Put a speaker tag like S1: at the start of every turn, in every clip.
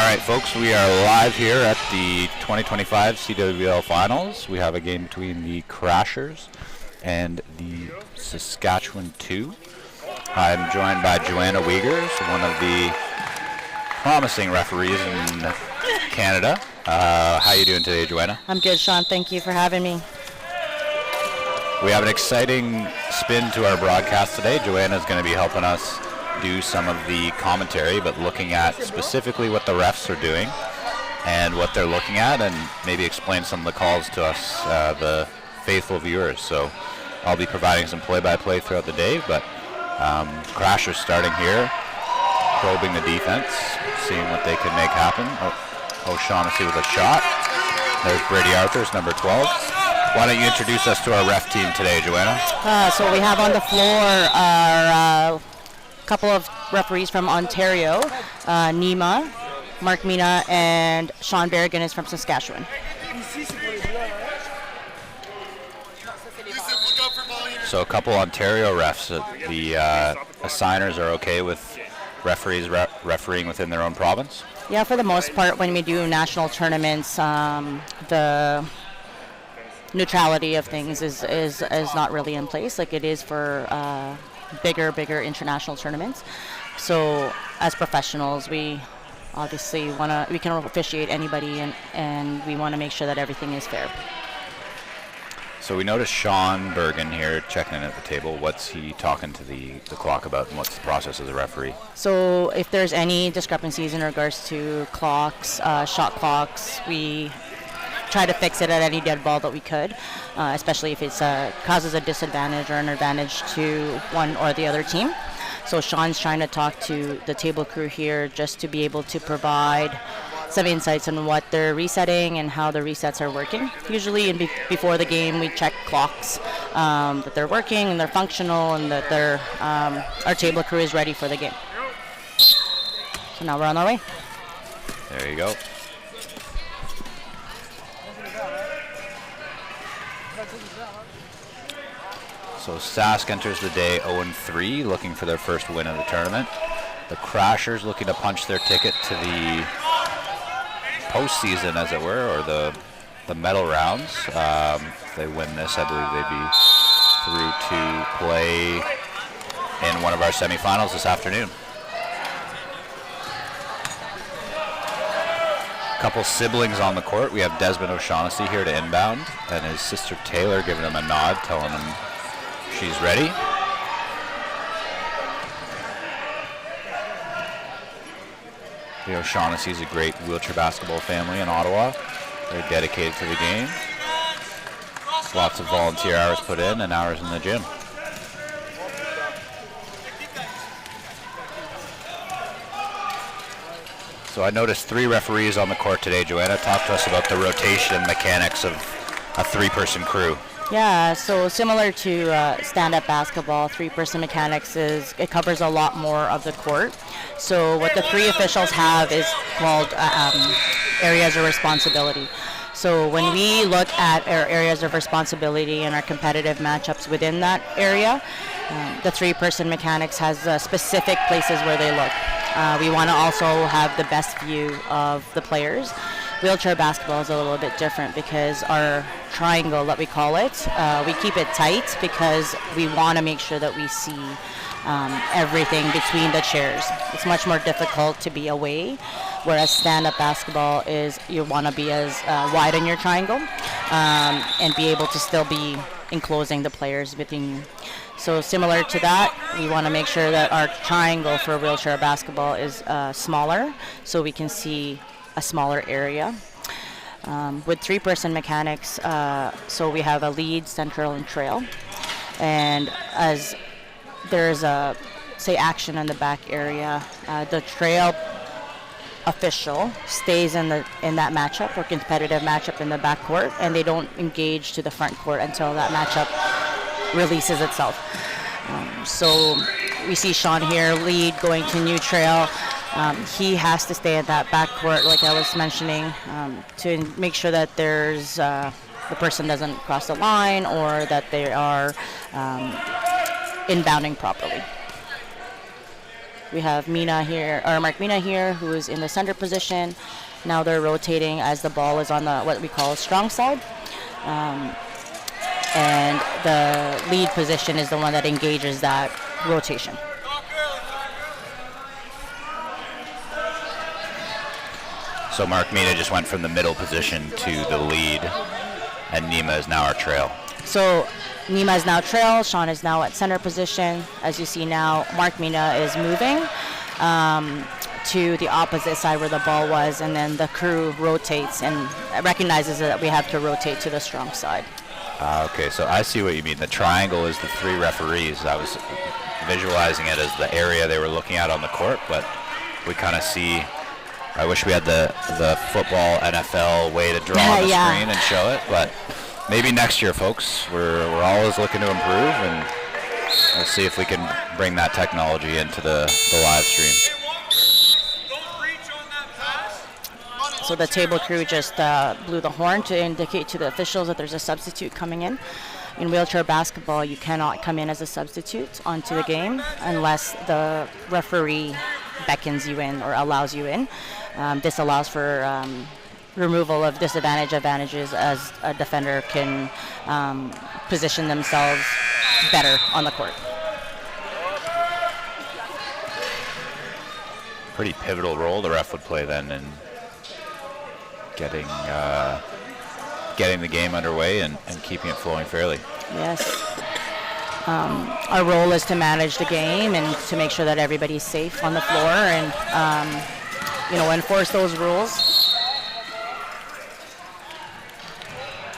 S1: right, folks, we are live here at the 2025 CWBL Finals. We have a game between the Crashers and the Saskatchewan 2. I'm joined by Joanna Wiegers, one of the promising referees in Canada. How are you doing today, Joanna?
S2: I'm good, Sean. Thank you for having me.
S1: We have an exciting spin to our broadcast today. Joanna is going to be helping us do some of the commentary, but looking at specifically what the refs are doing and what they're looking at, and maybe explain some of the calls to us, the faithful viewers. So I'll be providing some play-by-play throughout the day, but Crashers starting here, probing the defense, seeing what they can make happen. O'Shaughnessy with a shot. There's Brady Arthurs, number 12. Why don't you introduce us to our ref team today, Joanna?
S2: So we have on the floor our couple of referees from Ontario, Nima, Mark Mina, and Sean Berrigan is from Saskatchewan.
S1: So a couple Ontario refs. The assigners are okay with referees refereeing within their own province?
S2: Yeah, for the most part, when we do national tournaments, the neutrality of things is not really in place like it is for bigger international tournaments. So as professionals, we obviously we can officiate anybody, and we want to make sure that everything is fair.
S1: So we noticed Sean Bergen here checking in at the table. What's he talking to the clock about, and what's the process as a referee?
S2: So if there's any discrepancies in regards to clocks, shot clocks, we try to fix it at any dead ball that we could, especially if it causes a disadvantage or an advantage to one or the other team. So Sean's trying to talk to the table crew here just to be able to provide some insights on what they're resetting and how the resets are working. Usually before the game we check clocks, that they're working and they're functional, and that our table crew is ready for the game. So now we're on our way.
S1: There you go. So Sask enters the day 0-3, looking for their first win of the tournament. The Crashers looking to punch their ticket to the postseason, as it were, or the medal rounds. If they win this, I believe they'd be through to play in one of our semifinals this afternoon. Couple siblings on the court. We have Desmond O'Shaughnessy here to inbound, and his sister Taylor giving him a nod, telling him she's ready. The O'Shaughnessy's a great wheelchair basketball family in Ottawa. They're dedicated to the game. Lots of volunteer hours put in and hours in the gym. So I noticed 3 referees on the court today. Joanna, talk to us about the rotation mechanics of a 3-person crew.
S2: Yeah, so similar to stand-up basketball, 3-person mechanics it covers a lot more of the court. So what the 3 officials have is called areas of responsibility. So when we look at our areas of responsibility and our competitive matchups within that area, the 3-person mechanics has specific places where they look. We want to also have the best view of the players. Wheelchair basketball is a little bit different because our triangle, that we call it, we keep it tight because we want to make sure that we see everything between the chairs. It's much more difficult to be away, whereas stand-up basketball is you want to be as wide in your triangle and be able to still be enclosing the players within you. So similar to that, we want to make sure that our triangle for wheelchair basketball is smaller, so we can see a smaller area. With 3-person mechanics, so we have a lead, central, and trail. And as there's a, say, action in the back area, the trail official stays in that matchup or competitive matchup in the back court, and they don't engage to the front court until that matchup releases itself. So we see Sean here, lead, going to new trail. He has to stay at that backcourt, like I was mentioning, to make sure that there's the person doesn't cross the line or that they are inbounding properly. We have Mark Mina here, who is in the center position. Now they're rotating as the ball is on the what we call strong side. And the lead position is the one that engages that rotation.
S1: So Mark Mina just went from the middle position to the lead, and Nima is now our trail.
S2: So Nima is now trail, Sean is now at center position. As you see now, Mark Mina is moving to the opposite side where the ball was, and then the crew rotates and recognizes that we have to rotate to the strong side.
S1: Okay, so I see what you mean. The triangle is the 3 referees. I was visualizing it as the area they were looking at on the court, but we kind of see. I wish we had the football NFL way to draw on the screen and show it, but maybe next year, folks. We're always looking to improve, and we'll see if we can bring that technology into the live stream.
S2: So the table crew just blew the horn to indicate to the officials that there's a substitute coming in. In wheelchair basketball, you cannot come in as a substitute onto the game unless the referee beckons you in or allows you in. This allows for removal of advantages as a defender can position themselves better on the court.
S1: Pretty pivotal role the ref would play then in getting the game underway and keeping it flowing fairly.
S2: Yes. Our role is to manage the game and to make sure that everybody's safe on the floor and enforce those rules.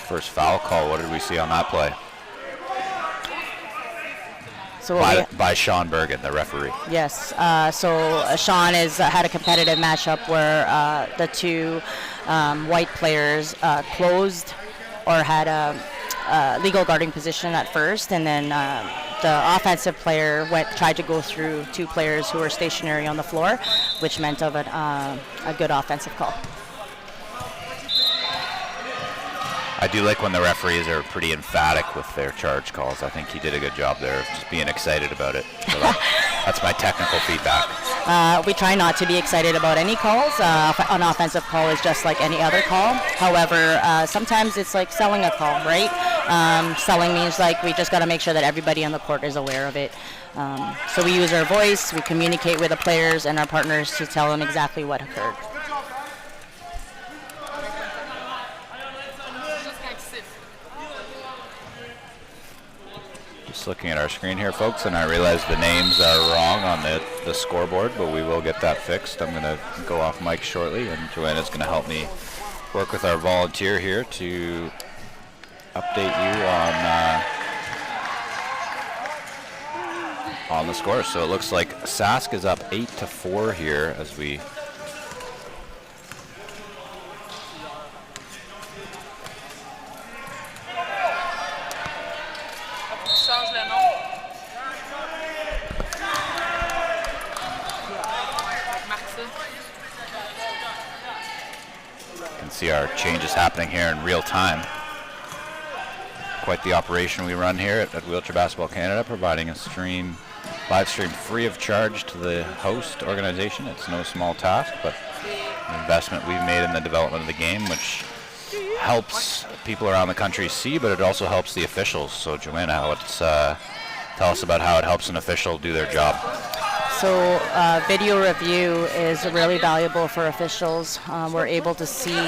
S1: First foul call, what did we see on that play?
S2: So
S1: by Sean Bergen, the referee.
S2: Yes. So Sean had a competitive matchup where the 2 white players closed or had a legal guarding position at first, and then the offensive player tried to go through 2 players who were stationary on the floor, which meant of a good offensive call.
S1: I do like when the referees are pretty emphatic with their charge calls. I think he did a good job there of just being excited about it. So that's my technical feedback.
S2: We try not to be excited about any calls. An offensive call is just like any other call. However, sometimes it's like selling a call, right? Selling means like we just got to make sure that everybody on the court is aware of it. So we use our voice, we communicate with the players and our partners to tell them exactly what occurred.
S1: Just looking at our screen here, folks, and I realize the names are wrong on the scoreboard, but we will get that fixed. I'm going to go off mic shortly, and Joanna's going to help me work with our volunteer here to update you on the score. So it looks like Sask is up 8-4 here as we see our changes happening here in real time. Quite the operation we run here at Wheelchair Basketball Canada, providing a live stream free of charge to the host organization. It's no small task, but an investment we've made in the development of the game, which helps people around the country see, but it also helps the officials. So Joanna, tell us about how it helps an official do their job.
S2: So video review is really valuable for officials. We're able to see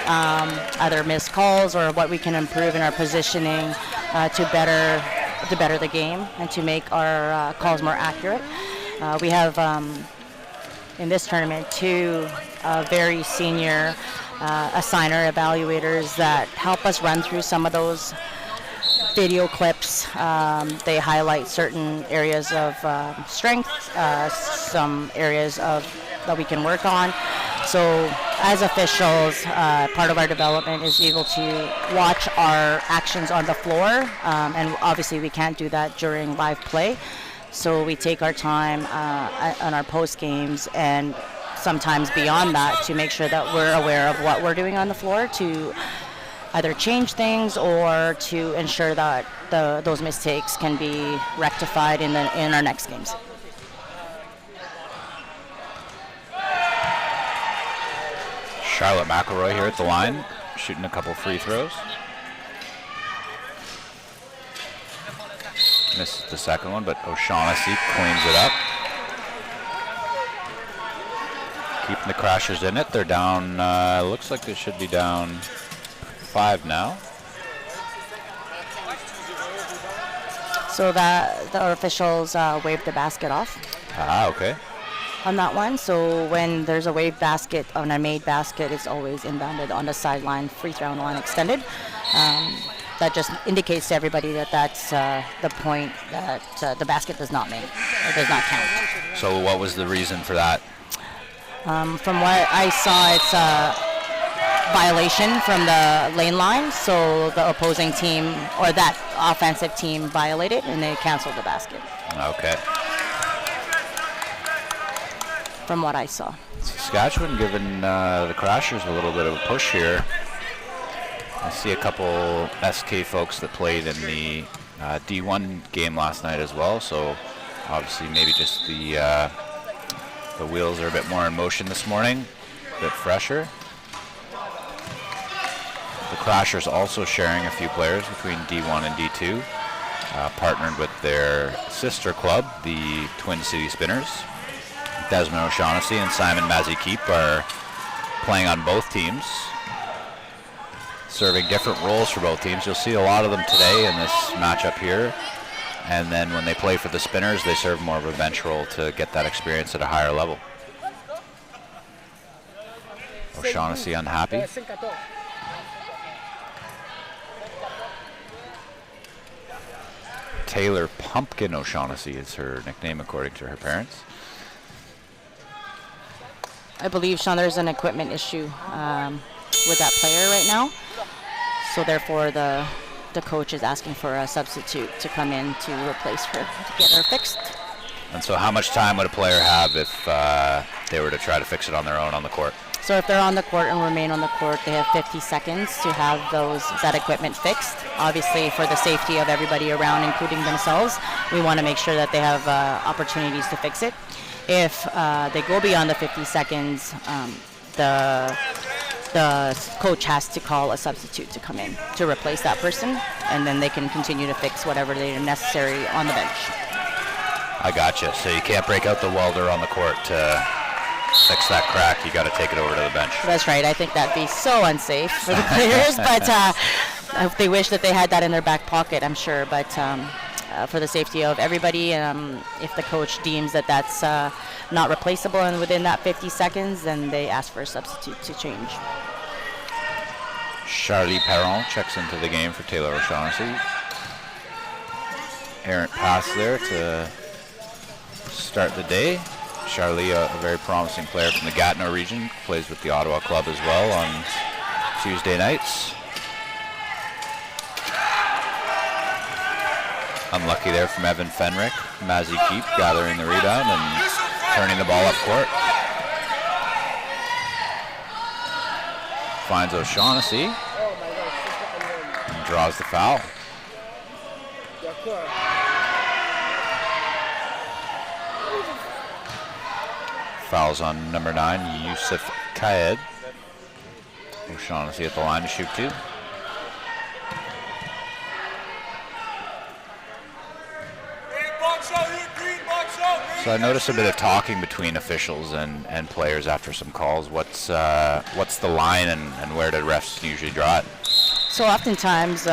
S2: either missed calls or what we can improve in our positioning to better the game and to make our calls more accurate. We have in this tournament 2 very senior assigner evaluators that help us run through some of those video clips. They highlight certain areas of strength, some areas that we can work on. So as officials, part of our development is able to watch our actions on the floor, and obviously we can't do that during live play. So we take our time on our post games and sometimes beyond that to make sure that we're aware of what we're doing on the floor to either change things or to ensure that those mistakes can be rectified in our next games.
S1: Charlotte McElroy here at the line, shooting a couple free throws. Misses the second one, but O'Shaughnessy cleans it up. Keeping the Crashers in it. They're down, looks like they should be down 5 now.
S2: So the officials waved the basket off.
S1: Okay.
S2: On that one, so when there's a wave basket on a made basket, it's always inbounded on the sideline, free throw line extended. That just indicates to everybody that that's the point that the basket does not make, or does not count.
S1: So what was the reason for that?
S2: From what I saw, it's a violation from the lane line, so the opposing team, or that offensive team, violated, and they canceled the basket.
S1: Okay.
S2: From what I saw.
S1: Saskatchewan giving the Crashers a little bit of a push here. I see a couple SK folks that played in the D1 game last night as well, so obviously maybe just the wheels are a bit more in motion this morning, a bit fresher. The Crashers also sharing a few players between D1 and D2, partnered with their sister club, the Twin City Spinners. Desmond O'Shaughnessy and Simon Mazzy-Keep are playing on both teams, serving different roles for both teams. You'll see a lot of them today in this matchup here. And then when they play for the Spinners, they serve more of a bench role to get that experience at a higher level. O'Shaughnessy unhappy. Taylor Pumpkin O'Shaughnessy is her nickname according to her parents.
S2: I believe, Sean, there's an equipment issue with that player right now. So therefore, the coach is asking for a substitute to come in to replace her, to get her fixed.
S3: And so how much time would a player have if they were to try to fix it on their own on the court?
S2: So if they're on the court and remain on the court, they have 50 seconds to have that equipment fixed. Obviously, for the safety of everybody around, including themselves, we want to make sure that they have opportunities to fix it. If they go beyond the 50 seconds, the coach has to call a substitute to come in to replace that person, and then they can continue to fix whatever they are necessary on the bench.
S3: I gotcha. So you can't break out the welder on the court to fix that crack. You got to take it over to the bench.
S2: That's right. I think that'd be so unsafe for the players, but they wish that they had that in their back pocket, I'm sure. But for the safety of everybody, if the coach deems that that's not replaceable and within that 50 seconds, then they ask for a substitute to change.
S1: Charlie Perron checks into the game for Taylor O'Shaughnessy. Errant pass there to start the day. Charlie, a very promising player from the Gatineau region, plays with the Ottawa club as well on Tuesday nights. Unlucky there from Evan Fenrick. Mazzy-Keep gathering the rebound and turning the ball up court. Finds O'Shaughnessy and draws the foul. Fouls on number 9, Yusuf Kaed. O'Shaughnessy at the line to shoot 2. So I noticed a bit of talking between officials and players after some calls. What's the line and where do refs usually draw it?
S2: So oftentimes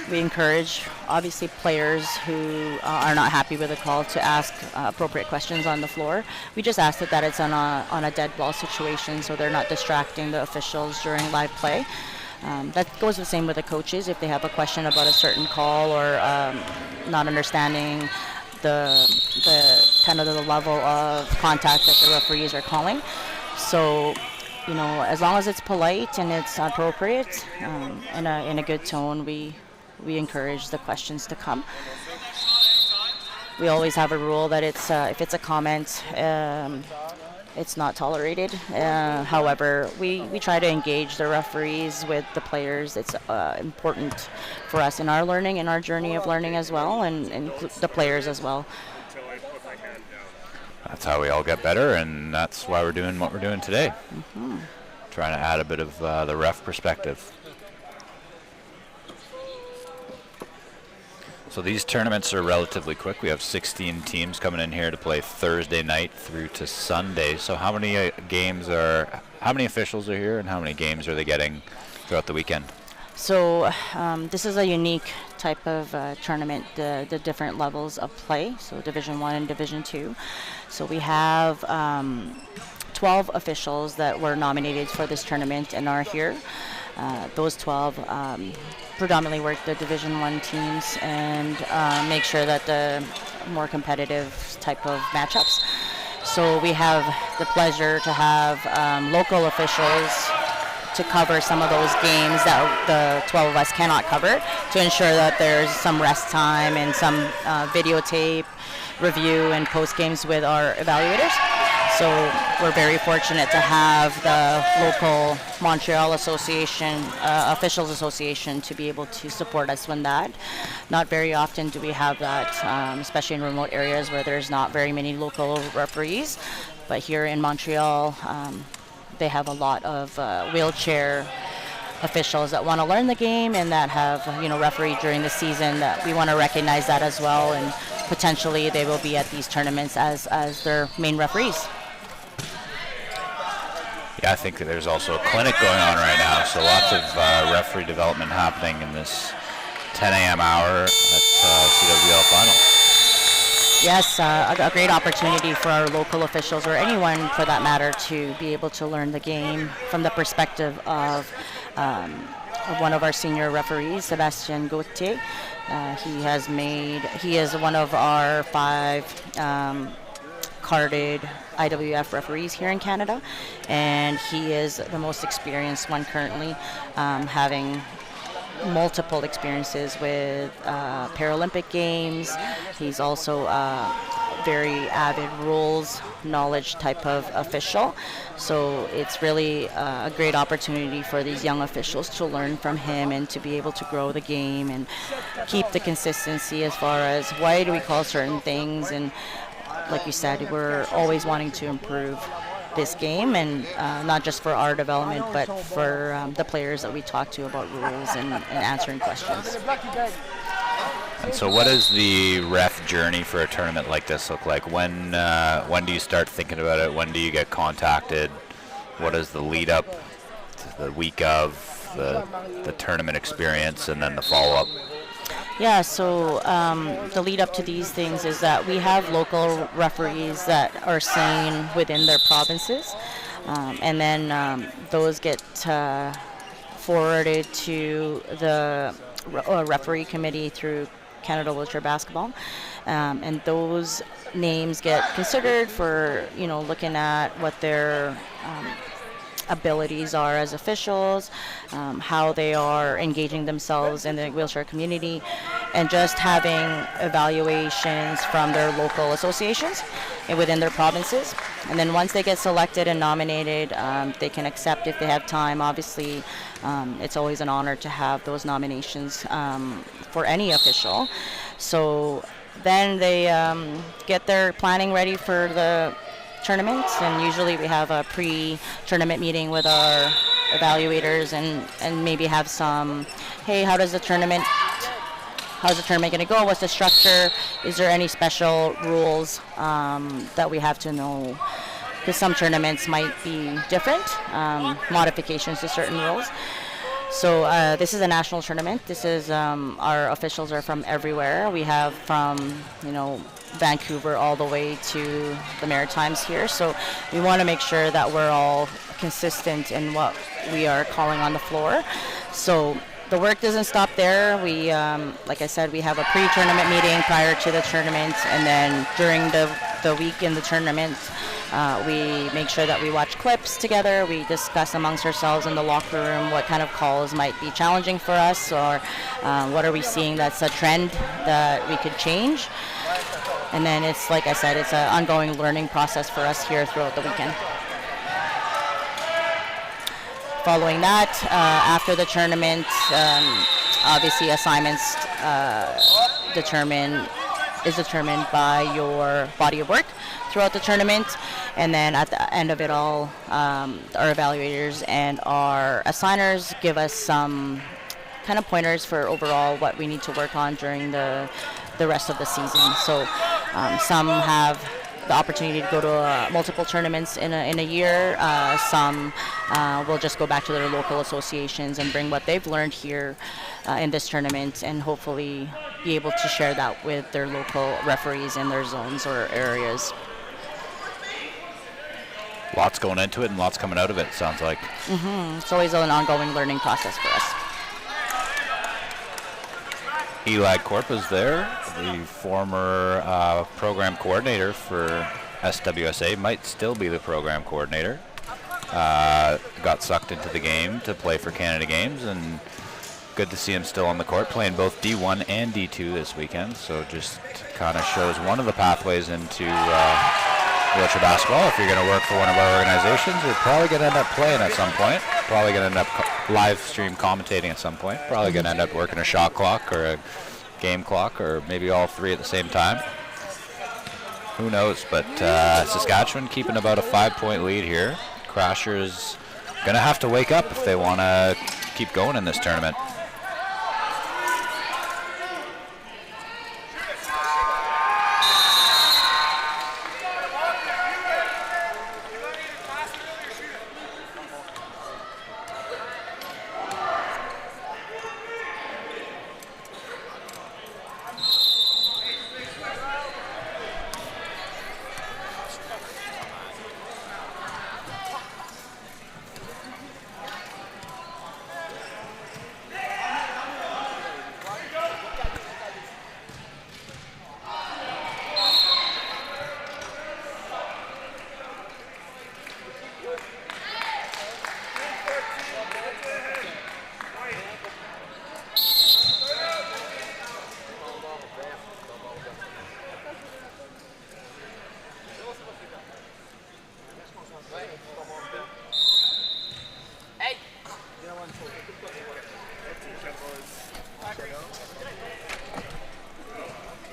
S2: we encourage, obviously, players who are not happy with the call to ask appropriate questions on the floor. We just ask that it's on a dead ball situation so they're not distracting the officials during live play. That goes the same with the coaches. If they have a question about a certain call or not understanding the kind of the level of contact that the referees are calling. So, as long as it's polite and it's appropriate, in a good tone, we encourage the questions to come. We always have a rule that it's if it's a comment, it's not tolerated. However, we try to engage the referees with the players. It's important for us in our learning, in our journey of learning as well, and the players as well.
S1: That's how we all get better, and that's why we're doing what we're doing today.
S2: Mm-hmm.
S1: trying to add a bit of the ref perspective. So these tournaments are relatively quick. We have 16 teams coming in here to play Thursday night through to Sunday. So how many officials are here, and how many games are they getting throughout the weekend?
S2: So this is a unique type of tournament, the different levels of play, so Division 1 and Division 2. So we have 12 officials that were nominated for this tournament and are here. Those 12 predominantly work the Division 1 teams and make sure that the more competitive type of matchups. So we have the pleasure to have local officials to cover some of those games that the 12 of us cannot cover, to ensure that there's some rest time and some videotape review and post games with our evaluators. So we're very fortunate to have the local Montreal Association, Officials Association, to be able to support us with that. Not very often do we have that, especially in remote areas where there's not very many local referees. But here in Montreal, they have a lot of wheelchair officials that want to learn the game and that have, refereed during the season. That we want to recognize that as well, and potentially they will be at these tournaments as their main referees.
S1: Yeah, I think that there's also a clinic going on right now, so lots of referee development happening in this 10 a.m. hour at CWBL Final.
S2: Yes, a great opportunity for our local officials, or anyone for that matter, to be able to learn the game from the perspective of one of our senior referees, Sebastien Gauthier. He is one of our 5 carded IWF referees here in Canada, and he is the most experienced one currently, having multiple experiences with Paralympic Games. He's also a very avid rules knowledge type of official. So it's really a great opportunity for these young officials to learn from him and to be able to grow the game and keep the consistency as far as why do we call certain things. And like you said, we're always wanting to improve this game, and not just for our development, but for the players that we talk to about rules and answering questions.
S1: And so what does the ref journey for a tournament like this look like? When do you start thinking about it? When do you get contacted? What is the lead up to the week of the tournament experience, and then the follow-up?
S2: Yeah, so the lead up to these things is that we have local referees that are seen within their provinces, and then those get forwarded to the referee committee through Canada Wheelchair Basketball, and those names get considered for looking at what their abilities are as officials, how they are engaging themselves in the wheelchair community, and just having evaluations from their local associations and within their provinces. And then once they get selected and nominated, they can accept if they have time. Obviously, it's always an honor to have those nominations for any official. So then they get their planning ready for the tournaments, and usually we have a pre-tournament meeting with our evaluators and maybe have some, hey, how's the tournament going to go? What's the structure? Is there any special rules that we have to know? Because some tournaments might be different, modifications to certain rules. So this is a national tournament. This is our officials are from everywhere. We have from Vancouver all the way to the Maritimes here. So we want to make sure that we're all consistent in what we are calling on the floor. So the work doesn't stop there. We, like I said, we have a pre-tournament meeting prior to the tournament, and then during the week in the tournament, we make sure that we watch clips together. We discuss amongst ourselves in the locker room what kind of calls might be challenging for us, or what are we seeing that's a trend that we could change. And then it's, like I said, it's an ongoing learning process for us here throughout the weekend. Following that, after the tournament, obviously assignments determine is determined by your body of work throughout the tournament. And then at the end of it all, our evaluators and our assigners give us some kind of pointers for overall what we need to work on during the rest of the season. So some have the opportunity to go to multiple tournaments in a year. Some will just go back to their local associations and bring what they've learned here in this tournament, and hopefully be able to share that with their local referees in their zones or areas.
S1: Lots going into it and lots coming out of it, sounds like.
S2: It's always an ongoing learning process for us.
S1: Eli Korpa's there, the former program coordinator for SWSA, might still be the program coordinator. Got sucked into the game to play for Canada Games, and good to see him still on the court, playing both D1 and D2 this weekend. So just kind of shows one of the pathways into wheelchair basketball. If you're going to work for one of our organizations, you're probably going to end up playing at some point. Probably going to end up live stream commentating at some point. Probably going to end up working a shot clock or a game clock, or maybe all three at the same time. Who knows? But Saskatchewan keeping about a 5-point lead here. Crashers going to have to wake up if they want to keep going in this tournament.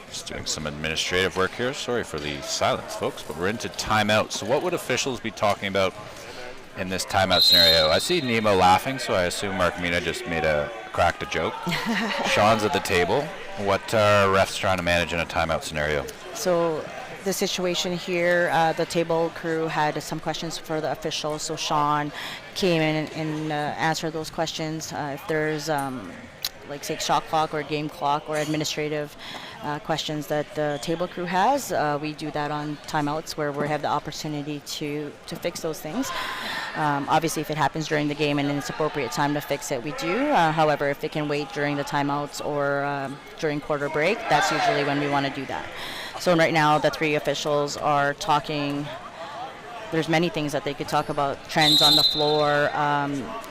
S1: Just doing some administrative work here. Sorry for the silence, folks, but we're into timeout. So what would officials be talking about in this timeout scenario? I see Nemo laughing, so I assume Mark Mina just cracked a joke. Sean's at the table. What are refs trying to manage in a timeout scenario?
S2: So the situation here, the table crew had some questions for the officials, so Sean came in and answered those questions. If there's like say shot clock or game clock or administrative questions that the table crew has, we do that on timeouts where we have the opportunity to fix those things. Obviously, if it happens during the game and it's appropriate time to fix it, we do. However, if it can wait during the timeouts or during quarter break, that's usually when we want to do that. So right now, the three officials are talking. There's many things that they could talk about: trends on the floor,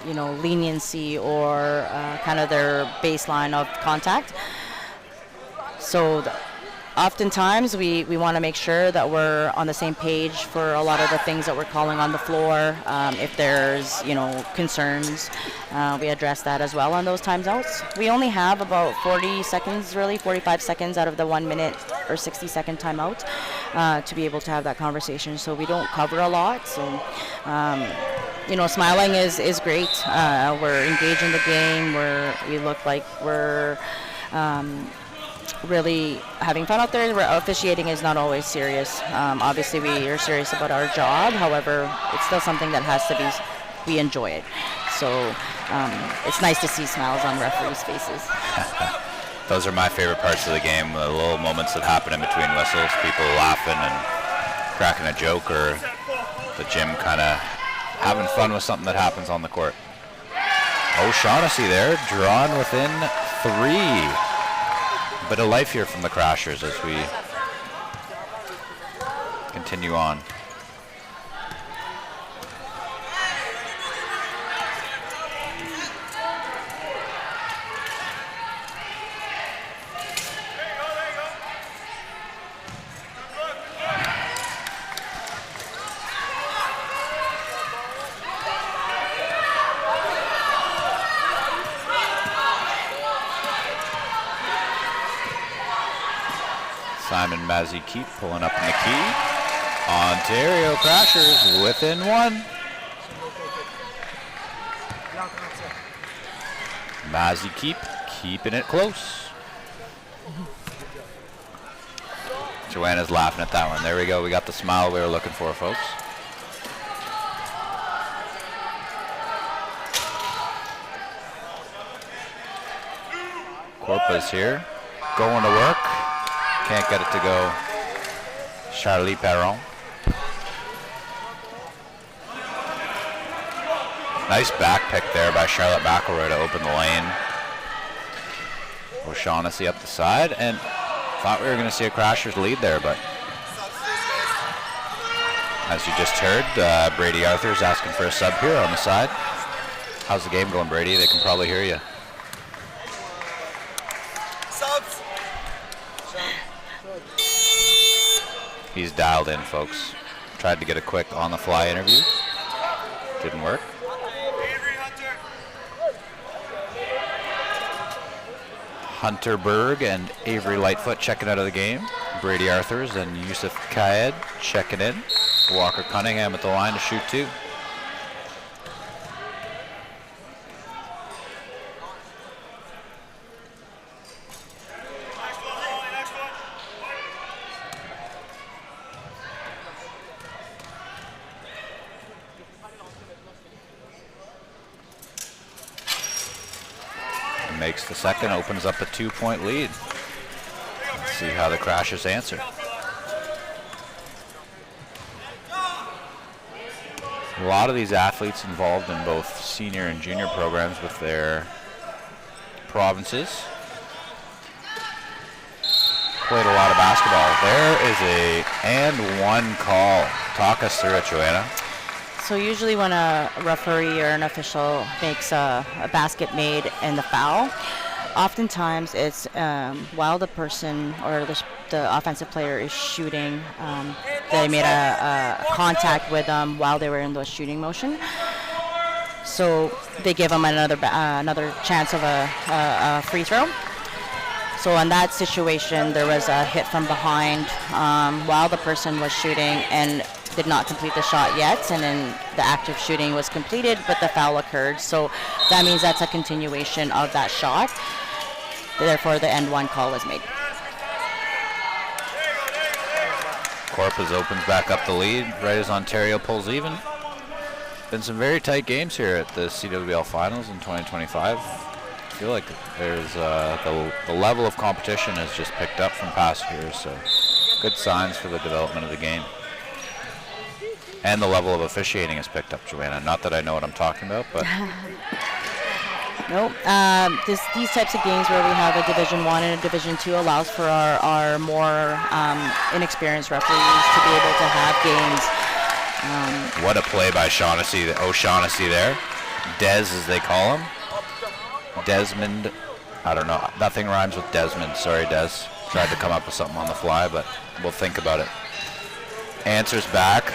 S2: leniency, or kind of their baseline of contact. So oftentimes we want to make sure that we're on the same page for a lot of the things that we're calling on the floor. If there's concerns, we address that as well on those timeouts. We only have about 40 seconds, really 45 seconds out of the 1 minute or 60-second timeout to be able to have that conversation. So we don't cover a lot. So smiling is great. We're engaged in the game. We look like we're really having fun out there. Officiating is not always serious. Obviously, we are serious about our job. However, it's still something that has to be, we enjoy it. So it's nice to see smiles on referees' faces.
S1: Those are my favorite parts of the game, the little moments that happen in between whistles, people laughing and cracking a joke, or the gym kind of having fun with something that happens on the court. O'Shaughnessy there, drawn within 3. Bit of life here from the Crashers as we continue on. Simon Mazzy-Keep pulling up in the key. Ontario Crashers within one. Mazzy-Keep keeping it close. Joanna's laughing at that one. There we go. We got the smile we were looking for, folks. Corpa's here. Going to work. Can't get it to go. Charlie Perron. Nice back pick there by Charlotte McElroy to open the lane. O'Shaughnessy up the side, and thought we were going to see a Crashers lead there, but as you just heard, Brady Arthur's asking for a sub here on the side. How's the game going, Brady? They can probably hear you.
S4: Subs.
S1: He's dialed in, folks. Tried to get a quick on-the-fly interview. Didn't work. Hunter Berg and Avery Lightfoot checking out of the game. Brady Arthurs and Yusuf Kaed checking in. Walker Cunningham at the line to shoot two. Makes the second, opens up a 2-point lead. Let's see how the Crashers answer. A lot of these athletes involved in both senior and junior programs with their provinces. Played a lot of basketball. There is a and one call. Talk us through it, Joanna.
S2: So usually when a referee or an official makes a basket made in the foul, oftentimes it's while the person or the offensive player is shooting, they made a contact with them while they were in the shooting motion. So they give them another chance of a free throw. So in that situation, there was a hit from behind while the person was shooting and did not complete the shot yet, and then the active shooting was completed, but the foul occurred. So that means that's a continuation of that shot. Therefore, the end one call was made.
S1: Corpus opens back up the lead right as Ontario pulls even. Been some very tight games here at the CWBL Finals in 2025. I feel like there's the level of competition has just picked up from past years, so good signs for the development of the game. And the level of officiating has picked up, Joanna. Not that I know what I'm talking about, but...
S2: Nope. These types of games where we have a Division I and a Division II allows for our more inexperienced referees to be able to have games.
S1: What a play by O'Shaughnessy there. Des, as they call him. Desmond. I don't know. Nothing rhymes with Desmond. Sorry, Des. Tried to come up with something on the fly, but we'll think about it. Answers back.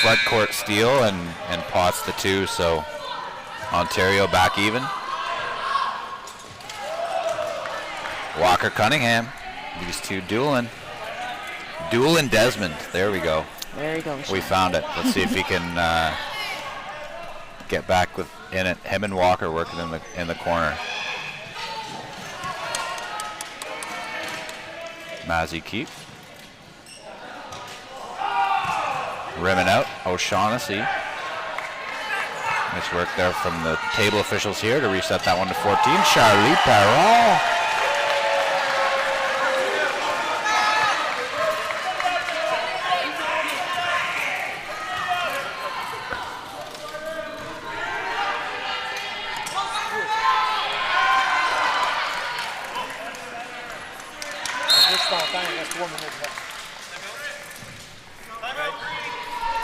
S1: Front court steal and pots the two, so Ontario back even. Walker Cunningham. These two dueling. Dueling Desmond. There we go.
S2: There you go.
S1: We found it. Let's see if he can get back in it. Him and Walker working in the corner. Mazzy-Keep. Rimming out. O'Shaughnessy. Nice work there from the table officials here to reset that one to 14. Charlie Perron.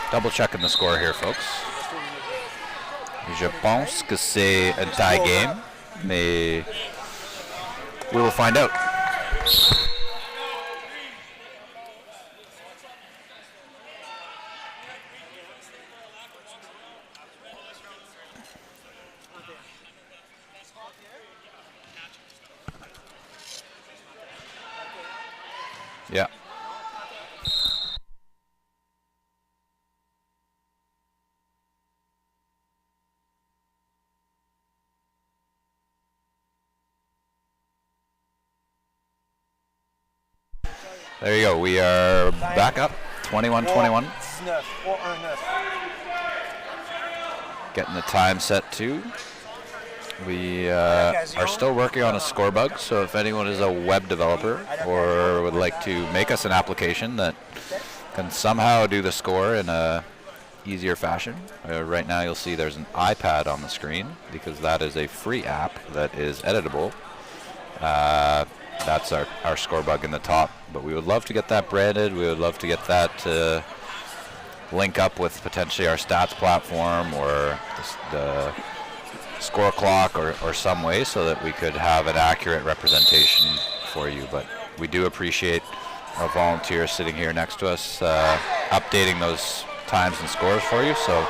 S1: Double checking the score here, folks. Je pense que c'est a tie game, mais we will find out. Yeah. There you go. We are back up, 21-21. Getting the time set too. We are still working on a score bug, so if anyone is a web developer or would like to make us an application that can somehow do the score in a easier fashion, right now you'll see there's an iPad on the screen because that is a free app that is editable. That's our score bug in the top, but we would love to get that branded. We would love to get that to link up with potentially our stats platform or the score clock or some way so that we could have an accurate representation for you. But we do appreciate our volunteers sitting here next to us updating those times and scores for you, so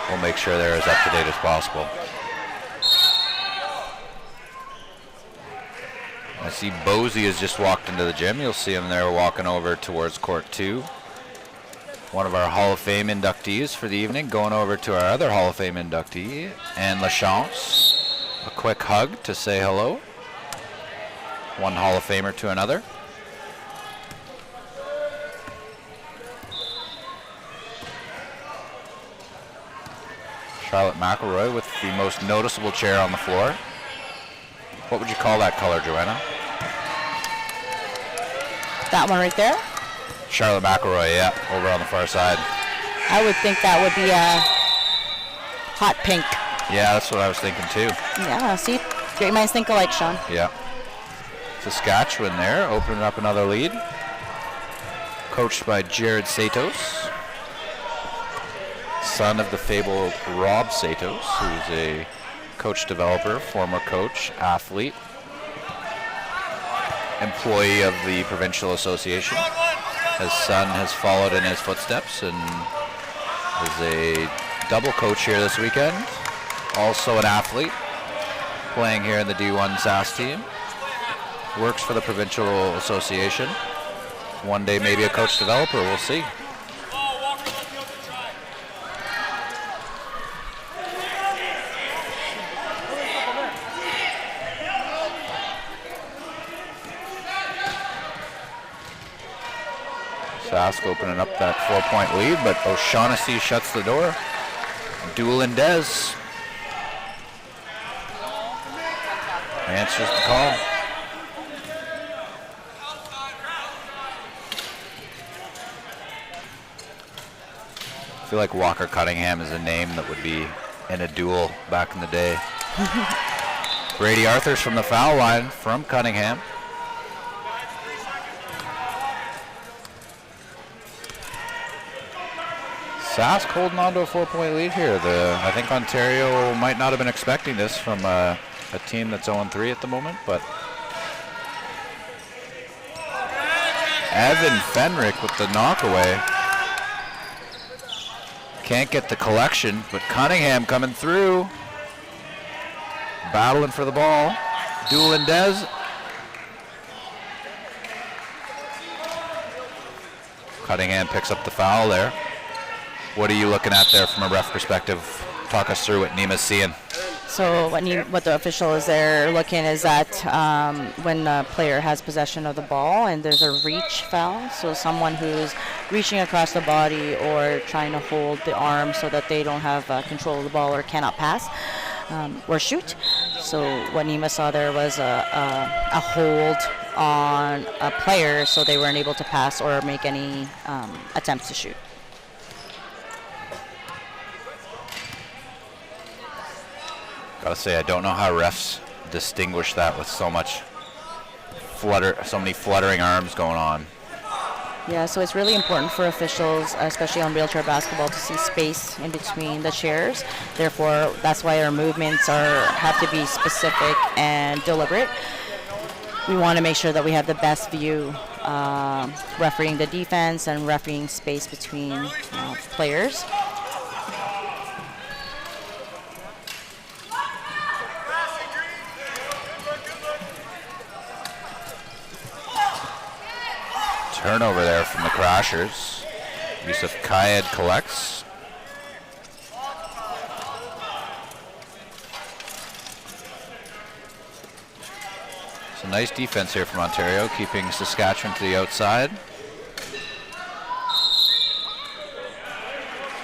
S1: we'll make sure they're as up to date as possible. I see Bozy has just walked into the gym. You'll see him there walking over towards court 2. One of our Hall of Fame inductees for the evening, going over to our other Hall of Fame inductee, and LaChance. A quick hug to say hello. One Hall of Famer to another. Charlotte McElroy with the most noticeable chair on the floor. What would you call that color, Joanna?
S2: That one right there?
S1: Charlotte McElroy, yeah, over on the far side.
S2: I would think that would be a hot pink.
S1: Yeah, that's what I was thinking too.
S2: Yeah, see? Great minds think alike, Sean.
S1: Yeah. Saskatchewan there, opening up another lead. Coached by Jared Satos, son of the fabled Rob Satos, who's a coach developer, former coach, athlete, employee of the Provincial Association. His son has followed in his footsteps and is a double coach here this weekend. Also an athlete, playing here in the D1 SAS team. Works for the Provincial Association. One day maybe a coach developer, we'll see. Sask opening up that 4-point lead, but O'Shaughnessy shuts the door. Doolin Des answers the call. I feel like Walker Cunningham is a name that would be in a duel back in the day. Brady Arthurs from the foul line from Cunningham. Sask holding on to a 4-point lead here. I think Ontario might not have been expecting this from a team that's 0-3 at the moment, but Evan Fenrick with the knockaway. Can't get the collection, but Cunningham coming through. Battling for the ball. Doolin Des. Cunningham picks up the foul there. What are you looking at there from a ref perspective? Talk us through what Nima's seeing.
S2: So what the official is there looking is that when a player has possession of the ball and there's a reach foul, so someone who's reaching across the body or trying to hold the arm so that they don't have control of the ball or cannot pass or shoot. So what Nima saw there was a hold on a player so they weren't able to pass or make any attempts to shoot.
S1: Gotta say, I don't know how refs distinguish that with so many fluttering arms going on.
S2: Yeah, so it's really important for officials, especially on wheelchair basketball, to see space in between the chairs. Therefore, that's why our movements have to be specific and deliberate. We want to make sure that we have the best view, refereeing the defense and refereeing space between players.
S1: Turnover there from the Crashers. Yusuf Kayed collects. So nice defense here from Ontario, keeping Saskatchewan to the outside.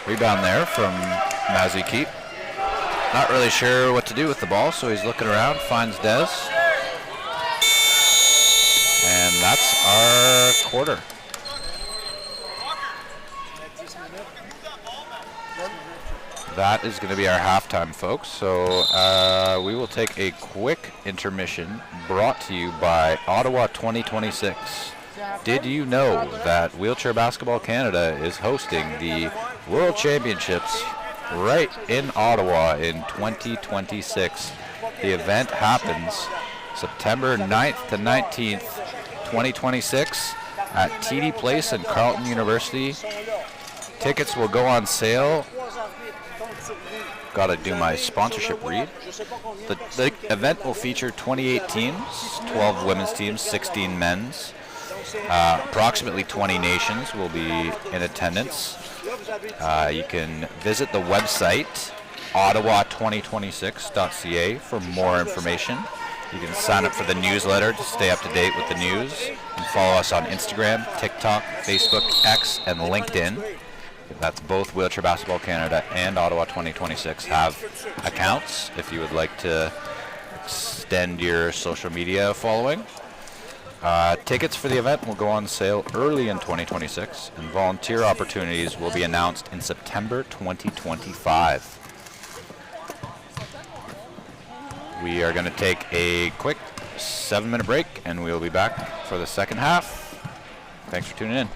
S1: Rebound there from Mazzy Keep. Not really sure what to do with the ball, so he's looking around, finds Des. And that's our quarter. That is going to be our halftime, folks. So we will take a quick intermission brought to you by Ottawa 2026. Did you know that Wheelchair Basketball Canada is hosting the World Championships right in Ottawa in 2026? The event happens September 9th to 19th, 2026 at TD Place and Carleton University. Tickets will go on sale. Gotta do my sponsorship read. The event will feature 28 teams, 12 women's teams, 16 men's. Approximately 20 nations will be in attendance. You can visit the website ottawa2026.ca for more information. You can sign up for the newsletter to stay up to date with the news, and follow us on Instagram, TikTok, Facebook, X, and LinkedIn. That's both Wheelchair Basketball Canada and Ottawa 2026 have accounts if you would like to extend your social media following. Tickets for the event will go on sale early in 2026, and volunteer opportunities will be announced in September 2025. We are going to take a quick 7-minute break, and we will be back for the second half. Thanks for tuning in.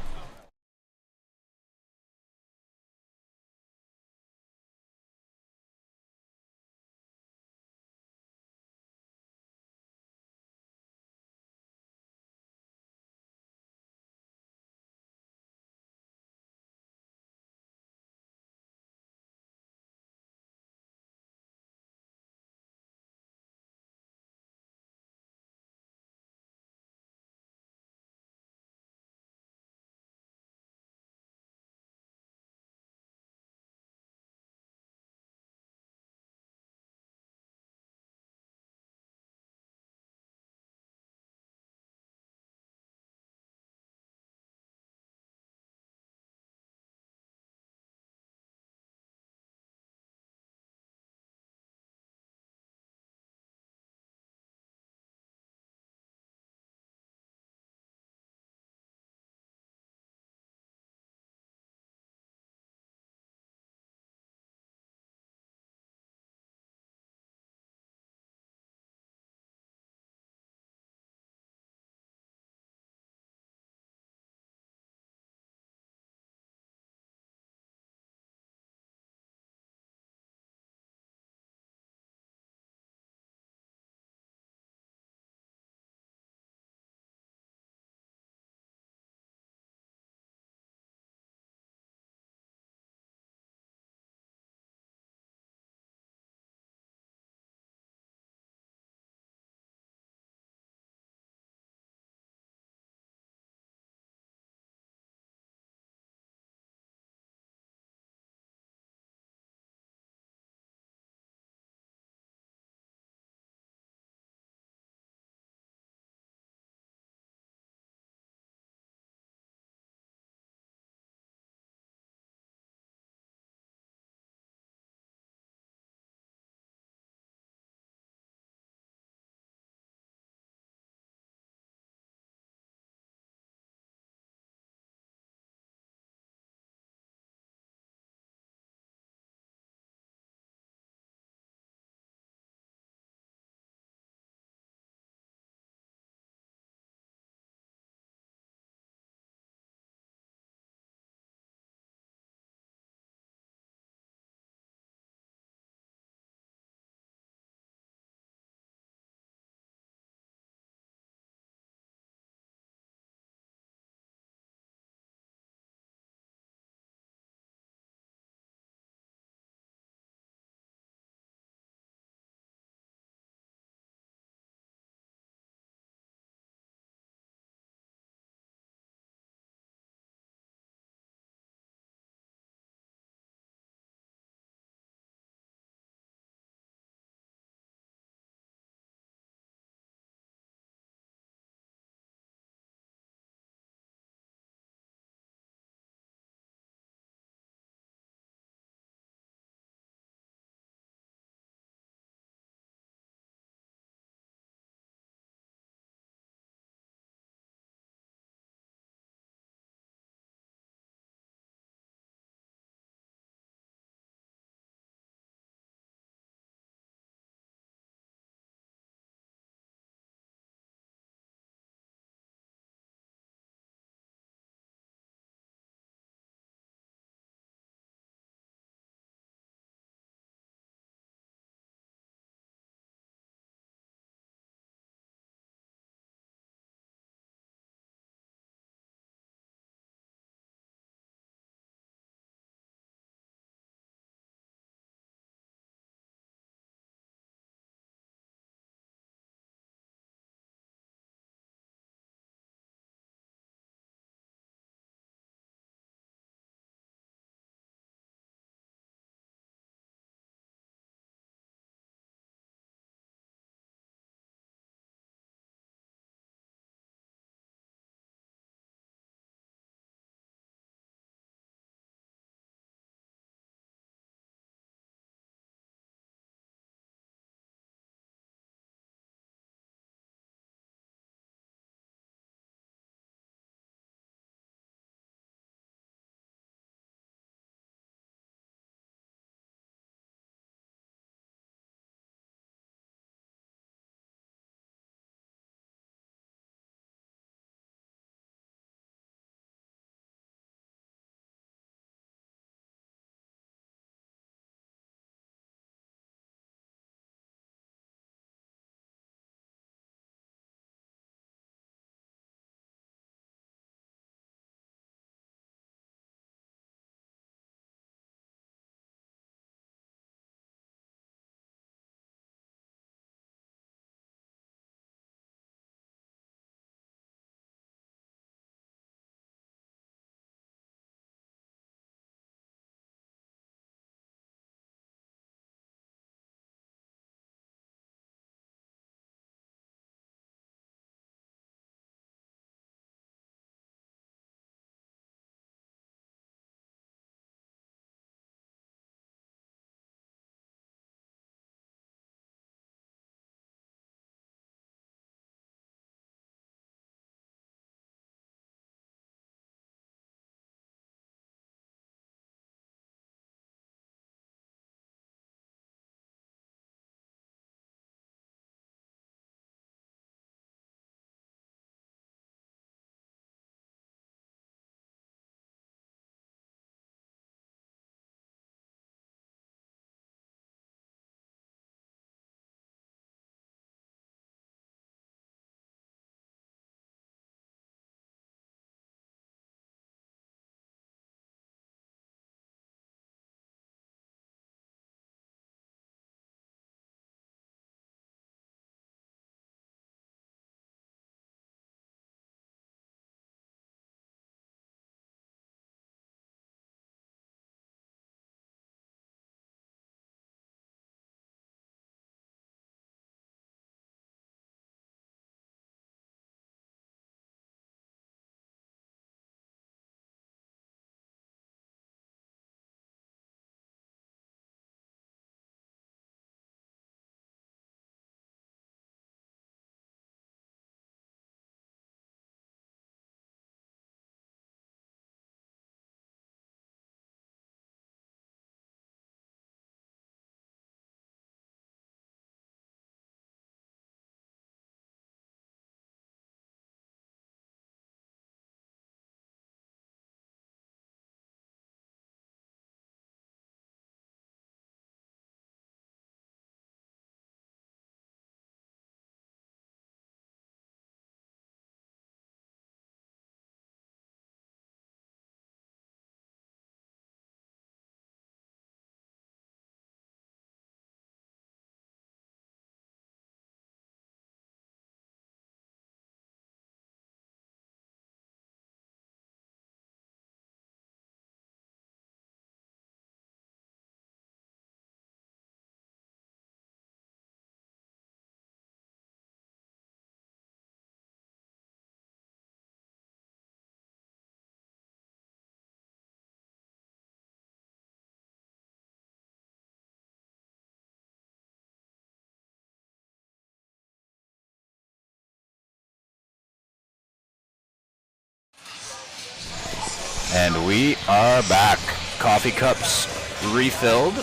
S1: And we are back. Coffee cups refilled.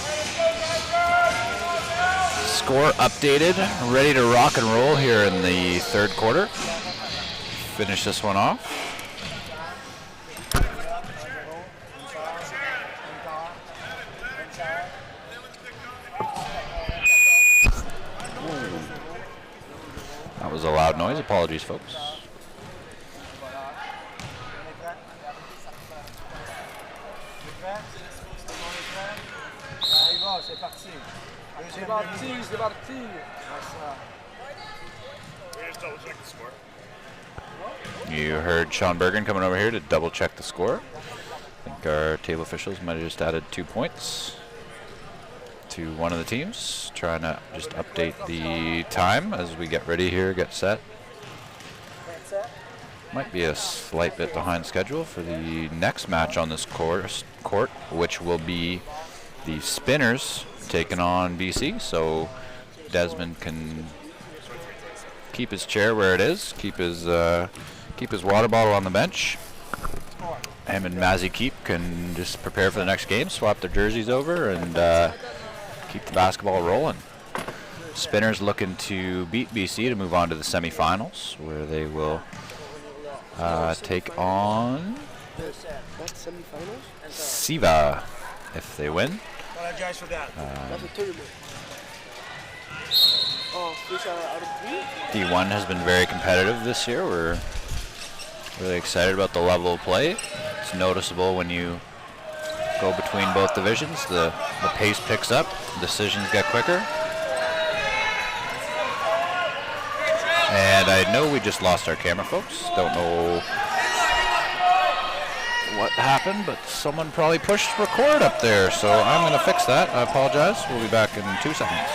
S1: Score updated. Ready to rock and roll here in the third quarter. Finish this one off. That was a loud noise. Apologies, folks. You heard Sean Bergen coming over here to double check the score. I think our table officials might have just added 2 points to one of the teams. Trying to just update the time as we get ready here, get set. Might be a slight bit behind schedule for the next match on this court, which will be the Spinners taking on BC. So Desmond can keep his chair where it is, keep his water bottle on the bench. Him and Mazzy Keep can just prepare for the next game, swap their jerseys over, and keep the basketball rolling. Spinners looking to beat BC to move on to the semifinals, where they will take on Siva if they win.
S4: Apologize for that.
S1: D1 has been very competitive this year. We're really excited about the level of play. It's noticeable when you go between both divisions. The pace picks up, decisions get quicker. And I know we just lost our camera, folks. Don't know what happened, but someone probably pushed record up there, so I'm going to fix that. I apologize. We'll be back in 2 seconds.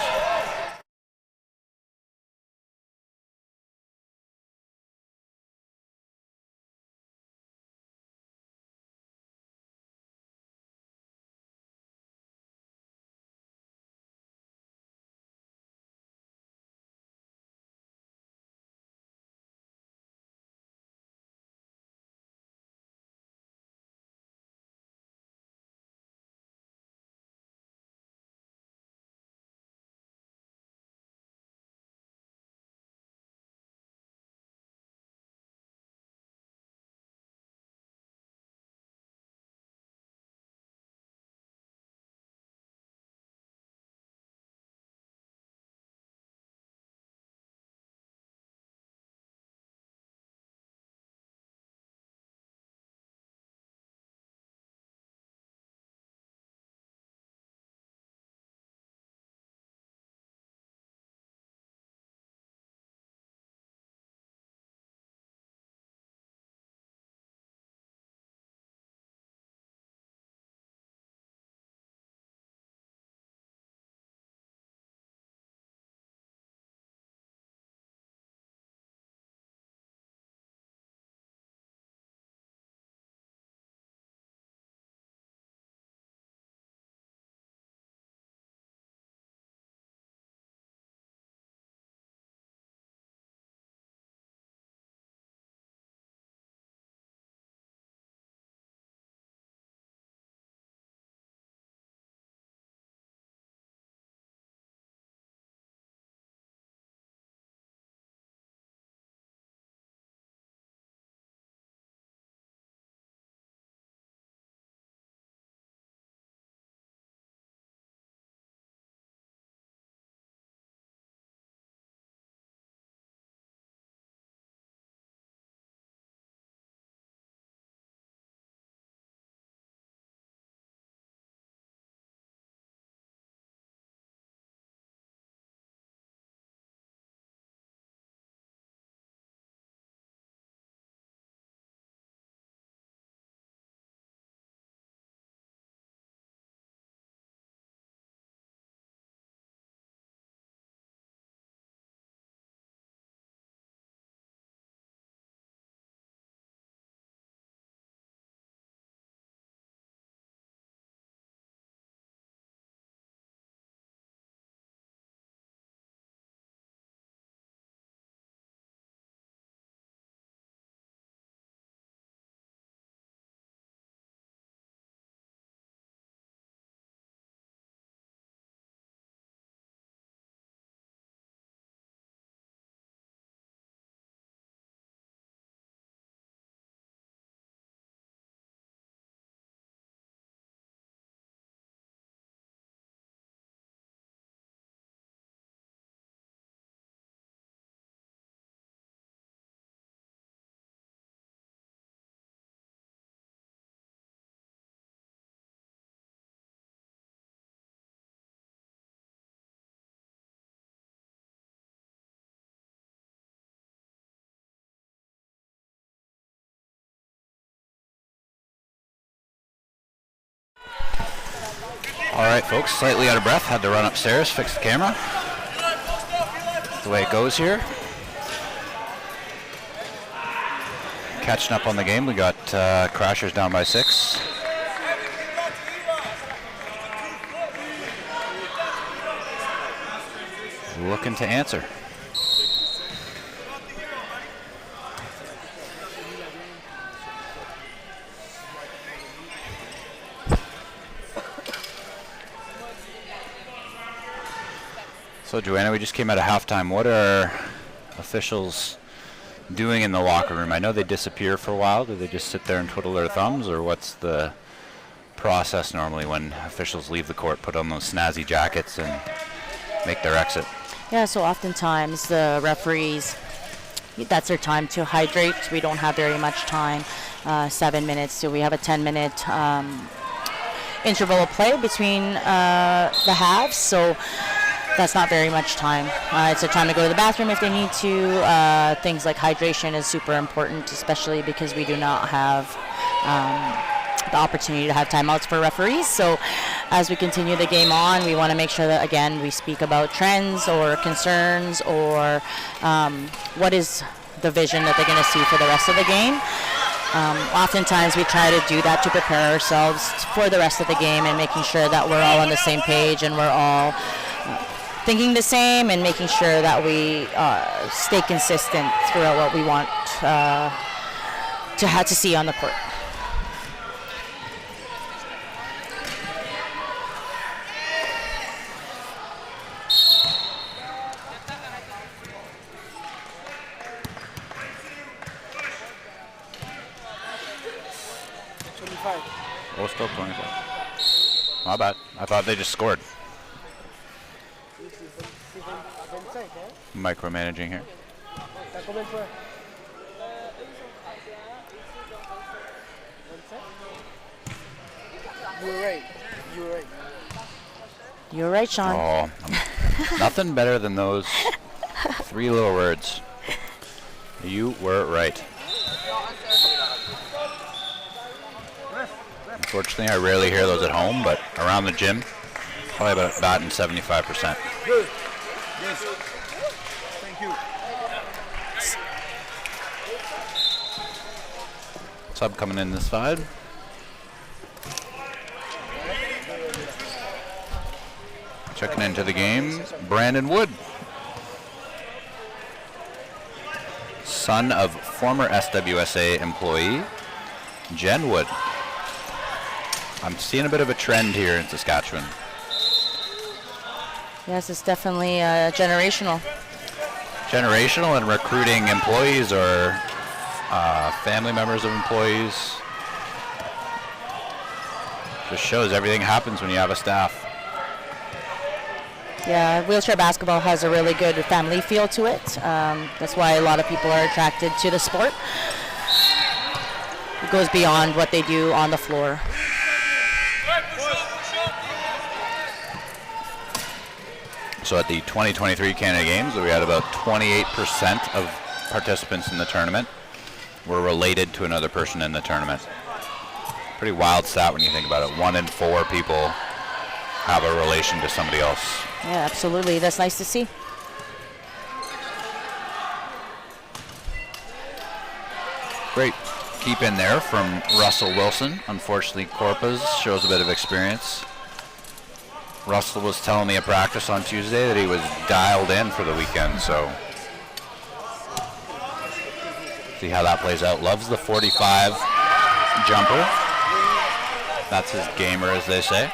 S1: All right, folks, slightly out of breath. Had to run upstairs, fix the camera. That's the way it goes here. Catching up on the game. We got Crashers down by 6. Looking to answer. So Joanna, we just came out of halftime. What are officials doing in the locker room? I know they disappear for a while. Do they just sit there and twiddle their thumbs, or what's the process normally when officials leave the court, put on those snazzy jackets and make their exit?
S2: Yeah, so oftentimes the referees, that's their time to hydrate. We don't have very much time, 7 minutes, so we have a 10-minute interval of play between the halves, so that's not very much time. It's a time to go to the bathroom if they need to. Things like hydration is super important, especially because we do not have the opportunity to have timeouts for referees. So as we continue the game on, we want to make sure that, again, we speak about trends or concerns or what is the vision that they're going to see for the rest of the game. Oftentimes we try to do that to prepare ourselves for the rest of the game and making sure that we're all on the same page and we're all thinking the same and making sure that we stay consistent throughout what we want to see on the court.
S1: Oh, still 25. My bad. I thought they just scored. Micromanaging here.
S2: You're right, Sean.
S1: Oh, nothing better than those 3 little words. You were right. Unfortunately, I rarely hear those at home, but around the gym, probably about batting 75%.
S4: Good. Yes. Thank you.
S1: Sub coming in this side. Checking into the game, Brandon Wood. Son of former SWSA employee, Jen Wood. I'm seeing a bit of a trend here in Saskatchewan.
S2: Yes, it's definitely generational.
S1: Generational and recruiting employees or family members of employees. Just shows everything happens when you have a staff.
S2: Yeah, wheelchair basketball has a really good family feel to it. That's why a lot of people are attracted to the sport. It goes beyond what they do on the floor.
S1: So at the 2023 Canada Games, we had about 28% of participants in the tournament were related to another person in the tournament. Pretty wild stat when you think about it. 1 in 4 people have a relation to somebody else.
S2: Yeah, absolutely. That's nice to see.
S1: Great keep in there from Russell Wilson. Unfortunately, Corpus shows a bit of experience. Russell was telling me at practice on Tuesday that he was dialed in for the weekend, so see how that plays out. Loves the 45 jumper. That's his gamer, as they say.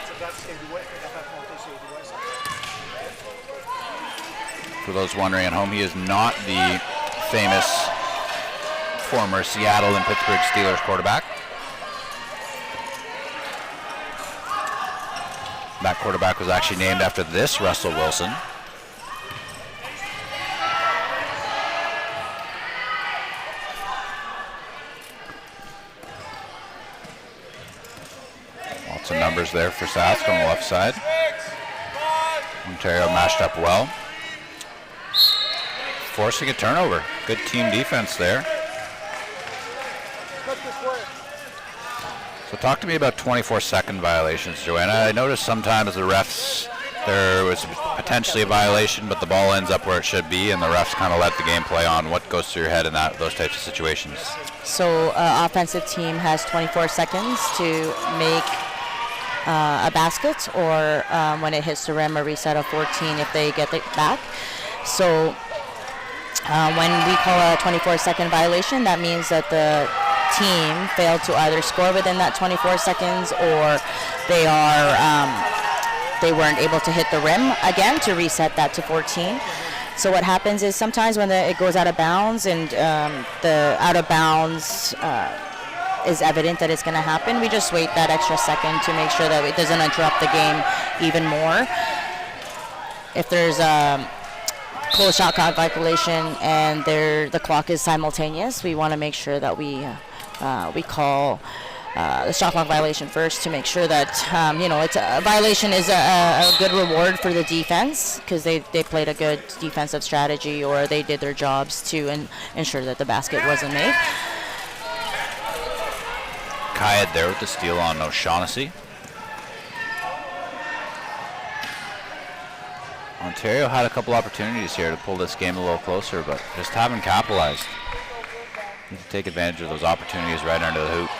S1: For those wondering at home, he is not the famous former Seattle and Pittsburgh Steelers quarterback. That quarterback was actually named after this Russell Wilson. Lots of numbers there for Sask on the left side. Ontario mashed up well. Forcing a turnover. Good team defense there. So talk to me about 24-second violations, Joanna. I noticed sometimes the refs, there was potentially a violation, but the ball ends up where it should be, and the refs kind of let the game play on. What goes through your head in those types of situations?
S2: So offensive team has 24 seconds to make a basket, or when it hits the rim, a reset of 14 if they get it back. So when we call a 24-second violation, that means that the team failed to either score within that 24 seconds, or they weren't able to hit the rim again to reset that to 14. So what happens is sometimes when it goes out of bounds and the out of bounds is evident that it's going to happen, we just wait that extra second to make sure that it doesn't interrupt the game even more. If there's a close shot clock violation and the clock is simultaneous, we want to make sure that we call the shot clock violation first to make sure that it's a violation is a good reward for the defense, because they played a good defensive strategy, or they did their jobs to ensure that the basket wasn't made.
S1: Kayed there with the steal on O'Shaughnessy. Ontario had a couple opportunities here to pull this game a little closer, but just haven't capitalized. Need to take advantage of those opportunities right under the hoop.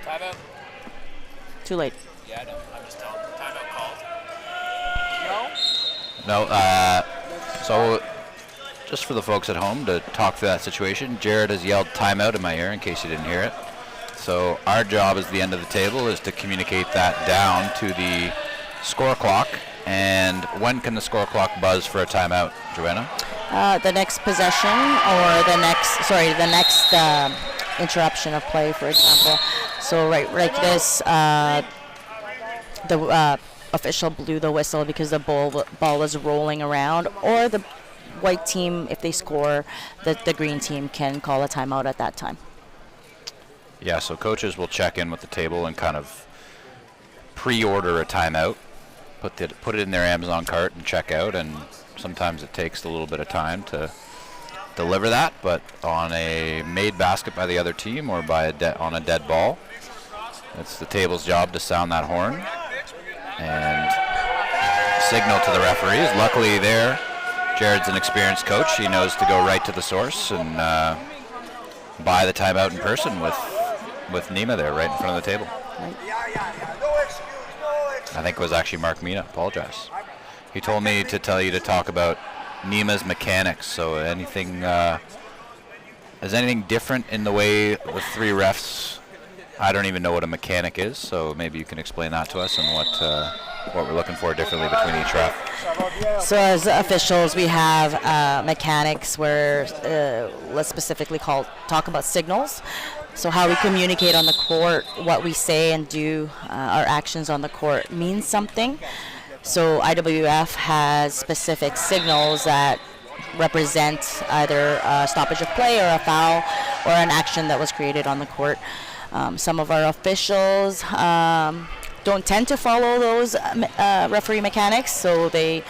S5: Timeout.
S2: Too late.
S5: Yeah, I know. I'm just telling them. Timeout called.
S1: No, so just for the folks at home to talk through that situation, Jared has yelled timeout in my ear in case you didn't hear it. So our job as the end of the table is to communicate that down to the score clock. And when can the score clock buzz for a timeout, Joanna?
S2: The next possession, or the next interruption of play, for example. So right this, the official blew the whistle because the ball was rolling around, or the white team, if they score, the green team can call a timeout at that time.
S1: Yeah, so coaches will check in with the table and kind of pre-order a timeout, put it in their Amazon cart and check out, and sometimes it takes a little bit of time to deliver that, but on a made basket by the other team or by on a dead ball, it's the table's job to sound that horn and signal to the referees. Luckily there, Jared's an experienced coach. He knows to go right to the source and buy the timeout in person with Nima there right in front of the table.
S2: Right.
S1: I think it was actually Mark Mina. Apologize. He told me to tell you to talk about Nima's mechanics. So anything, is anything different in the way the three refs? I don't even know what a mechanic is, so maybe you can explain that to us and what we're looking for differently between each ref.
S2: So as officials, we have mechanics where let's specifically talk about signals. So how we communicate on the court, what we say and do, our actions on the court means something. So IWF has specific signals that represent either a stoppage of play or a foul or an action that was created on the court. Some of our officials don't tend to follow those referee mechanics, so they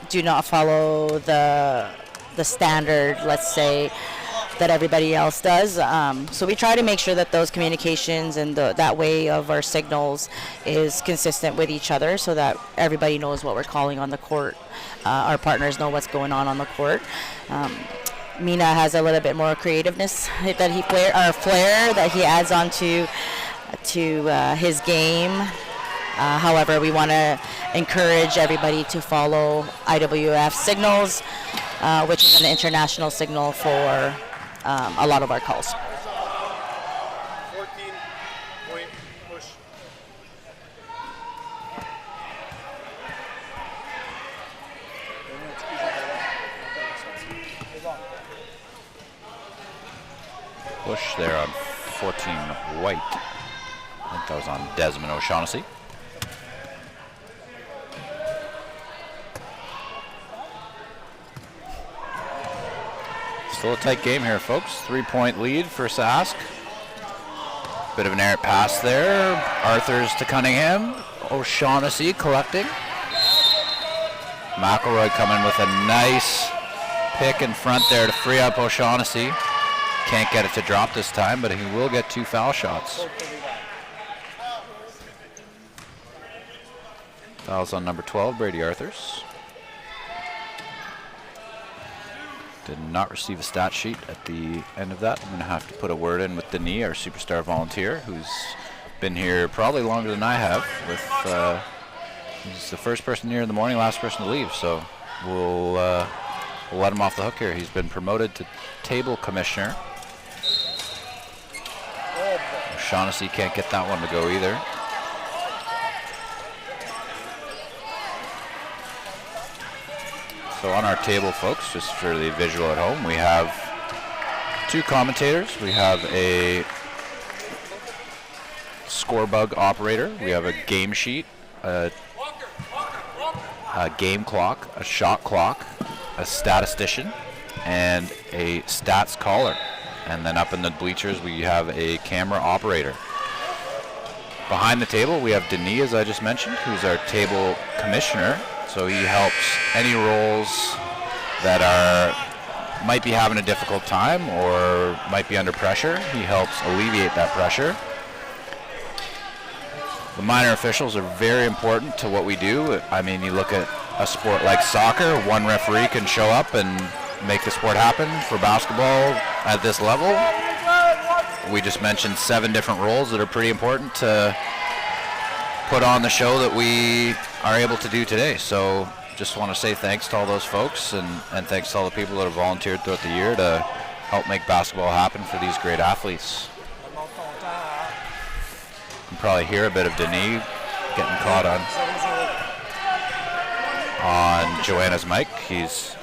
S2: do not follow the standard, let's say, that everybody else does. So we try to make sure that those communications and that way of our signals is consistent with each other, so that everybody knows what we're calling on the court. Our partners know what's going on the court. Mina has a little bit more creativeness that flair that he adds on to his game. However, we want to encourage everybody to follow IWF signals, which is an international signal for a lot of our calls.
S4: 14-point push.
S1: Push there on 14 White. I think that was on Desmond O'Shaughnessy. Still a tight game here, folks. 3-point lead for Sask. Bit of an errant pass there. Arthur's to Cunningham. O'Shaughnessy collecting. McElroy coming with a nice pick in front there to free up O'Shaughnessy. Can't get it to drop this time, but he will get 2 foul shots. Fouls on number 12, Brady Arthurs. Did not receive a stat sheet at the end of that. I'm going to have to put a word in with Denis, our superstar volunteer, who's been here probably longer than I have. He's the first person here in the morning, last person to leave, so we'll let him off the hook here. He's been promoted to table commissioner. O'Shaughnessy can't get that one to go either. So on our table, folks, just for the visual at home, we have 2 commentators. We have a score bug operator. We have a game sheet, a game clock, a shot clock, a statistician, and a stats caller. And then up in the bleachers, we have a camera operator. Behind the table, we have Denis, as I just mentioned, who's our table commissioner. So he helps any roles that might be having a difficult time or might be under pressure. He helps alleviate that pressure. The minor officials are very important to what we do. I mean, you look at a sport like soccer, one referee can show up and make the sport happen. For basketball at this level, we just mentioned 7 different roles that are pretty important to put on the show that we are able to do today. So just want to say thanks to all those folks and thanks to all the people that have volunteered throughout the year to help make basketball happen for these great athletes. You can probably hear a bit of Denis getting caught on Joanna's mic. He's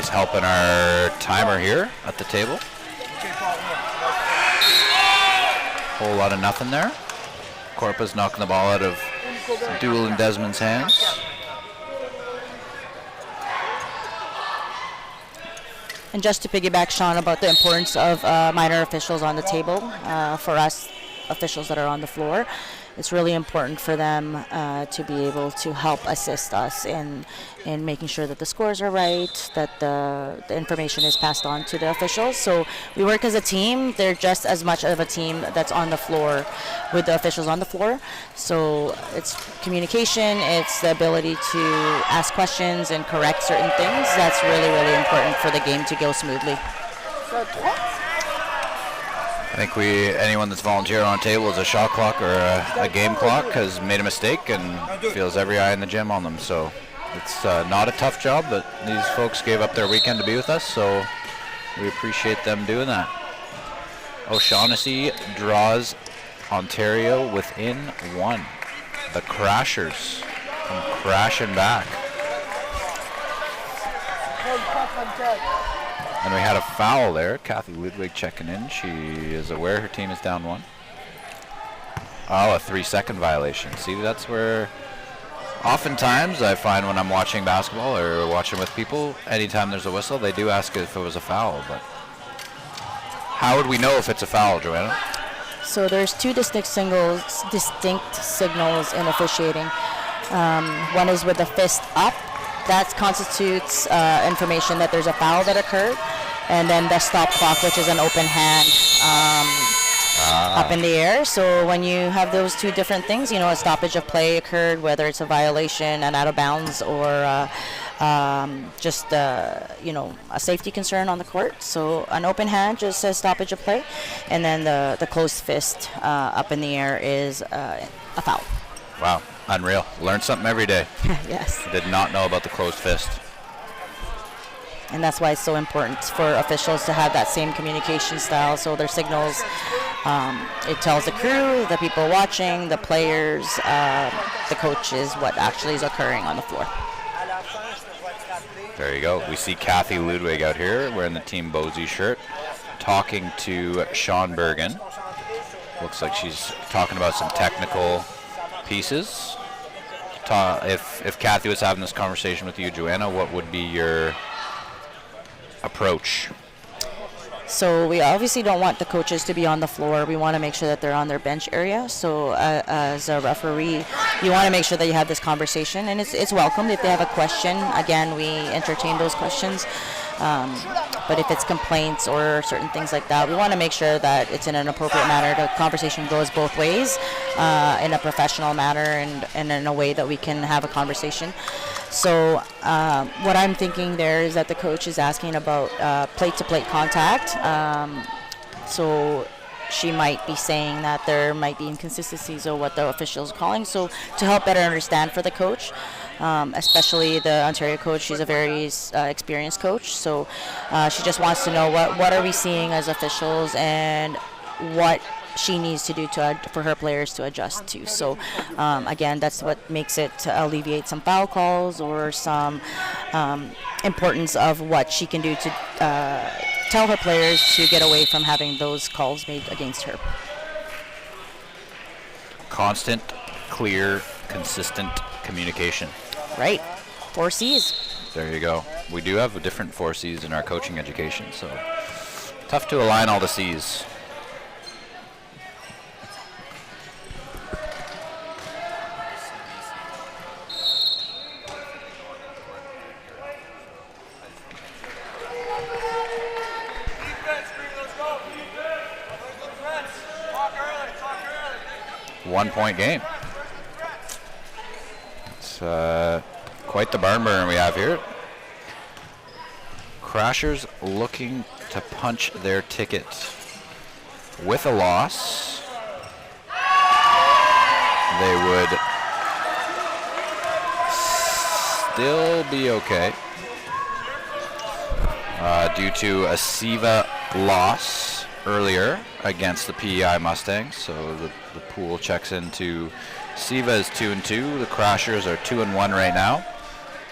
S1: helping our timer here at the table. Whole lot of nothing there. Corpa's knocking the ball out of Duel and Desmond's hands.
S2: And just to piggyback, Sean, about the importance of minor officials on the table, for us officials that are on the floor, it's really important for them to be able to help assist us in making sure that the scores are right, that the information is passed on to the officials. So we work as a team. They're just as much of a team that's on the floor with the officials on the floor. So it's communication, it's the ability to ask questions and correct certain things. That's really, really important for the game to go smoothly.
S1: I think anyone that's volunteered on a table as a shot clock or a game clock has made a mistake and feels every eye in the gym on them. So it's not a tough job, but these folks gave up their weekend to be with us, so we appreciate them doing that. O'Shaughnessy draws Ontario within 1. The Crashers come crashing back. And we had a foul there. Kathy Ludwig checking in. She is aware her team is down 1. Oh, a 3-second violation. See, that's where oftentimes I find when I'm watching basketball or watching with people, anytime there's a whistle, they do ask if it was a foul. But how would we know if it's a foul, Joanna?
S2: So there's 2 distinct signals in officiating. One is with the fist up. That constitutes information that there's a foul that occurred. And then the stop clock, which is an open hand up in the air. So when you have those 2 different things, a stoppage of play occurred, whether it's a violation and out of bounds or just a safety concern on the court. So an open hand just says stoppage of play. And then the closed fist up in the air is a foul.
S1: Wow. Unreal. Learn something every day.
S2: Yes.
S1: Did not know about the closed fist.
S2: And that's why it's so important for officials to have that same communication style. So their signals, it tells the crew, the people watching, the players, the coaches, what actually is occurring on the floor.
S1: There you go. We see Kathy Ludwig out here wearing the Team Bozy shirt, talking to Sean Bergen. Looks like she's talking about some technical pieces. If Kathy was having this conversation with you, Joanna, what would be your approach?
S2: So we obviously don't want the coaches to be on the floor. We want to make sure that they're on their bench area. So as a referee, you want to make sure that you have this conversation, and it's welcomed if they have a question. Again, we entertain those questions. But if it's complaints or certain things like that, we want to make sure that it's in an appropriate manner. The conversation goes both ways, in a professional manner and in a way that we can have a conversation. So what I'm thinking there is that the coach is asking about plate-to-plate contact. So she might be saying that there might be inconsistencies of what the official is calling. So to help better understand for the coach, especially the Ontario coach, she's a very experienced coach. So she just wants to know what are we seeing as officials and what she needs to do for her players to adjust to. So again, that's what makes it to alleviate some foul calls or some importance of what she can do to tell her players to get away from having those calls made against her.
S1: Constant, clear, consistent communication.
S2: Right. 4 C's.
S1: There you go. We do have different 4 C's in our coaching education, so tough to align all the C's. One-point game. It's quite the barn burner we have here. Crashers looking to punch their ticket with a loss. They would still be okay due to a SIVA loss earlier against the PEI Mustangs. So the pool checks into SIVA is 2-2. The Crashers are 2-1 right now.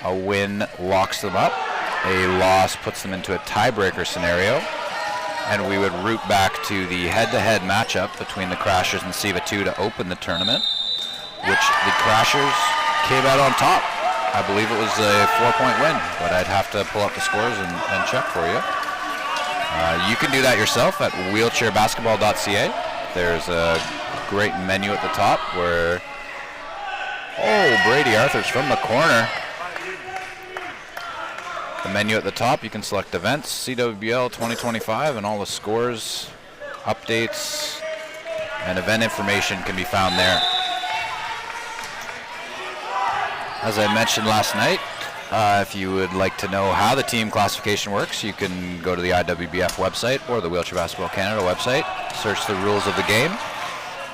S1: A win locks them up. A loss puts them into a tiebreaker scenario. And we would root back to the head-to-head matchup between the Crashers and SIVA 2 to open the tournament, which the Crashers came out on top. I believe it was a 4-point win, but I'd have to pull up the scores and check for you. You can do that yourself at wheelchairbasketball.ca. There's a great menu at the top where, Brady Arthur's from the corner. The menu at the top, you can select events, CWBL 2025, and all the scores, updates, and event information can be found there. As I mentioned last night, if you would like to know how the team classification works, you can go to the IWBF website or the Wheelchair Basketball Canada website, search the rules of the game,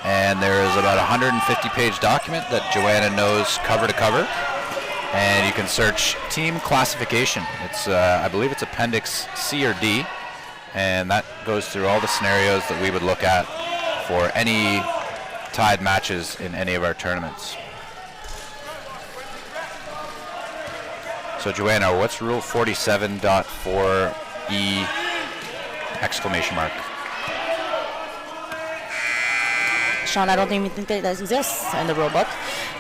S1: and there is about a 150-page document that Joanna knows cover to cover, and you can search team classification. It's, I believe it's Appendix C or D, and that goes through all the scenarios that we would look at for any tied matches in any of our tournaments. So Joanna, what's rule 47.4E exclamation mark?
S2: Sean, I don't even think that exists in the rule book.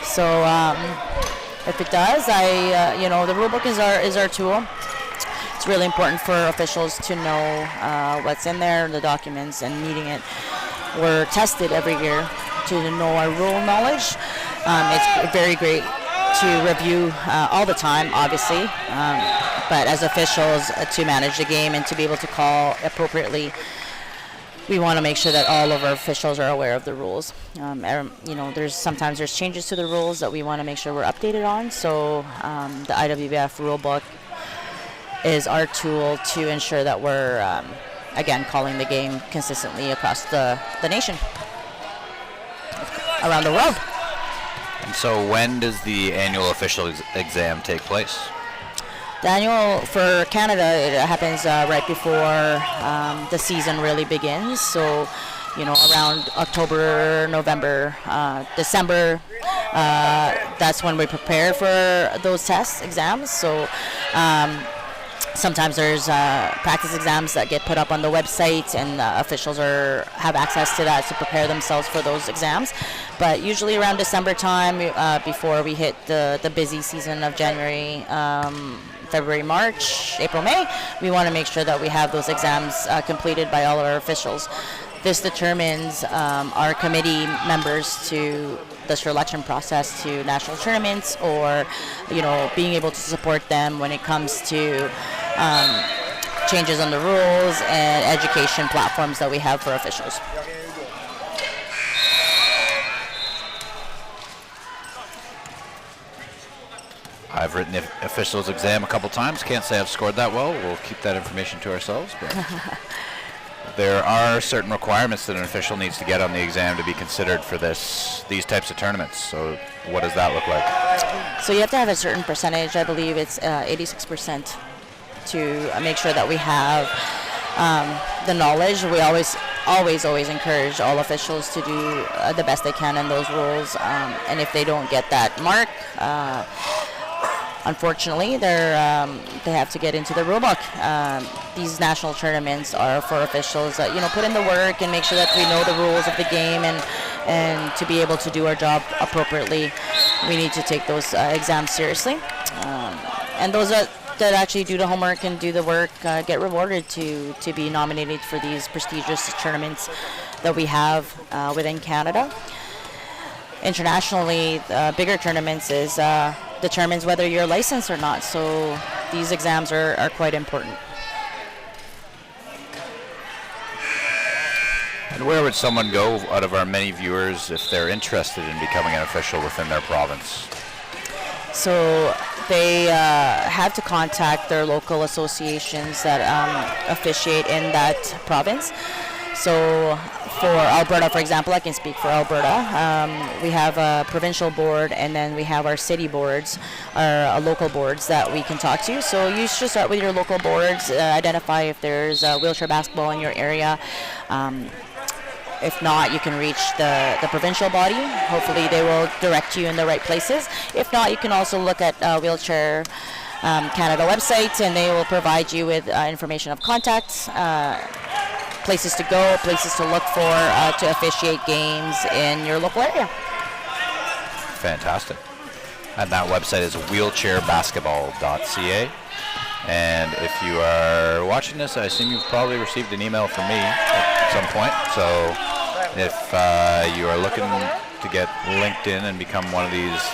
S2: So if it does, the rule book is our tool. It's really important for officials to know what's in there, the documents, and meeting it. We're tested every year to know our rule knowledge. It's very great to review all the time, obviously, but as officials to manage the game and to be able to call appropriately, we want to make sure that all of our officials are aware of the rules. Sometimes there's changes to the rules that we want to make sure we're updated on. So the IWBF rule book is our tool to ensure that we're again calling the game consistently across the nation, around the world.
S1: And so when does the annual official exam take place?
S2: The annual for Canada, it happens right before the season really begins. So, around October, November, December, that's when we prepare for those exams. So sometimes there's practice exams that get put up on the website, and officials have access to that to prepare themselves for those exams. But usually around December time, before we hit the busy season of January, February, March, April, May, we want to make sure that we have those exams completed by all of our officials. This determines our committee members to the selection process to national tournaments, or being able to support them when it comes to changes on the rules and education platforms that we have for officials.
S1: I've written the officials exam a couple times. Can't say I've scored that well. We'll keep that information to ourselves. But there are certain requirements that an official needs to get on the exam to be considered for these types of tournaments. So what does that look like?
S2: So you have to have a certain percentage. I believe it's 86% to make sure that we have the knowledge. We always encourage all officials to do the best they can in those rules. And if they don't get that mark, unfortunately, they have to get into the rule book. These national tournaments are for officials that put in the work and make sure that we know the rules of the game, and to be able to do our job appropriately, we need to take those exams seriously. And those that actually do the homework and do the work get rewarded to be nominated for these prestigious tournaments that we have within Canada. Internationally, bigger tournaments determines whether you're licensed or not. So these exams are quite important.
S1: And where would someone go out of our many viewers if they're interested in becoming an official within their province?
S2: So they have to contact their local associations that officiate in that province. So for Alberta, for example, I can speak for Alberta. We have a provincial board, and then we have our city boards, our local boards that we can talk to. So you should start with your local boards, identify if there's wheelchair basketball in your area. If not, you can reach the provincial body. Hopefully they will direct you in the right places. If not, you can also look at Wheelchair Canada website, and they will provide you with information of contacts, places to go, places to look for to officiate games in your local area.
S1: Fantastic. And that website is wheelchairbasketball.ca. And if you are watching this, I assume you've probably received an email from me at some point. So if you are looking to get linked in and become one of these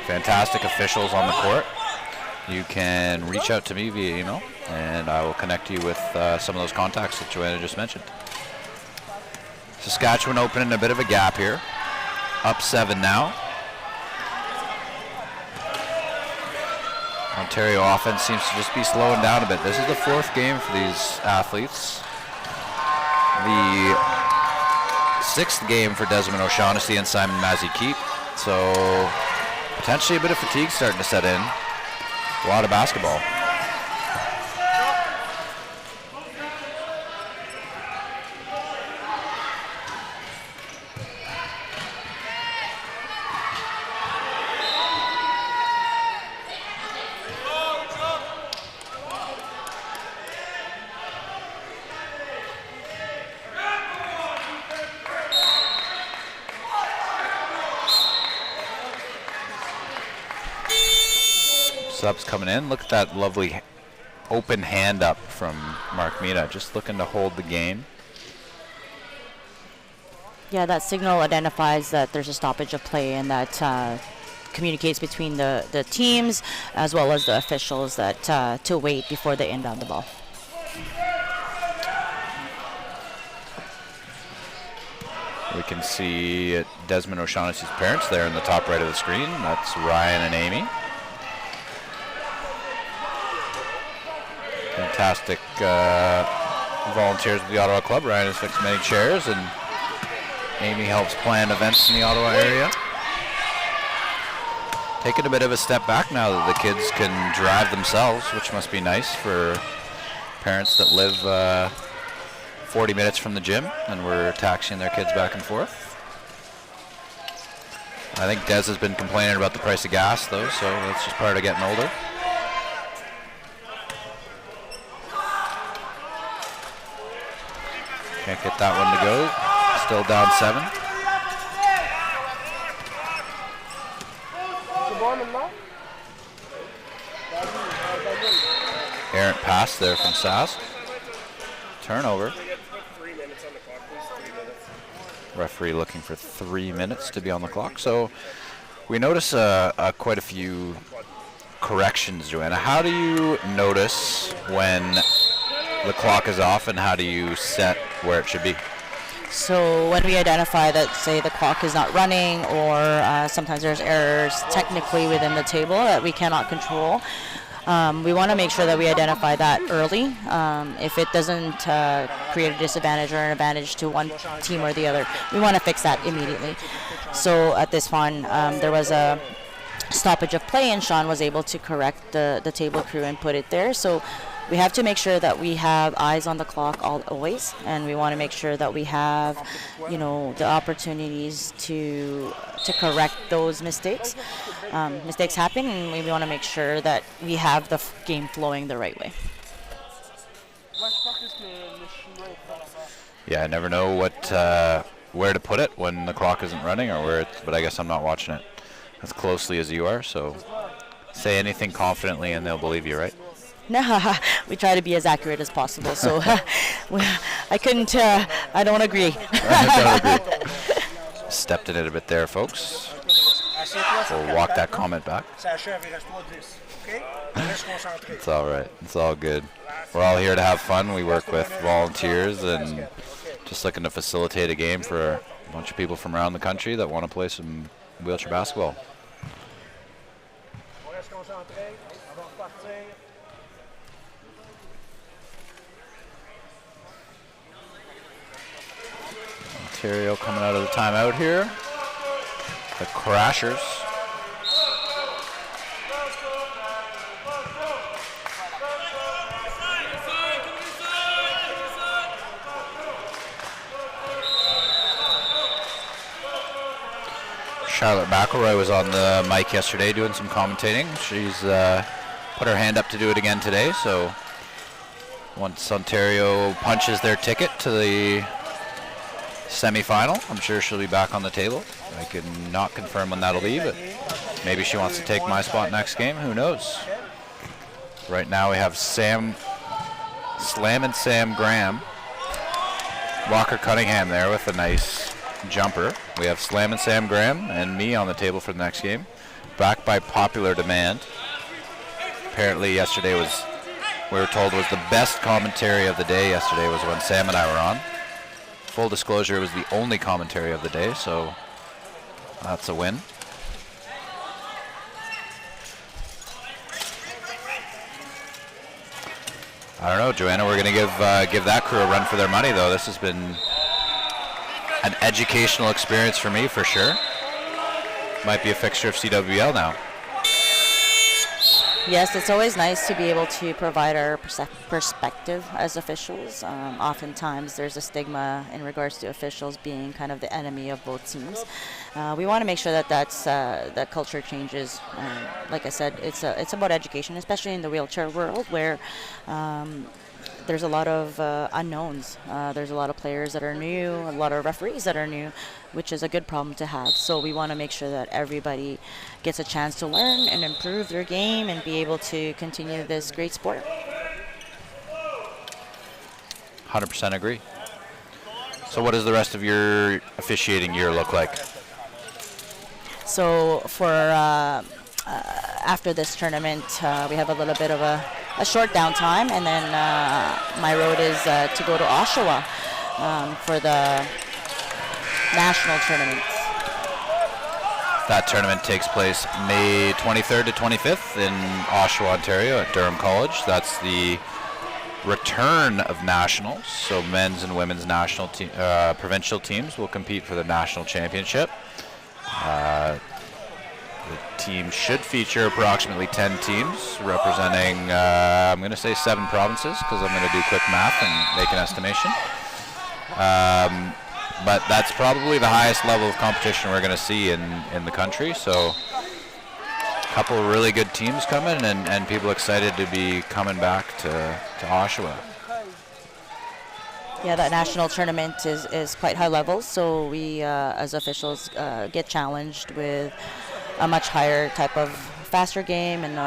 S1: fantastic officials on the court, you can reach out to me via email, and I will connect you with some of those contacts that Joanna just mentioned. Saskatchewan opening a bit of a gap here. Up 7 now. Ontario offense seems to just be slowing down a bit. This is the 4th game for these athletes. The 6th game for Desmond O'Shaughnessy and Simon Mazzy-Keep. So potentially a bit of fatigue starting to set in. A lot of basketball. Subs coming in. Look at that lovely open hand up from Mark Mina, just looking to hold the game.
S2: Yeah, that signal identifies that there's a stoppage of play, and that communicates between the teams as well as the officials that to wait before they inbound the ball.
S1: We can see Desmond O'Shaughnessy's parents there in the top right of the screen. That's Ryan and Amy. Fantastic volunteers with the Ottawa Club. Ryan has fixed many chairs, and Amy helps plan events in the Ottawa area. Taking a bit of a step back now that the kids can drive themselves, which must be nice for parents that live 40 minutes from the gym and we're taxiing their kids back and forth. I think Des has been complaining about the price of gas, though, so that's just part of getting older. Can't get that one to go. Still down 7. Errant pass there from Sask. Turnover. Referee looking for 3 minutes to be on the clock. So we notice quite a few corrections, Joanna. How do you notice when the clock is off, and how do you set where it should be?
S2: So when we identify that, say, the clock is not running, or sometimes there's errors technically within the table that we cannot control, we want to make sure that we identify that early. If it doesn't create a disadvantage or an advantage to one team or the other, we want to fix that immediately. So at this one, there was a stoppage of play, and Sean was able to correct the table crew and put it there. So we have to make sure that we have eyes on the clock always, and we want to make sure that we have, the opportunities to correct those mistakes. Mistakes happen, and we want to make sure that we have the game flowing the right way.
S1: Yeah, I never know where to put it when the clock isn't running, or but I guess I'm not watching it as closely as you are. So say anything confidently, and they'll believe you, right?
S2: No, we try to be as accurate as possible. So I don't agree.
S1: Don't agree. Stepped in it a bit there, folks. We'll walk that comment back. It's all right. It's all good. We're all here to have fun. We work with volunteers and just looking to facilitate a game for a bunch of people from around the country that want to play some wheelchair basketball. Ontario coming out of the timeout here. The Crashers. Charlotte McElroy was on the mic yesterday doing some commentating. She's put her hand up to do it again today. So once Ontario punches their ticket to the semi-final, I'm sure she'll be back on the table. I could not confirm when that'll be, but maybe she wants to take my spot next game. Who knows? Right now we have Slam and Sam Graham. Walker Cunningham there with a nice jumper. We have Slam and Sam Graham and me on the table for the next game. Back by popular demand. Apparently yesterday we were told was the best commentary of the day yesterday was when Sam and I were on. Full disclosure, it was the only commentary of the day, so that's a win. I don't know, Joanna, we're going to give that crew a run for their money, though. This has been an educational experience for me, for sure. Might be a fixture of CWBL now.
S2: Yes, it's always nice to be able to provide our perspective as officials. Oftentimes there's a stigma in regards to officials being kind of the enemy of both teams. We want to make sure that that culture changes. Like I said, it's about education, especially in the wheelchair world where there's a lot of unknowns. There's a lot of players that are new, a lot of referees that are new, which is a good problem to have. So we want to make sure that everybody gets a chance to learn and improve their game and be able to continue this great sport.
S1: 100% agree. So what does the rest of your officiating year look like?
S2: So for after this tournament, we have a little bit of a short downtime, and then my road is to go to Oshawa for the national tournaments.
S1: That tournament takes place May 23rd to 25th in Oshawa, Ontario at Durham College. That's the return of nationals. So men's and women's national provincial teams will compete for the national championship. The team should feature approximately 10 teams representing, I'm going to say 7 provinces because I'm going to do quick math and make an estimation. But that's probably the highest level of competition we're going to see in the country. So a couple of really good teams coming and people excited to be coming back to Oshawa.
S2: Yeah, that national tournament is quite high level, so we as officials get challenged with a much higher type of faster game and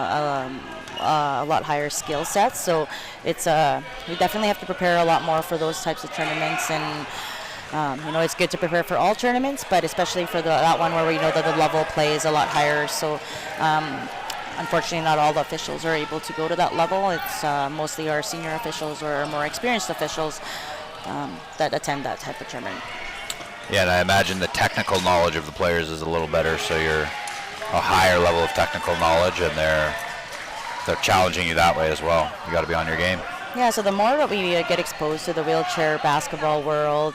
S2: a lot higher skill sets. So it's we definitely have to prepare a lot more for those types of tournaments. And it's good to prepare for all tournaments, but especially for that one where we know that the level play is a lot higher. So unfortunately, not all the officials are able to go to that level. It's mostly our senior officials or more experienced officials that attend that type of tournament.
S3: Yeah, and I imagine the technical knowledge of the players is a little better, so you're a higher level of technical knowledge, and they're challenging you that way as well. You got to be on your game.
S2: Yeah, so the more that we get exposed to the wheelchair basketball world,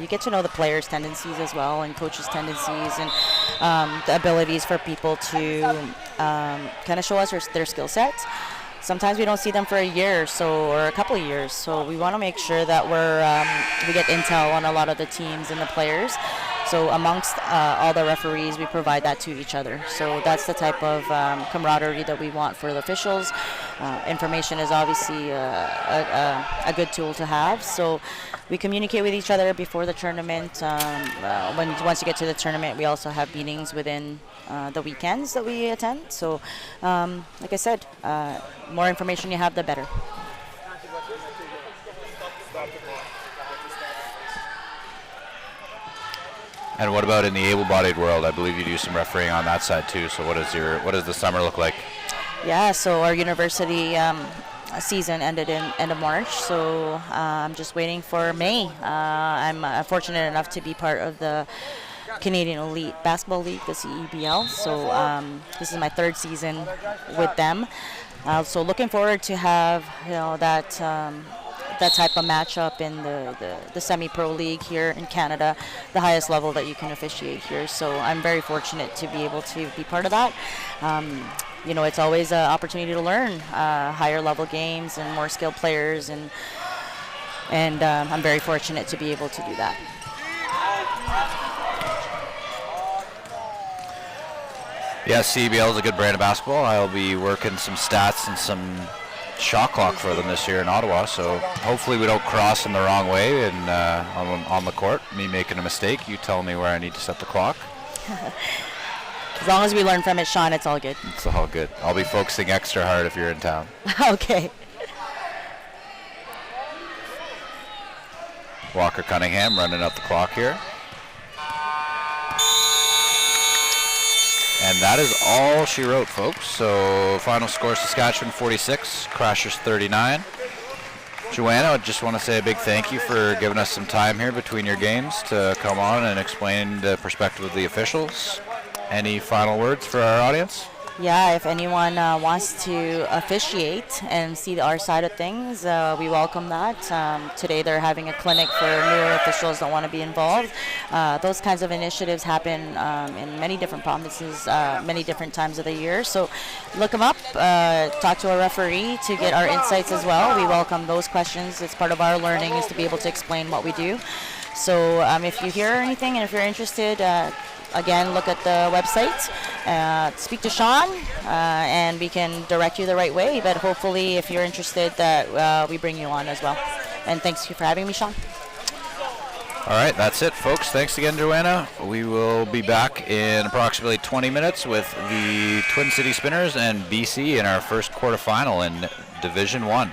S2: you get to know the players' tendencies as well, and coaches' tendencies, and the abilities for people to kind of show us their skill sets. Sometimes we don't see them for a year or a couple of years, so we want to make sure that we get intel on a lot of the teams and the players. So amongst all the referees, we provide that to each other. So that's the type of camaraderie that we want for the officials. Information is obviously a good tool to have. So we communicate with each other before the tournament. Once you get to the tournament, we also have meetings within the weekends that we attend. So like I said, more information you have, the better.
S3: And what about in the able-bodied world? I believe you do some refereeing on that side too. So what does the summer look like?
S2: Yeah, so our university season ended in end of March, so I'm just waiting for May. I'm fortunate enough to be part of the Canadian Elite Basketball League, the CWBL. So this is my third season with them. So looking forward to have that type of matchup in the semi-pro league here in Canada, the highest level that you can officiate here. So I'm very fortunate to be able to be part of that. It's always an opportunity to learn higher level games and more skilled players, and I'm very fortunate to be able to do that.
S3: Yeah, CWBL is a good brand of basketball. I'll be working some stats and some shot clock for them this year in Ottawa, so hopefully we don't cross in the wrong way and on the court. Me making a mistake, you tell me where I need to set the clock.
S2: As long as we learn from it, Sean, it's all good.
S3: It's all good. I'll be focusing extra hard if you're in town.
S2: Okay.
S3: Walker Cunningham running up the clock here. And that is all she wrote, folks. So final score, Saskatchewan 46, Crashers 39. Joanna, I just want to say a big thank you for giving us some time here between your games to come on and explain the perspective of the officials. Any final words for our audience?
S2: Yeah, if anyone wants to officiate and see our side of things, we welcome that. Today they're having a clinic for newer officials that want to be involved. Those kinds of initiatives happen in many different provinces, many different times of the year. So look them up, talk to a referee to get our insights as well. We welcome those questions. It's part of our learning is to be able to explain what we do. So if you hear anything and if you're interested, again, look at the website, speak to Sean, and we can direct you the right way. But hopefully, if you're interested, that we bring you on as well. And thanks for having me, Sean.
S3: All right, that's it, folks. Thanks again, Joanna. We will be back in approximately 20 minutes with the Twin City Spinners and BC in our first quarterfinal in Division 1.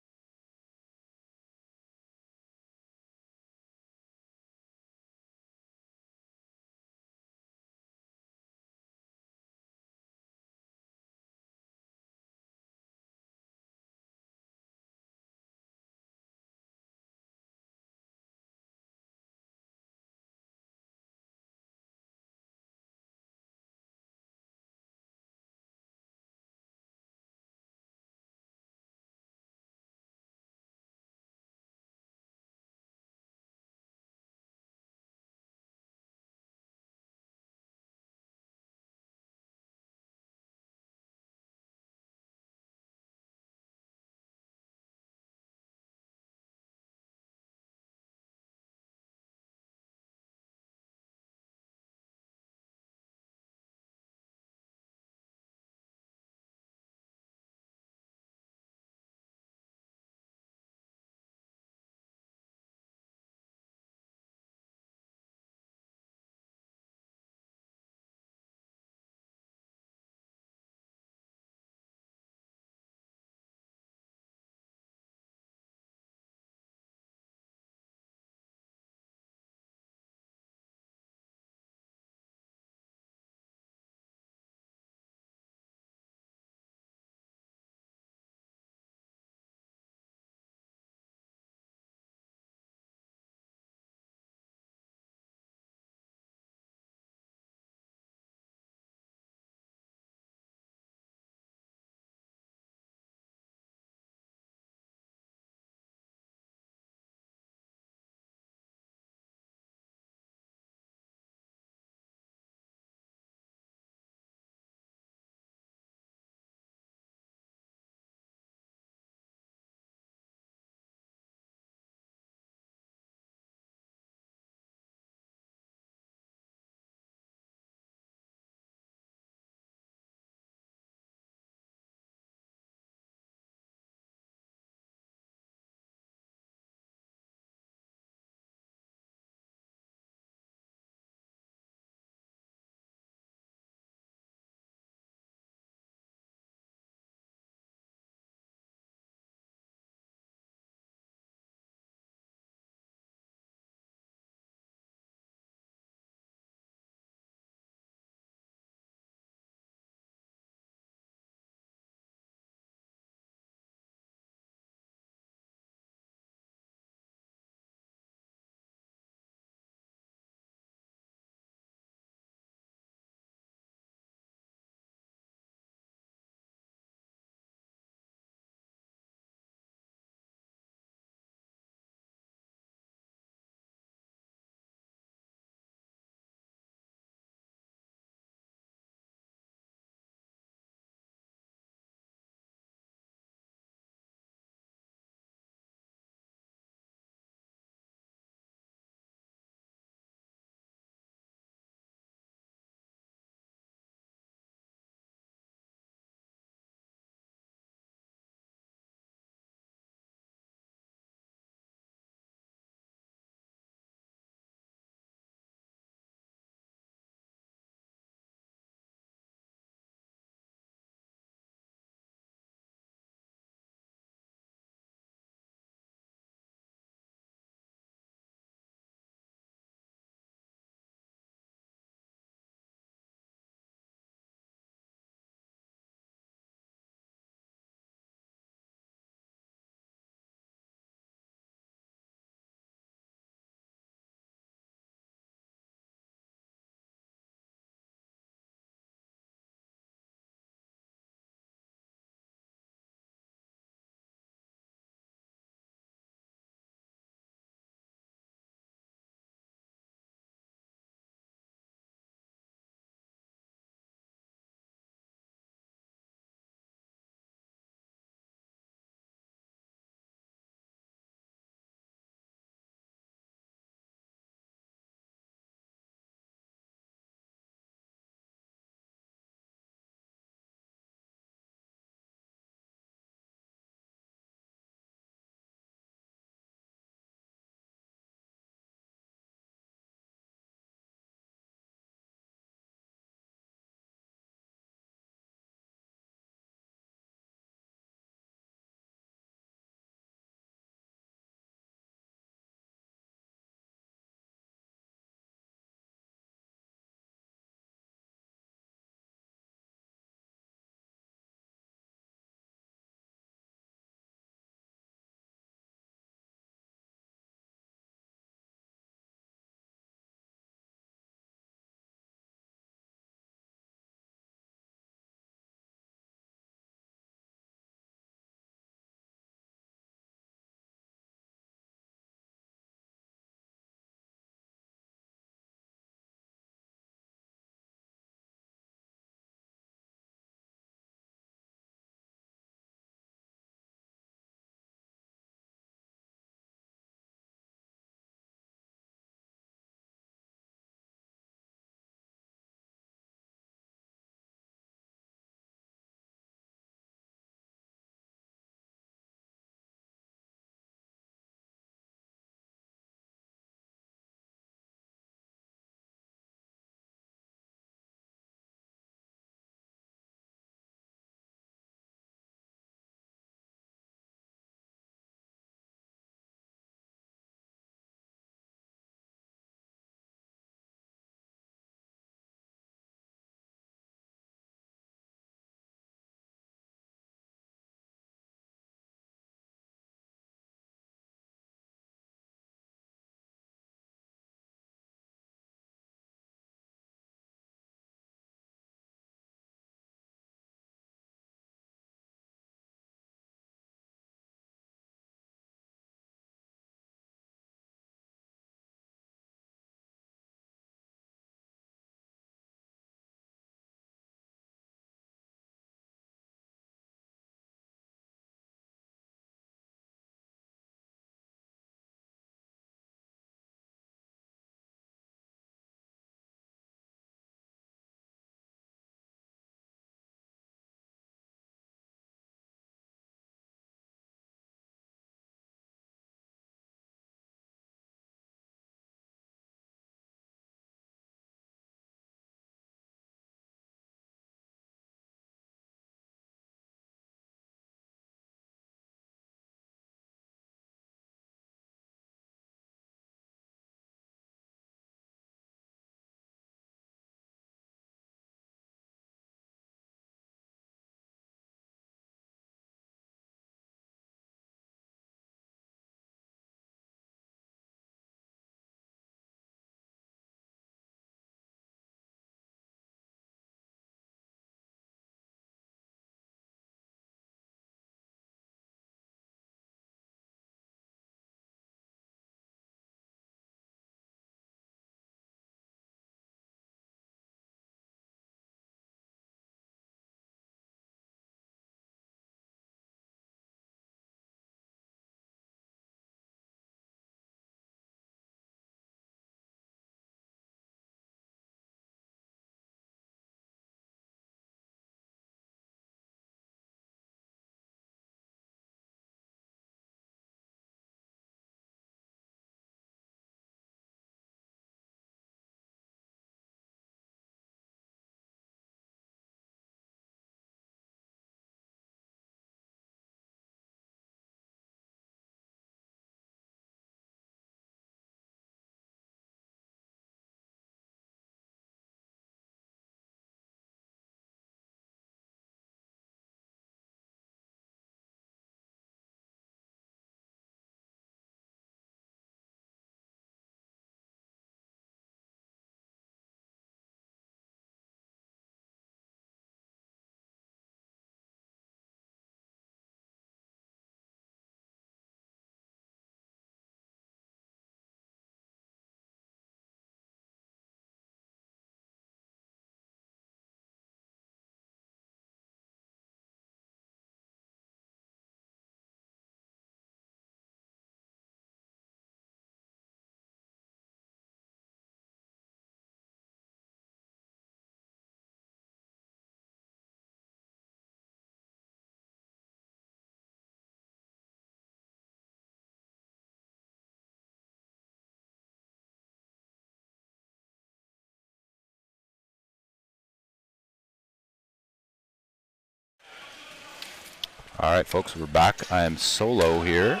S1: All right, folks, we're back. I am solo here,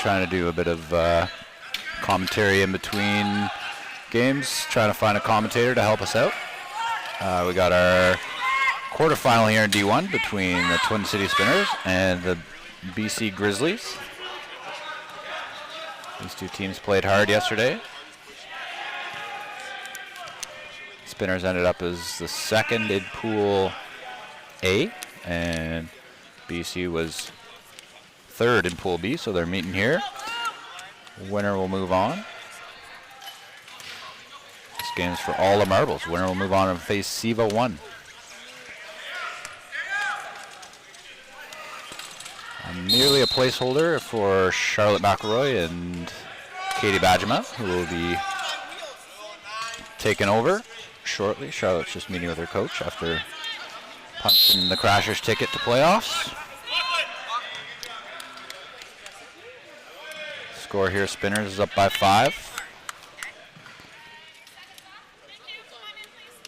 S1: trying to do a bit of commentary in between games, trying to find a commentator to help us out. We got our quarterfinal here in D1 between the Twin City Spinners and the BC Grizzlies. These two teams played hard yesterday. Spinners ended up as the second in Pool A, and BC was third in Pool B, so they're meeting here. Winner will move on. This game's for all the marbles. Winner will move on and face SIVA 1. I'm merely a placeholder for Charlotte McElroy and Katie Badgema, who will be taking over shortly. Charlotte's just meeting with her coach after punching the Crashers' ticket to playoffs. Score here, Spinners is up by 5.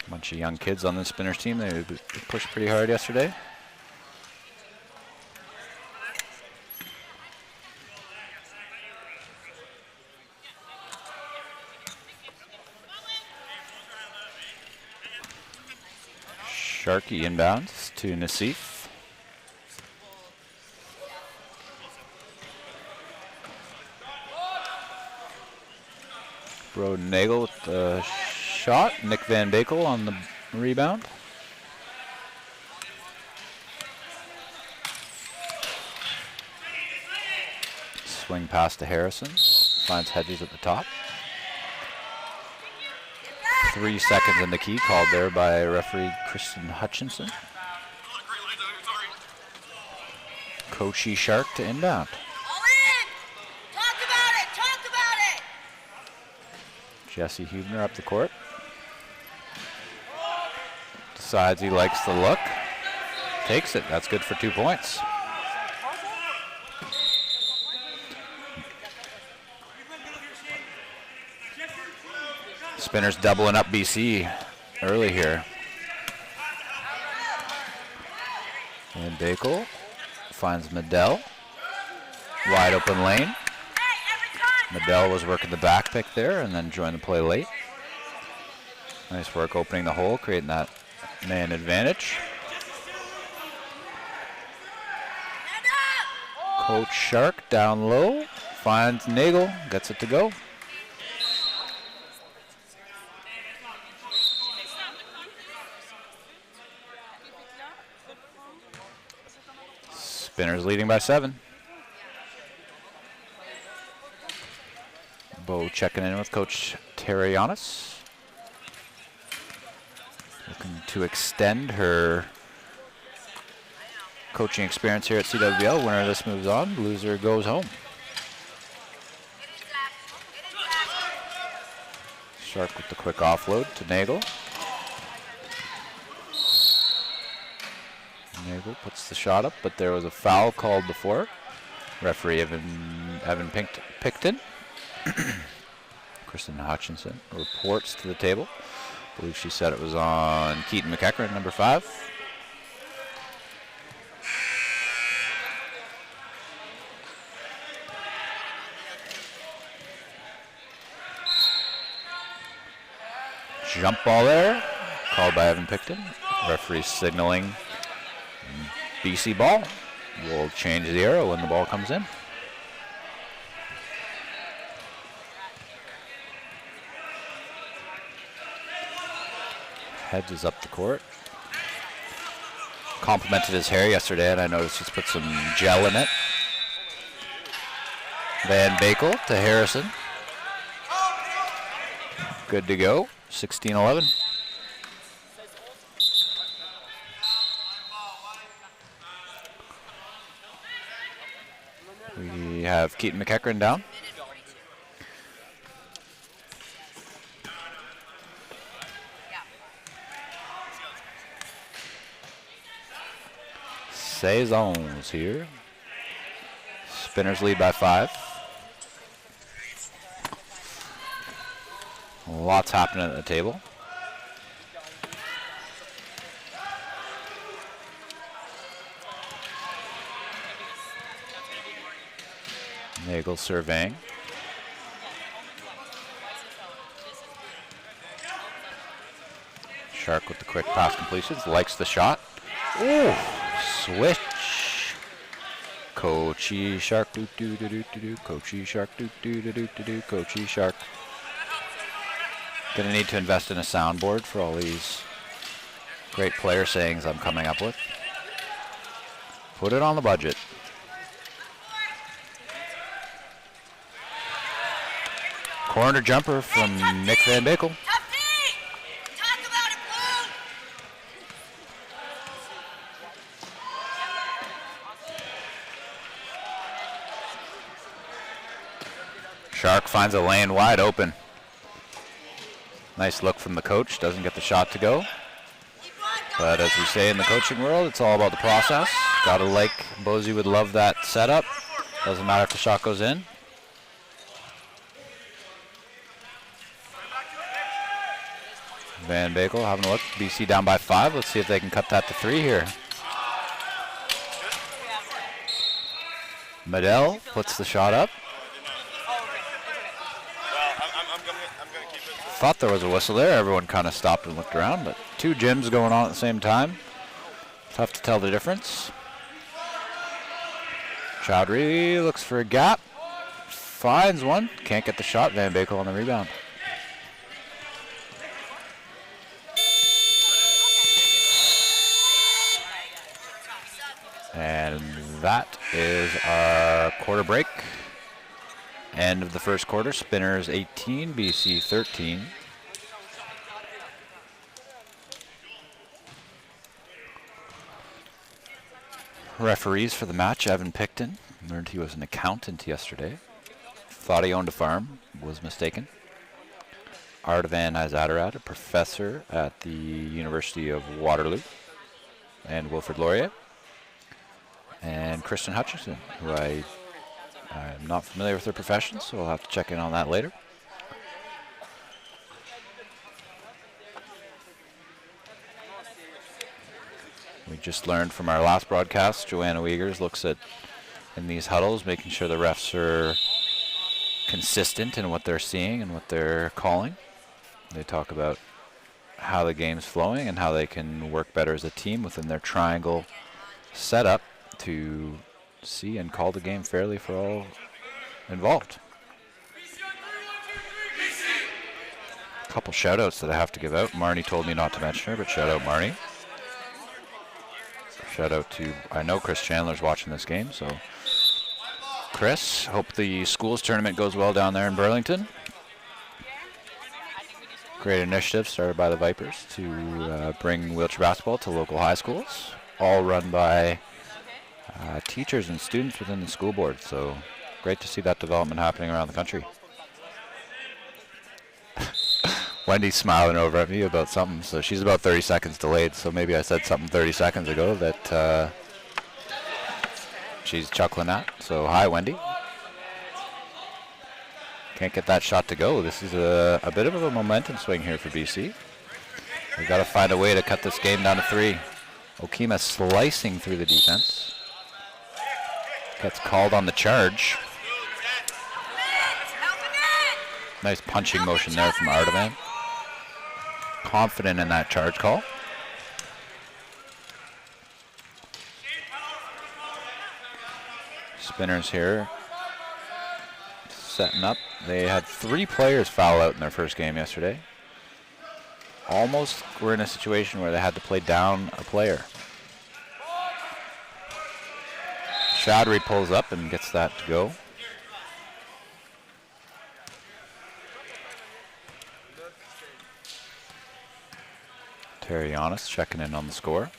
S1: A bunch of young kids on the Spinners team. They pushed pretty hard yesterday. Sharkey inbounds to Nassif. Broden Nagel with the shot. Nick Van Bakel on the rebound. Swing pass to Harrison. Finds Hedges at the top. 3 seconds in the key, called there by referee Kristen Hutchinson. Coachy Shark to inbound.
S6: All in! Talk about it! Talk about it!
S1: Jesse Huebner up the court. Decides he likes the look. Takes it. That's good for 2 points. Spinners doubling up BC early here. And Bakel finds Medell. Wide open lane. Medell was working the back pick there and then joined the play late. Nice work opening the hole, creating that man advantage. Coach Shark down low, finds Nagel, gets it to go. Spinners leading by 7. Bo checking in with Coach Terrianis. Looking to extend her coaching experience here at CWBL. Winner of this moves on, loser goes home. Shark with the quick offload to Nagel. Nagel puts the shot up, but there was a foul called before. Referee Evan Picton. Kristen Hutchinson reports to the table. I believe she said it was on Keaton McEachran, number 5. Jump ball there, called by Evan Picton. Referee signaling BC ball. We'll change the arrow when the ball comes in. Hedges is up the court. Complimented his hair yesterday, and I noticed he's put some gel in it. Van Bakel to Harrison. Good to go. 16-11. We have Keaton McEachran down. Saisons here. Spinners lead by 5. Lots happening at the table.
S3: Nagel surveying. Shark with the quick pass completions. Likes the shot. Ooh, switch. Coachy Shark, doo doo doo doo doo. Coachy Shark, doo doo doo doo doo. Coachy Shark. Gonna need to invest in a soundboard for all these great player sayings I'm coming up with. Put it on the budget. Corner jumper from Nick Van Bakel.
S6: Tough D! Talk about it, Blue!
S3: Shark finds a lane wide open. Nice look from the coach. Doesn't get the shot to go. But as we say in the coaching world, it's all about the process. Gotta like, Bozy would love that setup. Doesn't matter if the shot goes in. Van Bakel having a look. BC down by 5. Let's see if they can cut that to 3 here. Medell puts the shot up. Thought there was a whistle there. Everyone kind of stopped and looked around, but 2 gyms going on at the same time. Tough to tell the difference. Chaudhry looks for a gap. Finds one. Can't get the shot. Van Bakel on the rebound. And that is our quarter break. End of the first quarter. Spinners 18, BC 13. Referees for the match, Evan Picton. Learned he was an accountant yesterday. Thought he owned a farm, was mistaken. Ardavan Izadarat, a professor at the University of Waterloo. And Wilfred Laurier. And Kristen Hutchinson, who I'm not familiar with their profession, so I'll have to check in on that later. We just learned from our last broadcast, Joanna Wiegers looks at, in these huddles, making sure the refs are consistent in what they're seeing and what they're calling. They talk about how the game's flowing and how they can work better as a team within their triangle setup to see and call the game fairly for all involved. A couple shout outs that I have to give out. Marnie told me not to mention her, but shout out Marnie. Shout out to, I know Chris Chandler's watching this game, so Chris, hope the schools tournament goes well down there in Burlington. Great initiative started by the Vipers to bring wheelchair basketball to local high schools, all run by teachers and students within the school board, so great to see that development happening around the country. Wendy's smiling over at me about something, so she's about 30 seconds delayed, so maybe I said something 30 seconds ago that she's chuckling at. So hi, Wendy. Can't get that shot to go. This is a bit of a momentum swing here for BC. We've got to find a way to cut this game down to 3. Okima slicing through the defense. Gets called on the charge. Nice punching motion there from Ardavan. Confident in that charge call. Spinners here setting up. They had 3 players foul out in their first game yesterday. Almost were in a situation where they had to play down a player. Chaudhry pulls up and gets that to go. Terry Giannis checking in on the score.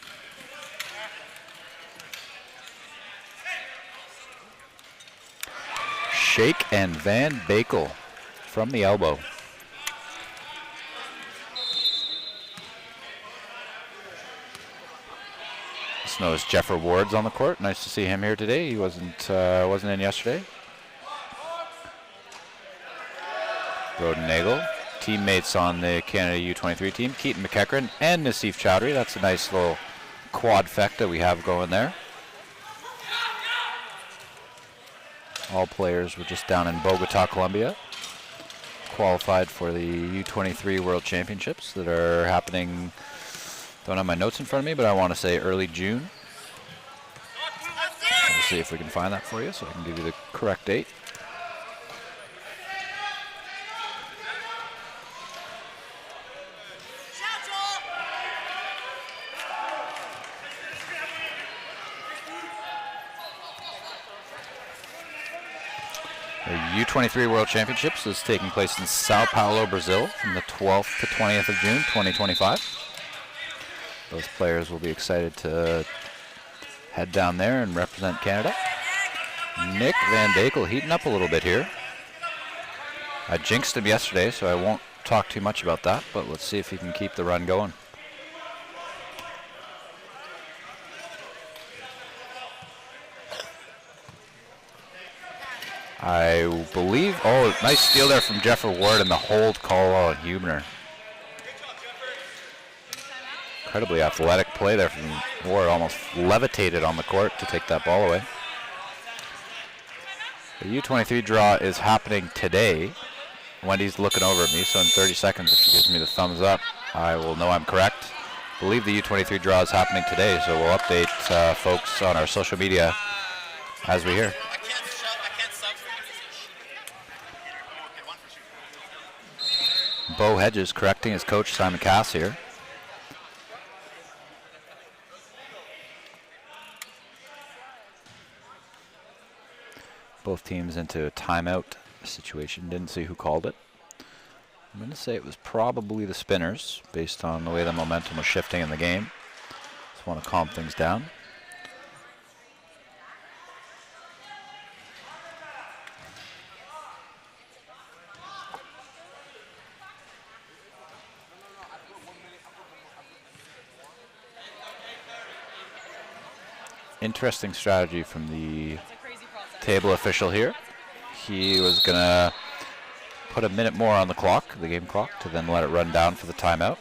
S3: Shake and Van Bakel from the elbow. This knows Jeffrey Ward's on the court. Nice to see him here today. He wasn't in yesterday. Roden Nagel, teammates on the Canada U23 team, Keaton McEachran and Nassif Chaudhry. That's a nice little quadfecta we have going there. All players were just down in Bogota, Colombia, qualified for the U23 World Championships that are happening. Don't have my notes in front of me, but I want to say early June. We'll see if we can find that for you so I can give you the correct date. The U23 World Championships is taking place in Sao Paulo, Brazil from the 12th to 20th of June, 2025. Those players will be excited to head down there and represent Canada. Nick Van Dakel heating up a little bit here. I jinxed him yesterday, so I won't talk too much about that, but let's see if he can keep the run going. I believe, oh, nice steal there from Jeffrey Ward and the hold call on Hubner. Incredibly athletic play there from Ward, almost levitated on the court to take that ball away. The U23 draw is happening today. Wendy's looking over at me, so in 30 seconds, if she gives me the thumbs up, I will know I'm correct. I believe the U23 draw is happening today, so we'll update folks on our social media as we hear. Bo Hedges correcting his coach, Simon Cass, here. Both teams into a timeout situation. Didn't see who called it. I'm going to say it was probably the Spinners, based on the way the momentum was shifting in the game. Just want to calm things down. Interesting strategy from the table official here. He was going to put a minute more on the clock, the game clock, to then let it run down for the timeout.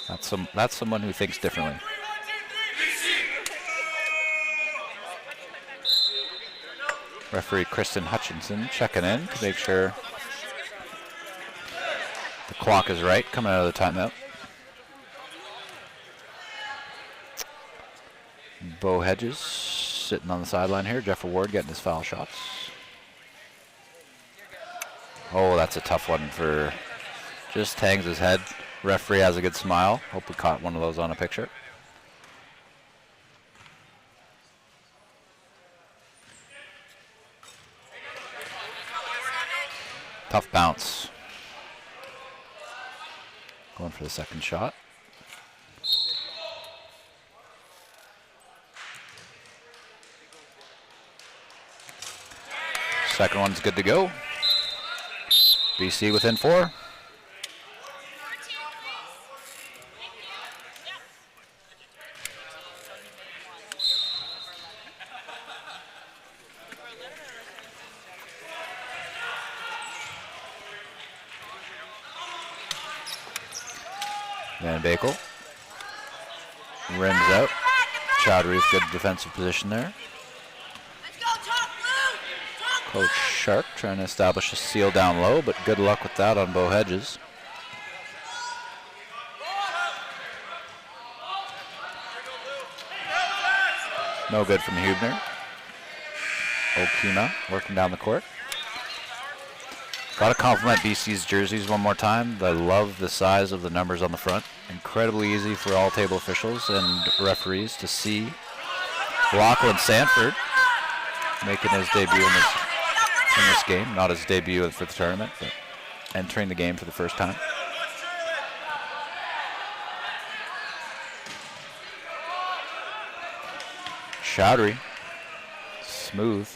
S3: That's someone who thinks differently. Referee Kristen Hutchinson checking in to make sure the clock is right coming out of the timeout. Bo Hedges sitting on the sideline here. Jeffrey Ward getting his foul shots. Oh, that's a tough one for, just hangs his head. Referee has a good smile. Hope we caught one of those on a picture. Tough bounce. Going for the second shot. Second one's good to go. BC within 4. Van Bakel rims out. Chowdhury's good defensive position there. Coach Sharp trying to establish a seal down low, but good luck with that on Bo Hedges. No good from Hubner. Okima working down the court. Got to compliment BC's jerseys one more time. I love the size of the numbers on the front. Incredibly easy for all table officials and referees to see. Lachlan Sanford making his debut in this game. Not his debut for the tournament, but entering the game for the first time. Chowdhury. Smooth.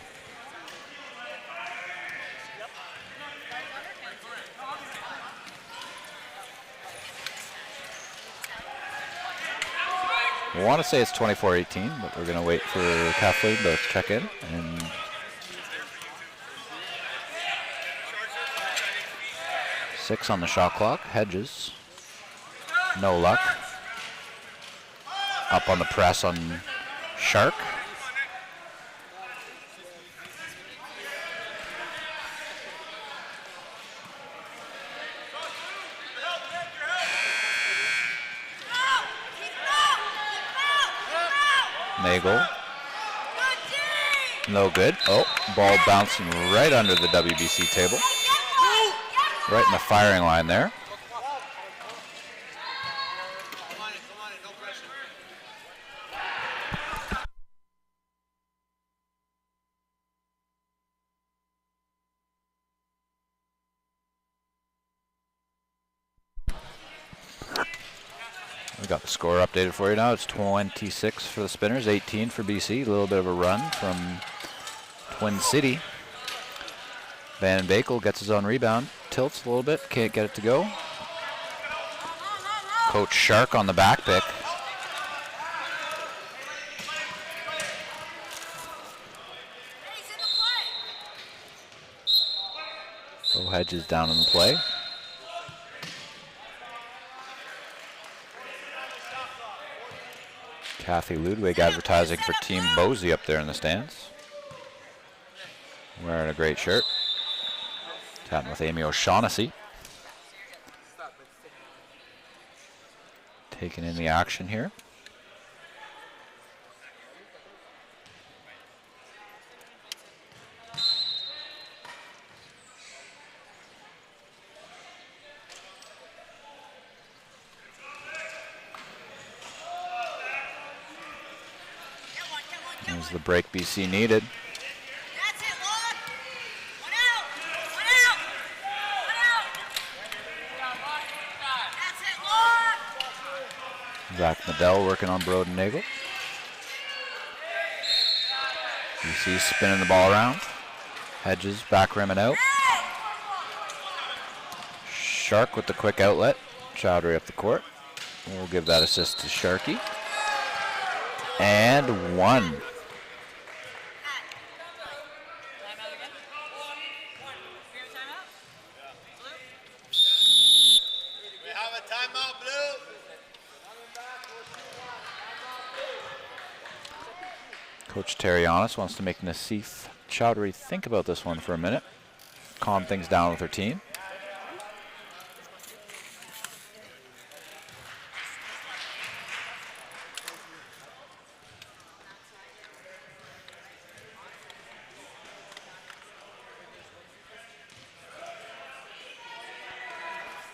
S3: I want to say it's 24-18, but we're going to wait for Kathleen to check in. And six on the shot clock. Hedges. No luck. Up on the press on Shark. Nagel. No good. Oh, ball bouncing right under the WBC table. Right in the firing line there. We got the score updated for you now. It's 26 for the Spinners, 18 for BC. A little bit of a run from Twin City. Van Bakel gets his own rebound, tilts a little bit, can't get it to go. Coach Shark on the back pick. Bo Hedges down in the play. Kathy Ludwig advertising for Team Bozy up there in the stands. Wearing a great shirt. Chatting with Amy O'Shaughnessy. Taking in the action here. There's the break BC needed.
S6: That's it, Lord. One out. One out. One out. That's it, Lord.
S3: Zach Medell working on Broden Nagel. BC spinning the ball around. Hedges back rim and out. Shark with the quick outlet. Chowdhury up the court. We'll give that assist to Sharky. And one. Coach Terrianis wants to make Nassif Chowdhury think about this one for a minute. Calm things down with her team.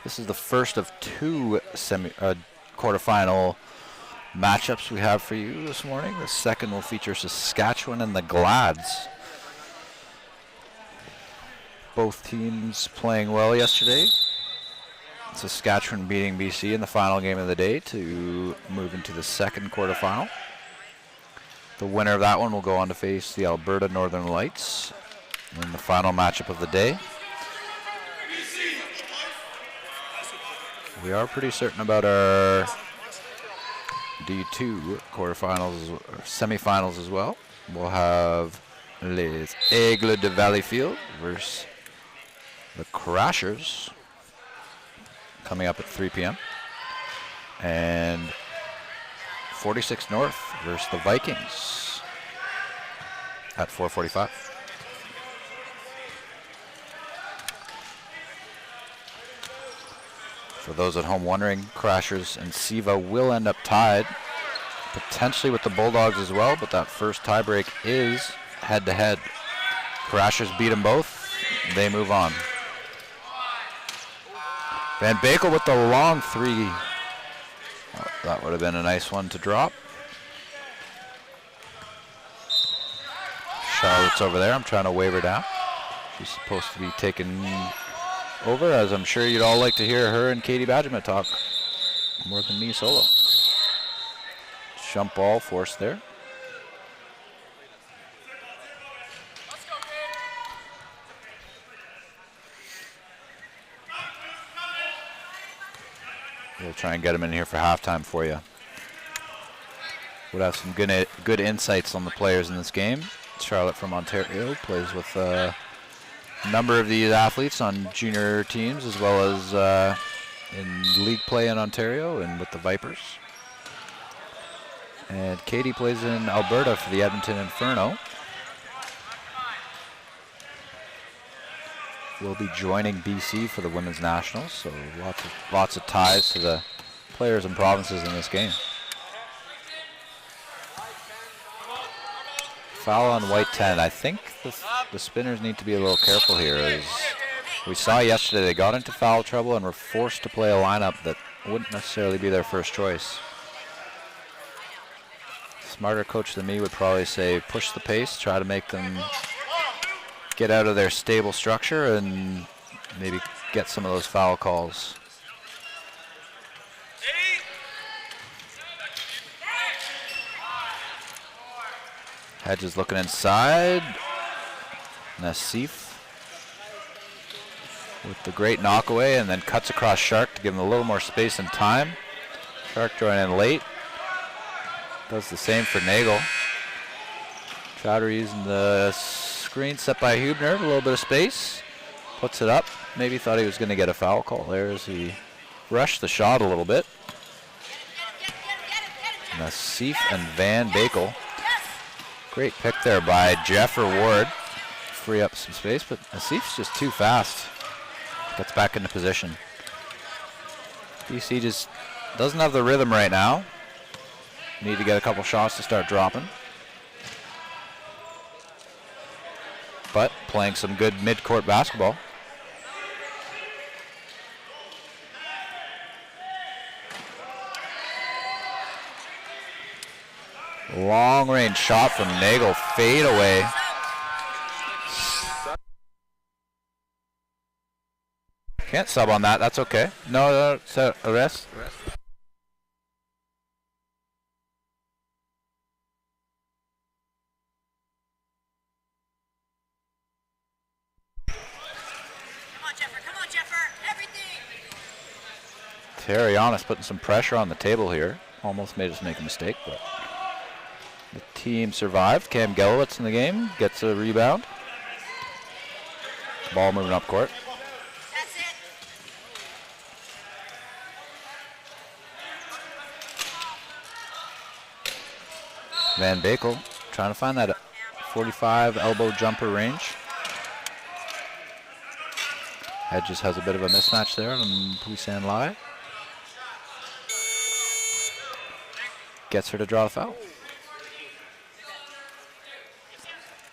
S3: This is the first of two quarterfinal matchups we have for you this morning. The second will feature Saskatchewan and the Glads. Both teams playing well yesterday. Saskatchewan beating BC in the final game of the day to move into the second quarterfinal. The winner of that one will go on to face the Alberta Northern Lights in the final matchup of the day. We are pretty certain about our D2 quarterfinals or semifinals as well. We'll have Les Aigles de Valleyfield versus the Crashers coming up at 3 p.m. And 46 North versus the Vikings at 4:45. For those at home wondering, Crashers and Siva will end up tied, potentially with the Bulldogs as well, but that first tiebreak is head-to-head. Crashers beat them both, they move on. Van Bakel with the long three. Oh, that would have been a nice one to drop. Charlotte's over there, I'm trying to wave her down. She's supposed to be taking over, as I'm sure you'd all like to hear her and Katie Badgerman talk more than me solo. Jump ball forced there. We'll try and get them in here for halftime for you. We'll have some good insights on the players in this game. Charlotte from Ontario plays with a number of these athletes on junior teams as well as in league play in Ontario and with the Vipers. And Katie plays in Alberta for the Edmonton Inferno. Will be joining BC for the Women's Nationals, so lots of ties to the players and provinces in this game. foul on white 10. I think the spinners need to be a little careful here. As we saw yesterday, they got into foul trouble and were forced to play a lineup that wouldn't necessarily be their first choice. Smarter coach than me would probably say push the pace, try to make them get out of their stable structure and maybe get some of those foul calls. Hedges looking inside. Nassif with the great knockaway and then cuts across Shark to give him a little more space and time. Shark joining in late. Does the same for Nagel. Chowder using the screen set by Hubner, a little bit of space. Puts it up. Maybe thought he was going to get a foul call there as he rushed the shot a little bit. Nassif and Van Bakel. Great pick there by Jeff or Ward. Free up some space, but Nassif's just too fast. Gets back into position. BC just doesn't have the rhythm right now. Need to get a couple shots to start dropping. But playing some good mid-court basketball. Long range shot from Nagel, fade away. Can't sub on that, that's okay. No, it's a rest.
S6: Come on, Jeffer, everything!
S3: Terrianis putting some pressure on the table here. Almost made us make a mistake, but the team survived. Cam Gelowitz in the game, gets a rebound. Ball moving up court.
S6: That's it!
S3: Van Bakel trying to find that 45 elbow jumper range. Hedges has a bit of a mismatch there on Puisan Lai. Gets her to draw the foul.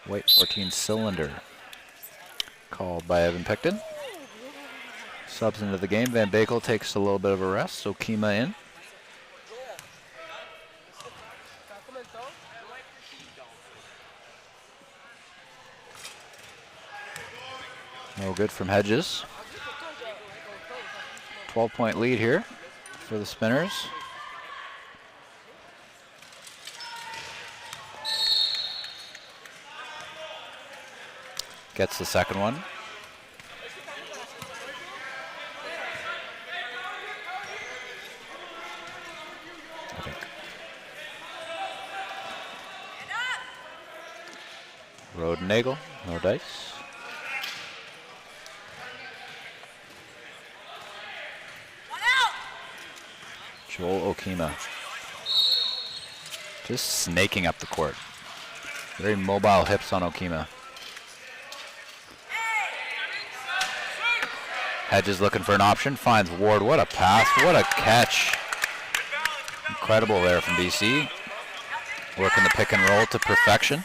S3: White 14 cylinder called by Evan Picton. Subs into the game. Van Bakel takes a little bit of a rest, so Kima in. No good from Hedges. 12-point lead here for the Spinners. Gets the second one. I think. Rodnagel, no dice. Joel Okima. Just snaking up the court. Very mobile hips on Okima. Hedges looking for an option, finds Ward. What a pass, what a catch. Incredible there from BC. Working the pick and roll to perfection.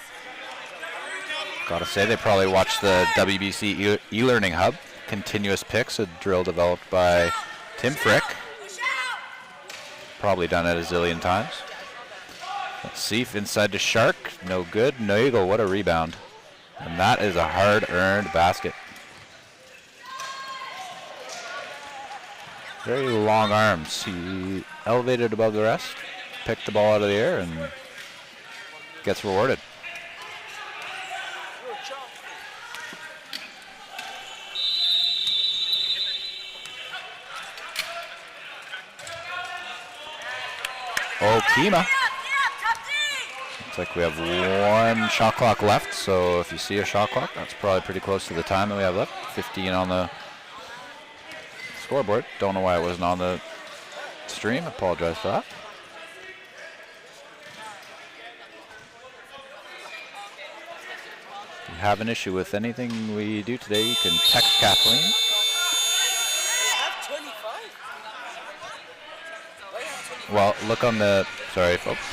S3: Gotta say, they probably watched the WBC e-learning hub. Continuous picks, a drill developed by Tim Frick. Probably done it a zillion times. Seif inside to Shark, no good. Nagel, what a rebound. And that is a hard-earned basket. Very long arms. He elevated above the rest, picked the ball out of the air, and gets rewarded. Okima. Looks like we have one shot clock left, so if you see a shot clock, that's probably pretty close to the time that we have left. 15 on the scoreboard. Don't know why it wasn't on the stream. Apologize for that. If you have an issue with anything we do today, you can text Kathleen. Well, look on the, sorry folks.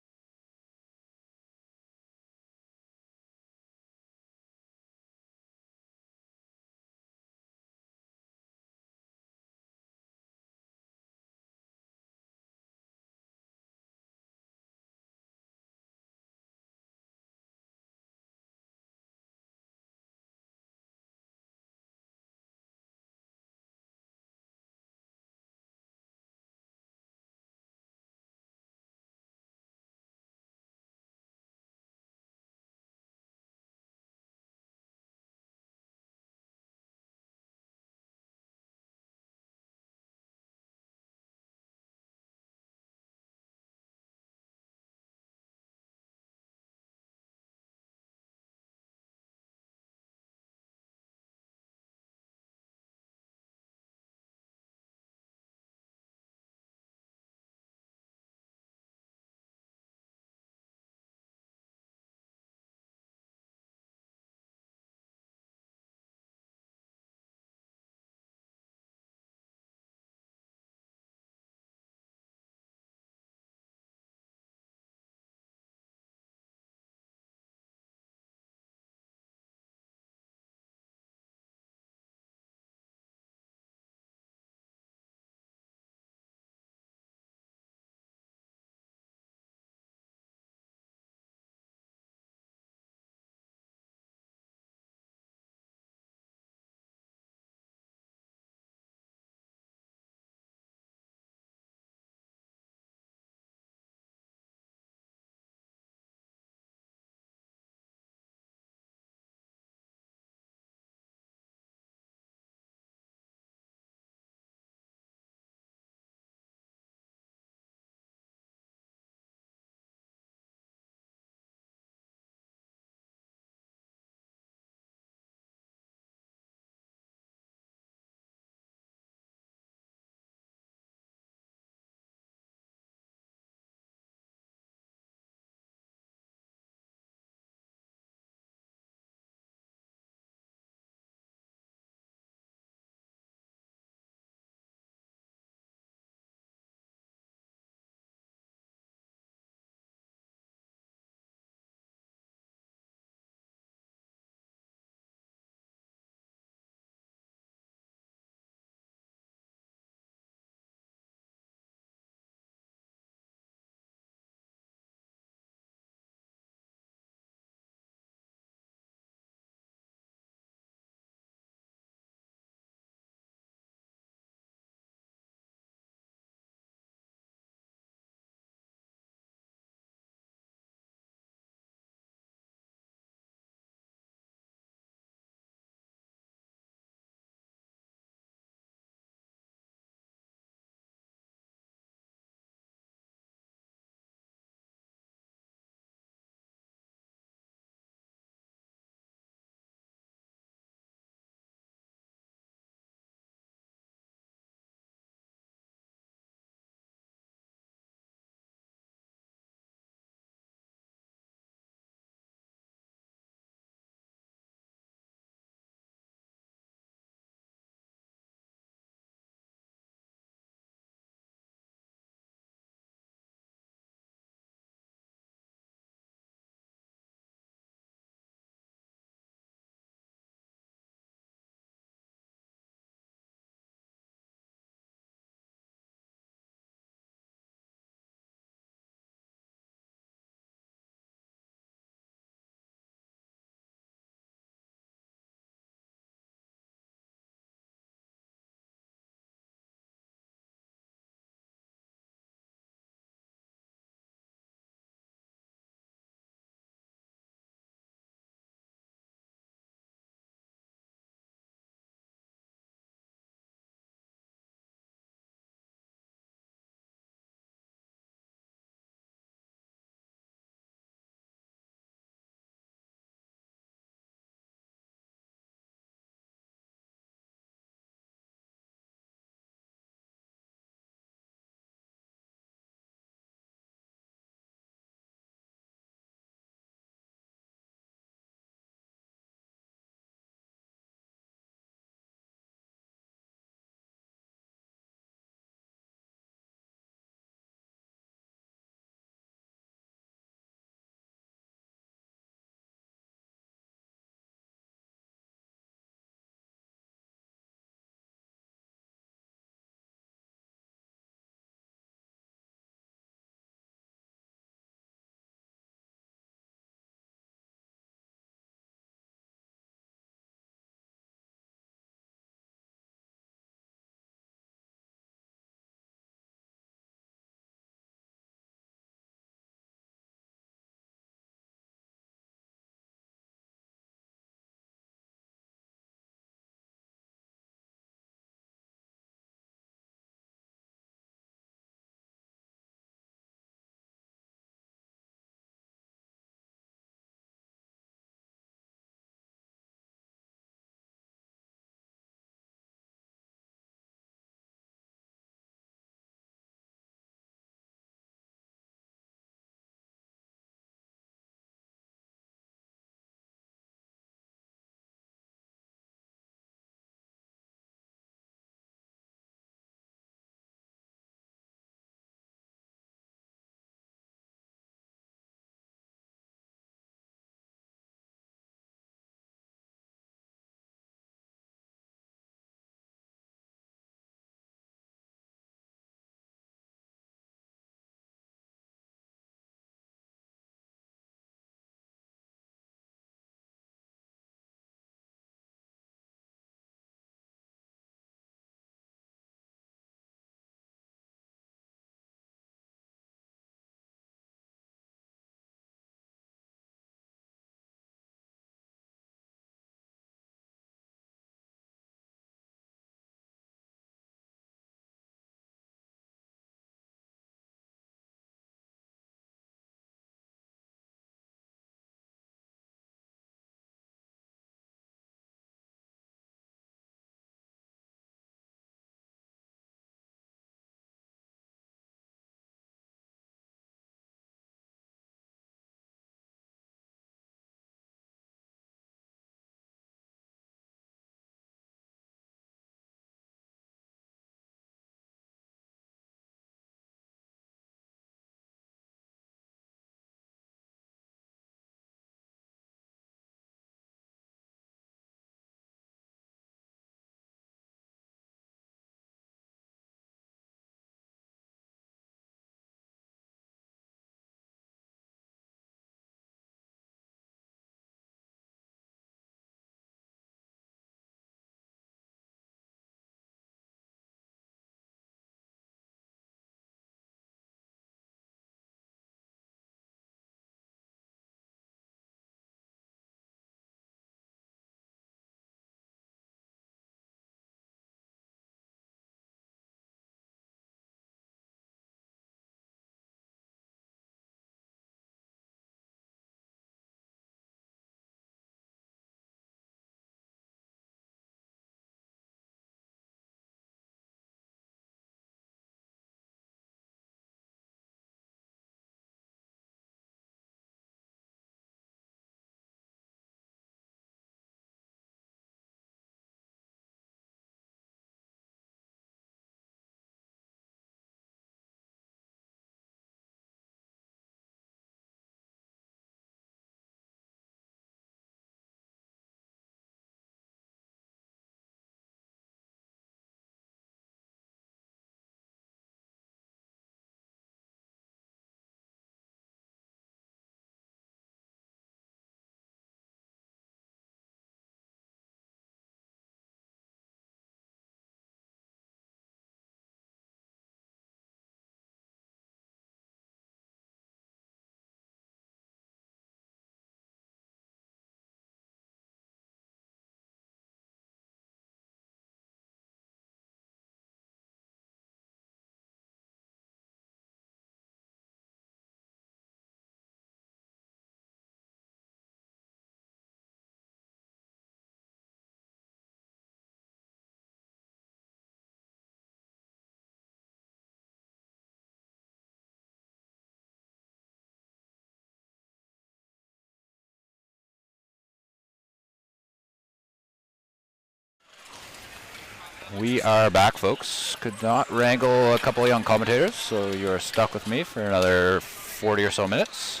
S3: We are back, folks. Could not wrangle a couple of young commentators, so you're stuck with me for another 40 or so minutes.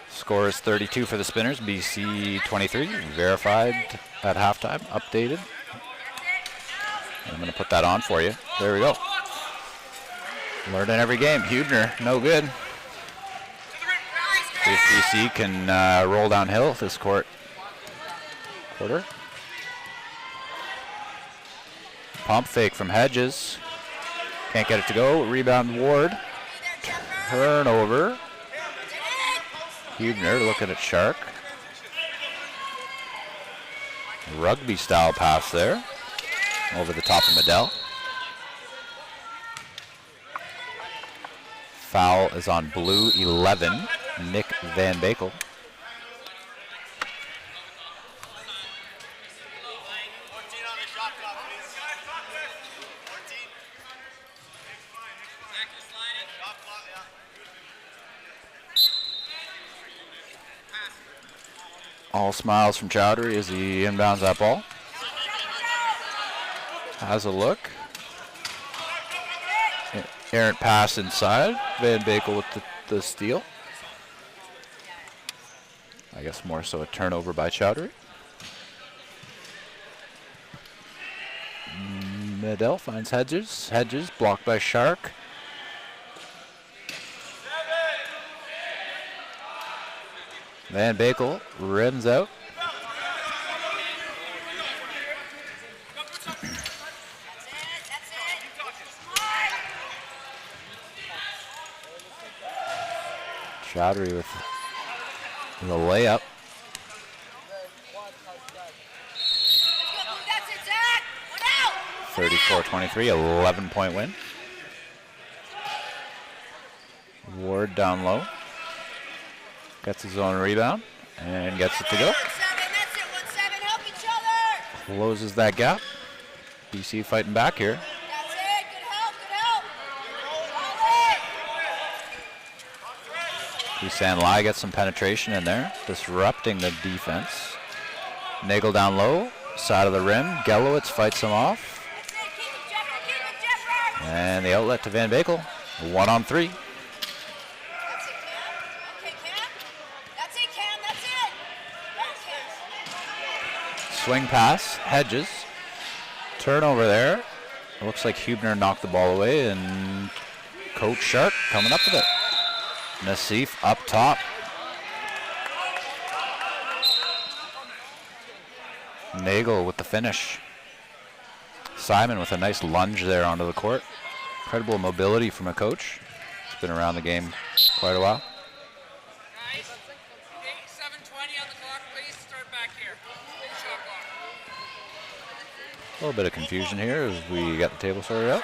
S3: Score is 32 for the Spinners, BC 23. Verified at halftime, updated. I'm going to put that on for you. There we go. Learning every game. Hubner, no good. See if BC can roll downhill this quarter. Pump fake from Hedges. Can't get it to go. Rebound Ward. Turnover. Hubner looking at Shark. Rugby style pass there. Over the top of Medell. Foul is on blue 11. Nick Van Bakel. All smiles from Chowdhury as he inbounds that ball. Has a look. Errant pass inside. Van Bakel with the steal. I guess more so a turnover by Chowdhury. Medell finds Hedges. Hedges blocked by Shark. Van Bakel rims out. Chowdhury with the layup. 34-23, 11-point win. Ward down low. Gets his own rebound and gets it to go. Closes that gap. BC fighting back here. San Lai gets some penetration in there, disrupting the defense. Nagel down low, side of the rim. Gelowitz fights him off. And the outlet to Van Bakel. 1-on-3. Swing pass, Hedges. Turnover there. It looks like Hubner knocked the ball away, and Coach Shark coming up with it. Nassif up top. Nagel with the finish. Simon with a nice lunge there onto the court. Incredible mobility from a coach. He's been around the game quite a while.
S5: Guys, 7:20 on the clock, please. Start back here. Shot clock.
S3: A little bit of confusion here as we get the table sorted out.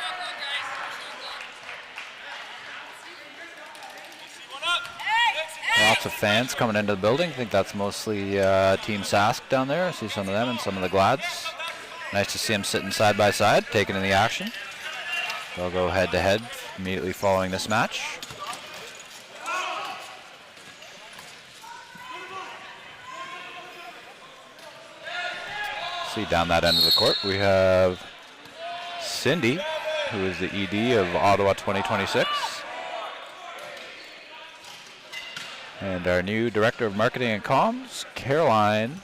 S3: Lots of fans coming into the building. I think that's mostly Team Sask down there. I see some of them and some of the Glads. Nice to see them sitting side by side, taking in the action. They'll go head to head immediately following this match. See down that end of the court, we have Cindy, who is the ED of Ottawa 2026. And our new Director of Marketing and Comms, Caroline.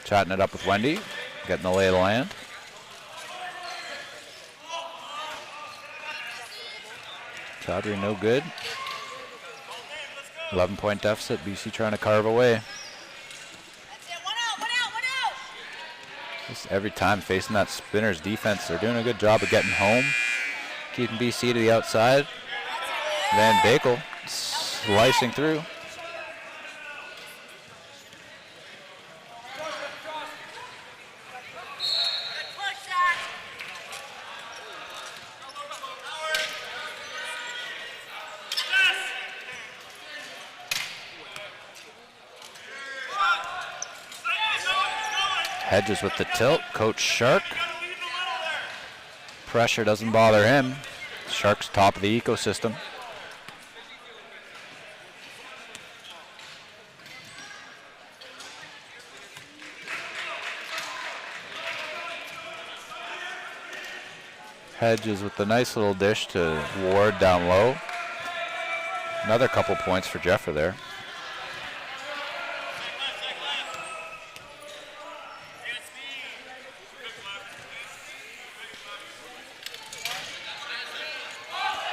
S3: Chatting it up with Wendy, getting the lay of the land. Chowdhury no good. 11-point deficit, BC trying to carve away. Just every time facing that Spinners defense, they're doing a good job of getting home, keeping BC to the outside. Van Bakel slicing through. Hedges with the tilt. Coach Shark. Pressure doesn't bother him. Shark's top of the ecosystem. Hedges with the nice little dish to Ward down low. Another couple points for Jeffer there.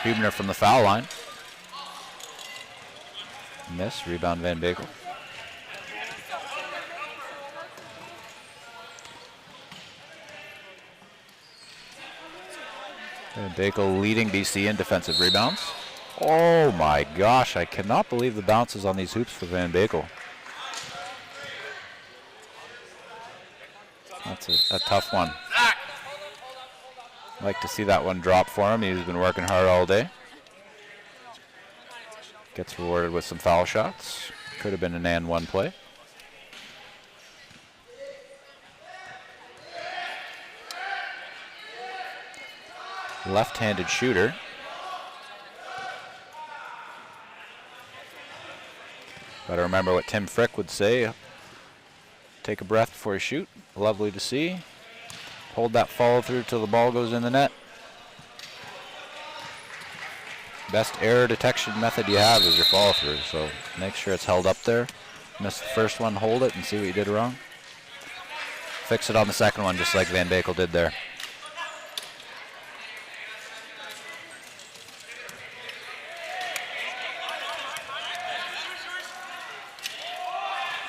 S3: Hubner from the foul line. Miss, rebound Van Bakel. Van Bakel leading BC in defensive rebounds. Oh my gosh, I cannot believe the bounces on these hoops for Van Bakel. That's a tough one. Like to see that one drop for him. He's been working hard all day. Gets rewarded with some foul shots. Could have been an and one play. Left-handed shooter. Gotta remember what Tim Frick would say. Take a breath before you shoot. Lovely to see. Hold that follow through till the ball goes in the net. Best error detection method you have is your follow through, so make sure it's held up there. Miss the first one, hold it and see what you did wrong. Fix it on the second one just like Van Bakel did there.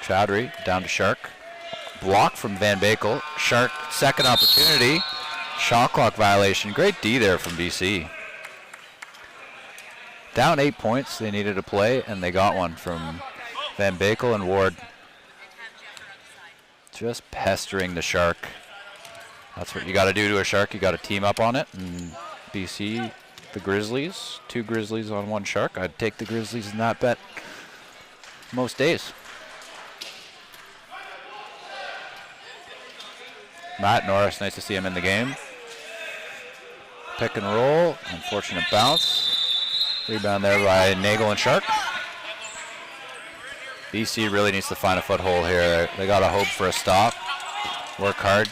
S3: Chowdhury down to Shark. Block from Van Bakel. Shark, second opportunity. Shot clock violation. Great D there from BC. Down 8 points. They needed a play, and they got one from Van Bakel and Ward. Just pestering the Shark. That's what you got to do to a Shark. You got to team up on it. And BC, the Grizzlies. 2 Grizzlies on 1 Shark. I'd take the Grizzlies in that bet most days. Matt Norris, nice to see him in the game. Pick and roll, unfortunate bounce. Rebound there by Nagel and Shark. BC really needs to find a foothold here. They got to hope for a stop, work hard,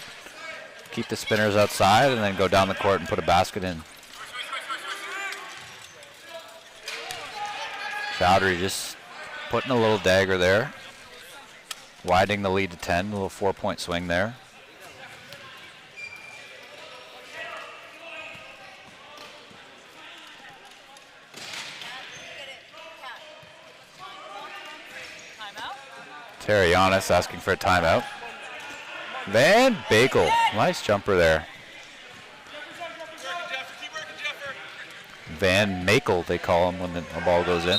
S3: keep the spinners outside, and then go down the court and put a basket in. Chowdhury just putting a little dagger there. Widening the lead to 10, a little 4-point swing there. Terry Giannis asking for a timeout. Van Bakel, nice jumper there. Van Makel, they call him when the ball goes in.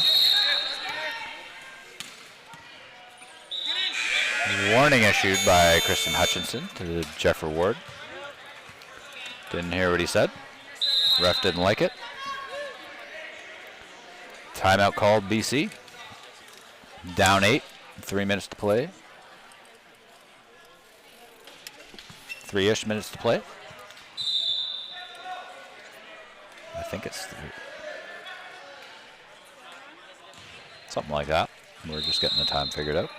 S3: Warning issued by Kristen Hutchinson to Jeffer Ward. Didn't hear what he said. Ref didn't like it. Timeout called BC. Down 8. 3 minutes to play. 3-ish minutes to play. I think it's 3. Something like that. We're just getting the time figured out.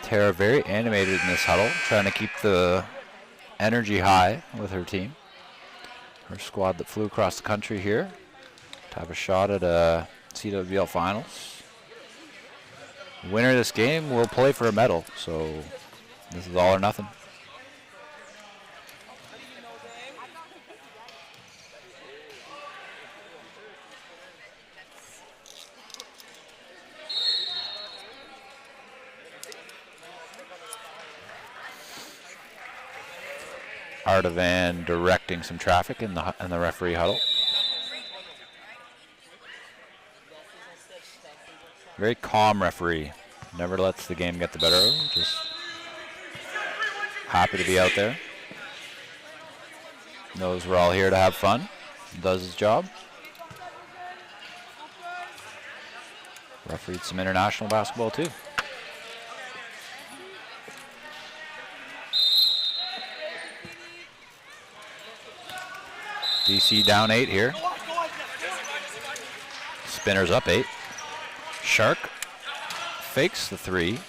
S3: Tara very animated in this huddle, trying to keep the energy high with her team. Her squad that flew across the country here to have a shot at a CWBL finals. Winner of this game will play for a medal, so this is all or nothing. Artavan directing some traffic in the referee huddle. Very calm referee. Never lets the game get the better of him. Just happy to be out there. Knows we're all here to have fun. Does his job. Refereed some international basketball too. BC down 8 here. Spinners up 8. Shark fakes the 3,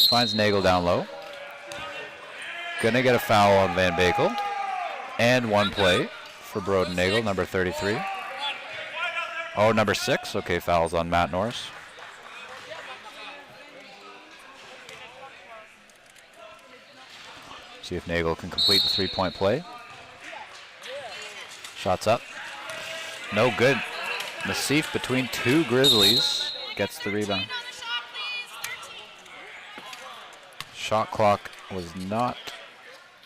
S3: finds Nagel down low. Gonna get a foul on Van Bakel. and 1 play for Broden Nagel, number 33. Oh, number 6. Okay, fouls on Matt Norris. See if Nagel can complete the 3-point play. Shots up. No good. Nassif between 2 Grizzlies gets the rebound. Shot clock was not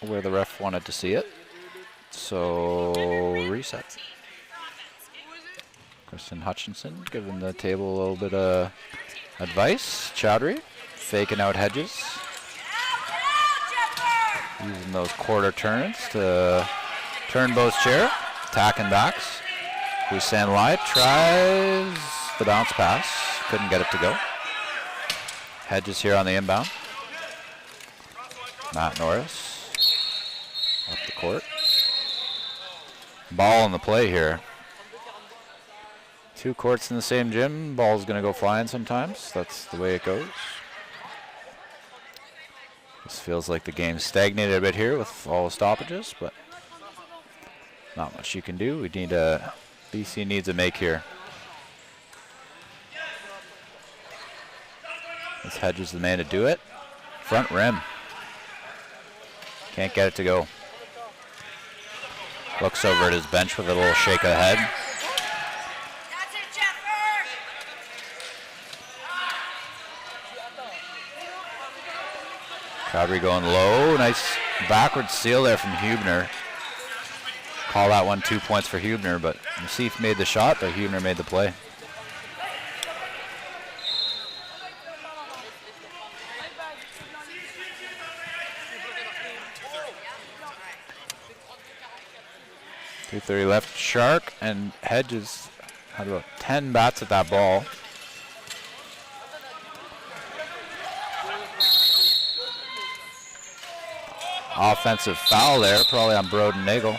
S3: where the ref wanted to see it. So reset. Kristen Hutchinson giving the table a little bit of advice. Chowdhury faking out Hedges. Using those quarter turns to turn Bo's chair. Attacking backs. Hussein Lai tries the bounce pass. Couldn't get it to go. Hedges here on the inbound. Matt Norris up the court. Ball in the play here. 2 courts in the same gym. Ball's going to go flying sometimes. That's the way it goes. This feels like the game's stagnated a bit here with all the stoppages, but not much you can do. We need BC needs a make here. This Hedges the man to do it. Front rim. Can't get it to go. Looks over at his bench with a little shake of the head.
S6: That's it, Jeffer.
S3: Chowdhury going low. Nice backward seal there from Hubner. Call that one 2 points for Hubner, but Nassif made the shot, but Hubner made the play. .230 left. Shark and Hedges had about 10 bats at that ball. Offensive foul there, probably on Broden Nagel.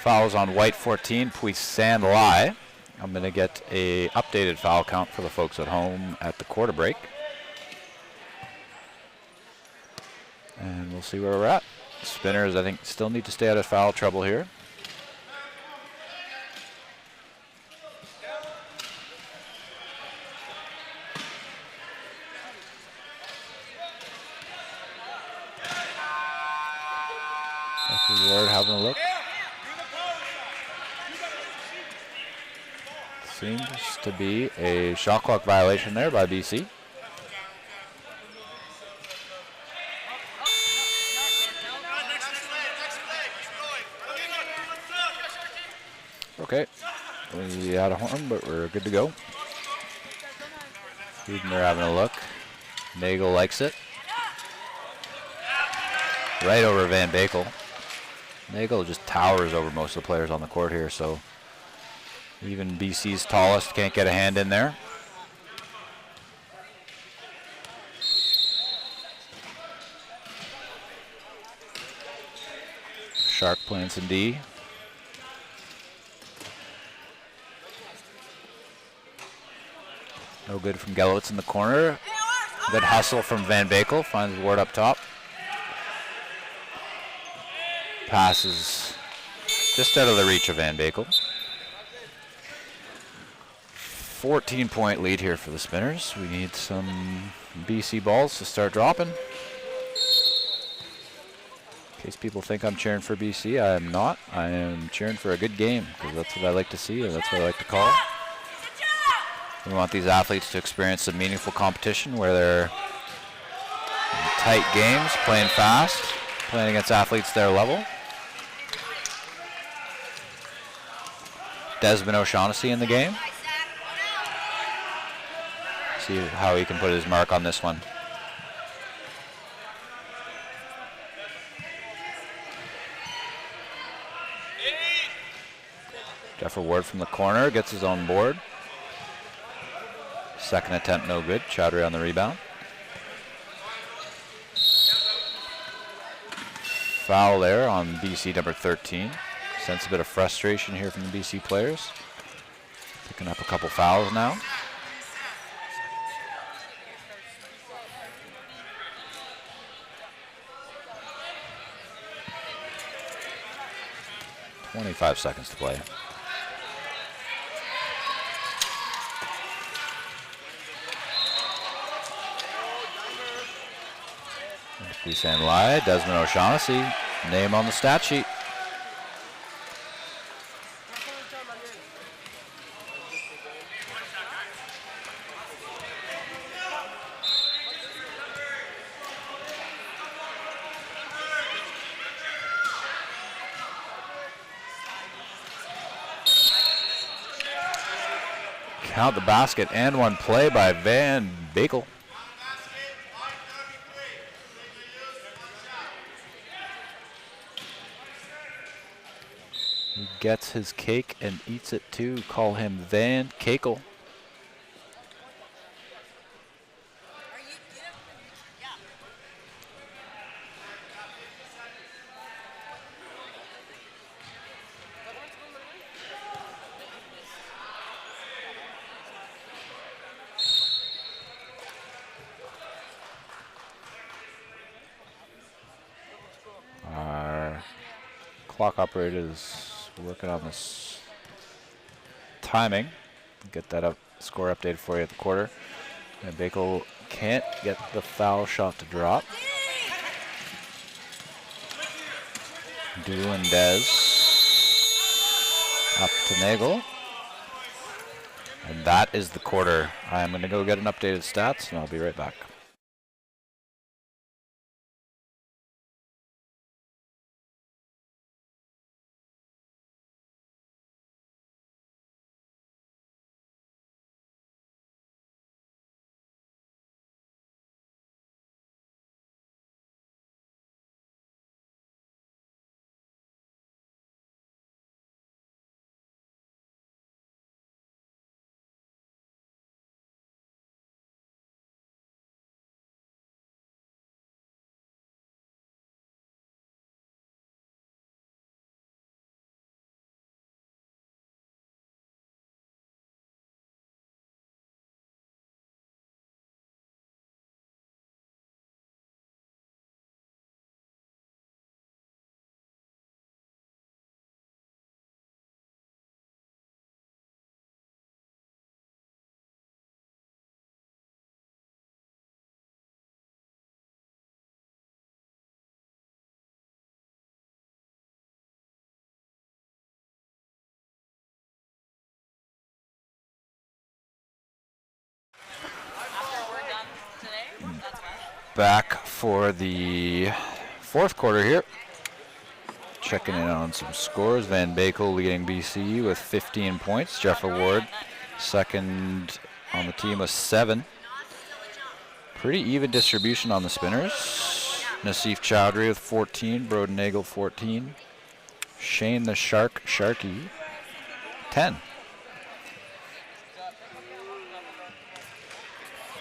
S3: Fouls on White 14, Puissant Lai. I'm going to get a updated foul count for the folks at home at the quarter break. And we'll see where we're at. Spinners, I think, still need to stay out of foul trouble here. Ward having a look. Seems to be a shot clock violation there by BC. Okay, we had a horn, but we're good to go. Hubner having a look. Nagel likes it. Right over Van Bakel. Nagel just towers over most of the players on the court here, so even BC's tallest can't get a hand in there. Shark playing some D. No good from Gelowitz in the corner. Good hustle from Van Bakel. Finds Ward up top. Passes just out of the reach of Van Bakel. 14-point lead here for the Spinners. We need some BC balls to start dropping. In case people think I'm cheering for BC, I am not. I am cheering for a good game because that's what I like to see and that's what I like to call. We want these athletes to experience some meaningful competition where they're in tight games, playing fast, playing against athletes their level. Desmond O'Shaughnessy in the game. See how he can put his mark on this one. Jeffrey Ward from the corner gets his own board. Second attempt no good. Chowdhury on the rebound. foul there on BC number 13. Sense a bit of frustration here from the BC players. Picking up a couple fouls now. .25 seconds to play. Puisain Lai, Desmond O'Shaughnessy, name on the stat sheet. Count the basket and one play by Van Bakel. He gets his cake and eats it too. Call him Van Kakel. Our clock operator is working on this timing. Get that score updated for you at the quarter. And Bakel can't get the foul shot to drop. Doolin Dez up to Nagel. And that is the quarter. I'm going to go get an updated stats and I'll be right back. Back for the fourth quarter here. Checking in on some scores. Van Bakel leading BC with 15 points. Jeff Ward second on the team with 7. Pretty even distribution on the spinners. Nassif Chowdhury with 14. Broden Nagel 14. Shane the Sharky 10.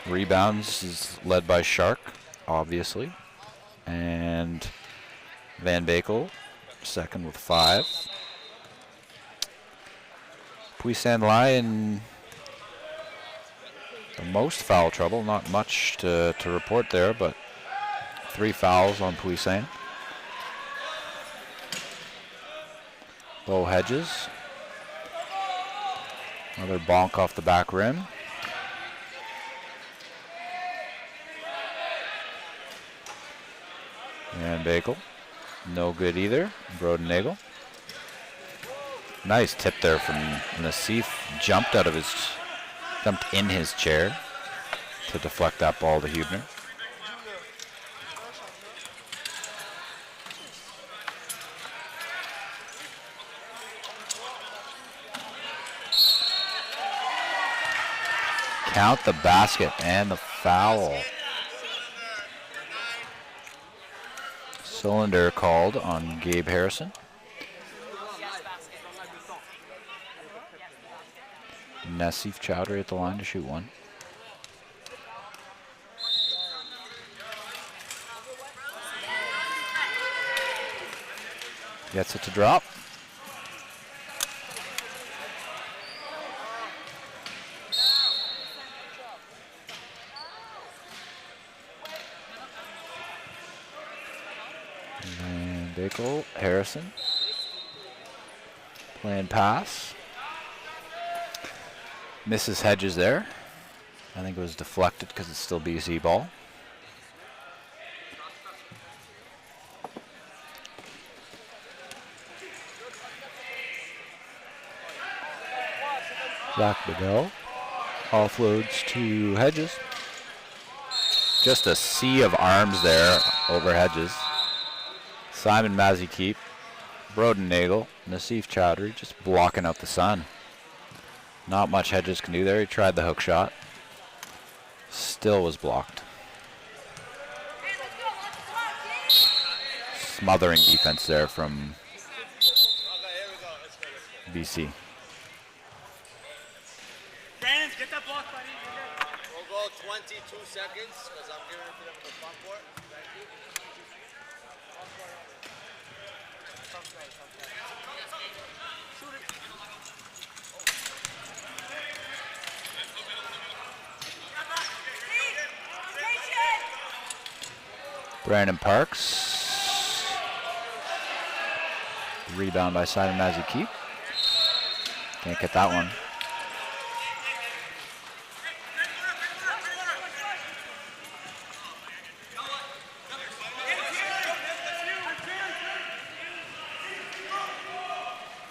S3: Rebounds is led by Shark, obviously. And Van Bakel, second with 5. Puisain Lai in the most foul trouble. Not much to report there, but 3 fouls on Puisain. Bo Hedges. Another bonk off the back rim. And Bakel, no good either. Broden Nagel. Nice tip there from Nassif. Jumped in his chair to deflect that ball to Hubner. Count the basket and the foul. Cylinder called on Gabe Harrison. Nassif Chowdhury at the line to shoot one. Gets it to drop. And Bickel, Harrison. Playing pass. Misses Hedges there. I think it was deflected because it's still BC ball. Zach Bedell offloads to Hedges. Just a sea of arms there over Hedges. Simon Mazikeep, Broden Nagel, Nassif Chowdhury just blocking out the sun. Not much Hedges can do there. He tried the hook shot. Still was blocked. Smothering defense there from BC.
S4: Brandon, get that block, buddy.
S7: We'll go 22 seconds because I'm giving it to them in the front court. Thank you.
S3: Brandon Parks. Rebound by Simon Mazikeep. Can't get that one.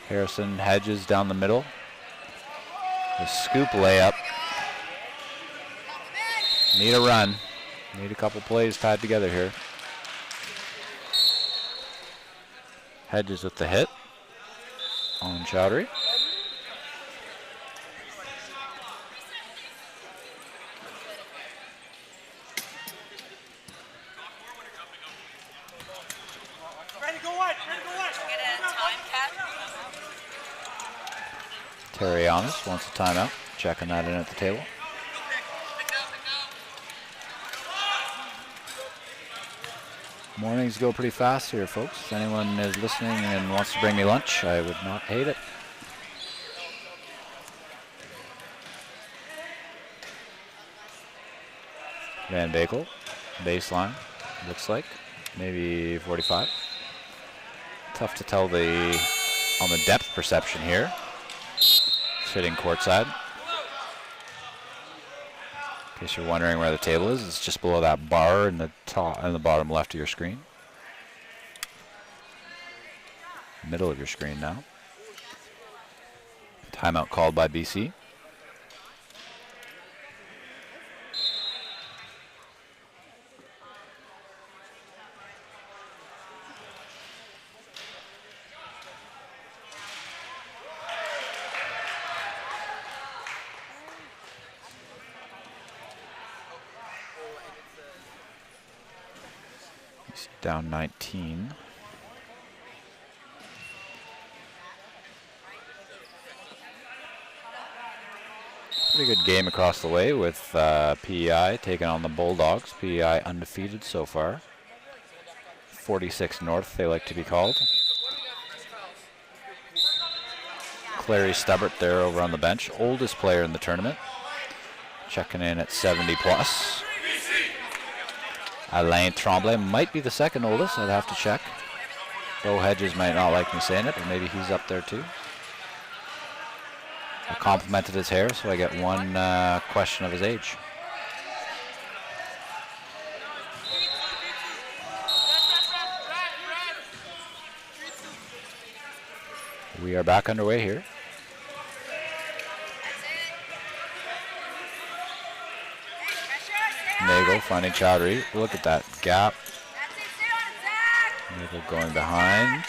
S3: Harrison Hedges down the middle. The scoop layup. Need a run. Need a couple plays tied together here. Hedges with the hit on Chowdhury. Terrianis wants a timeout. Checking that in at the table. Mornings go pretty fast here, folks. If anyone is listening and wants to bring me lunch, I would not hate it. Van Bakel, baseline, looks like. Maybe 45. Tough to tell on the depth perception here. Sitting courtside. In case you're wondering where the table is, it's just below that bar in the top and the bottom left of your screen. Middle of your screen now. Timeout called by BC. Down 19. Pretty good game across the way with PEI taking on the Bulldogs. PEI undefeated so far. 46 North, they like to be called. Clary Stubbart there over on the bench. Oldest player in the tournament. Checking in at 70 plus. Alain Tremblay might be the second oldest. I'd have to check. Bo Hedges might not like me saying it, but maybe he's up there too. I complimented his hair, so I get one question of his age. We are back underway here. Nagel finding Chowdhury. Look at that gap. Nagel going behind.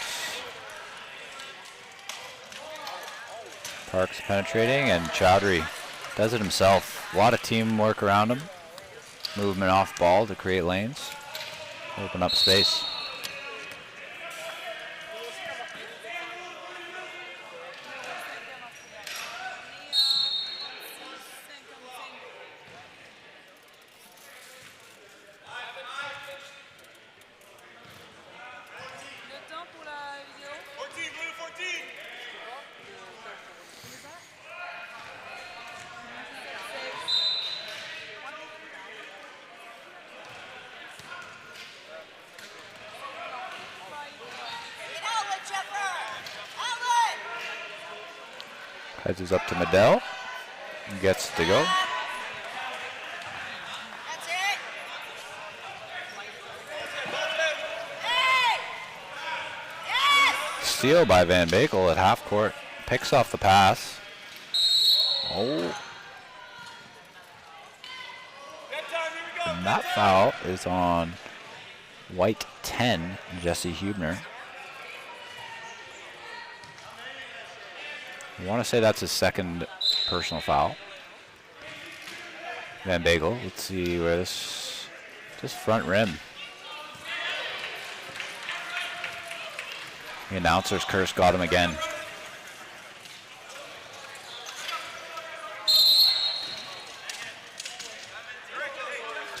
S3: Parks penetrating, and Chowdhury does it himself. A lot of teamwork around him. Movement off ball to create lanes. Open up space. Heads up to Medell. Gets to go.
S6: That's it. Hey! Yes!
S3: Steal by Van Bakel at half court. Picks off the pass. Oh. And that foul is on white 10, Jesse Hubner. I want to say that's his second personal foul. Van Bagel, let's see where this, just front rim. The announcer's curse got him again.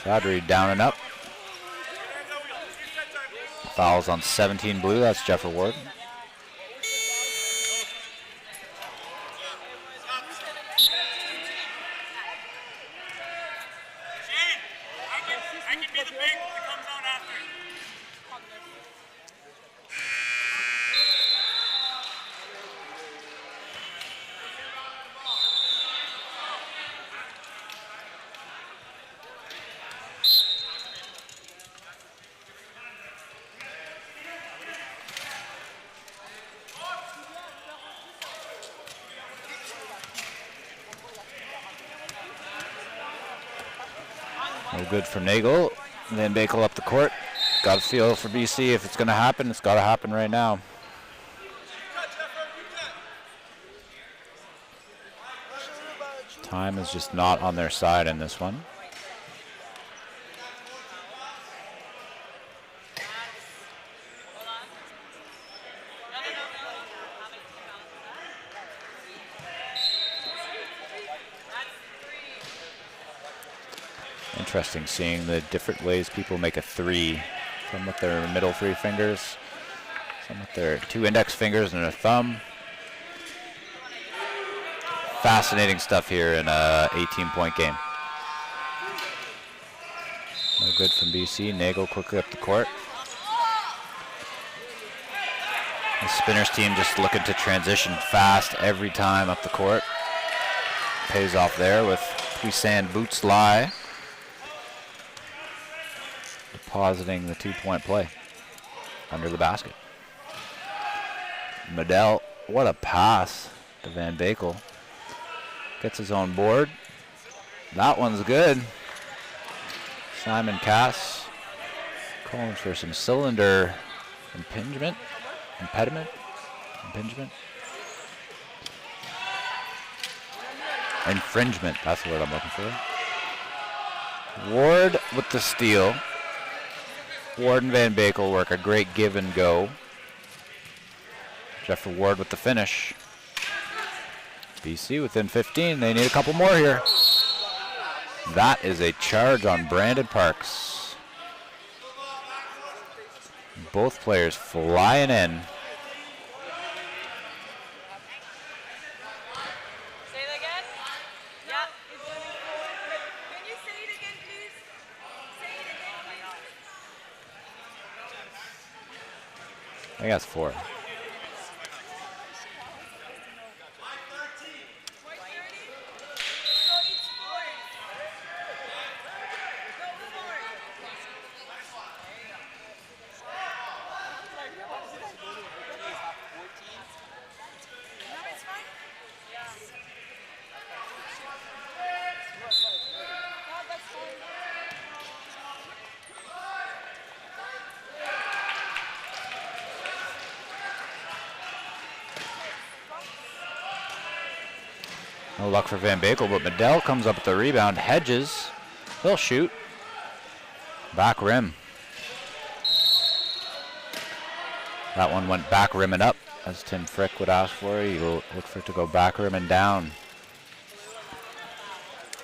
S3: Chowdhury down and up. Fouls on 17 blue, that's Jeffrey Ward.
S4: I can be the big that comes out after.
S3: No good from Nagel. Van Bakel up the court. Got a feel for BC. If it's going to happen, it's got to happen right now. Time is just not on their side in this one. Interesting seeing the different ways people make a three. Some with their middle three fingers, some with their two index fingers and a thumb. Fascinating stuff here in a 18-point game. No good from BC. Nagel quickly up the court. The Spinners team just looking to transition fast every time up the court. Pays off there with Puissant boots lie. Depositing the 2-point play under the basket. Medell, what a pass to Van Bakel. Gets his own board. That one's good. Simon Cass calling for some cylinder impingement. Infringement, that's the word I'm looking for. Ward with the steal. Ward and Van Bakel work a great give and go. Jeffrey Ward with the finish. BC within 15. They need a couple more here. That is a charge on Brandon Parks. Both players flying in.
S6: Say that again? Yeah. Can you say it again, please? Say it again, please.
S3: I think that's 4. No luck for Van Bakel, but Medell comes up with the rebound. Hedges, he'll shoot. Back rim. That one went back rim and up, as Tim Frick would ask for. You'll look for it to go back rim and down.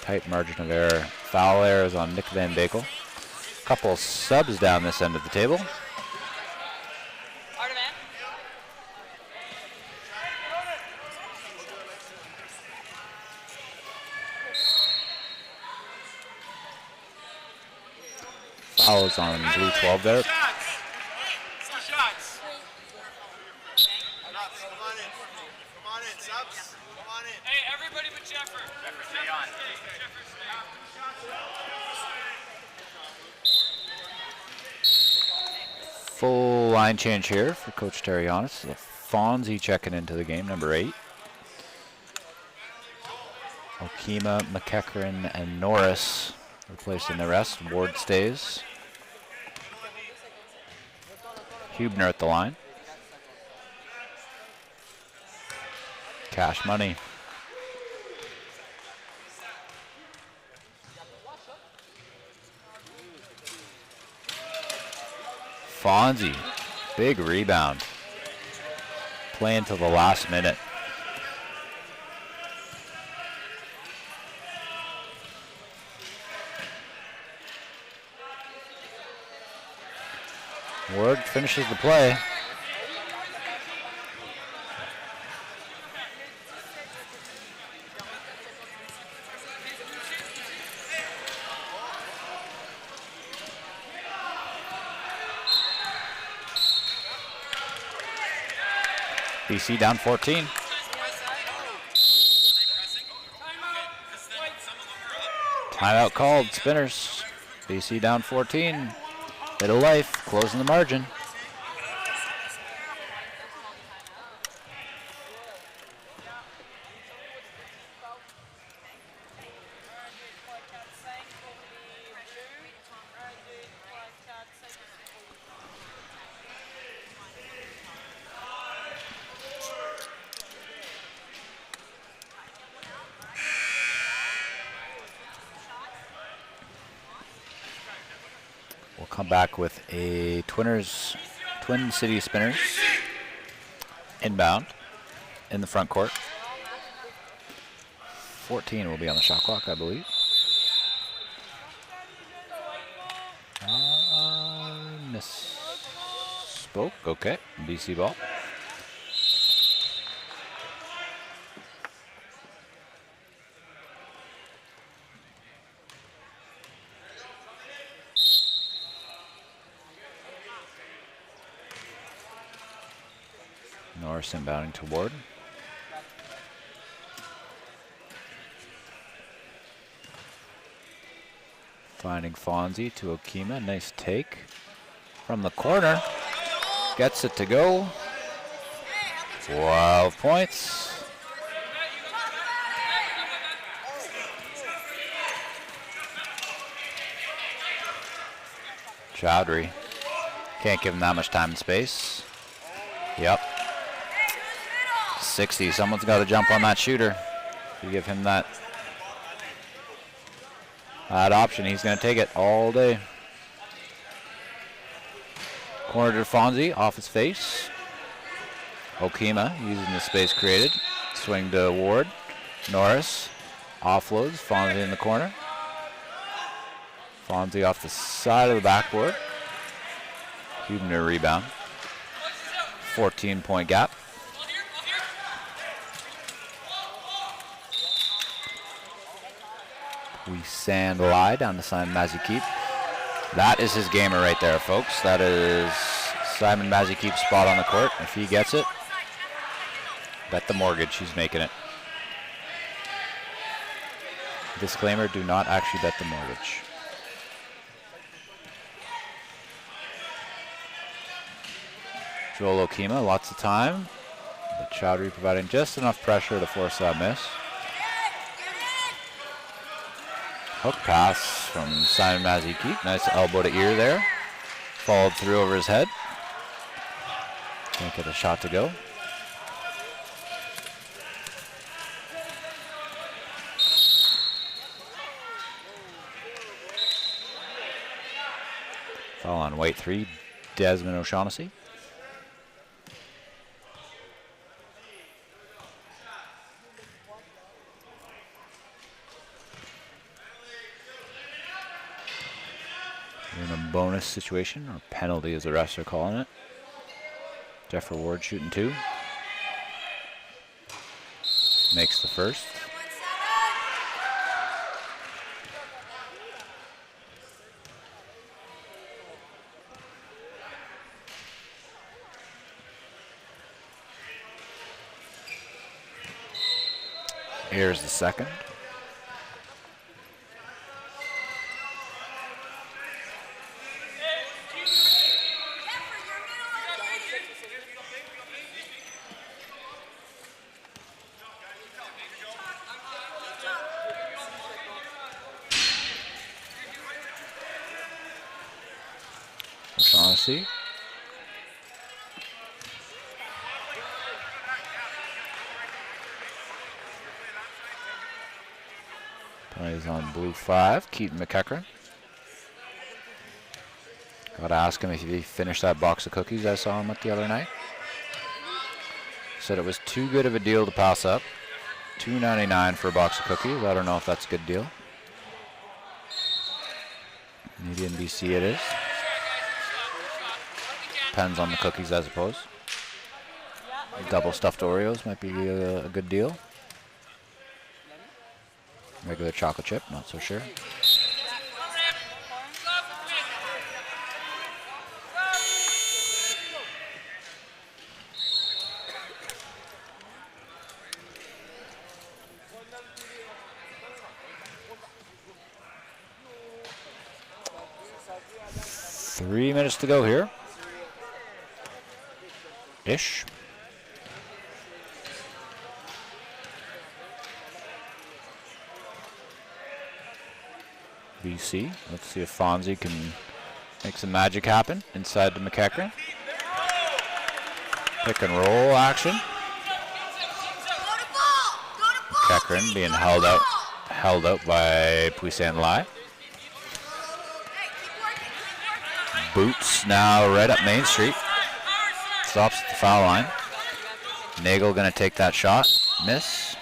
S3: Tight margin of error. Foul errors on Nick Van Bakel. Couple subs down this end of the table. Fouls on blue 12 there.
S4: Two shots.
S7: Come on in, subs.
S5: Hey, everybody but Jeffer. Jeffer, stay on. Jeffer, stay.
S1: Full line change here for Coach Terrianis. Fonzie checking into the game, number 8. Okima, McEachran, and Norris replacing the rest. Ward stays. Hubner at the line. Cash money. Fonzie, big rebound. Playing till the last minute. Ward finishes the play. BC down 14. Timeout called, Spinners. BC down 14. Bit of life, closing the margin. We'll come back with a Twin City Spinners inbound in the front court. 14 will be on the shot clock, I believe. Misspoke. Okay, BC ball. Norris inbounding to Ward. Finding Fonzie to Okima. Nice take from the corner. Gets it to go. 12 points. Chowdhury. Can't give him that much time and space. Yep. 60. Someone's got to jump on that shooter. If you give him that option, he's going to take it all day. Corner to Fonzie, off his face. Okima using the space created. Swing to Ward. Norris offloads. Fonzie in the corner. Fonzie off the side of the backboard. Hubner rebound. 14-point gap. We sand lie down to Simon Mazikeep. That is his gamer right there, folks. That is Simon Mazikeep's spot on the court. If he gets it, bet the mortgage he's making it. Disclaimer, do not actually bet the mortgage. Joel Okima, lots of time. But Chowdhury providing just enough pressure to force that miss. Hook pass from Simon Mazikeep. Nice elbow to ear there. Followed through over his head. Can't get a shot to go. Foul on white 3, Desmond O'Shaughnessy. We're in a bonus situation, or penalty as the refs are calling it. Jeffrey Ward shooting 2. Makes the first.
S3: Here's the second. O'Shaughnessy. Plays on blue 5, Keaton McEachran. Gotta ask him if he finished that box of cookies I saw him with the other night. Said it was too good of a deal to pass up. $2.99 for a box of cookies. I don't know if that's a good deal. Maybe in BC it is. Depends on the cookies, I suppose. Double stuffed Oreos might be a good deal. Regular chocolate chip, not so sure. Three minutes to go here. Ish. BC. Let's see if Fonzie can make some magic happen inside to McEachran. Pick and roll action. McEachran being held out by Puisan Lai. Boots now right up Main Street. Stops at the foul line. Nagel gonna take that shot. Miss.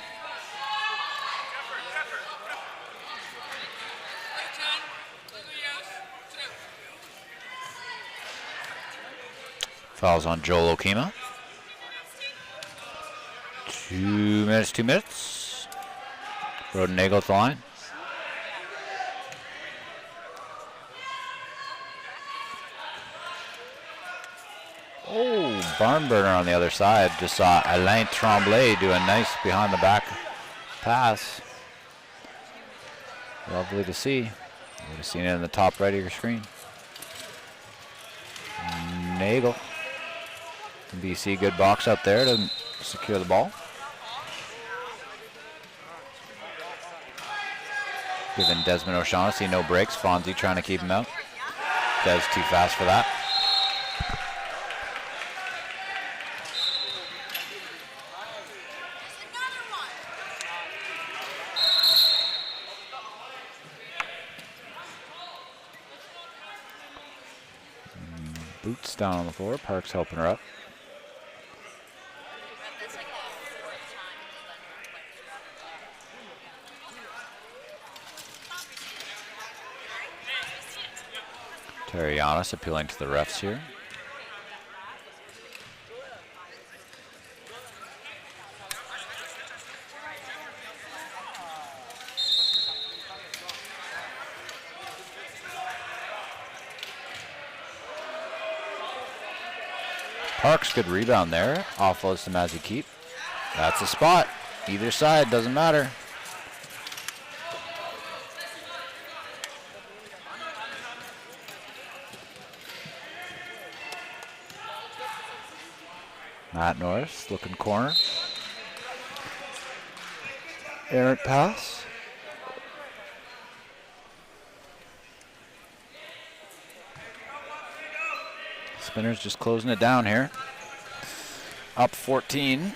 S3: Fouls on Joel Okima. 2 minutes. Roden Nagel at the line. Oh, barn burner on the other side. Just saw Alain Tremblay do a nice behind the back pass. Lovely to see. You would have seen it in the top right of your screen. Nagel. BC, good box up there to secure the ball. Giving Desmond O'Shaughnessy no breaks. Fonzie trying to keep him out. Des too fast for that. Boots down on the floor. Park's helping her up. Terry Giannis appealing to the refs here. Parks, good rebound there. Offloads to Mazzy Keep. That's a spot. Either side, doesn't matter. Matt Norris looking corner. Errant pass. Spinners just closing it down here. Up 14.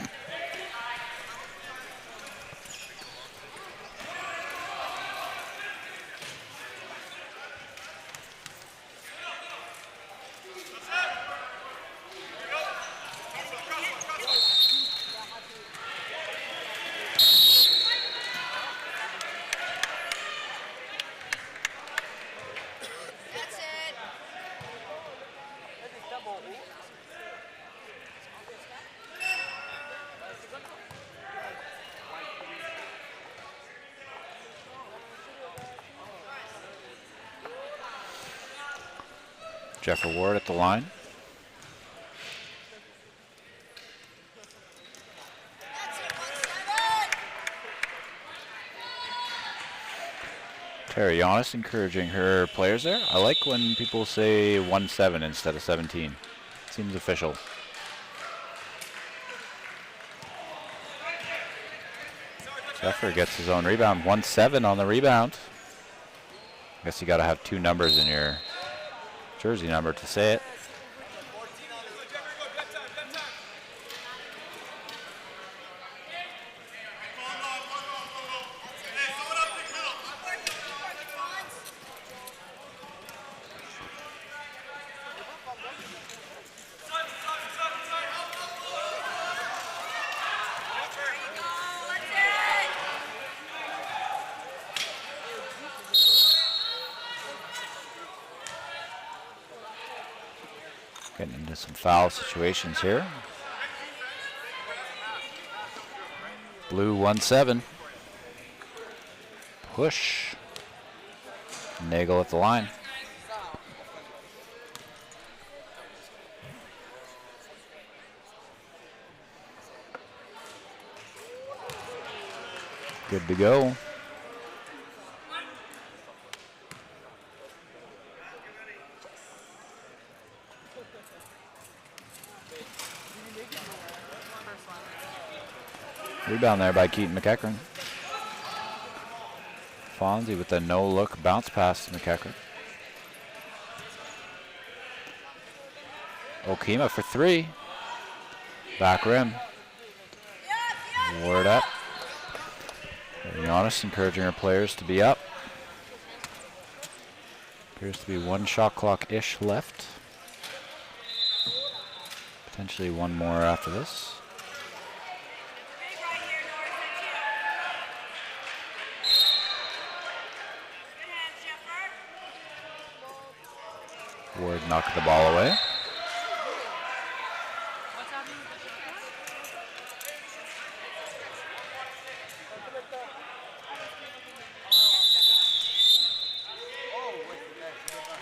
S3: Jeffrey Ward at the line. Terry Giannis encouraging her players there. I like when people say 1-7 instead of 17. Seems official. Sheffer gets his own rebound. 1-7 on the rebound. I guess you got to have 2 numbers in your jersey number to say it. Getting into some foul situations here. Blue 1-7. Push. Nagel at the line. Good to go. Rebound there by Keaton McEachran. Fonzie with a no-look bounce pass to McEachran. Okima for 3. Back rim. Ward up. To be honest, encouraging our players to be up. Appears to be 1 shot clock-ish left. Potentially 1 more after this. Ward knocked the ball away.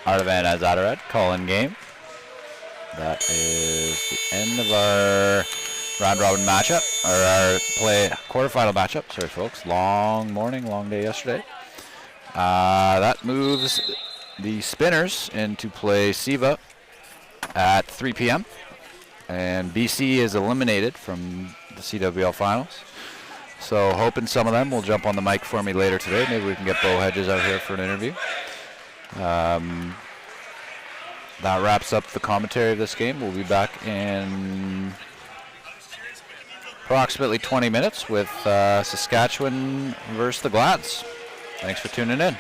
S3: Artavan Azadarad calling game. That is the end of our round robin matchup, or our quarterfinal matchup. Sorry folks, long morning, long day yesterday. That moves the Spinners into play SIVA at 3 p.m. And BC is eliminated from the CWBL finals. So hoping some of them will jump on the mic for me later today. Maybe we can get Bo Hedges out here for an interview. That wraps up the commentary of this game. We'll be back in approximately 20 minutes with Saskatchewan versus the Glads. Thanks for tuning in.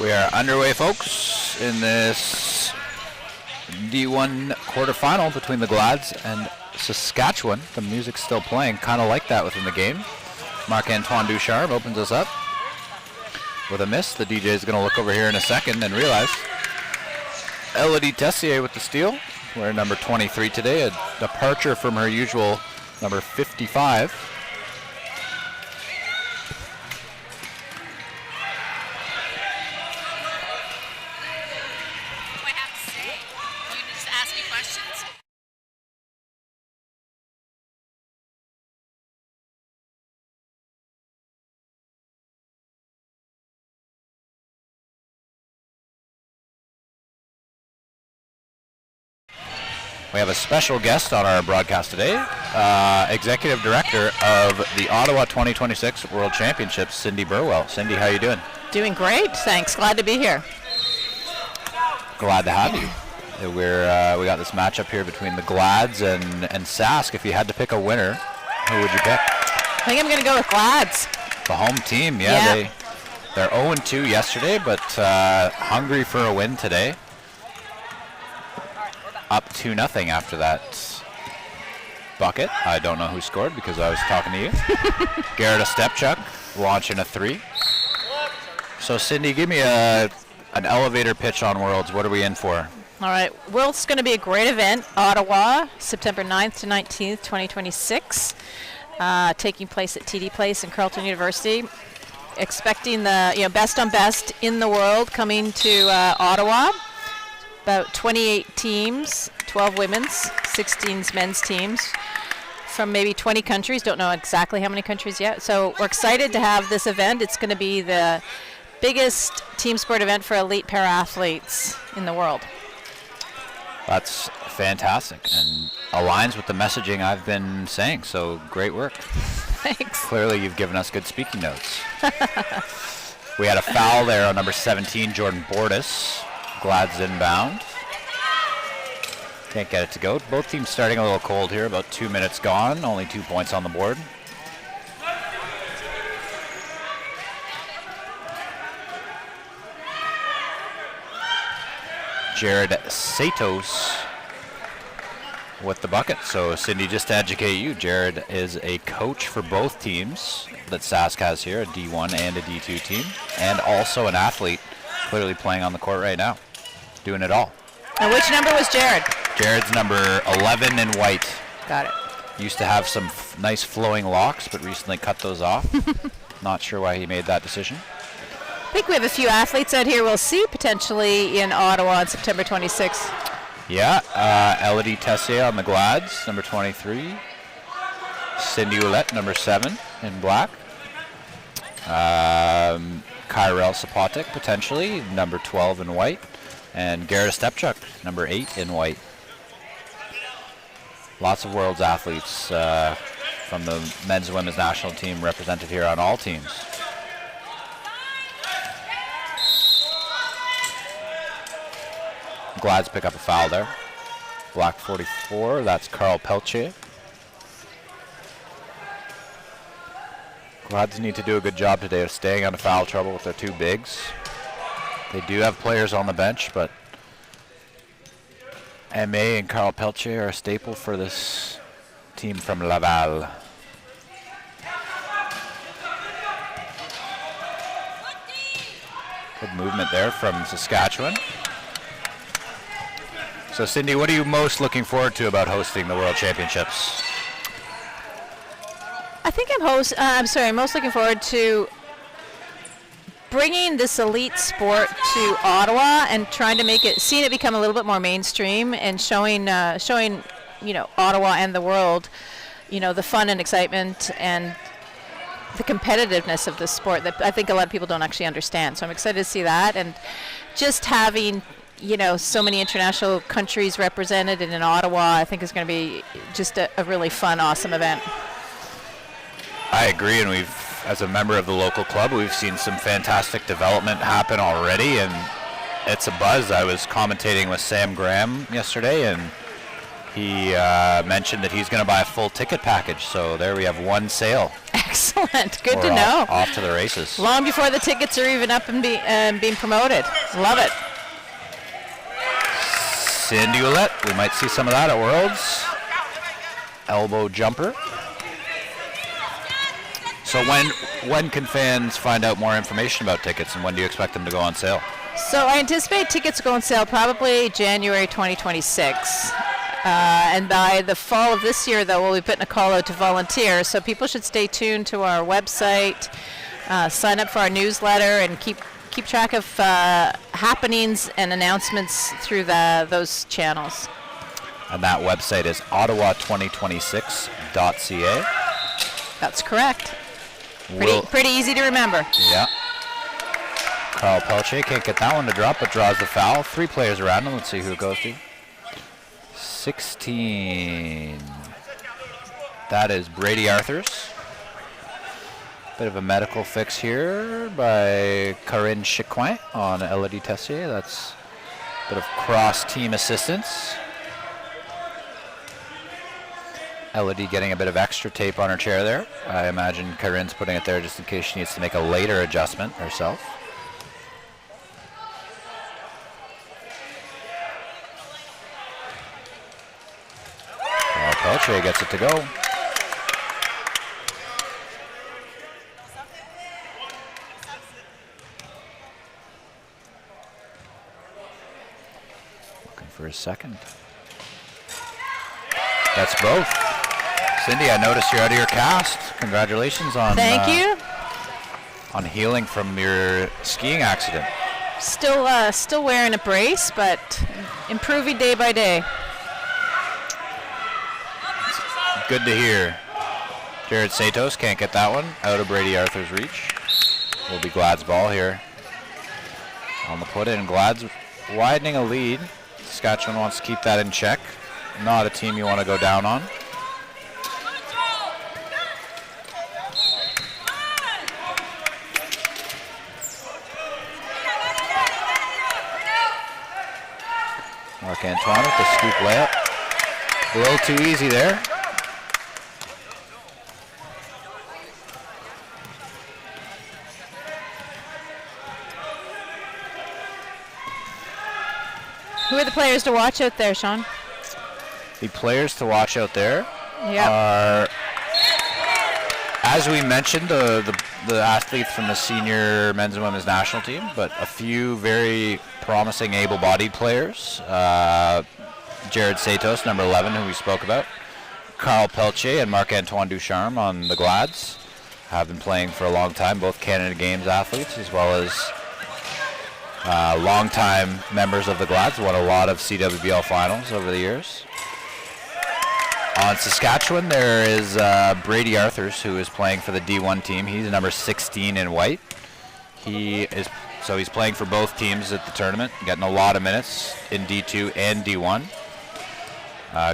S3: We are underway, folks, in this D1 quarterfinal between the Glads and Saskatchewan. The music's still playing, kind of like that within the game. Marc-Antoine Ducharme opens us up with a miss. The DJ is going to look over here in a second and realize Elodie Tessier with the steal. Wearing number 23 today, a departure from her usual number 55. We have a special guest on our broadcast today, Executive Director of the Ottawa 2026 World Championships, Cindy Burwell. Cindy, how you doing?
S8: Doing great, thanks. Glad to be here.
S3: Glad to have you. We got this matchup here between the Glads and Sask. If you had to pick a winner, who would you pick?
S8: I think I'm going to go with Glads.
S3: The home team, yeah. They're 0-2 yesterday, but hungry for a win today. Up 2-0 after that bucket. I don't know who scored because I was talking to you. Garrett Stepchuk launching a 3. So Cindy, give me an elevator pitch on Worlds. What are we in for?
S8: All right, Worlds is going to be a great event. Ottawa, September 9th to 19th, 2026, taking place at TD Place in Carleton University. Expecting the best on best in the world coming to Ottawa. About 28 teams, 12 women's, 16 men's teams from maybe 20 countries. Don't know exactly how many countries yet. So we're excited to have this event. It's going to be the biggest team sport event for elite para-athletes in the world.
S3: That's fantastic and aligns with the messaging I've been saying. So great work.
S8: Thanks.
S3: Clearly you've given us good speaking notes. We had a foul there on number 17, Jordan Bordis. Glads inbound. Can't get it to go. Both teams starting a little cold here. About 2 minutes gone. Only 2 points on the board. Jared Satos with the bucket. So Cindy, just to educate you, Jared is a coach for both teams that Sask has here, a D1 and a D2 team, and also an athlete clearly playing on the court right now. Doing it all.
S8: And which number was Jared?
S3: Jared's number 11 in white.
S8: Got it.
S3: Used to have some nice flowing locks, but recently cut those off. Not sure why he made that decision.
S8: I think we have a few athletes out here we'll see potentially in Ottawa on September 26th.
S3: Yeah, Elodie Tessier on the Glads, number 23. Cindy Ouellette, number 7 in black. Kyrell Sapotic, potentially, number 12 in white. And Garrett Stepchuk, number 8 in white. Lots of World's athletes from the men's and women's national team represented here on all teams. Glads pick up a foul there. Black 44, that's Carl Pelche. Glads need to do a good job today of staying out of foul trouble with their 2 bigs. They do have players on the bench, but MA and Carl Pelche are a staple for this team from Laval. Good movement there from Saskatchewan. So Cindy, what are you most looking forward to about hosting the World Championships?
S8: I think I'm most looking forward to bringing this elite sport to Ottawa and trying to seeing it become a little bit more mainstream and showing Ottawa and the world, the fun and excitement and the competitiveness of this sport that I think a lot of people don't actually understand. So I'm excited to see that, and just having so many international countries represented and in Ottawa, I think is going to be just a really fun, awesome event.
S3: I agree, and as a member of the local club, we've seen some fantastic development happen already, and it's a buzz. I was commentating with Sam Graham yesterday, and
S1: he mentioned that he's going to buy a full ticket package. So there we have one sale.
S8: Excellent. Good to
S1: We're
S8: know.
S1: Off to the races.
S8: Long before the tickets are even up and being promoted. Love it.
S1: Cindy Ouellette, we might see some of that at Worlds. Elbow jumper. So when can fans find out more information about tickets, and when do you expect them to go on sale?
S8: So I anticipate tickets go on sale probably January 2026. And by the fall of this year, though, we'll be putting a call out to volunteer. So people should stay tuned to our website, sign up for our newsletter, and keep track of happenings and announcements through those channels.
S1: And that website is ottawa2026.ca.
S8: That's correct. Pretty easy to remember.
S1: Yeah. Carl Pelche can't get that one to drop, but draws the foul. 3 players around him. Let's see who it goes to. 16. That is Brady Arthurs. Bit of a medical fix here by Corinne Chicoin on Elodie Tessier. That's a bit of cross-team assistance. Elodie getting a bit of extra tape on her chair there. I imagine Corinne's putting it there just in case she needs to make a later adjustment herself. Pelche gets it to go. Looking for a second. That's both. Cindy, I noticed you're out of your cast. Congratulations on
S8: Thank you.
S1: On healing from your skiing accident.
S8: Still wearing a brace, but improving day by day.
S1: Good to hear. Jared Satos can't get that one out of Brady Arthur's reach. Will be Glad's ball here. On the put-in, Glad's widening a lead. Saskatchewan wants to keep that in check. Not a team you want to go down on. Marc Antoine with the scoop layup. A little too easy there.
S8: Who are the players to watch out there, Sean?
S1: The players to watch out there
S8: Yep.
S1: are, as we mentioned, the athletes from the senior men's and women's national team, but a few very promising able-bodied players. Jared Satos, number 11, who we spoke about. Carl Pelche and Marc-Antoine Ducharme on the Glads have been playing for a long time, both Canada Games athletes, as well as longtime members of the Glads, won a lot of CWBL finals over the years. On Saskatchewan, there is Brady Arthurs, who is playing for the D1 team. He's number 16 in white. He's playing for both teams at the tournament, getting a lot of minutes in D2 and D1.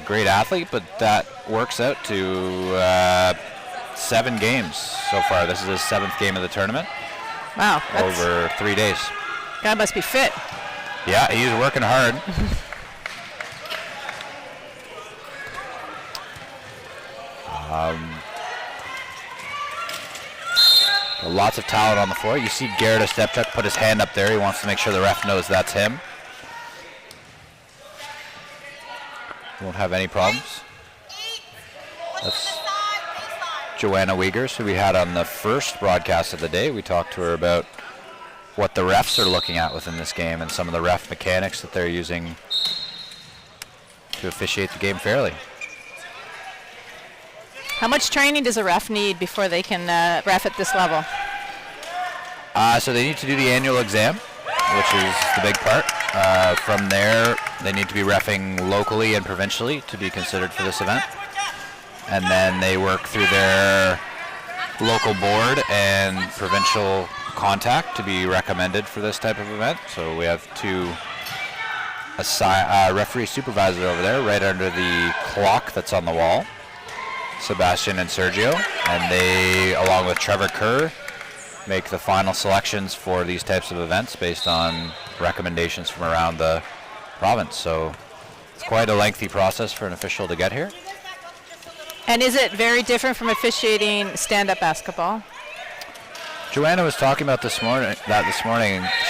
S1: Great athlete, but that works out to 7 games so far. This is his 7th game of the tournament.
S8: Wow.
S1: Over 3 days.
S8: Guy must be fit.
S1: Yeah, he's working hard. Lots of talent on the floor. You see Garrett Ostepchuk put his hand up there. He wants to make sure the ref knows that's him. Won't have any problems. That's Joanna Wiegers, who we had on the first broadcast of the day. We talked to her about what the refs are looking at within this game and some of the ref mechanics that they're using to officiate the game fairly.
S8: How much training does a ref need before they can ref at this level?
S1: So they need to do the annual exam, which is the big part. From there, they need to be reffing locally and provincially to be considered for this event. And then they work through their local board and provincial contact to be recommended for this type of event. So we have 2 referee supervisors over there right under the clock that's on the wall, Sebastian and Sergio, and they, along with Trevor Kerr, make the final selections for these types of events based on recommendations from around the province. So
S3: It's quite a lengthy process for an official to get here.
S8: And is it very different from officiating stand-up basketball?
S3: Joanna was talking about this morning.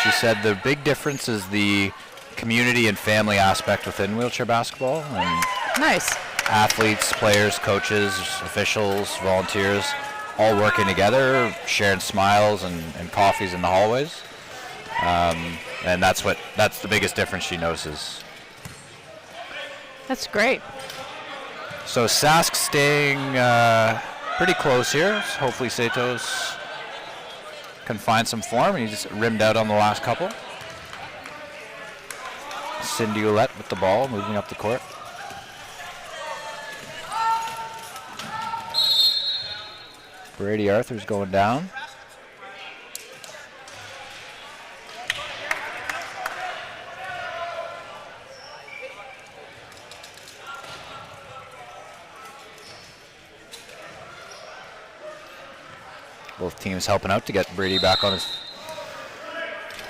S3: She said the big difference is the community and family aspect within wheelchair basketball, and
S8: Nice.
S3: athletes, players, coaches, officials, volunteers, all working together, sharing smiles and coffees in the hallways. And that's the biggest difference she notices.
S8: That's great.
S3: So Sask staying pretty close here. Hopefully Satos can find some form. He just rimmed out on the last couple. Cindy Ouellette with the ball, moving up the court. Brady Arthur's going down. Both teams helping out to get Brady back on his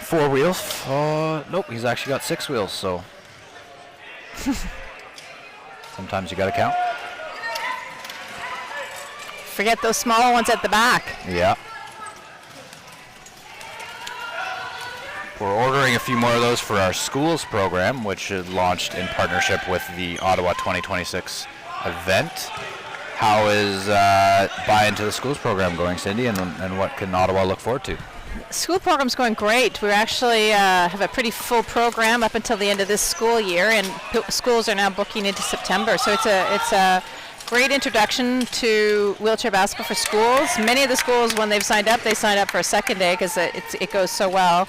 S3: 4 wheels. Nope, he's actually got 6 wheels, so sometimes you got to count.
S8: Forget those smaller ones at the back.
S3: Yeah. We're ordering a few more of those for our schools program, which is launched in partnership with the Ottawa 2026 event. How is buy into the schools program going, Cindy, and what can Ottawa look forward to?
S8: School program's going great. We actually have a pretty full program up until the end of this school year, and schools are now booking into September. So it's a great introduction to wheelchair basketball for schools. Many of the schools, when they've signed up, they sign up for a second day because it goes so well.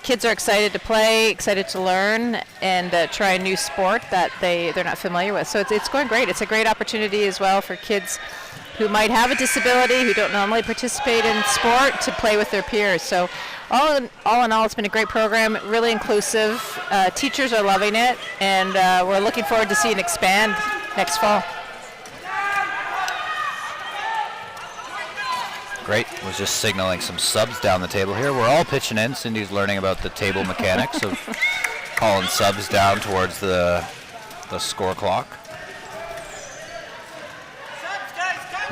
S8: Kids are excited to play, excited to learn, and try a new sport that they're not familiar with. So it's going great. It's a great opportunity as well for kids who might have a disability, who don't normally participate in sport, to play with their peers. So all in all, it's been a great program, really inclusive. Teachers are loving it, and we're looking forward to seeing it expand next fall.
S3: Great. Was just signaling some subs down the table here. We're all pitching in. Cindy's learning about the table mechanics of calling subs down towards the score clock.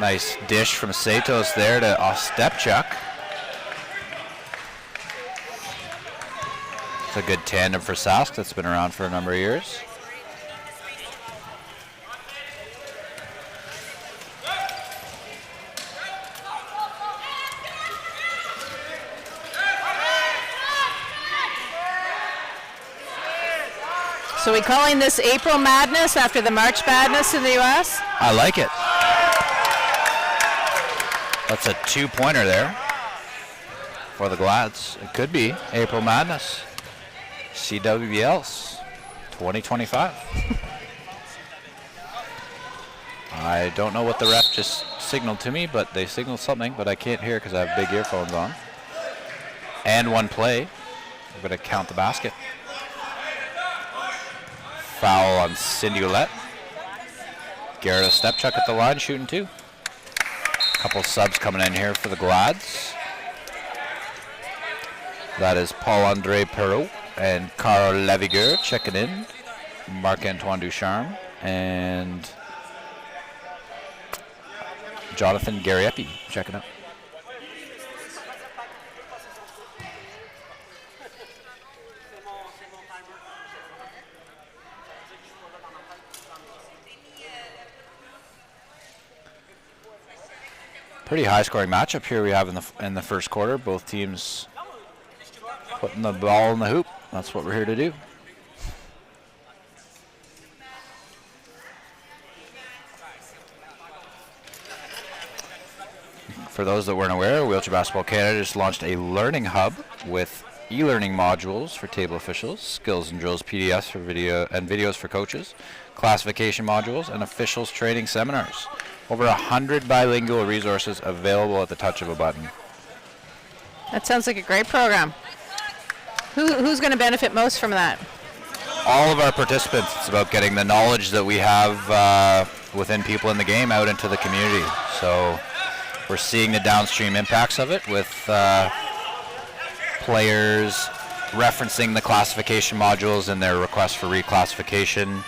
S3: Nice dish from Satos there to Ostepchuk. It's a good tandem for Sask that's been around for a number of years.
S8: So we calling this April Madness after the March Madness in the U.S.?
S3: I like it. That's a 2-pointer there for the Glads. It could be April Madness. CWBLs 2025. I don't know what the ref just signaled to me, but they signaled something, but I can't hear because I have big earphones on. And one play. We're going to count the basket. Foul on Cindy Ouellette. Garrett Ostepchuk at the line shooting 2. Couple subs coming in here for the Glads. That is Paul-André Perrault and Carl Lavigueur checking in. Marc-Antoine Ducharme and Jonathan Gariepi checking out. Pretty high-scoring matchup here we have in the first quarter. Both teams putting the ball in the hoop. That's what we're here to do. For those that weren't aware, Wheelchair Basketball Canada just launched a learning hub with e-learning modules for table officials, skills and drills PDFs for video and videos for coaches, classification modules, and officials training seminars. Over 100 bilingual resources available at the touch of a button.
S8: That sounds like a great program. Who's going to benefit most from that?
S3: All of our participants. It's about getting the knowledge that we have within people in the game out into the community. So we're seeing the downstream impacts of it with players referencing the classification modules in their request for reclassification.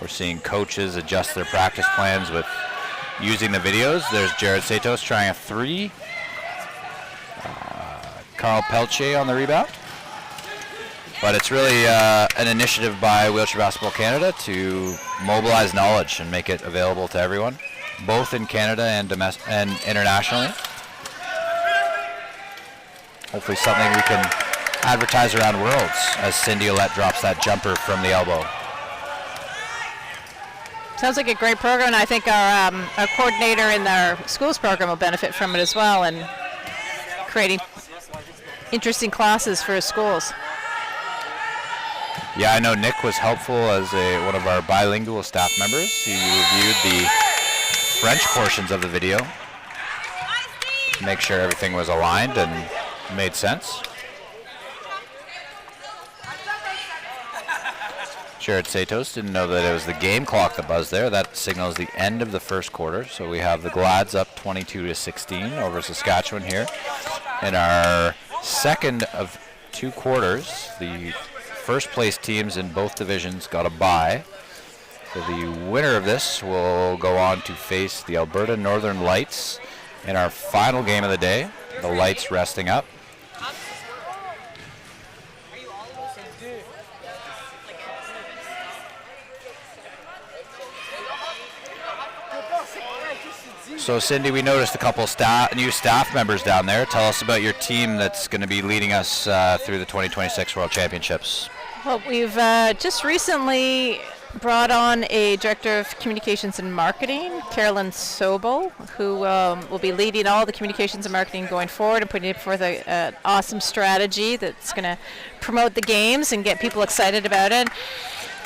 S3: We're seeing coaches adjust their practice plans with using the videos. There's Jared Satos trying a 3. Carl Pelche on the rebound. But it's really an initiative by Wheelchair Basketball Canada to mobilize knowledge and make it available to everyone, both in Canada and internationally. Hopefully something we can advertise around Worlds as Cindy Ouellette drops that jumper from the elbow.
S8: Sounds like a great program, and I think our coordinator in our schools program will benefit from it as well, and creating interesting classes for his schools.
S3: Yeah, I know Nick was helpful as one of our bilingual staff members. He reviewed the French portions of the video to make sure everything was aligned and made sense. Jared Satos didn't know that it was the game clock that buzzed there. That signals the end of the first quarter. So we have the Glads up 22-16 over Saskatchewan here. In our second of 2 quarters, the first place teams in both divisions got a bye. So the winner of this will go on to face the Alberta Northern Lights in our final game of the day. The Lights resting up. So Cindy, we noticed a couple new staff members down there. Tell us about your team that's going to be leading us through the 2026 World Championships.
S8: Well, we've just recently brought on a Director of Communications and Marketing, Carolyn Sobel, who will be leading all the communications and marketing going forward and putting forth an awesome strategy that's going to promote the games and get people excited about it.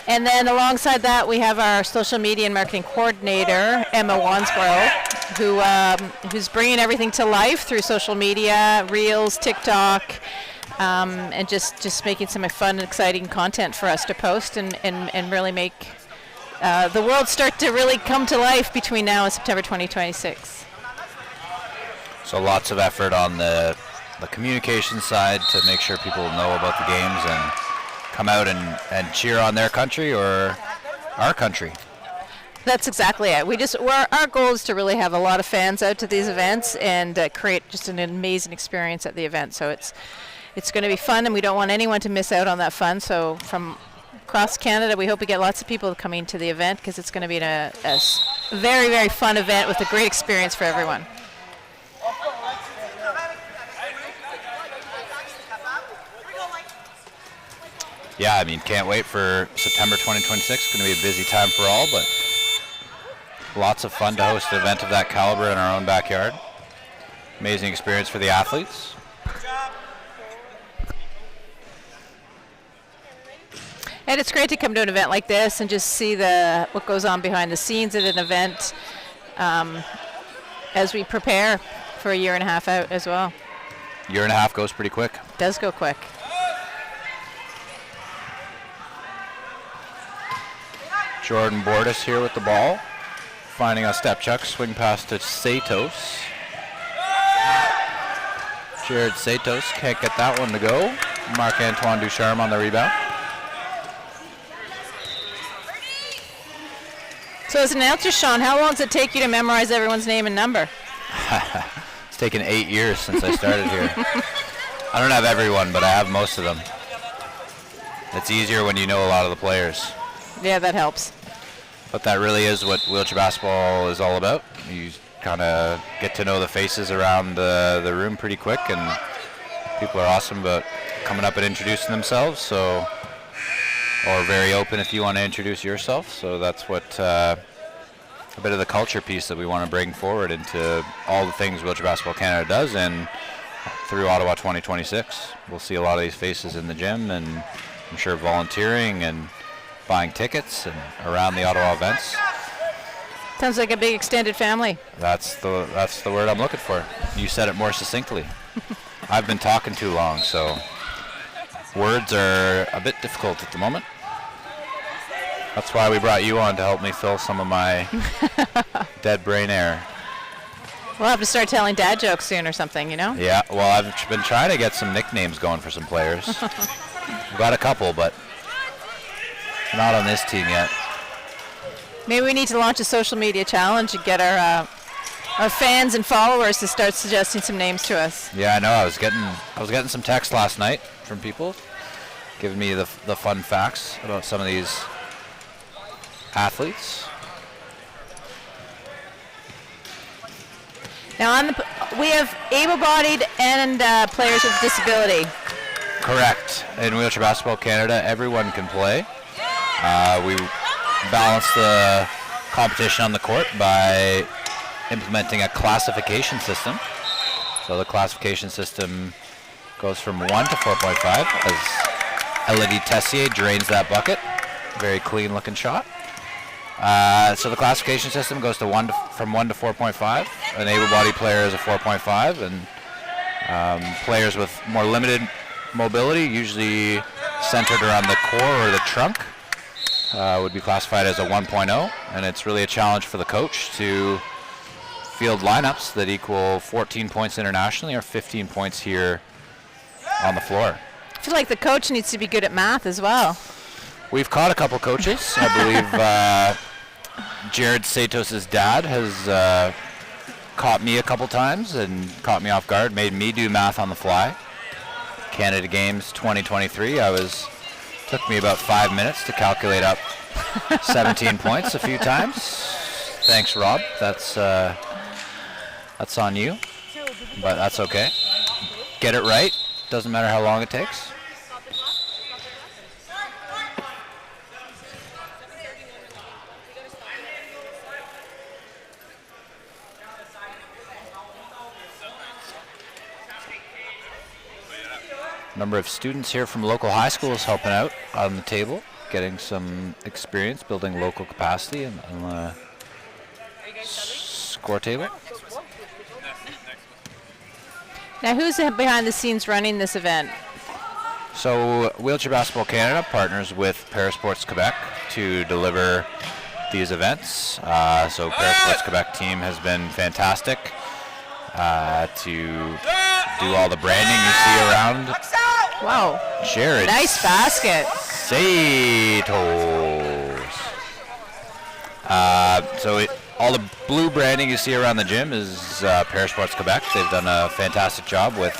S8: And then alongside that, we have our social media and marketing coordinator, Emma Wansborough, who's bringing everything to life through social media, Reels, TikTok, and just making some fun and exciting content for us to post and really make the world start to really come to life between now and September 2026.
S3: So lots of effort on the communication side to make sure people know about the games and come out and cheer on their country or our country.
S8: That's exactly it. Our goal is to really have a lot of fans out to these events and create just an amazing experience at the event. So it's going to be fun, and we don't want anyone to miss out on that fun. So from across Canada, we hope we get lots of people coming to the event because it's going to be a very, very fun event with a great experience for everyone.
S3: Yeah, I mean, can't wait for September 2026. It's going to be a busy time for all, but lots of fun to host an event of that caliber in our own backyard. Amazing experience for the athletes.
S8: And it's great to come to an event like this and just see what goes on behind the scenes at an event as we prepare for a year and a half out as well.
S3: Year and a half goes pretty quick.
S8: Does go quick.
S3: Jordan Bordis here with the ball. Finding a step check, swing pass to Satos. Jared Satos can't get that one to go. Marc-Antoine Ducharme on the rebound.
S8: So as an announcer, Sean, how long does it take you to memorize everyone's name and number?
S3: It's taken 8 years since I started here. I don't have everyone, but I have most of them. It's easier when you know a lot of the players.
S8: Yeah, that helps.
S3: But that really is what wheelchair basketball is all about. You kind of get to know the faces around the room pretty quick, and people are awesome about coming up and introducing themselves. Or very open if you want to introduce yourself. So that's what a bit of the culture piece that we want to bring forward into all the things Wheelchair Basketball Canada does, and through Ottawa 2026. We'll see a lot of these faces in the gym, and I'm sure volunteering and buying tickets and around the Ottawa events.
S8: Sounds like a big extended family.
S3: That's the word I'm looking for. You said it more succinctly. I've been talking too long, so words are a bit difficult at the moment. That's why we brought you on, to help me fill some of my dead brain air.
S8: We'll have to start telling dad jokes soon or something, you know?
S3: Yeah, well, I've been trying to get some nicknames going for some players. We've got a couple, but not on this team yet.
S8: Maybe we need to launch a social media challenge and get our fans and followers to start suggesting some names to us.
S3: Yeah, I know. I was getting some text last night from people giving me the fun facts about some of these athletes.
S8: Now, we have able-bodied and players with disability.
S3: Correct. In Wheelchair Basketball Canada, everyone can play. We balance the competition on the court by implementing a classification system. So the classification system goes from 1 to 4.5 as Elodie Tessier drains that bucket. Very clean looking shot. So the classification system goes to from 1 to 4.5. An able-bodied player is a 4.5, and players with more limited mobility, usually centered around the core or the trunk, would be classified as a 1.0, and it's really a challenge for the coach to field lineups that equal 14 points internationally or 15 points here on the floor.
S8: I feel like the coach needs to be good at math as well.
S3: We've caught a couple coaches. I believe Jared Satos' dad has caught me a couple times and caught me off guard, made me do math on the fly. Canada Games 2023, took me about 5 minutes to calculate up 17 points a few times. Thanks, Rob. That's on you, but that's okay. Get it right. Doesn't matter how long it takes. Number of students here from local high schools helping out on the table, getting some experience building local capacity on the score table.
S8: Now, who's behind the scenes running this event?
S3: So Wheelchair Basketball Canada partners with Parasports Quebec to deliver these events. So Parasports Quebec team has been fantastic to do all the branding you see around.
S8: Wow.
S3: Jared.
S8: Nice basket.
S3: Satos. All the blue branding you see around the gym is Parasports Quebec. They've done a fantastic job with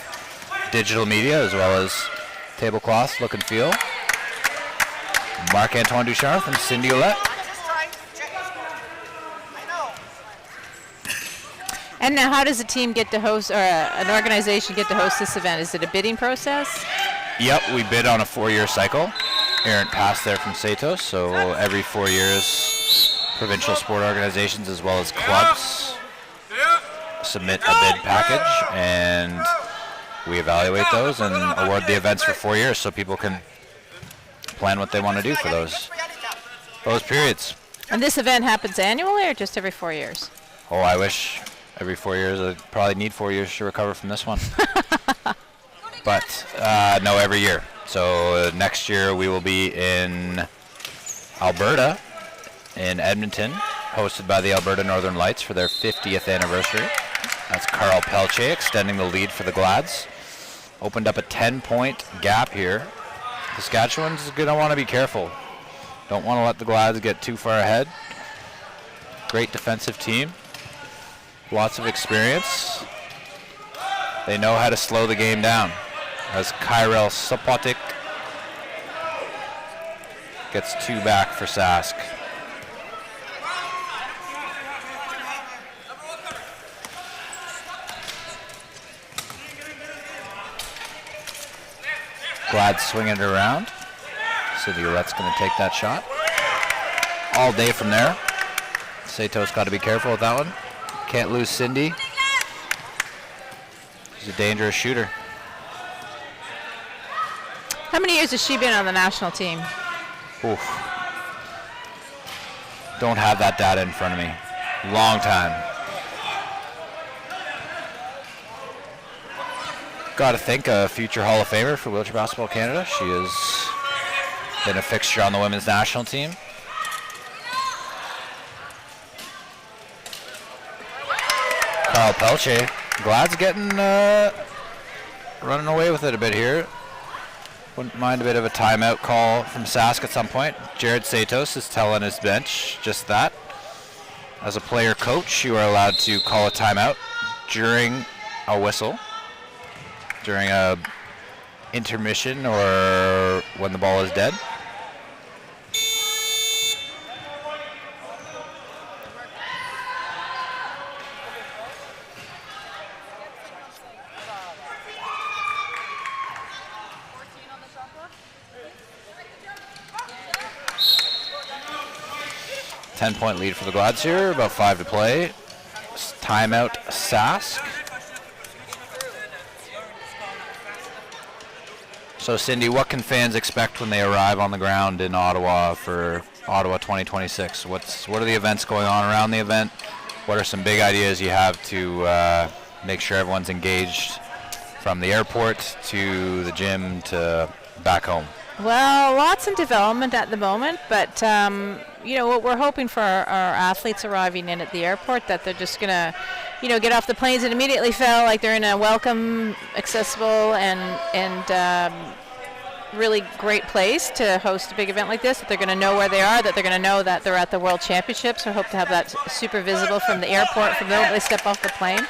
S3: digital media as well as tablecloth look and feel. Marc-Antoine Ducharme from Cindy Ouellette.
S8: And now, how does a team get to host, or an organization get to host this event? Is it a bidding process?
S3: Yep, we bid on a 4-year cycle. Errant passed there from Satos, so every 4 years, provincial sport organizations as well as clubs submit a bid package, and we evaluate those and award the events for 4 years so people can plan what they want to do for those periods.
S8: And this event happens annually or just every 4 years?
S3: Oh, I wish every 4 years. I'd probably need 4 years to recover from this one. But no, every year. So next year we will be in Alberta, in Edmonton, hosted by the Alberta Northern Lights for their 50th anniversary. That's Carl Pelche extending the lead for the Glads. Opened up a 10-point gap here. Saskatchewan's going to want to be careful. Don't want to let the Glads get too far ahead. Great defensive team. Lots of experience. They know how to slow the game down. As Kyrell Sopotic gets 2 back for Sask. Glad swinging it around. Cindy Ouellette's going to take that shot. All day from there. Satos got to be careful with that one. Can't lose Cindy. She's a dangerous shooter.
S8: How many years has she been on the national team?
S3: Oof. Don't have that data in front of me. Long time. Got to think a future Hall of Famer for Wheelchair Basketball Canada. She has been a fixture on the women's national team. Carl Pelche. Glad's getting running away with it a bit here. Wouldn't mind a bit of a timeout call from Sask at some point. Jared Satos is telling his bench just that. As a player coach, you are allowed to call a timeout during a whistle, during a intermission, or when the ball is dead. Ten-point lead for the Glads here, about 5 to play. Timeout Sask. So Cindy, what can fans expect when they arrive on the ground in Ottawa for Ottawa 2026? What are the events going on around the event? What are some big ideas you have to make sure everyone's engaged from the airport to the gym to back home?
S8: Well, lots in development at the moment, but what we're hoping for our athletes arriving in at the airport, that they're just gonna, get off the planes and immediately feel like they're in a welcome, accessible, and really great place to host a big event like this. That they're gonna know where they are, that they're gonna know that they're at the World Championships. We hope to have that super visible from the airport, from the moment they step off the plane.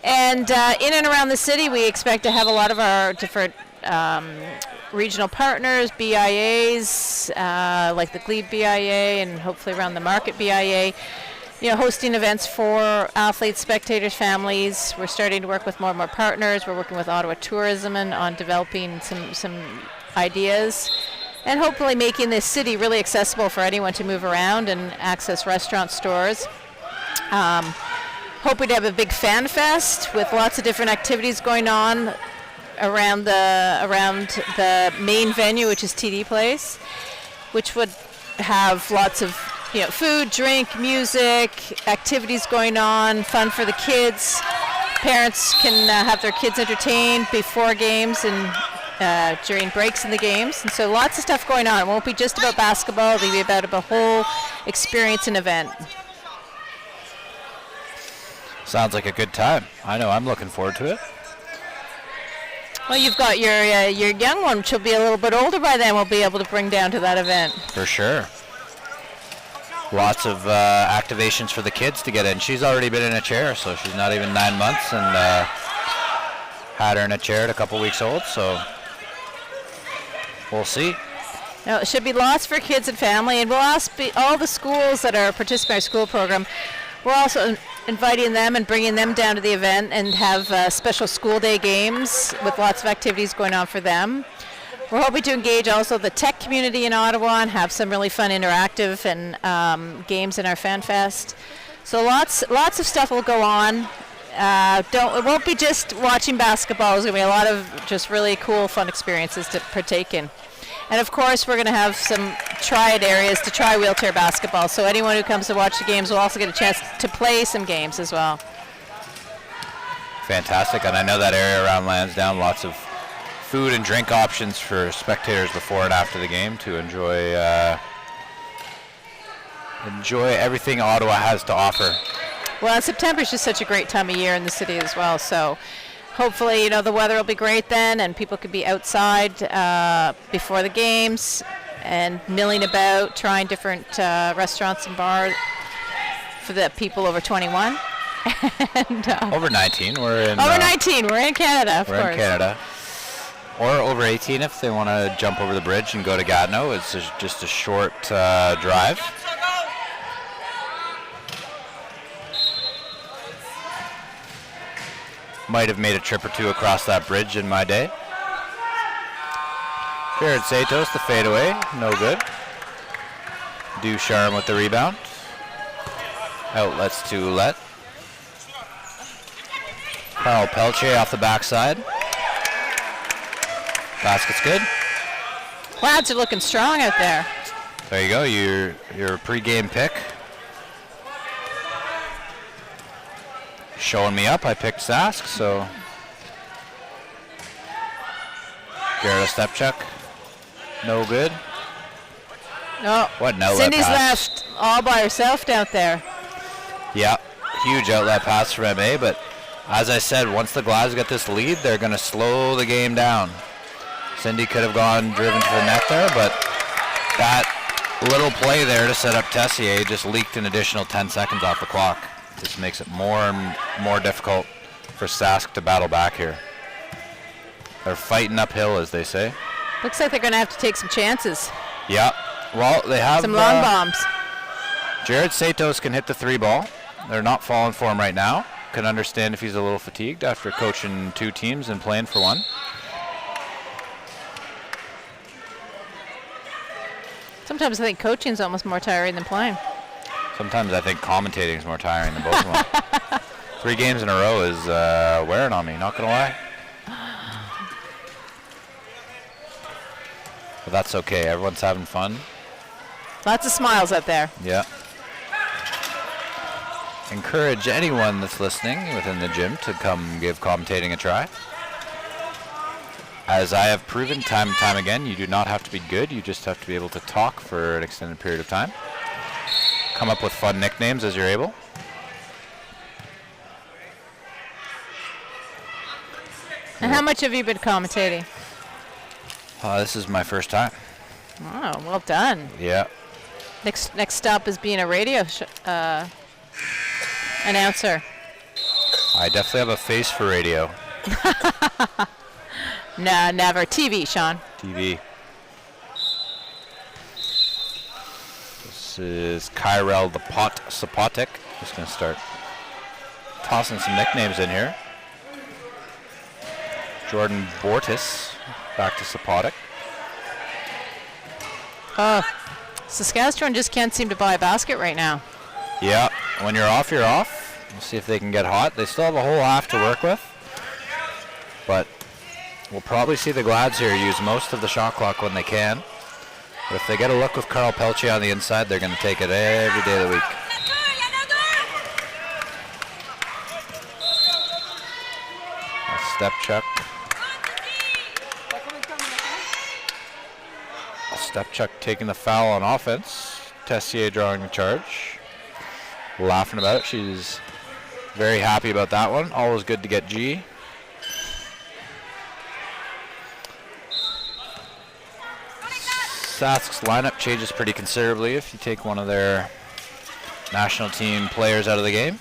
S8: And in and around the city, we expect to have a lot of our different regional partners, BIAs, like the Glebe BIA, and hopefully around the Market BIA, hosting events for athletes, spectators, families. We're starting to work with more and more partners. We're working with Ottawa Tourism on developing some ideas, and hopefully making this city really accessible for anyone to move around and access restaurants, stores. Hoping to have a big fan fest with lots of different activities going on around the main venue, which is TD Place, which would have lots of food, drink, music, activities going on, fun for the kids. Parents can have their kids entertained before games and during breaks in the games. And so lots of stuff going on. It won't be just about basketball. It'll be about a whole experience and event.
S3: Sounds like a good time. I know I'm looking forward to it.
S8: Well, you've got your young one, which will be a little bit older by then, we'll be able to bring down to that event.
S3: For sure. Lots of activations for the kids to get in. She's already been in a chair, so she's not even 9 months, and had her in a chair at a couple weeks old, so we'll see.
S8: No, it should be lots for kids and family, and we'll ask all the schools that are participating in our school program. We're also inviting them and bringing them down to the event and have special school day games with lots of activities going on for them. We're hoping to engage also the tech community in Ottawa and have some really fun interactive and games in our Fan Fest. So lots of stuff will go on. It won't be just watching basketball. There's going to be a lot of just really cool, fun experiences to partake in. And of course, we're going to have some triad areas to try wheelchair basketball. So anyone who comes to watch the games will also get a chance to play some games as well.
S3: Fantastic. And I know that area around Lansdowne, lots of food and drink options for spectators before and after the game to enjoy everything Ottawa has to offer.
S8: Well, September is just such a great time of year in the city as well. So hopefully, the weather will be great then, and people could be outside before the games and milling about, trying different restaurants and bars for the people over 21. And,
S3: over 19, we're in.
S8: Over 19, we're in Canada, of course.
S3: We're in Canada. Or over 18 if they want to jump over the bridge and go to Gatineau. It's just a short drive. Might have made a trip or two across that bridge in my day. Jared Satos, the fadeaway, no good. Ducharme with the rebound. Outlets to Ouellette. Carl Pelche off the backside. Basket's good.
S8: Lads are looking strong out there.
S3: There you go, your pregame pick. Showing me up, I picked Sask, so. Garrett Stepchuk, no good.
S8: No,
S3: what an outlet
S8: Cindy's
S3: pass.
S8: left all by herself out there.
S3: Yeah, huge outlet pass from MA, but as I said, once the Glads get this lead, they're going to slow the game down. Cindy could have gone driven to the net there, but that little play there to set up Tessier just leaked an additional 10 seconds off the clock. This makes it more and more difficult for Sask to battle back here. They're fighting uphill, as they say.
S8: Looks like they're going to have to take some chances.
S3: Yeah. Well, they have
S8: Some long bombs.
S3: Jared Satos can hit the 3-ball. They're not falling for him right now. Can understand if he's a little fatigued after coaching 2 teams and playing for 1.
S8: Sometimes I think coaching is almost more tiring than playing.
S3: Sometimes I think commentating is more tiring than both of them. 3 games in a row is wearing on me, not going to lie. But that's okay. Everyone's having fun.
S8: Lots of smiles out there.
S3: Yeah. Encourage anyone that's listening within the gym to come give commentating a try. As I have proven time and time again, you do not have to be good. You just have to be able to talk for an extended period of time. Come up with fun nicknames as you're able.
S8: And how much have you been commentating?
S3: This is my first time.
S8: Oh, well done.
S3: Yeah.
S8: Next stop is being a radio announcer.
S3: I definitely have a face for radio.
S8: No, never. TV, Sean.
S3: TV. This is Kyrell the Pot Sapotic. Just going to start tossing some nicknames in here. Jordan Bortis, back to Sapotic.
S8: Saskatchewan just can't seem to buy a basket right now.
S3: Yeah, when you're off, you're off. We'll see if they can get hot. They still have a whole half to work with. But we'll probably see the Glads here use most of the shot clock when they can. But if they get a look with Carl Pelche on the inside, they're going to take it every day of the week. A step check. A step check taking the foul on offense. Tessier drawing the charge. Laughing about it. She's very happy about that one. Always good to get G. Sask's lineup changes pretty considerably if you take one of their national team players out of the game.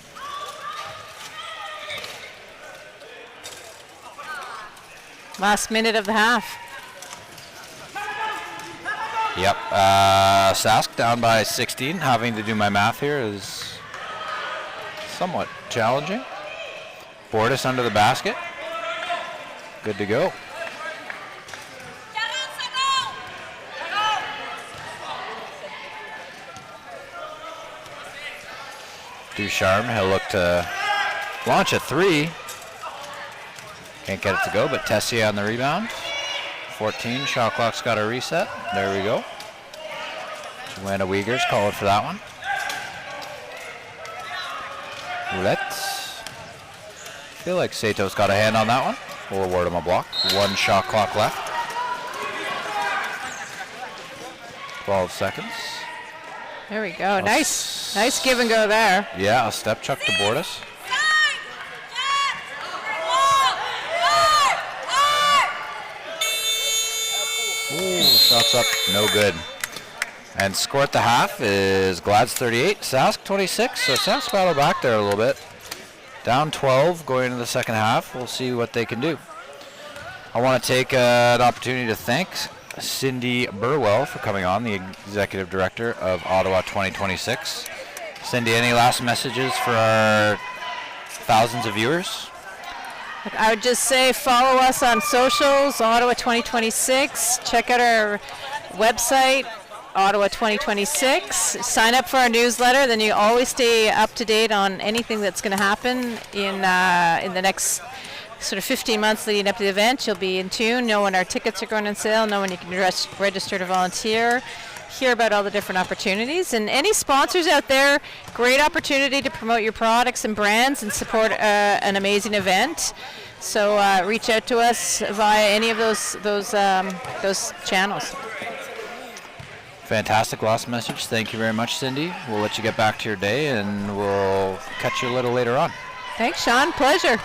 S8: Last minute of the half.
S3: Yep. Sask down by 16. Having to do my math here is somewhat challenging. Bortis under the basket. Good to go. Ducharme, he'll look to launch a 3. Can't get it to go, but Tessier on the rebound. 14, shot clock's got a reset. There we go. Joanna Wiegers calling for that one. Let's feel like Sato's got a hand on that one. We'll award him a block. 1 shot clock left. 12 seconds.
S8: There we go. Nice give and go there.
S3: Yeah, a step chuck to Bortis. Ooh, shots up, no good. And score at the half is Glads 38, Sask 26. So Sask battled back there a little bit. Down 12 going into the second half. We'll see what they can do. I want to take an opportunity to thank Cindy Burwell for coming on, the Executive Director of Ottawa 2026. Cindy, any last messages for our thousands of viewers?
S8: I would just say follow us on socials, Ottawa 2026. Check out our website, Ottawa 2026. Sign up for our newsletter, then you always stay up to date on anything that's going to happen in the next sort of 15 months leading up to the event. You'll be in tune, know when our tickets are going on sale, know when you can register to volunteer, hear about all the different opportunities. And any sponsors out there, great opportunity to promote your products and brands and support an amazing event. So reach out to us via any of those channels.
S3: Fantastic last message. Thank you very much, Cindy. We'll let you get back to your day, and we'll catch you a little later on.
S8: Thanks, Sean. Pleasure.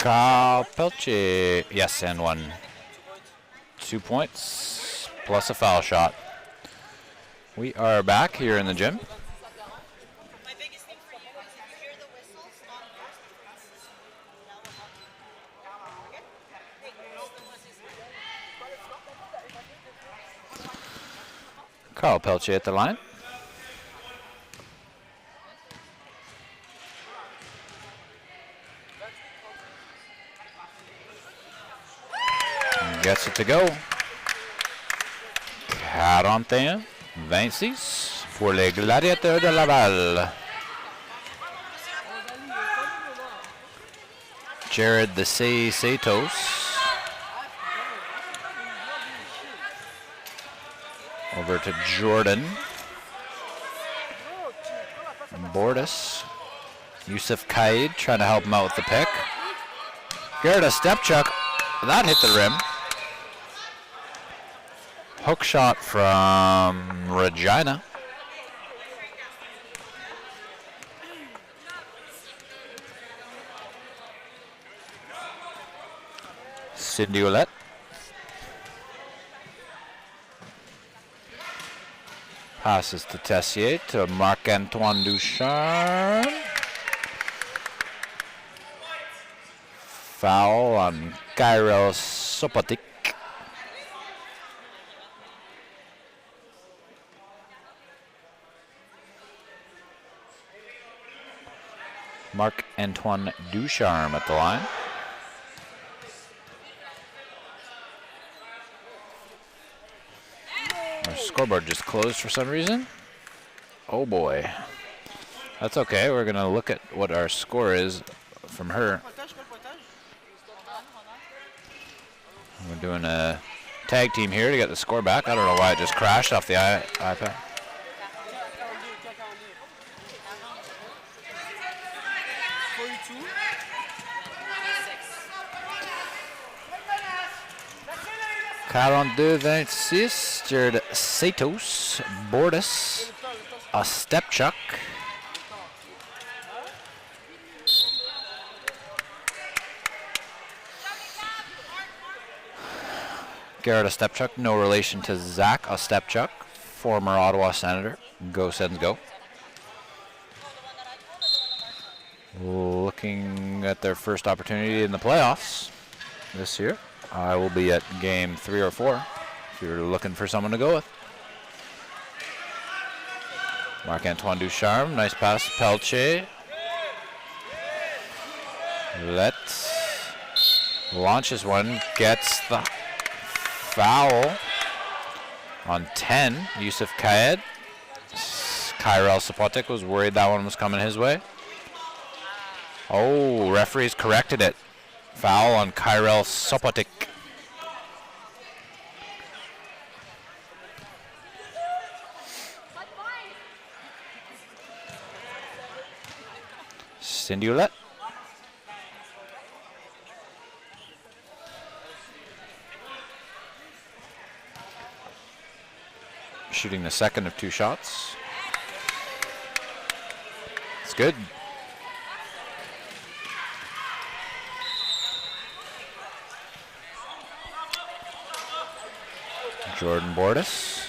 S3: Kyle Pelche. Yes, and 1. 2 points plus a foul shot. We are back here in the gym.
S6: My biggest thing for you is if you hear the whistles on first, that will help you. Okay?
S3: Kyle Pelche at the line. Gets it to go. 41-26 pour les Gladiateurs de Laval. Jared the Santos. Over to Jordan. Bordis. Yusuf Kaid trying to help him out with the pick. Garrett a step chuck. That hit the rim. Hook shot from Regina. Cindy Ouellette. Passes to Tessier to Marc-Antoine Ducharme. Foul on Kyrell Sopotic. Marc-Antoine Ducharme at the line. Our scoreboard just closed for some reason. Oh boy. That's okay. We're going to look at what our score is from her. We're doing a tag team here to get the score back. I don't know why it just crashed off the iPad. Quarante-deux 26, Jared Santos, Bordis, a step chuck. Garrett Ostepchuk, no relation to Zach Ostepchuk, former Ottawa Senator. Go Sens go. Looking at their first opportunity in the playoffs this year. I will be at game 3 or 4 if you're looking for someone to go with. Marc-Antoine Ducharme, nice pass. Pelche. Launches one, gets the foul on 10. Yusuf Kaid. Kyrell Sopotic was worried that one was coming his way. Oh, referees corrected it. Foul on Kyrell Sopotic. Cindy Ouellette. Shooting the second of 2 shots. It's good. Jordan Bordis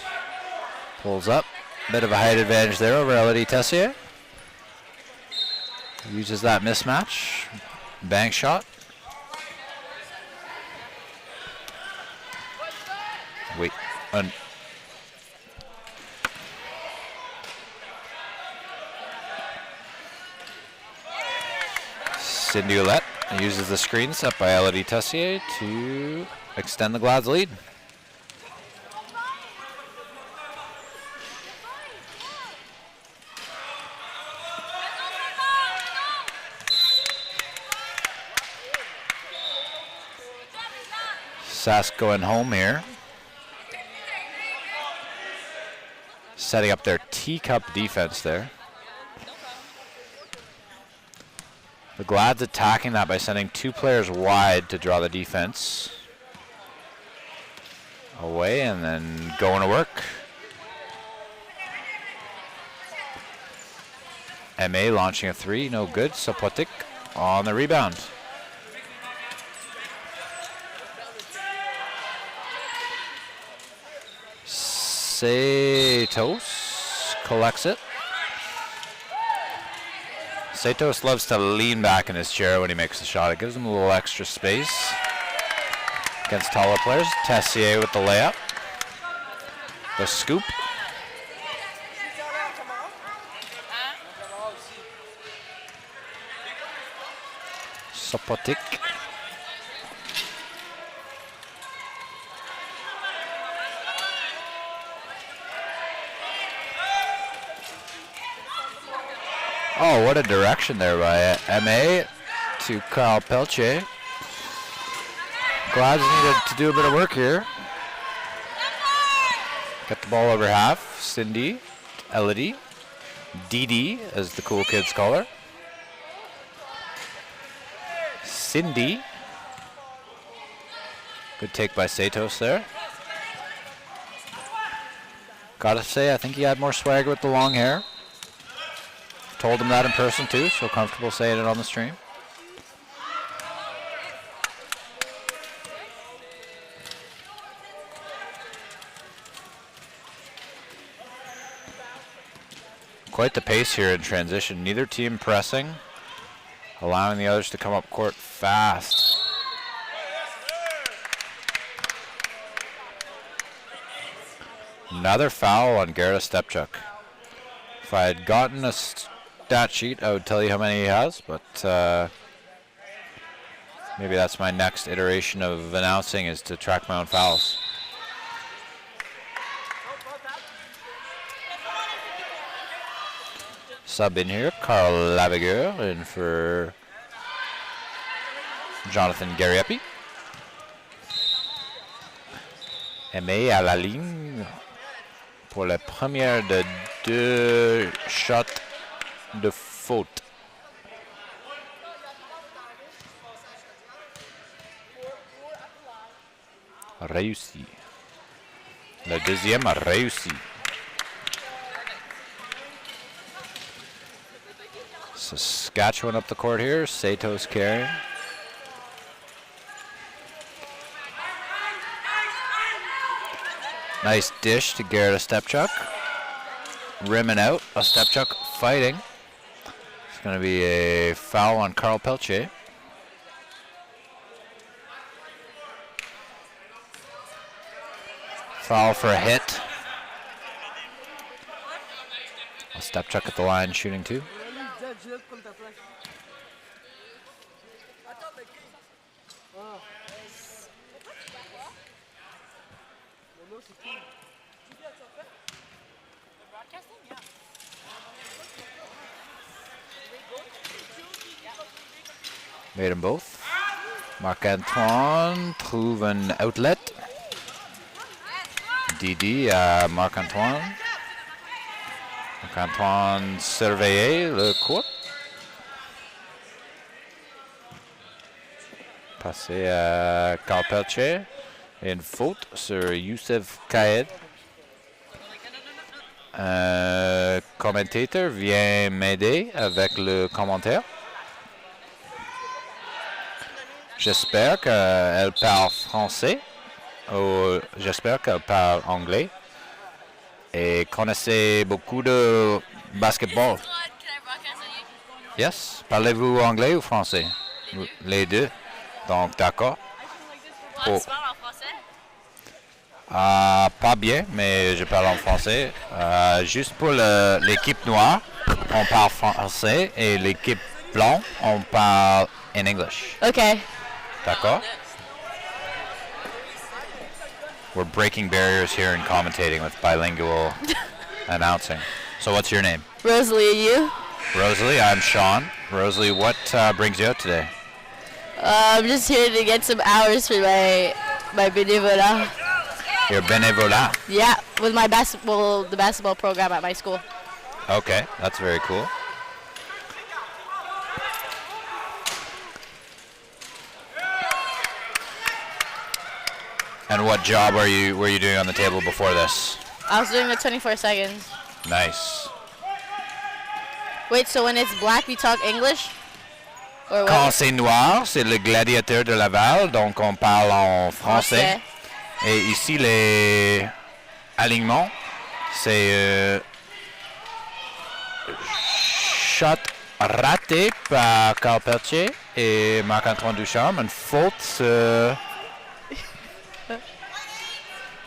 S3: pulls up. Bit of a height advantage there over Elodie Tessier. Uses that mismatch. Bank shot. Wait. Cindy Ouellette uses the screen set by Elodie Tessier to extend the Glad's lead. Sask going home here. Setting up their teacup defense there. The Glad's attacking that by sending 2 players wide to draw the defense away and then going to work. MA launching a 3, no good. Sopotic on the rebound. Satos collects it. Satos loves to lean back in his chair when he makes the shot. It gives him a little extra space against taller players. Tessier with the layup. The scoop. Sopotik. Oh, what a direction there by MA to Carl Pelche. Glad's needed to do a bit of work here. Get the ball over half. Cindy, Elodie, Didi, as the cool kids call her. Cindy. Good take by Satos there. Gotta say, I think he had more swagger with the long hair. Told him that in person too, so comfortable saying it on the stream. Quite the pace here in transition. Neither team pressing, allowing the others to come up court fast. Another foul on Gerda Stepchuk. If I had gotten a stat sheet, I would tell you how many he has, but maybe that's my next iteration of announcing, is to track my own fouls. Sub in here, Carl Lavigueur in for Jonathan Gariepi. Aimé à la ligne pour la première de 2 shots de faute. Réussi. Le deuxième a réussi. Saskatchewan up the court here. Satos carrying. Nice dish to Gerda Stepchuk. Rimming out. A Stepchuk fighting. It's going to be a foul on Carl Pelche. Foul for a hit. A Stepchuk at the line shooting two. Made them both. Marc-Antoine trouve un outlet. Didi à Marc-Antoine. Marc-Antoine surveillait le court. Passé à Carl Pelche. Et une faute sur Youssef Kaed. Un commentateur vient m'aider avec le commentaire. J'espère qu'elle parle français ou j'espère qu'elle parle anglais et connaissait beaucoup de basketball. Yes. Parlez-vous anglais ou français? Les deux. Donc, d'accord. Oh. Pas bien, mais je parle en français. Juste pour l'équipe noire, on parle français et l'équipe blanche, on parle en English.
S2: Okay.
S3: D'accord. We're breaking barriers here in commentating with bilingual announcing. So what's your name?
S2: Rosalie, you?
S3: Rosalie, I'm Sean. Rosalie, what brings you out today?
S2: I'm just here to get some hours for my bénévolat.
S3: Your bénévolat.
S2: Yeah, with my the basketball program at my school.
S3: Okay, that's very cool. And what job were you doing on the table before this?
S2: I was doing the 24 seconds.
S3: Nice.
S2: Wait, so when it's black, we talk English? Or what?
S3: Quand c'est noir, c'est le gladiateur de Laval, donc on parle en français.
S2: Okay.
S3: Et ici, les alignements, C'est shot raté par Carl Pelletier et Marc-Antoine Ducharme. And faute,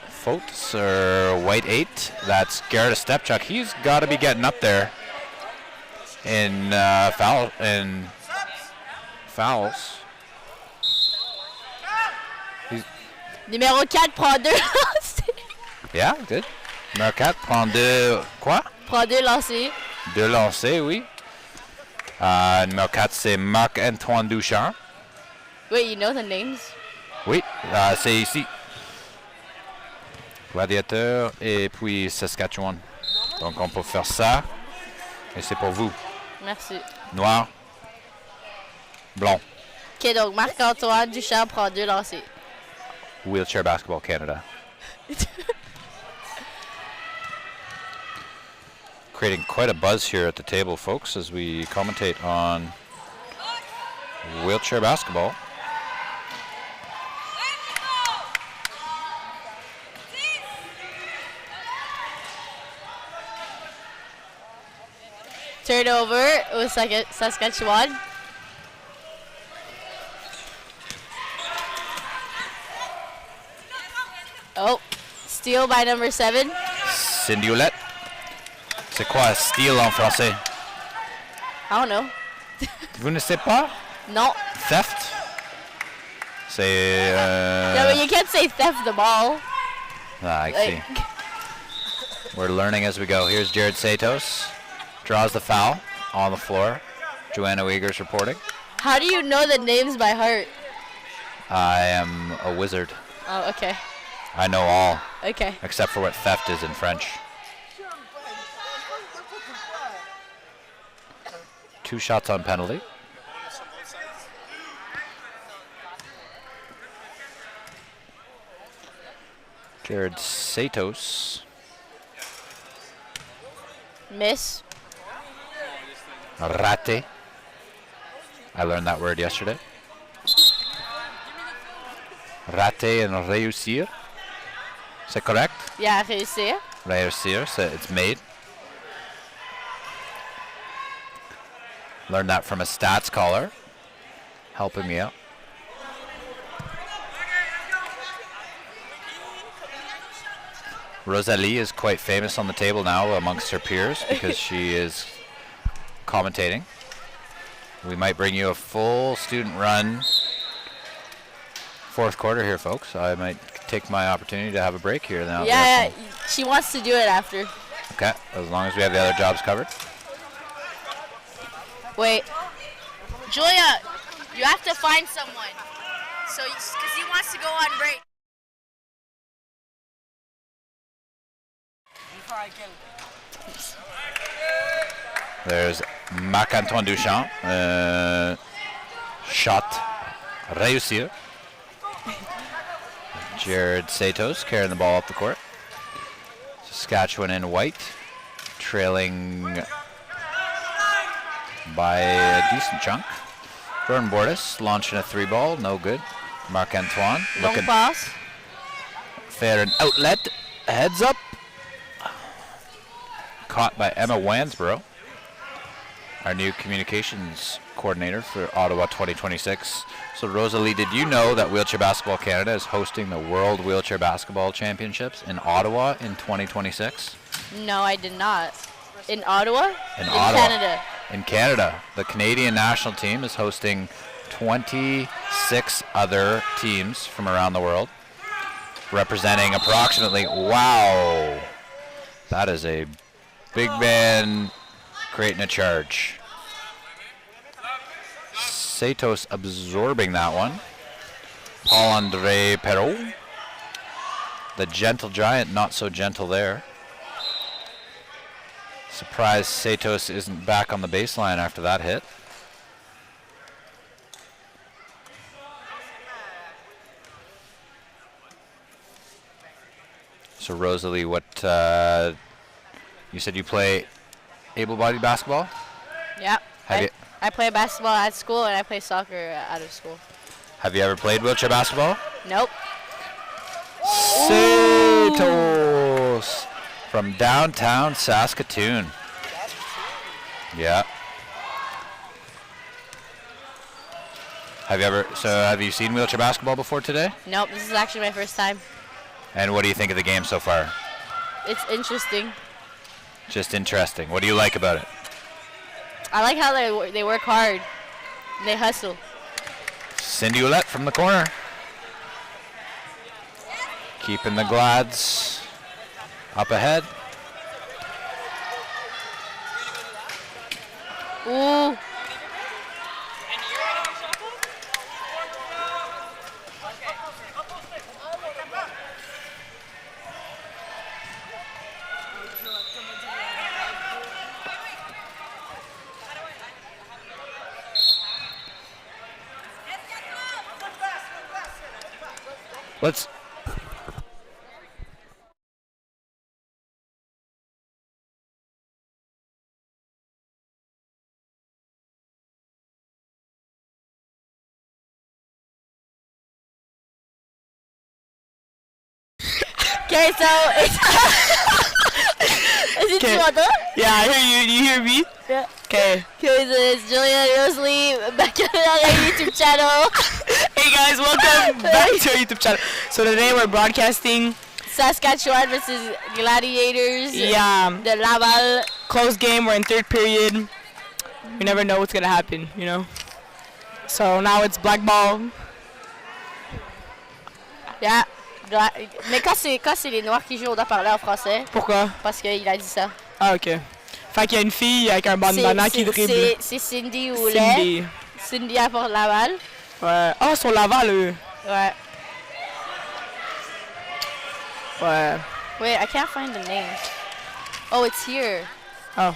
S3: fautes or white 8. That's Garrett Stepchuk. He's got to be getting up there in fouls.
S2: Numéro 4 prend 2 lancers.
S3: Yeah, good. Numéro 4 prend 2 quoi?
S2: Prend 2 lancers.
S3: 2 lancers, oui. Numéro 4, c'est Marc-Antoine Duchamp.
S2: Wait, you know the names?
S3: Oui, c'est ici. Gladiateur et puis Saskatchewan. Donc on peut faire ça. Et c'est pour vous.
S2: Merci.
S3: Noir. Blond.
S2: Ok, donc Marc-Antoine Duchamp prend 2 lancers.
S3: Wheelchair Basketball Canada. Creating quite a buzz here at the table, folks, as we commentate on wheelchair basketball.
S2: Turnover au Saskatchewan. Oh, steal by number 7.
S3: Cindy Oulette. C'est quoi steal en français?
S2: I don't know.
S3: Vous ne savez pas?
S2: No.
S3: Theft? C'est...
S2: No, but you can't say theft the ball.
S3: I see. We're learning as we go. Here's Jared Satos. Draws the foul on the floor. Joanna Uyghur's reporting.
S2: How do you know the names by heart?
S3: I am a wizard.
S2: Oh, okay.
S3: I know all,
S2: Okay.
S3: except for what theft is in French. 2 shots on penalty. Jared Satos.
S2: Miss.
S3: Raté. I learned that word yesterday. Raté and réussir. C'est correct?
S2: Yeah, réussir.
S3: Réussir, so it's made. Learned that from a stats caller, helping me out. Rosalie is quite famous on the table now amongst her peers because she is commentating. We might bring you a full student run fourth quarter here, folks. I might take my opportunity to have a break here now.
S2: Yeah, she wants to do it after.
S3: Okay, as long as we have the other jobs covered.
S2: Wait. Julia, you have to find someone. So, because he wants to go on break.
S3: There's Marc-Antoine Duchamp. Shot. Réussir. Jared Satos carrying the ball up the court. Saskatchewan in white. Trailing by a decent chunk. Jordan Bordas launching a 3-ball. No good. Marc-Antoine
S2: Long
S3: looking
S2: pass.
S3: fair and outlet. Heads up. Caught by Emma Wansborough, our new communications coordinator for Ottawa 2026. So Rosalie, did you know that Wheelchair Basketball Canada is hosting the World Wheelchair Basketball Championships in Ottawa in 2026?
S2: No, I did not. In Ottawa?
S3: In Ottawa.
S2: Canada.
S3: In Canada. The Canadian national team is hosting 26 other teams from around the world, representing approximately, wow, that is a big man creating a charge. Satos absorbing that one. Paul-Andre Perrault. The gentle giant, not so gentle there. Surprised Satos isn't back on the baseline after that hit. So Rosalie, what you said you play able-bodied basketball?
S2: Yeah.
S3: Have you-
S2: I play basketball at school and I play soccer out of school.
S3: Have you ever played wheelchair basketball?
S2: Nope.
S3: Satos from downtown Saskatoon. Yeah. Have you seen wheelchair basketball before today?
S2: Nope, this is actually my first time.
S3: And what do you think of the game so far?
S2: It's interesting.
S3: Just interesting. What do you like about it?
S2: I like how they work hard. They hustle.
S3: Cindy Ouellette from the corner. Keeping the Glads up ahead.
S2: Ooh.
S3: Let's.
S2: Okay, so it's is it Toronto?
S9: Yeah, I hear you. Do you hear me?
S2: Yeah.
S9: Okay.
S2: Okay, so it's Julia Rosalie back on our YouTube channel.
S9: Hey guys, welcome back to our YouTube channel. So today we're broadcasting.
S2: Saskatchewan versus Gladiators.
S9: Yeah.
S2: The Laval.
S9: Close game. We're in third period. We never know what's gonna happen, you know. So now it's black ball.
S2: Yeah. Mais quand c'est les Noirs qui jouent, on doit parler en français.
S9: Pourquoi?
S2: Parce qu'il a dit ça.
S9: Ah, ok. Fait qu'il y a une fille avec un bandana qui dribble.
S2: C'est Cindy Ouellette.
S9: Cindy.
S2: Cindy à Port-Laval.
S9: Ouais. Ah, sur Laval, eux.
S2: Ouais.
S9: Ouais.
S2: Wait, I can't find the name. Oh, it's here.
S9: Oh.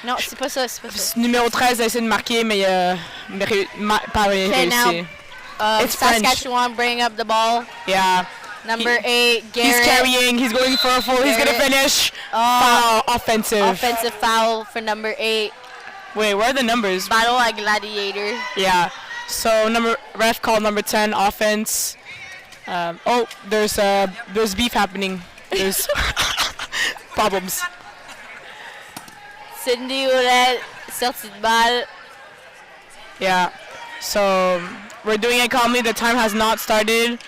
S2: Non, c'est pas ça, c'est pas ça.
S9: Numéro 13 a essayé de marquer, mais pas réussi. It's
S2: Saskatchewan bring up the ball.
S9: Yeah.
S2: Number 8, Garrett.
S9: He's carrying. He's going for a full. He's gonna finish. Foul. Offensive.
S2: Offensive foul for number 8.
S9: Wait, where are the numbers?
S2: Battle at Gladiator.
S9: Yeah. So ref called number 10 offense. There's beef happening. There's problems.
S2: Cindy Ouellette, sortie de balle.
S9: Yeah. So we're doing it calmly. The time has not started.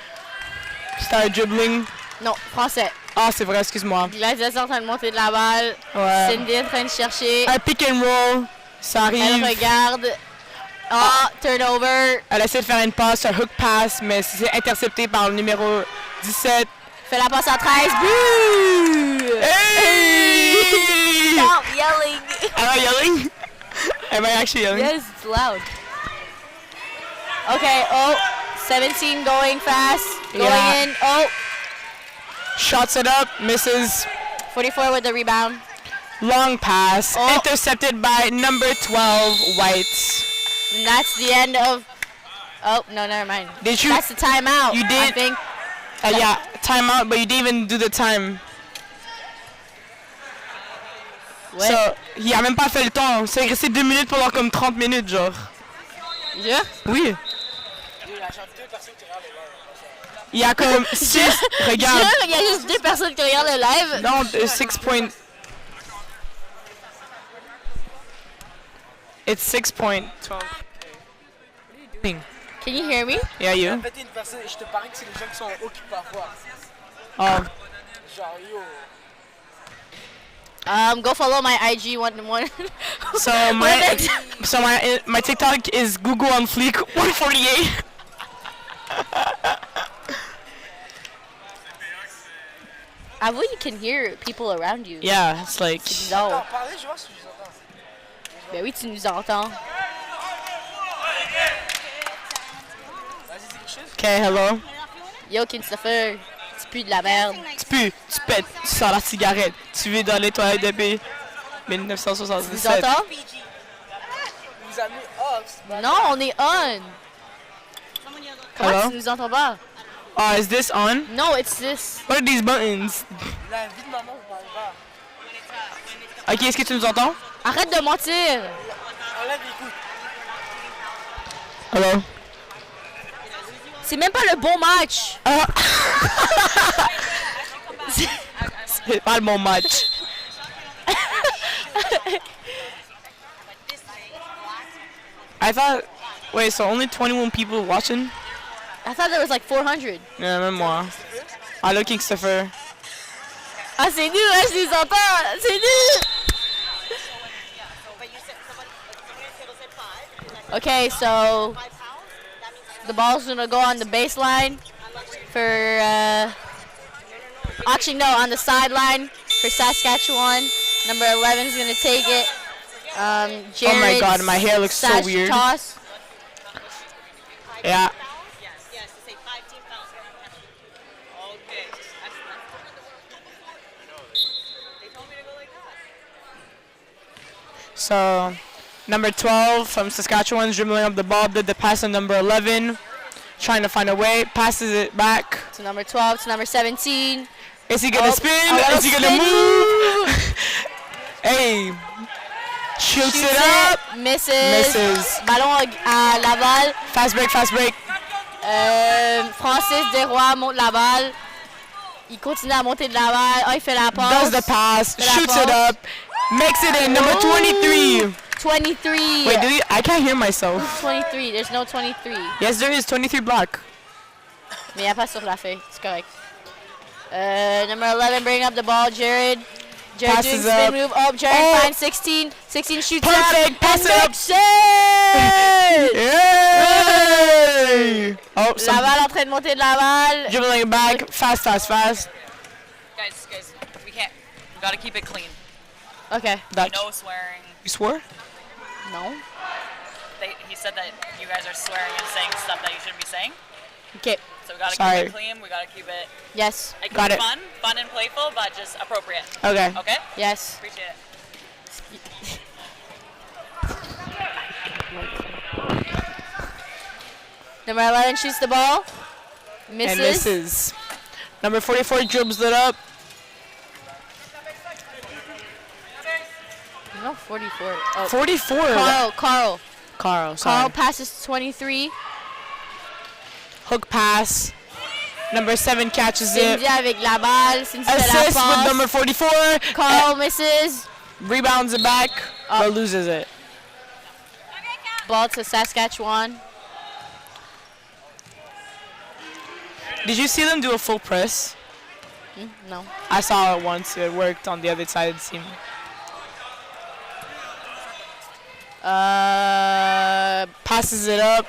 S9: Start dribbling.
S2: Non, français.
S9: Ah, c'est vrai, excuse-moi.
S2: Gladiator est en train de monter de la balle.
S9: Ouais.
S2: Cindy est en train de chercher.
S9: Un pick and roll. Ça arrive.
S2: Elle regarde. Turnover.
S9: Elle essaie de faire une passe, un hook pass, mais c'est intercepté par le numéro 17.
S2: Fait la passe à 13. Bouh!
S9: Hey!
S2: Stop yelling.
S9: Am I yelling? Am I actually yelling?
S2: Yes, it's loud. Okay, 17 going fast. Going in.
S9: Shots it up, misses.
S2: 44 with the rebound.
S9: Long pass, intercepted by number 12, Whites.
S2: And that's the end of. Oh, no, never mind.
S9: Did you?
S2: That's the timeout.
S9: You did?
S2: I think.
S9: Yeah, timeout, but you didn't even do the time.
S2: What?
S9: So, il a même pas fait le temps. C'est resté 2 minutes pendant comme 30 minutes, genre.
S2: Jure?
S9: Oui. Il y a comme 6. Regarde.
S2: Jure, il y a juste 2 personnes qui regardent le live.
S9: Non, 6 points. It's 6.12.
S2: Can you hear me?
S9: Yeah, you.
S10: Je te parie que c'est les gens qui sont occupés parfois.
S9: Oh.
S10: Genre, yo.
S2: Go follow my IG one.
S9: So my TikTok is Google on Fleek 148.
S2: Avoue, you can hear people around you.
S9: Yeah, it's like.
S2: No.
S10: Parlez, je vois si je vous entends.
S2: Ben oui, tu nous entends.
S9: Okay, hello.
S2: Yo, Christopher, tu pues de la merde.
S9: Tu pues, tu pètes, tu sors la cigarette, tu vis dans les toilettes depuis 1977.
S2: Tu nous entends?
S10: Vous avez mis off.
S2: Non, on est on. Comment
S9: Hello?
S2: tu nous entends pas?
S9: Oh, is this on?
S2: No, it's this.
S9: What are these buttons?
S10: La vie de maman, vous parlez pas.
S9: Ok, est-ce que tu nous entends?
S2: Arrête de mentir.
S10: Enlève l'écoute.
S9: Hello?
S2: C'est même pas le bon match.
S9: Pas le bon match. I thought, wait, so only 21 people watching?
S2: I thought there was like 400.
S9: Yeah, même moi. Allô, Christopher.
S2: Ah, c'est nul, hein, je les entends. C'est nul. Okay, so the ball's gonna go on the baseline for, actually no, on the sideline for Saskatchewan. Number 11 is gonna take it. Jared's
S9: Oh my God, my hair looks so weird.
S2: Toss.
S9: Yeah. So, number 12 from Saskatchewan's dribbling up the ball, did the pass on number 11, trying to find a way, passes it back.
S2: To number 12, to number 17.
S9: Is he gonna spin? Is he gonna move? Hey, shoots it up.
S2: Misses. Ballon à Laval.
S9: Fast break, fast break.
S2: Francis Desroy monte la balle. Il continue à monter de la balle. Oh, il fait la passe.
S9: Does the pass, shoots it up, makes it in. Number 23.
S2: 23.
S9: Wait, I can't hear myself.
S2: 23. There's no 23.
S9: Yes, there is 23 black.
S2: Mais il n'y a pas sur la feuille. C'est correct. Number 11 bring up the ball. Jared
S9: Passes
S2: doing spin
S9: up.
S2: move. Oh, Jared finds 16. 16 shoots
S9: Perfect.
S2: up.
S9: Pass
S2: and
S9: it up.
S2: makes it!
S9: Yay! Oh,
S2: Laval en train de monter de la balle.
S9: dribbling back, fast.
S5: Guys, we can't. We gotta keep it clean.
S2: Okay.
S9: Dutch.
S5: No swearing.
S9: You swore?
S2: No.
S5: He said that you guys are swearing and saying stuff that you shouldn't be saying.
S2: Okay.
S5: So we gotta
S9: Sorry.
S5: keep it clean. We gotta keep it.
S2: Yes.
S5: Like,
S9: Got it.
S5: fun and playful, but just appropriate.
S9: Okay.
S5: Okay.
S2: Yes.
S5: Appreciate it.
S2: Number 11 shoots the ball. Misses.
S9: And misses. Number 44 dribbles it up.
S2: No, 44. Oh.
S9: 44.
S2: Carl.
S9: Carl, sorry.
S2: Carl passes to 23.
S9: Hook pass. Number 7 catches
S2: Cindy
S9: it.
S2: avec la balle. Cindy fait la
S9: Assist with number
S2: passe.
S9: 44.
S2: Carl misses.
S9: Rebounds it back, but loses it.
S2: Ball to Saskatchewan.
S9: Did you see them do a full press?
S2: No.
S9: I saw it once. It worked on the other side of the team. Passes it up.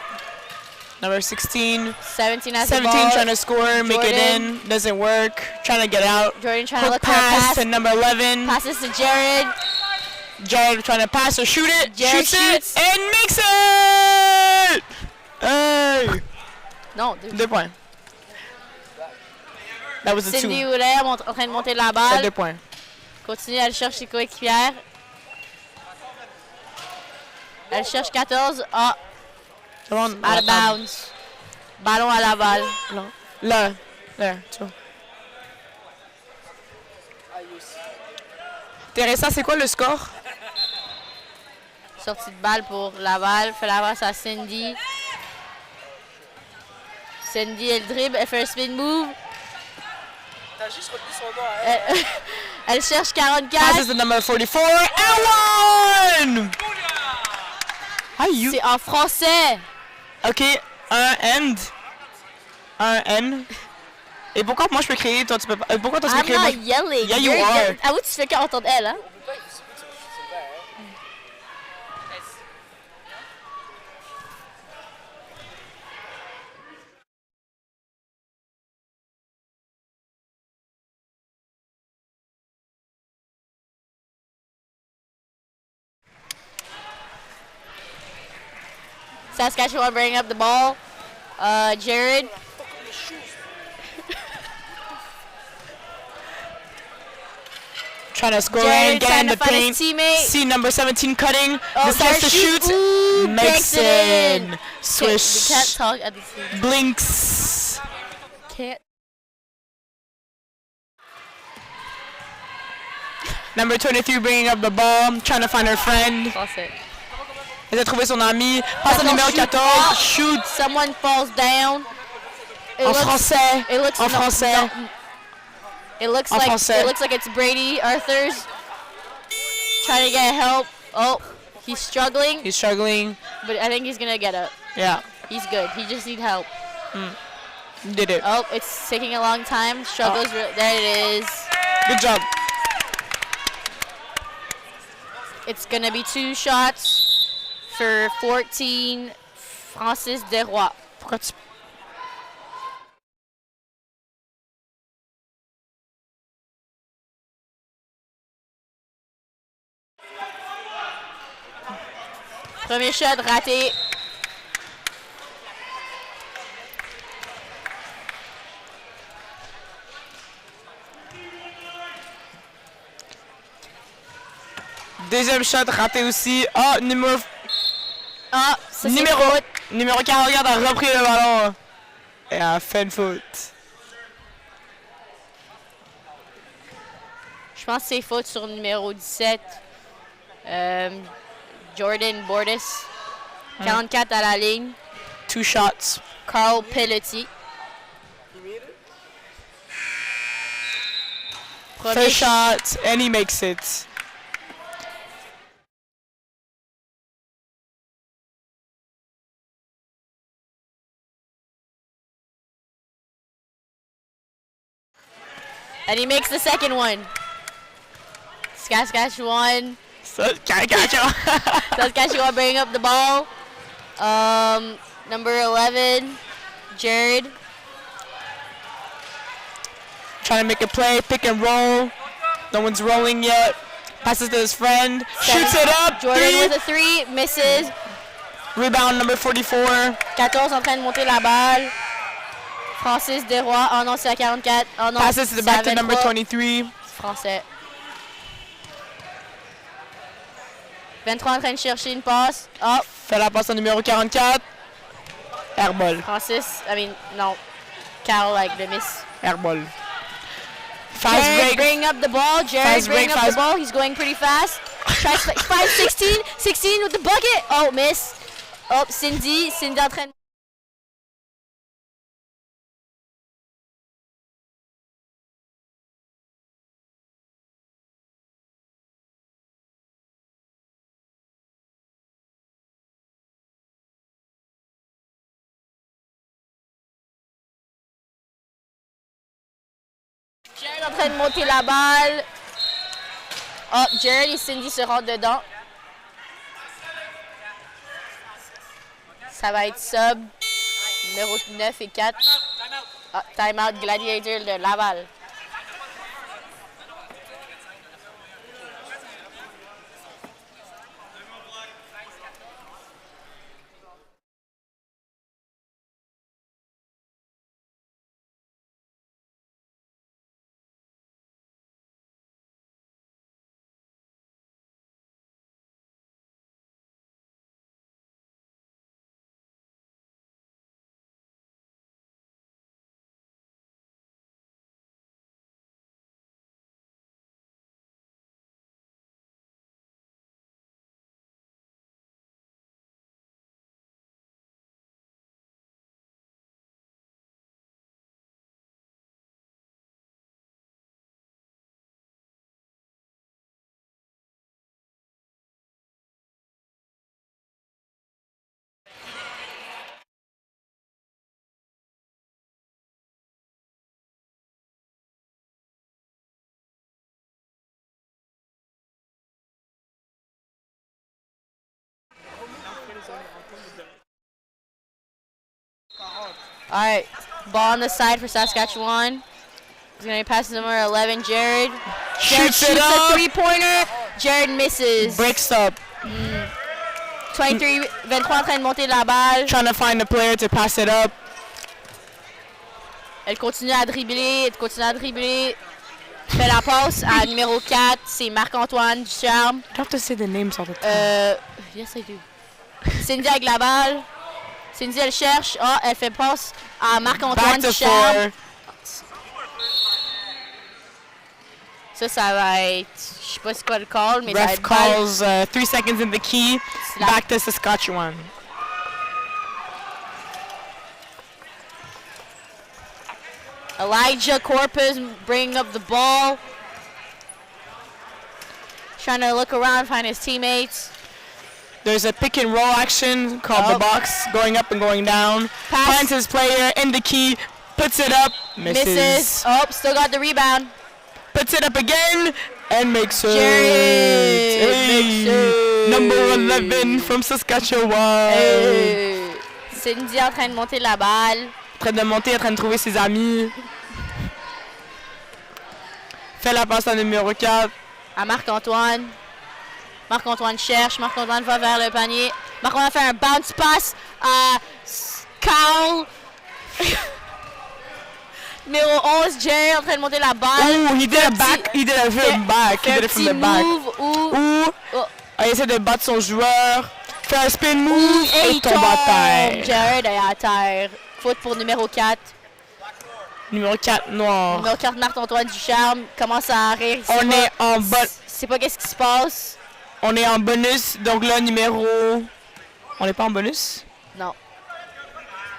S9: Number 16.
S2: 17 has the
S9: 17
S2: ball.
S9: trying to score, make it
S2: Jordan.
S9: in. Doesn't work. Trying to get out.
S2: Jordan trying to
S9: Hook
S2: look for a
S9: pass
S2: pass.
S9: to number 11.
S2: Passes to Jared.
S9: Jared trying to pass or shoot it.
S2: Jared
S9: shoots it and makes it! Hey!
S2: Non.
S9: 2 points. That was a 2.
S2: Cindy Ouellet en train de monter la
S9: That's 2
S2: balle.
S9: points.
S2: Continue, elle cherche ses coéquipières. Elle cherche 14. Ah, out of bounds. Ballon à la balle.
S9: Là. There. 2. Teresa, c'est quoi le score?
S2: Sortie de balle pour Laval. Fait la passe à Cindy. Cindy, elle dribble. Elle fait un spin move.
S10: T'as juste retenu son nom, hein?
S2: Elle cherche 44.
S9: Passes the number 44 and 1! How you?
S2: C'est en français.
S9: Ok, un end. Un N. Et pourquoi moi je peux créer, toi tu peux pas? Pourquoi toi tu peux
S2: I'm
S9: créer?
S2: not
S9: moi-
S2: yelling.
S9: Yeah, you
S2: You're
S9: are.
S2: yelling. Ah oui, tu fais qu'entendre elle, hein? Saskatchewan bringing up the ball. Jared.
S9: Trying to score
S2: Jared
S9: and get
S2: trying
S9: in
S2: to
S9: the
S2: find
S9: paint.
S2: his teammate.
S9: See number 17 cutting.
S2: Oh,
S9: Decides to
S2: Jared
S9: shoot.
S2: Ooh,
S9: Makes
S2: it
S9: it.
S2: in.
S9: Swish.
S2: We can't talk at the same time.
S9: Blinks.
S2: Can't.
S9: Number 23 bringing up the ball. Trying to find her friend.
S2: Français.
S9: Elle a trouvé son ami. Passe au numéro 14. Shoot.
S2: Someone falls down. It
S9: En
S2: looks-
S9: français.
S2: It looks
S9: En
S2: no-
S9: français.
S2: no- It looks
S9: En
S2: like
S9: français.
S2: it looks like it's Brady Arthur's trying to get help. Oh, he's struggling,
S9: He's struggling.
S2: but I think he's gonna get up.
S9: Yeah.
S2: He's good. He just needs help.
S9: Did it.
S2: Oh, it's taking a long time. Struggles. There it is.
S9: Good job.
S2: It's gonna be 2 shots for 14. Francis Desroy.
S9: Pourquoi tu...
S2: Premier shot raté.
S9: Deuxième shot raté aussi. Ah, numéro
S2: Ah, ça c'est
S9: numéro
S2: faute.
S9: numéro 44 a repris le ballon et a fait une faute.
S2: Je pense que c'est faute sur le numéro 17. Jordan Bordis. 44 à la ligne.
S9: 2 shots.
S2: Carl Pelletier. Premier
S9: First shot and he makes it.
S2: And he makes the second one. Saskatchewan. Saskatchewan bringing up the ball. Number 11, Jared.
S9: Trying to make a play, pick and roll. No one's rolling yet. Passes to his friend. Shoots it up.
S2: Jordan
S9: Three.
S2: with a 3, misses.
S9: Rebound number 44.
S2: 14 en train de monter la balle. Francis Desroy. Oh non, c'est à 44. Oh non,
S9: Passes
S2: c'est
S9: back
S2: à
S9: to number
S2: 23.
S9: 23.
S2: Français. 23 en train de chercher une passe. Oh,
S9: Fait la passe au numéro 44. Airball.
S2: Francis. No. Carol avec le miss.
S9: Airball. Fast
S2: Jared
S9: break.
S2: bringing up the ball. Jared
S9: Fast
S2: bringing
S9: break,
S2: up
S9: fast-
S2: the ball. He's going pretty fast. Tries 5, 16. 16 with the bucket. Oh, miss. Oh, Cindy. Cindy en train de... Jared en train de monter la balle. Oh, Jared et Cindy se rentrent dedans. Ça va être sub. Numéro 9 et 4. Ah, timeout Gladiator de Laval. All right, ball on the side for Saskatchewan. He's going to pass to number 11, Jared. Jared
S9: Shoots it
S2: shoots a
S9: up.
S2: three-pointer. Jared misses.
S9: Breaks up.
S2: 23 en train de monter la balle.
S9: Trying to find a player to pass it up.
S2: Elle continue à dribbler, Fait la passe à numéro 4, c'est Marc-Antoine Ducharme.
S9: You have to say the names all the time.
S2: Yes, I do. Cindy avec la balle. Cindy, elle cherche. Ah, elle fait passe à Marc-Antoine
S9: Back to
S2: Ducharme.
S9: 4.
S2: Ça va être... Je sais pas c'est quoi le call, mais ça va
S9: Ref
S2: être balle.
S9: calls 3 seconds in the key.
S2: Slap.
S9: Back to Saskatchewan.
S2: Elijah Corpus bringing up the ball. Trying to look around, find his teammates.
S9: There's a pick and roll action called the box, going up and going down.
S2: Pass.
S9: Finds his player in the key, puts it up, misses.
S2: Oh, still got the rebound.
S9: Puts it up again and makes it.
S2: Jared makes it.
S9: Number 11 from Saskatchewan.
S2: Hey. Cindy en train de monter la balle.
S9: En train de monter, en train de trouver ses amis. Fait la passe à numéro 4.
S2: À Marc-Antoine. Marc-Antoine cherche. Marc-Antoine va vers le panier. Marc-Antoine fait un bounce pass à Carl. Numéro 11, Jerry en train de monter la balle.
S9: Ooh, he did a back. He did a from back. He did it from the back. Il essaie de battre son joueur. Fait un spin move et il tombe à terre.
S2: Jared est à terre. Faute pour numéro 4.
S9: Numéro 4, noir.
S2: Numéro 4, Marc-Antoine Ducharme commence à rire.
S9: On est en bonne.
S2: Je sais pas qu'est-ce qui se passe.
S9: On est en bonus. Donc là, numéro... On n'est pas en bonus?
S2: Non.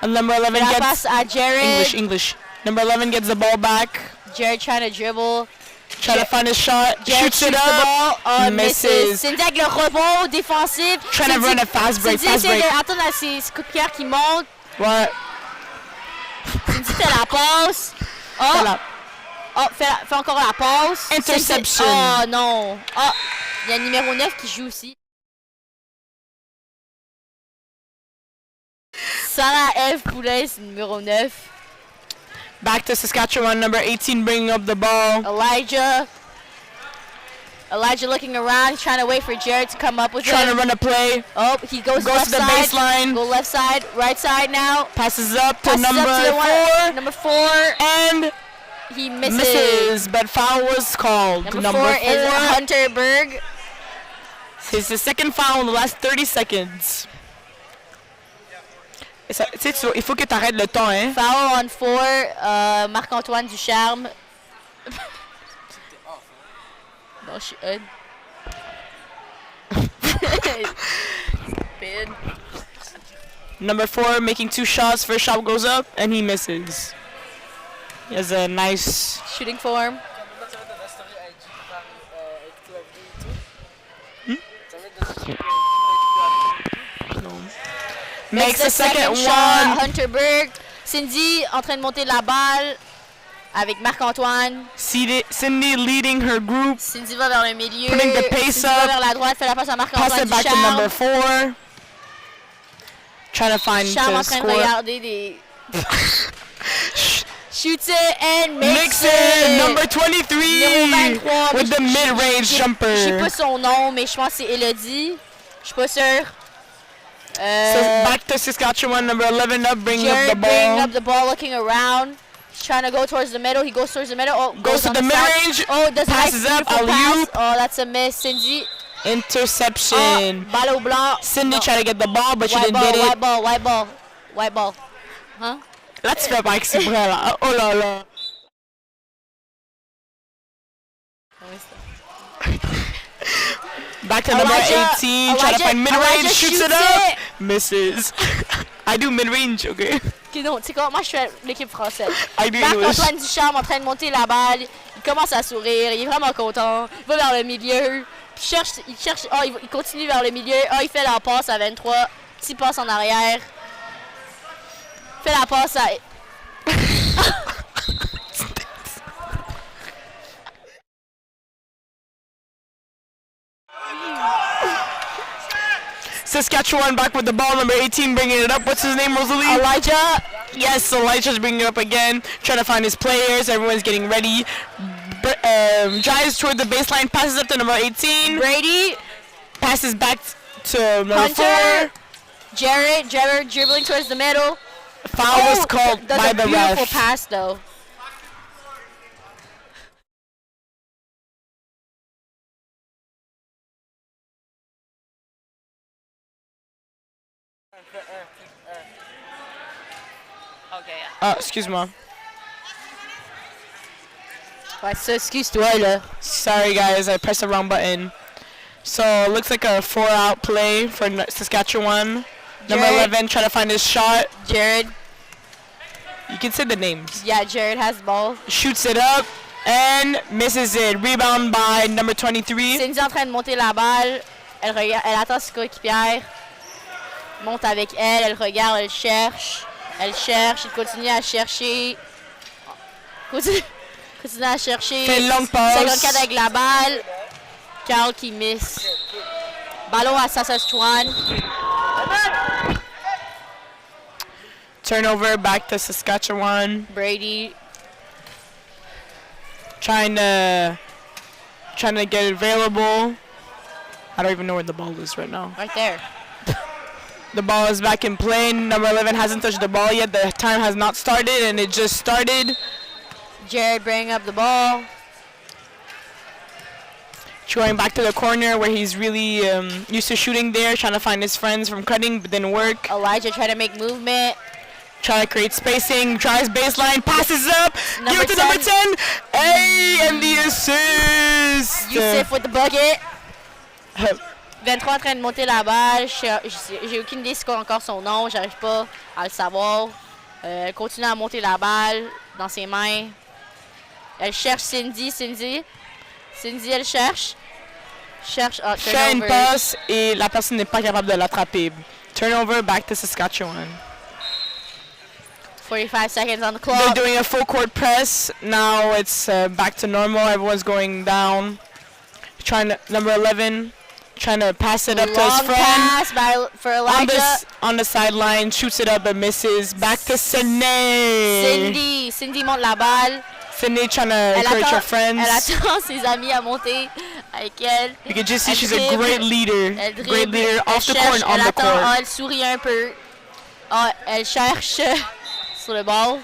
S9: And number 11
S2: La
S9: gets...
S2: passe à Jared.
S9: English. Number 11 gets the ball back.
S2: Jared trying to dribble.
S9: Try to find his shot.
S2: Jared
S9: Shoots it
S2: the
S9: up.
S2: ball.
S9: Misses.
S2: Cindy avec le rebond défensif.
S9: Trying to run a fast break.
S2: Cindy
S9: Fast
S2: essaie
S9: break.
S2: d'attendre à ses coéquipiers qui montent.
S9: Ouais.
S2: Cindy fait la passe. Fait encore la passe.
S9: Interception.
S2: Oh non. Oh, il y a le numéro 9 qui joue aussi. Sarah F. Poulet, c'est numéro 9.
S9: Back to Saskatchewan, number 18 bringing up the ball.
S2: Elijah looking around, trying to wait for Jared to come up with
S9: Trying
S2: him.
S9: to run a play.
S2: Oh, he goes left
S9: to the
S2: side.
S9: baseline.
S2: Go left side, right side now.
S9: Passes up to
S2: Passes
S9: number
S2: up to the
S9: 4.
S2: Number 4.
S9: And
S2: He misses.
S9: but foul was called.
S2: Number 4 is Hunter Berg.
S9: It's the second foul in the last 30 seconds. Il faut que tu arrêtes le temps, hein?
S2: Foul on 4, Marc-Antoine Ducharme. Non, je suis un. Stupid.
S9: Number 4 making 2 shots. First shot goes up and he misses. He has a nice
S2: Shooting form.
S9: Makes the second
S2: shot.
S9: one.
S2: Hunter Berg. Cindy en train de monter la balle avec Marc-Antoine.
S9: Cindy leading her group.
S2: Cindy va vers le milieu.
S9: Putting the pace
S2: Cindy va
S9: up.
S2: vers la droite, fait la passe à
S9: Pass
S2: Marc-Antoine
S9: it back to
S2: Ducharme.
S9: number 4. Trying to find
S2: Ducharme en
S9: to
S2: train de
S9: score.
S2: regarder des... Shoots it and makes
S9: It.
S2: it.
S9: Number 23
S2: Numéro 23.
S9: with the mid-range
S2: Je sais
S9: jumper.
S2: pas son nom, mais je pense que c'est Elodie. Je suis pas sûre.
S9: So back to Saskatchewan, number 11 up, bringing
S2: Jared
S9: up the
S2: bringing
S9: ball.
S2: up the ball, looking around. He's trying to go towards the middle. He goes towards the middle. Oh,
S9: Goes to
S2: on
S9: the
S2: side.
S9: mid-range.
S2: Oh, does a nice
S9: Passes up,
S2: beautiful pass.
S9: alley-oop.
S2: Oh, that's a miss. Cindy.
S9: Interception.
S2: Balle au blanc.
S9: Cindy
S2: No.
S9: tried to get the ball, but she
S2: White
S9: didn't
S2: ball,
S9: get
S2: white
S9: it.
S2: ball, white ball, white ball. Huh?
S9: Là, tu fais pas exprès, là. Oh là là. Back to number 18, try to find mid-range, shoots it up, misses. I do mid-range, okay?
S2: Ok, non, tu sais quoi, moi je suis l'équipe française.
S9: I do English.
S2: Marc-Antoine Ducharme en train de monter la balle. Il commence à sourire, il est vraiment content. Il va vers le milieu. Il cherche, oh, il continue vers le milieu. Oh, il fait la passe à 23. Petit passe en arrière. Fait la passe à...
S9: Saskatchewan back with the ball, number 18 bringing it up. What's his name, Rosalie?
S2: Elijah.
S9: Yes, Elijah's bringing it up again. Trying to find his players. Everyone's getting ready. Drives toward the baseline, passes up to number 18.
S2: Brady.
S9: Passes back to number
S2: Hunter.
S9: 4.
S2: Jared dribbling towards the middle.
S9: Foul was called
S2: does
S9: by
S2: a
S9: the
S2: beautiful
S9: ref.
S2: pass though.
S9: Excuse-moi.
S2: Ouais, ça, excuse-toi là.
S9: Sorry guys, I pressed the wrong button. So it looks like a 4-out play for Saskatchewan. Number
S2: Jared.
S9: 11 trying to find his shot.
S2: Jared.
S9: You can say the names.
S2: Yeah, Jared has the ball.
S9: Shoots it up and misses it. Rebound by number 23.
S2: Cindy est en train de monter la balle. Elle attend ses coéquipières. Monte avec elle, elle regarde, elle cherche. Elle cherche, il continue à chercher. Continue à chercher.
S9: Fait une longue passe.
S2: 54 avec la balle. Carl qui miss. Ballon à Saskatchewan.
S9: Turnover back to Saskatchewan.
S2: Brady.
S9: Trying to get it available. I don't even know where the ball is right now.
S2: Right there.
S9: The ball is back in play. Number 11 hasn't touched the ball yet. The time has not started, and it just started.
S2: Jared bringing up the ball.
S9: Going back to the corner where he's really used to shooting there, trying to find his friends from cutting, but didn't work.
S2: Elijah trying to make movement.
S9: Trying to create spacing, tries baseline, passes up, give it to
S2: 10.
S9: number 10. Hey, and the assist.
S2: Youssef with the bucket. 23 en train de monter la balle. J'ai aucune idée c'est quoi encore son nom. J'arrive pas à le savoir. Elle continue à monter la balle dans ses mains. Elle cherche Cindy. Cindy, elle cherche.
S9: Fait une passe et la personne n'est pas capable de l'attraper. Turnover back to Saskatchewan.
S2: 45 seconds on the clock.
S9: They're doing a full court press. Now it's back to normal. Everyone's going down. Number 11 trying to pass it up to his friend.
S2: Pass for Elijah.
S9: On the sideline, shoots it up but misses. Back to Sydney.
S2: Cindy monte la balle.
S9: Sydney trying to encourage her friends.
S2: Elle attend ses amis à monter avec elle.
S9: You can just see she's a great leader. Great leader off the court and on the court.
S2: Elle sourit un peu. Elle cherche sur le ball.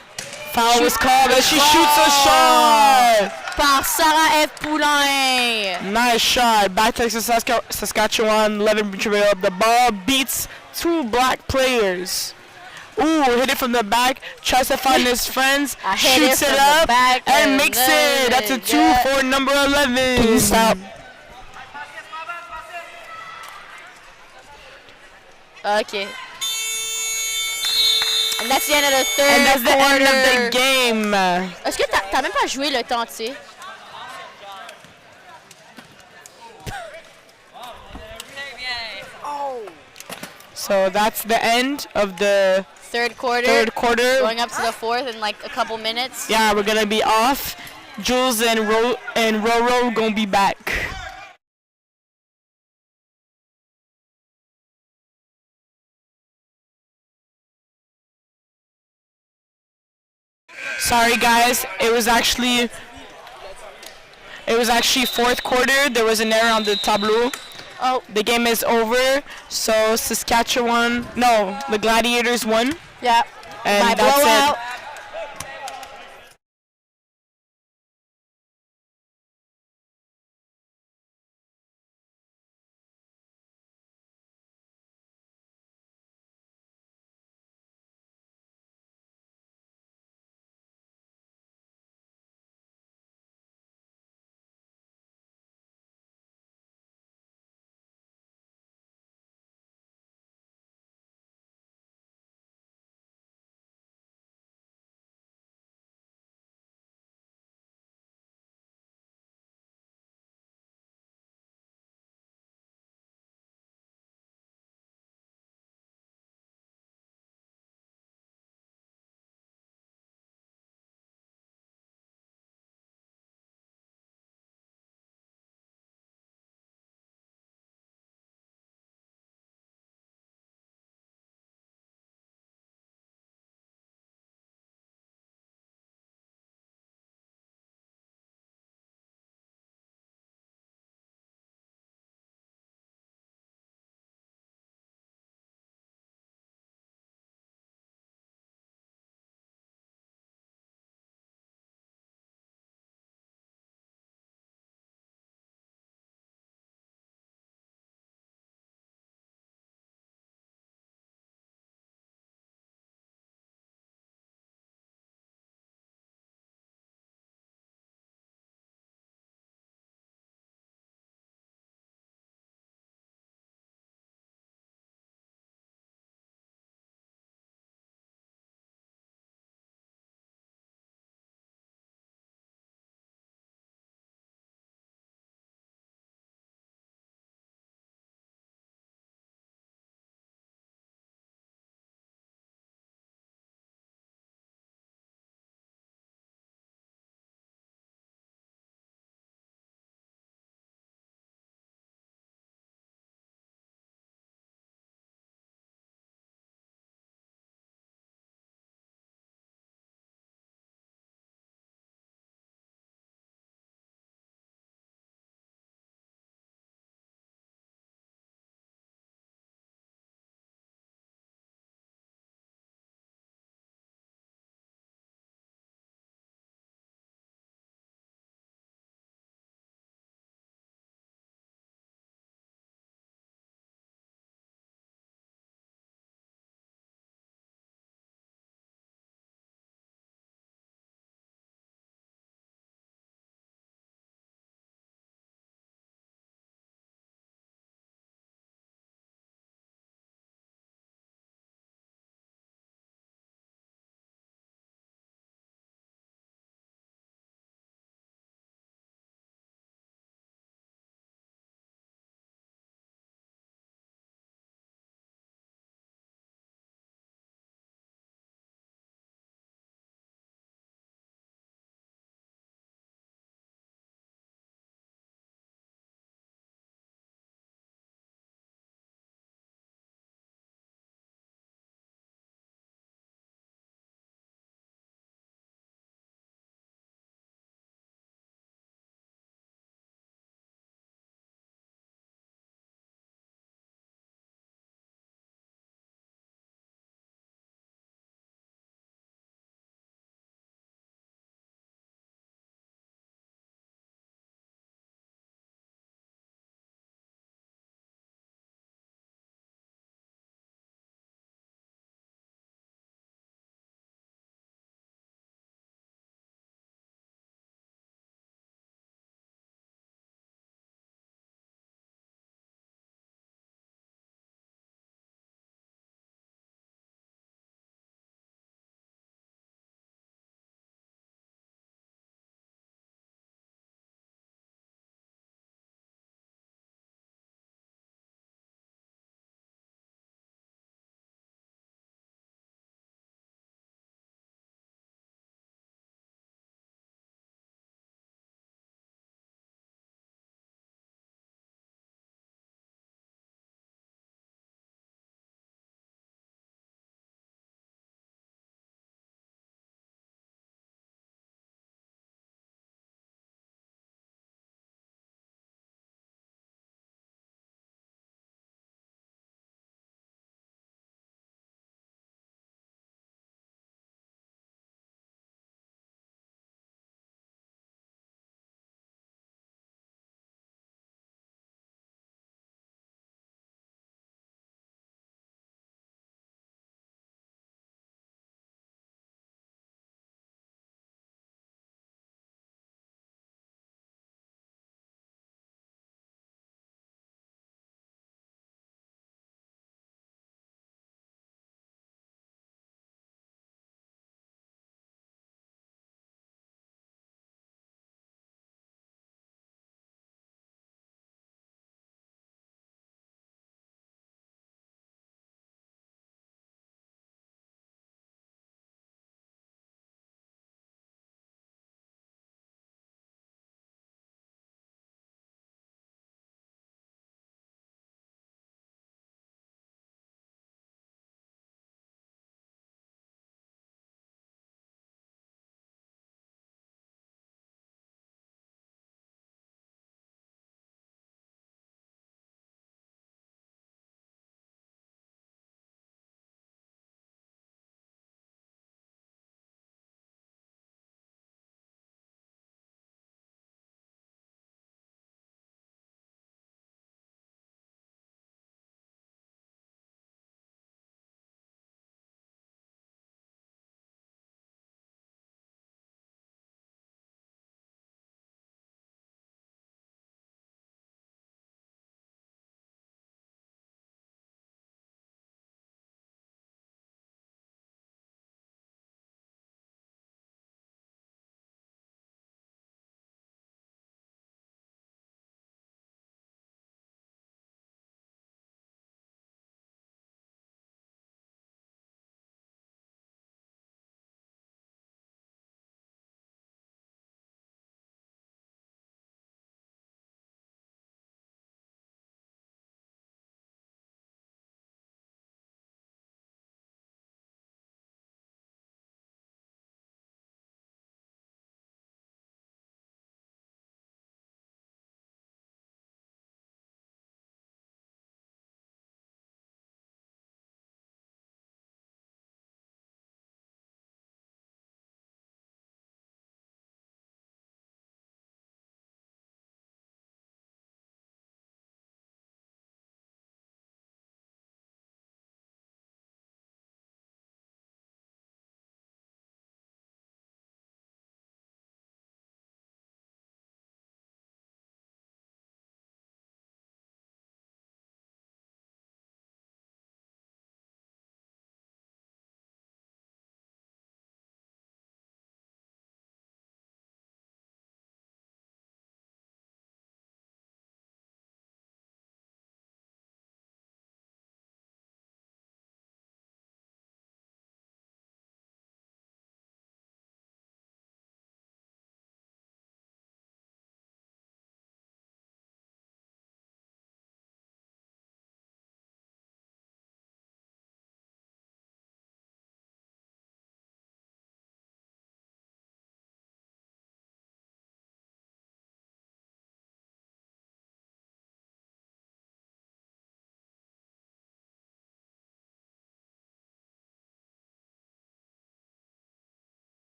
S9: Foul was called and she shoots a shot.
S2: Par Sarah F. Poulain.
S9: Nice shot. Back to Saskatchewan. 11 dribble up the ball. Beats 2 black players. Ooh, hit it from the back. Tries to find his friends. Shoots it up and makes it. That's a 2 for number 11. Stop.
S2: Okay. And that's the end of the third
S9: And that's the
S2: quarter.
S9: end of the game.
S2: Est-ce que t'as même pas joué le temps, tu sais?
S9: So that's the end of the
S2: third quarter. Going up to the fourth in like a couple minutes.
S9: Yeah, we're gonna be off. Jules and Roro gonna be back. Sorry guys, it was actually fourth quarter. There was an error on the tableau.
S2: Oh,
S9: the game is over. So the Gladiators won.
S2: Yeah.
S9: And that's
S2: blowout.
S9: it.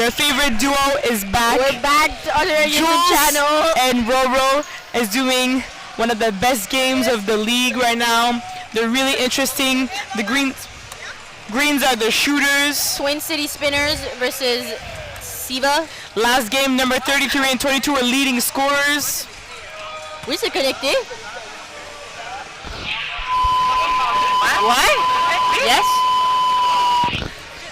S9: Your favorite duo is back.
S2: We're back on our YouTube
S9: Jules
S2: channel.
S9: and Roro is doing one of the best games of the league right now. They're really interesting. The greens are the shooters.
S2: Twin City Spinners versus Siva.
S9: Last game, number 33 and 22 are leading scorers.
S2: We se connecter. What? Yes.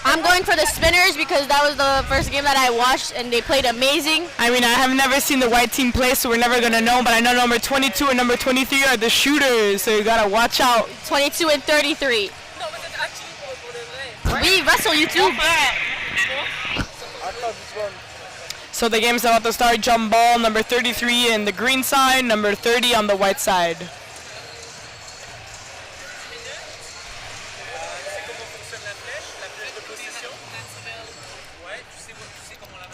S2: I'm going for the Spinners because that was the first game that I watched and they played amazing.
S9: I mean, I have never seen the white team play, so we're never going to know, but I know number 22 and number 23 are the shooters, so you got to watch out.
S2: 22 and 33. Oui, va sur YouTube.
S9: So the game's about to start. Jump ball, number 33 in the green side, number 30 on the white side.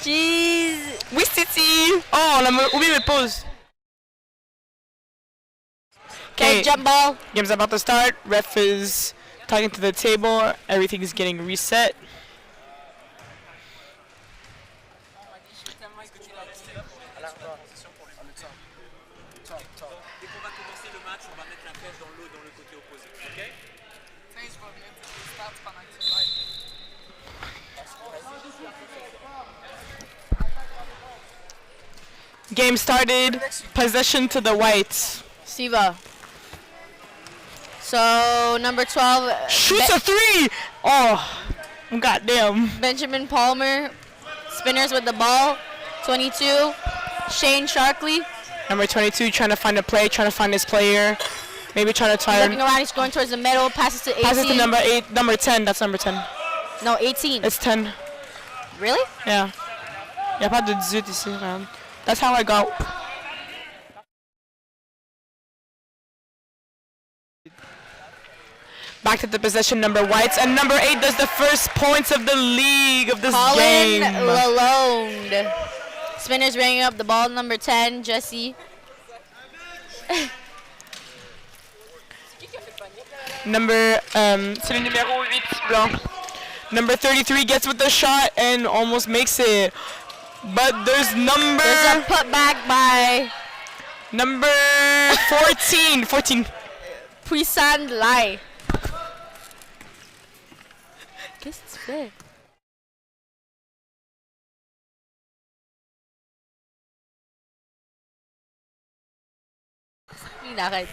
S2: Jeez.
S9: Oui, Titi. Oh, on a oublié de pause.
S2: Okay, jump ball.
S9: Game's about to start. Ref is talking to the table. Everything is getting reset. Game started. Possession to the whites.
S2: Siva. So number 12
S9: shoots a three. Oh, goddamn.
S2: Benjamin Palmer. Spinners with the ball. 22. Shane Sharkley.
S9: Number 22 trying to find a play, trying to find his player. Maybe trying to try.
S2: Looking around, he's going towards the middle. Passes to 18.
S9: Passes to number 8, number 10. That's number 10.
S2: No, 18.
S9: It's 10.
S2: Really?
S9: Yeah. Y a pas de 18 ici, man. That's how I got. Back to the possession, number whites, and number 8 does the first points of the league of this game.
S2: Colin Lalonde. Spinners bringing up the ball, number 10, Jesse.
S9: Number, c'est le numéro 8, blanc. Number 33 gets with the shot and almost makes it. But there's
S2: a putback by
S9: number 14. 14.
S2: Puissant Lai. Qu'est-ce que tu fais? Il arrête.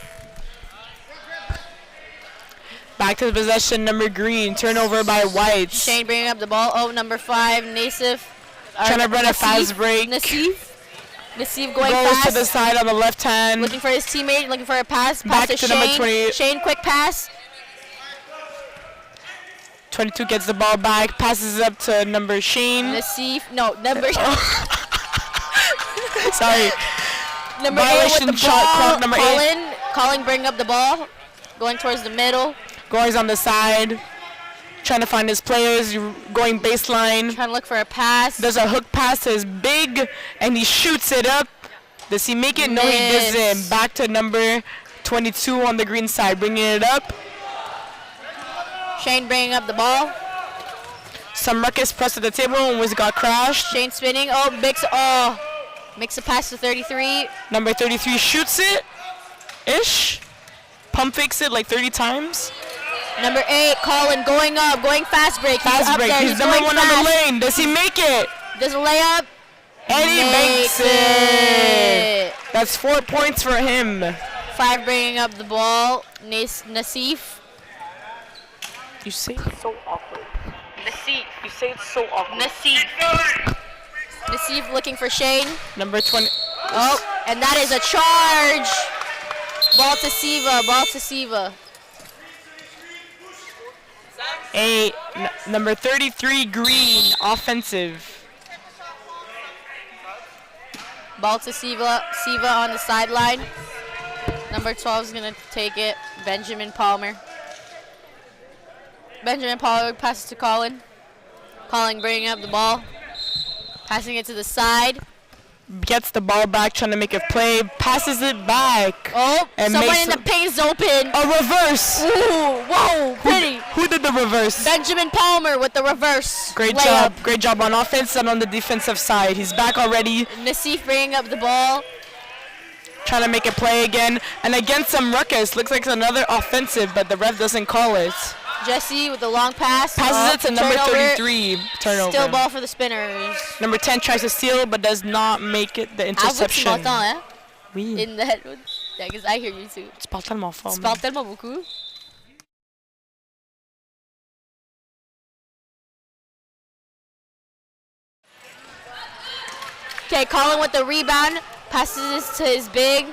S9: Back to the possession, number green. Turnover by whites.
S2: Shane bringing up the ball. Oh, number 5, Nassif.
S9: Trying to run a fast break.
S2: Nassif going
S9: goes
S2: fast.
S9: to the side on the left hand.
S2: Looking for his teammate, looking for a pass.
S9: Back
S2: Pass
S9: to
S2: Shane.
S9: number 20.
S2: Shane, quick pass.
S9: 22 gets the ball back, passes up to number Shane.
S2: Nassif, no, number.
S9: Sorry.
S2: Number 8
S9: Violation
S2: with the
S9: shot
S2: ball.
S9: clock, number 8.
S2: Colin bringing up the ball. Going towards the middle.
S9: Goes on the side. Trying to find his players, going baseline.
S2: Trying to look for a pass.
S9: There's a hook pass to his big, and he shoots it up. Does he make it? No, he doesn't. Back to number 22 on the green side, bringing it up.
S2: Shane bringing up the ball.
S9: Some ruckus pressed to the table and was got crashed.
S2: Shane spinning. Makes a pass to 33.
S9: Number 33 shoots it, ish. Pump fakes it like 30 times.
S2: Number 8, Colin going up, going fast break.
S9: Fast break. He's number 1 on the lane. Does he make it?
S2: Does a layup?
S9: And he makes it. That's 4 points for him.
S2: 5 bringing up the ball. Nassif.
S9: You say it so awkward.
S2: Nassif.
S9: You say it so awkward.
S2: Nassif looking for Shane.
S9: Number 20.
S2: Oh, and that is a charge. Ball to Siva. Ball to Siva.
S9: Number 33 green, offensive.
S2: Ball to Siva. Siva on the sideline. Number 12 is going to take it. Benjamin Palmer. Benjamin Palmer passes to Colin. Colin bringing up the ball. Passing it to the side.
S9: Gets the ball back, trying to make a play. Passes it back.
S2: Oh,
S9: and
S2: someone
S9: makes
S2: in the paint's open.
S9: a reverse.
S2: Ooh, whoa, pretty.
S9: Who did the reverse?
S2: Benjamin Palmer with the reverse.
S9: Great
S2: layup.
S9: job. Great job on offense and on the defensive side. He's back already.
S2: Nassif bringing up the ball.
S9: Trying to make a play again. And again, some ruckus. Looks like it's another offensive, but the ref doesn't call it.
S2: Jesse with the long pass.
S9: Passes it to number
S2: turnover.
S9: 33. Turnover.
S2: Still ball for the Spinners.
S9: Number 10 tries to steal, but does not make it the interception.
S2: Ah, vous, tu m'entends, hein?
S9: Oui.
S2: In the head. Yeah, because I hear you too.
S9: Tu parles tellement fort.
S2: Tu parles tellement beaucoup. Okay, Colin with the rebound. Passes to his big.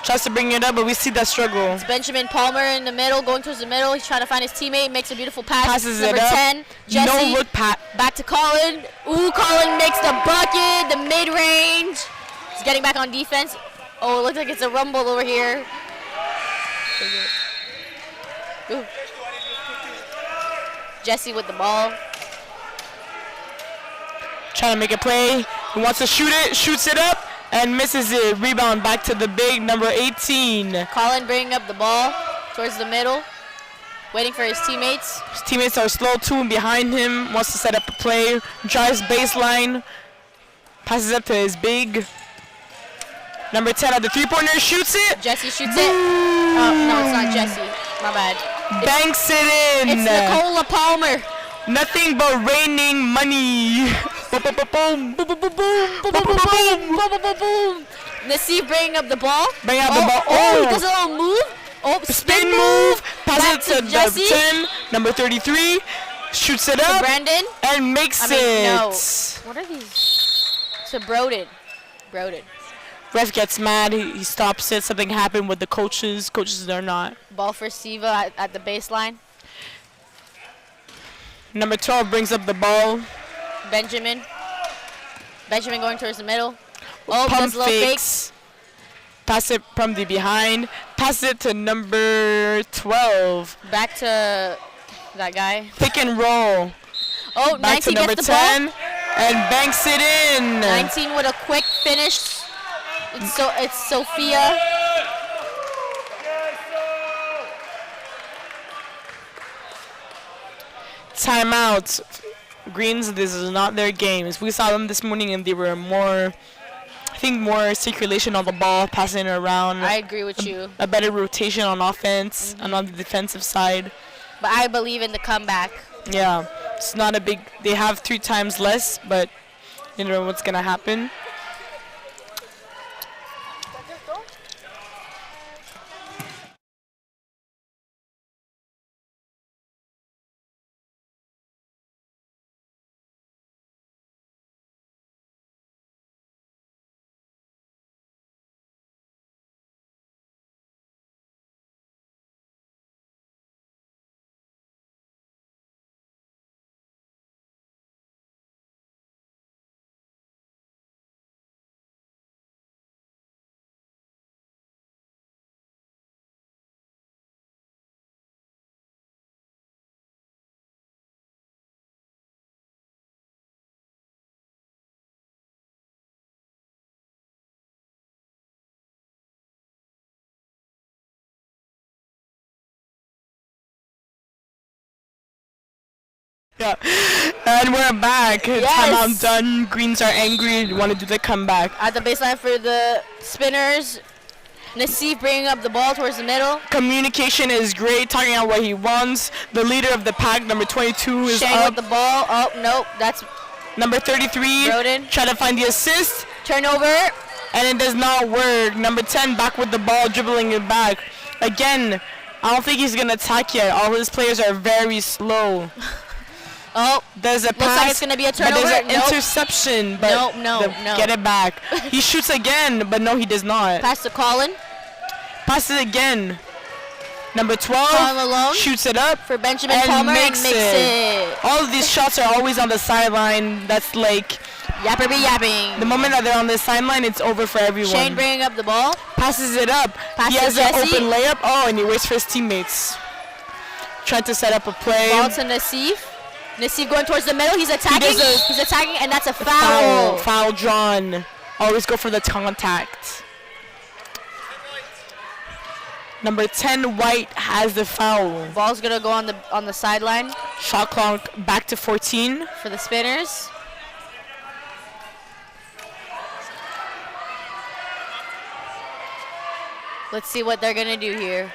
S9: Tries to bring it up, but we see that struggle.
S2: It's Benjamin Palmer in the middle, going towards the middle. He's trying to find his teammate. Makes a beautiful pass.
S9: Passes
S2: Number
S9: it up.
S2: 10, Jesse.
S9: No look, Pat.
S2: Back to Colin. Ooh, Colin makes the bucket, the mid-range. He's getting back on defense. Oh, it looks like it's a rumble over here. Ooh. Jesse with the ball.
S9: Trying to make a play. He wants to shoot it, shoots it up, and misses it. Rebound back to the big, number 18.
S2: Colin bringing up the ball towards the middle, waiting for his teammates.
S9: His teammates are slow too, and behind him wants to set up a play. Drives baseline, passes up to his big. Number 10 at the three-pointer, shoots it.
S2: Jesse shoots it. Oh, no, it's not Jesse. My bad.
S9: Banks it in.
S2: It's Nicola Palmer.
S9: Nothing but raining money. Boom, boom, boom, boom, boom, boom, boom, boom, boom, boom, boom, boom, boom.
S2: Nassif bringing up the ball.
S9: Bring out the ball.
S2: Oh, he does a little move. Oh,
S9: spin move. Passes it to
S2: Jesse.
S9: the 10, number 33. Shoots it up.
S2: Brandon.
S9: And makes it.
S2: No. What are these? To Broden.
S9: Ref gets mad. He stops it. Something happened with the coaches. Coaches are not.
S2: Ball for Siva at the baseline.
S9: Number 12 brings up the ball.
S2: Benjamin going towards the middle. Oh,
S9: Pump
S2: does a little fake.
S9: fakes. Pass it from the behind. Pass it to number 12.
S2: Back to that guy.
S9: Pick and roll.
S2: Oh,
S9: Back
S2: 19
S9: to number
S2: gets the
S9: 10
S2: ball.
S9: and banks it in.
S2: 19 with a quick finish. It's Sophia.
S9: Timeouts. Greens, this is not their games. We saw them this morning and they were more circulation on the ball, passing it around.
S2: I agree with you.
S9: A better rotation on offense and on the defensive side.
S2: But I believe in the comeback.
S9: Yeah, it's not a big, they have 3 times less, but you know what's going to happen. Yeah, and we're back.
S2: Yes.
S9: Timeout done. Greens are angry. Want to do the comeback.
S2: At the baseline for the Spinners. Nassif bringing up the ball towards the middle.
S9: Communication is great. Talking out what he wants. The leader of the pack, number 22, is
S2: Shane
S9: up.
S2: with the ball. Oh, nope. That's
S9: Number 33,
S2: Broden.
S9: try to find the assist.
S2: Turnover.
S9: And it does not work. Number 10 back with the ball, dribbling it back. Again, I don't think he's going to attack yet. All his players are very slow.
S2: Oh,
S9: there's a
S2: looks
S9: pass,
S2: like it's going to be a turnover.
S9: but there's an
S2: Nope.
S9: interception. But
S2: No.
S9: Get it back. He shoots again, but no, he does not.
S2: Pass to Colin.
S9: Pass it again. Number 12
S2: Colin alone.
S9: shoots it up
S2: For Benjamin
S9: and
S2: Palmer
S9: makes
S2: and makes it.
S9: All of these shots are always on the sideline. That's like
S2: Yapper be yapping.
S9: the moment that they're on the sideline, it's over for everyone.
S2: Shane bringing up the ball.
S9: Passes it up.
S2: Pass
S9: He
S2: to
S9: has an
S2: Jesse.
S9: open layup. Oh, and he waits for his teammates. Trying to set up a play.
S2: Ball to Nassif. Nassif going towards the middle. He's attacking.
S9: does
S2: He's attacking, and that's a foul.
S9: Foul drawn. Always go for the contact. Number 10, White has the foul.
S2: Ball's gonna go on the sideline
S9: Shot clock back to 14.
S2: for the Spinners. Let's see what they're gonna do here.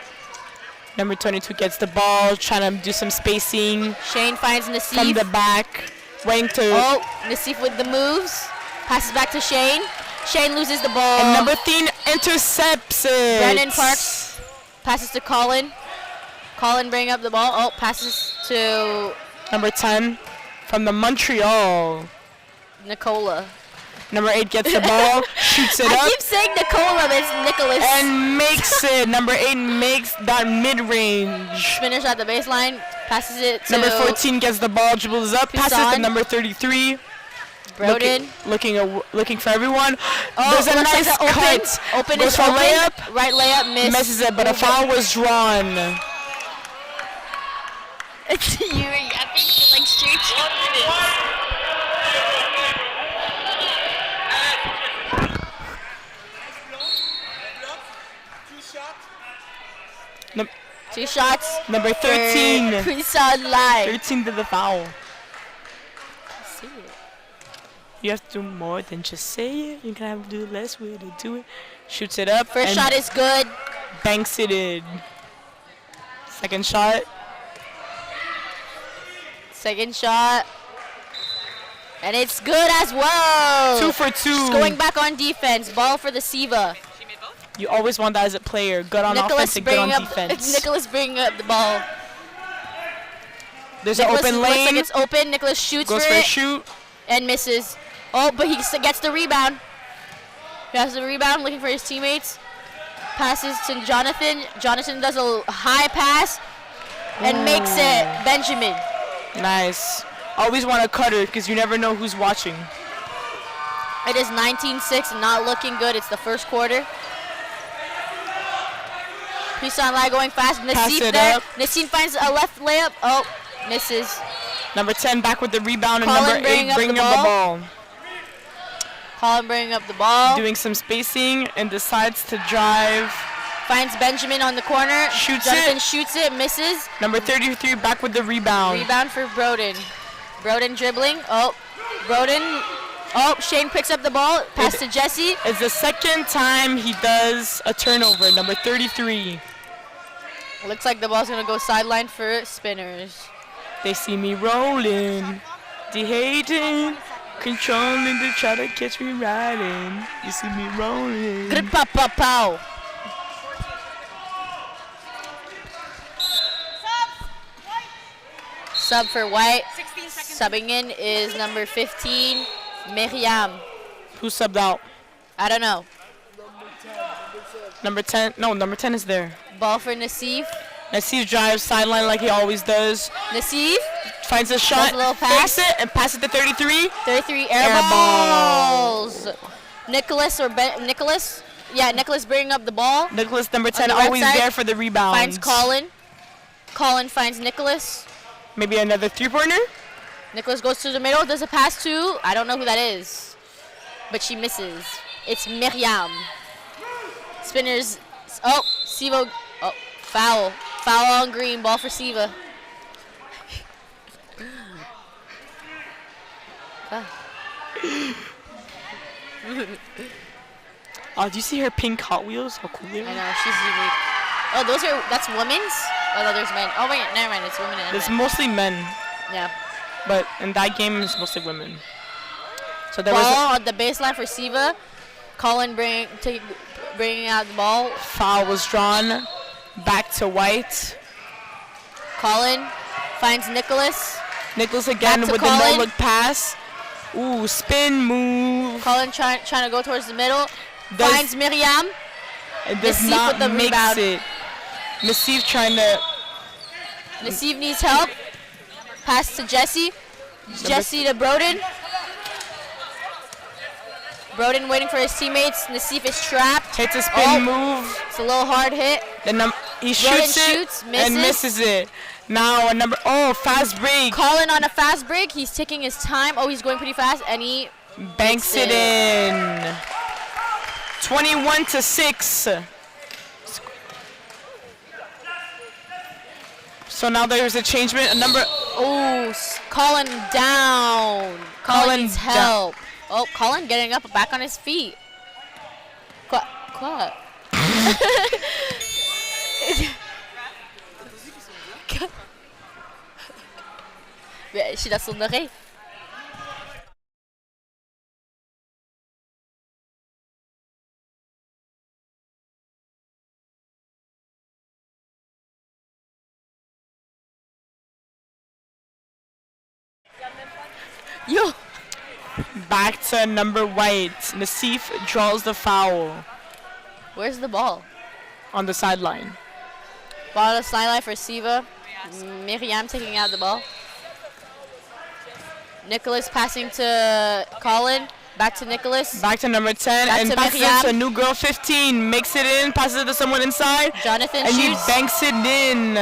S9: Number 22 gets the ball, trying to do some spacing
S2: Shane finds
S9: from
S2: Nassif.
S9: the back. Waiting to.
S2: Oh, Nassif with the moves. Passes back to Shane. Shane loses the ball.
S9: And number 13 intercepts it.
S2: Brennan Parks passes to Colin. Colin bringing up the ball. Oh, passes to
S9: Number 10 from the Montreal.
S2: Nicola.
S9: Number 8 gets the ball, shoots it
S2: I
S9: up,
S2: keep saying Nicola, but it's Nicholas.
S9: and makes it. Number 8 makes that mid-range.
S2: Finish at the baseline. Passes it to
S9: Number 14 gets the ball, dribbles up, passes to
S2: Poussin.
S9: number 33.
S2: Broden.
S9: Looking for everyone.
S2: Oh,
S9: There's a
S2: looks like
S9: nice
S2: the
S9: cut.
S2: Open
S9: Goes
S2: is
S9: for a
S2: open.
S9: layup.
S2: Right layup, miss.
S9: Misses it, but a foul was drawn.
S2: You were yapping like straight. Two shots.
S9: Number 13.
S2: Pre-sound live.
S9: 13 to the foul.
S2: See it.
S9: You have to do more than just say it. You can have to do less way to do it. Shoots it up.
S2: First
S9: and
S2: shot is good.
S9: banks it in. Second shot.
S2: Second shot. And it's good as well.
S9: 2 for 2.
S2: Just going back on defense. Ball for the Siva.
S9: You always want that as a player. Good on offense and good on defense.
S2: Nicholas bringing up the ball.
S9: There's
S2: Nicholas
S9: an open
S2: looks
S9: lane.
S2: like it's open. Nicholas shoots
S9: Goes
S2: for
S9: for a
S2: it
S9: shoot.
S2: and misses. Oh, but he gets the rebound. He has the rebound, looking for his teammates. Passes to Jonathan. Jonathan does a high pass and makes it. Benjamin.
S9: Nice. Always want a cutter because you never know who's watching.
S2: It is 19-6, not looking good. It's the first quarter. Pisan Lai going fast. Nassif
S9: it
S2: there.
S9: up.
S2: Nassif finds a left layup. Oh, misses.
S9: Number 10 back with the rebound, and
S2: Colin
S9: number 8 bringing up the ball.
S2: Colin bringing up the ball.
S9: Doing some spacing and decides to drive.
S2: Finds Benjamin on the corner.
S9: Shoots
S2: Jonathan
S9: it.
S2: shoots it, misses.
S9: Number 33 back with the rebound.
S2: Rebound for Broden. Broden dribbling. Oh, Broden. Oh, Shane picks up the ball. Pass to Jesse.
S9: It's the second time he does a turnover. Number 33.
S2: Looks like the ball's gonna go sideline for Spinners.
S9: They see me rolling, they hating, controlling to try to catch me riding. You see me rolling.
S2: Good pow. Sub for White.
S6: 16 seconds.
S2: Subbing in is number 15, Miriam.
S9: Who subbed out?
S2: I don't know.
S9: Number 10. No, number 10 is there.
S2: Ball for Nassif.
S9: Nassif drives sideline like he always does.
S2: Nassif.
S9: Finds a shot,
S2: Does a little pass.
S9: fakes it, and passes to 33.
S2: 33
S9: Air
S2: air balls. Nicholas or Nicholas? Yeah, Nicholas bringing up the ball.
S9: Nicholas, number 10,
S2: the right
S9: always
S2: side,
S9: there for the rebound.
S2: Finds Colin. Colin finds Nicholas.
S9: Maybe another three-pointer?
S2: Nicholas goes to the middle, does a pass to, I don't know who that is, but she misses. It's Miriam. Spinners, oh, Siva, oh, foul. Foul on green, ball for Siva.
S9: Oh, do you see her pink Hot Wheels? How cool they
S2: I
S9: are.
S2: know, she's unique. Oh, that's women's? Oh, no, there's men. Oh, wait, never mind, it's women and
S9: It's
S2: men.
S9: mostly men,
S2: Yeah.
S9: but in that game, it's mostly women. So there
S2: Ball
S9: was
S2: on the baseline for Siva. Colin bringing out the ball.
S9: a foul was drawn. Back to White.
S2: Colin finds Nicholas.
S9: Nicholas again
S2: Back to
S9: with the
S2: Colin.
S9: no-look pass. Ooh, spin move.
S2: Colin trying to go towards the middle.
S9: Does-
S2: Finds Miriam.
S9: It does
S2: Nassif
S9: not
S2: with the
S9: makes
S2: rebound.
S9: it. Nassif trying to.
S2: Nassif needs help. Pass to Jesse. Jesse to Broden. Broden waiting for his teammates. Nassif is trapped.
S9: Hits a spin
S2: Oh.
S9: move.
S2: It's a little hard hit.
S9: Then he shoots it
S2: shoots,
S9: and misses it. Now a fast break.
S2: Colin on a fast break. He's taking his time. Oh, he's going pretty fast, and he
S9: Banks it in. 21-6. So now there's a changement. A number.
S2: Oh, Colin down. Colin needs help. Oh, Colin getting up back on his feet. Quoi? Je suis dans son oreille. Yo!
S9: Back to number white. Nassif draws the foul.
S2: Where's the ball?
S9: On the sideline.
S2: Ball on the sideline for Siva. Miriam taking out the ball. Nicholas passing to Colin. Back to Nicholas.
S9: Back to number 10.
S2: Back
S9: and
S2: to
S9: passes
S2: Miriam.
S9: it to new girl 15. Makes it in. Passes it to someone inside.
S2: Jonathan
S9: and
S2: shoots.
S9: he banks it in.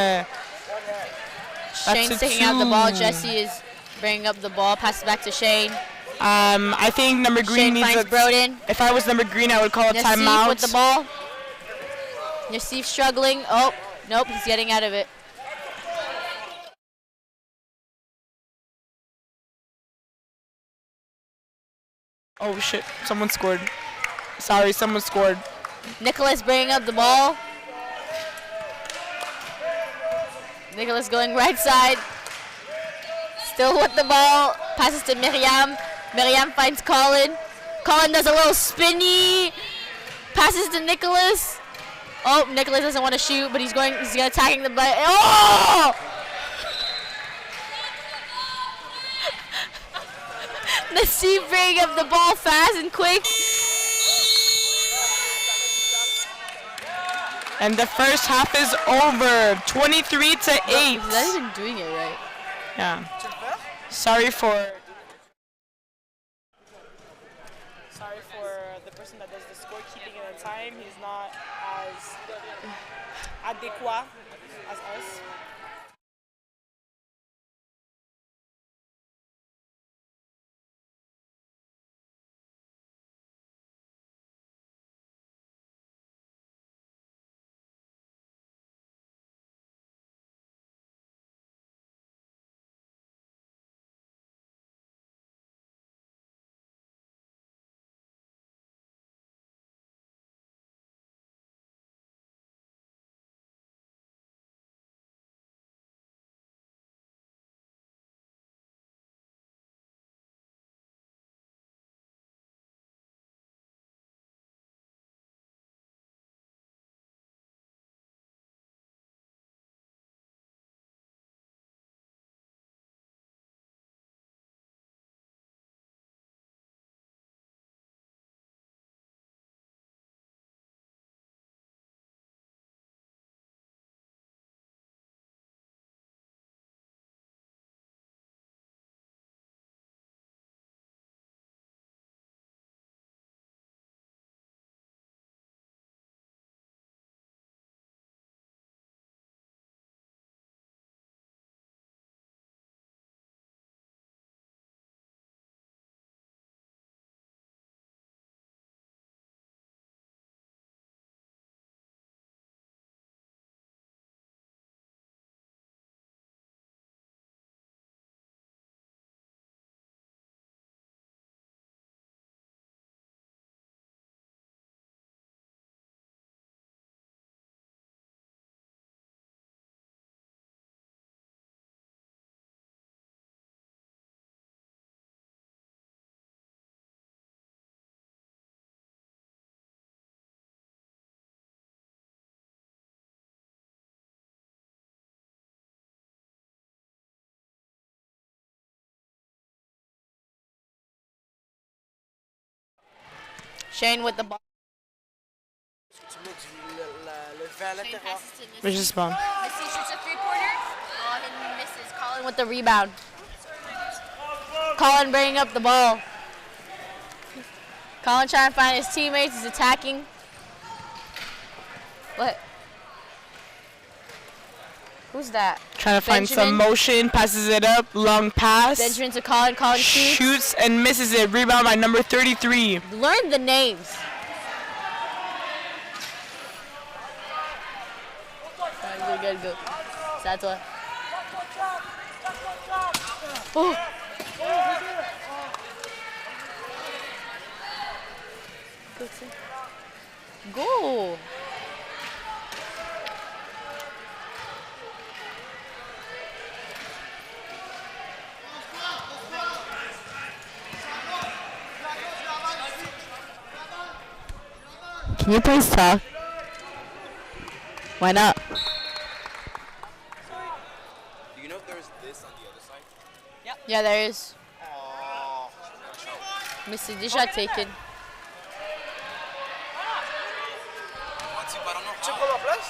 S2: Shane's taking out the ball. Jesse is bringing up the ball. Passes back to Shane.
S9: I think number green
S2: Shane
S9: needs
S2: finds Broden.
S9: If I was number green, I would call a
S2: Nassif
S9: timeout.
S2: with the ball. Nassif struggling. Oh, nope, he's getting out of it.
S9: Oh shit, someone scored. Sorry, someone scored.
S2: Nicholas bringing up the ball. Nicholas going right side. Still with the ball. Passes to Miriam. Miriam finds Colin. Colin does a little spinny. Passes to Nicholas. Oh, Nicholas doesn't want to shoot, but he's attacking the ball. Oh! Nassif bringing up the ball fast and quick.
S9: And the first half is over. 23-8.
S2: He's not even doing it right.
S9: Yeah. Sorry for the person that does the scorekeeping at the time. He's not as adéquat as us.
S2: Shane with the ball.
S9: Which is spawn.
S2: Missy shoots a three-pointer. Oh, and misses. Colin with the rebound. Colin bringing up the ball. Colin trying to find his teammates. He's attacking. What? Who's that?
S9: Trying to find
S2: Benjamin.
S9: some motion, passes it up, long pass.
S2: Benjamin to Colin. Colin shoots.
S9: Shoots and misses it. Rebound by number 33.
S2: Learn the names. Good. C'est à toi. Oh. Go. Can you please talk? Why not?
S10: Do you know if there's this on the other side?
S2: Yeah, there is. Mais c'est déjà taken.
S10: Tu prends ma place?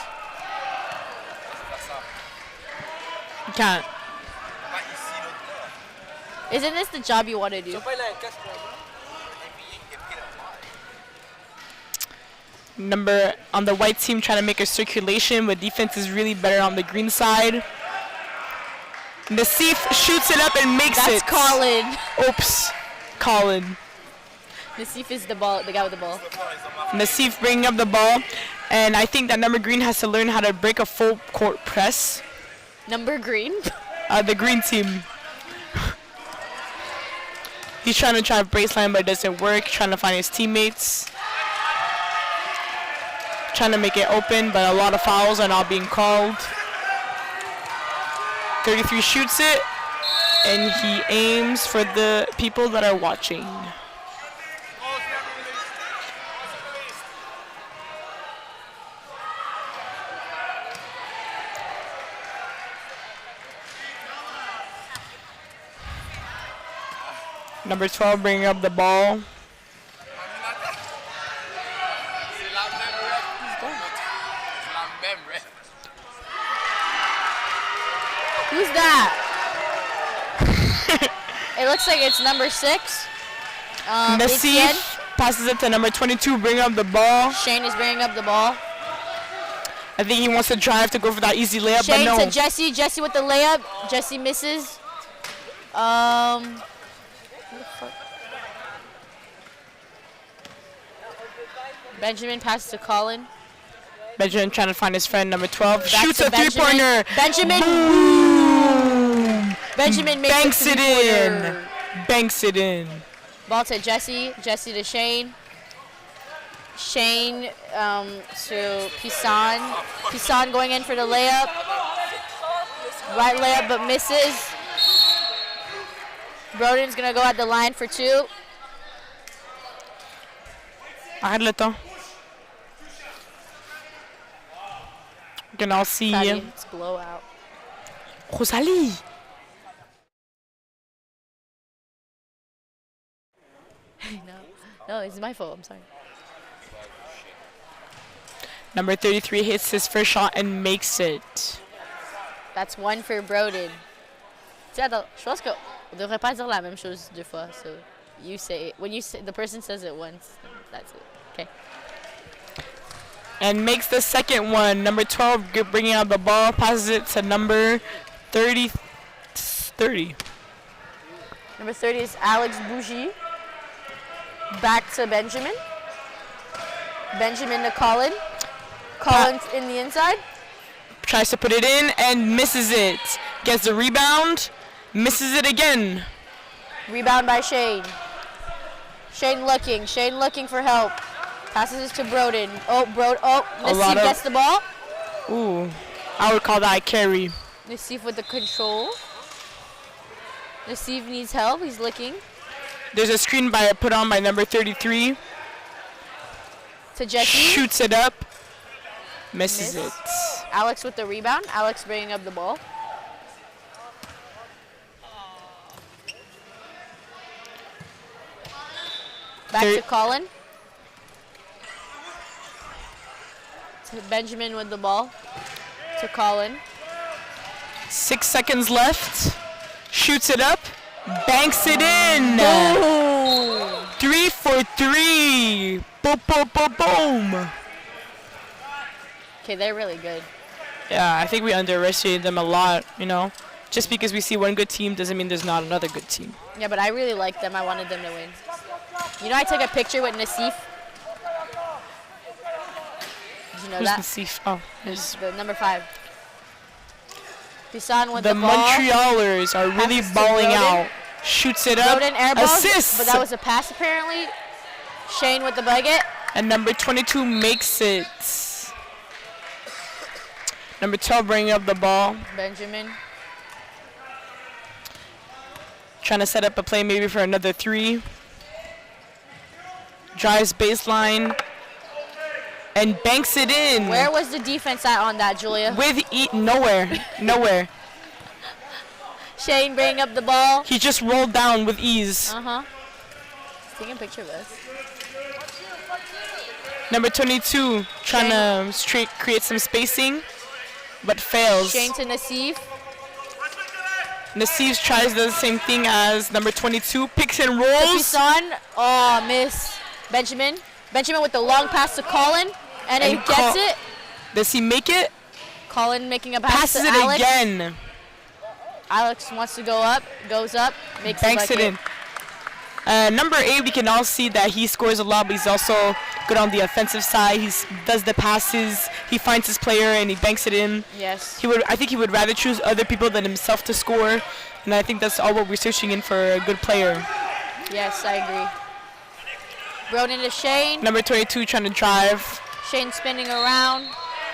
S9: You can't.
S10: Pas ici, l'autre là.
S2: Isn't this the job you want to do?
S10: Pas il a un casque pour moi.
S9: Number on the white team trying to make a circulation, but defense is really better on the green side. Nassif shoots it up and makes it.
S2: That's Colin.
S9: Oops. Colin.
S2: Nassif is the guy with the ball.
S9: Nassif bringing up the ball, and I think that number green has to learn how to break a full court press.
S2: Number green?
S9: The green team. He's trying to baseline, but it doesn't work. Trying to find his teammates. Trying to make it open, but a lot of fouls are not being called. 33 shoots it, and he aims for the people that are watching. Number 12 bringing up the ball.
S2: Who's that? It looks like it's number 6.
S9: Nassif passes it to number 22, bring up the ball.
S2: Shane is bringing up the ball.
S9: I think he wants to drive to go for that easy layup,
S2: Shane
S9: but no.
S2: to Jesse. Jesse with the layup. Jesse misses. Benjamin passes to Colin.
S9: Benjamin trying to find his friend, number 12.
S2: Back
S9: Shoots
S2: to
S9: a three-pointer.
S2: Benjamin.
S9: Boom.
S2: Benjamin makes
S9: Banks
S2: the
S9: it
S2: three-pointer.
S9: in. Banks it in.
S2: Ball to Jesse. Jesse to Shane. Shane to Pisan. Pisan going in for the layup. Right layup, but misses. Broden's going to go at the line for 2.
S9: Arrête le temps. You can all see
S2: It's blowout.
S9: Rosalie.
S2: No, it's my fault. I'm sorry.
S9: Number 33 hits his first shot and makes it.
S2: That's 1 for Broden. Tu sais, attends, je pense qu'on ne devrait pas dire la même chose 2 fois. So you say it. When you say, the person says it once, that's it. Okay.
S9: And makes the second one. Number 12 bringing out the ball, passes it to number 30.
S2: Number 30 is Alex Bougie. Back to Benjamin. Benjamin to Colin. Colin in the inside.
S9: Tries to put it in and misses it. Gets the rebound, misses it again.
S2: Rebound by Shane. Shane looking for help. Passes it to Broden. Nassif gets the ball.
S9: Ooh, I would call that a carry.
S2: Nassif with the control. Nassif needs help. He's looking.
S9: There's a screen put on by number 33.
S2: To Jesse.
S9: Shoots it up. Misses it.
S2: Alex with the rebound. Alex bringing up the ball. Back to Colin. To Benjamin with the ball. To Colin.
S9: 6 seconds left. Shoots it up. Banks it in.
S2: Boom.
S9: 3 for 3. Boom, boom, boom, boom.
S2: Okay, they're really good.
S9: Yeah, I think we underestimated them a lot, you know. Just because we see one good team doesn't mean there's not another good team.
S11: Yeah, but I really liked them. I wanted them to win. You know, I took a picture with Nassif. Did you know
S9: Who's
S11: that?
S9: Nassif? Oh, yes.
S11: The number 5. Pisan with the
S9: The
S11: ball.
S9: Montrealers are really
S11: Passes to
S9: balling
S11: Broden.
S9: out. Shoots it up.
S11: Broden airballs,
S9: Assists.
S11: but that was a pass apparently. Shane with the bucket.
S9: And number 22 makes it. Number 12 bringing up the ball.
S11: Benjamin.
S9: Trying to set up a play maybe for another 3. Drives baseline. And banks it in.
S11: Where was the defense at on that, Julia?
S9: With nowhere. Nowhere.
S11: Shane bringing up the ball.
S9: He just rolled down with ease.
S11: Uh-huh. Taking a picture of us.
S9: Number 22 trying to create some spacing, but fails.
S11: Shane to Nassif.
S9: Nassif tries the same thing as number 22, picks and
S11: To
S9: rolls.
S11: Pisan. Oh, miss. Benjamin. Benjamin with the long pass to Colin. And he gets it.
S9: Does he make it?
S11: Colin making a pass
S9: Passes
S11: to
S9: it
S11: Alex.
S9: again.
S11: Alex wants to go up, goes up, makes
S9: Banks
S11: a
S9: it
S11: bucket.
S9: in. Number 8, we can all see that he scores a lot, but he's also good on the offensive side. He does the passes, he finds his player, and he banks it in.
S11: Yes.
S9: I think he would rather choose other people than himself to score, and I think that's all what we're searching in for a good player.
S11: Yes, I agree. Broden to Shane.
S9: Number 22 trying to drive.
S11: Shane spinning around,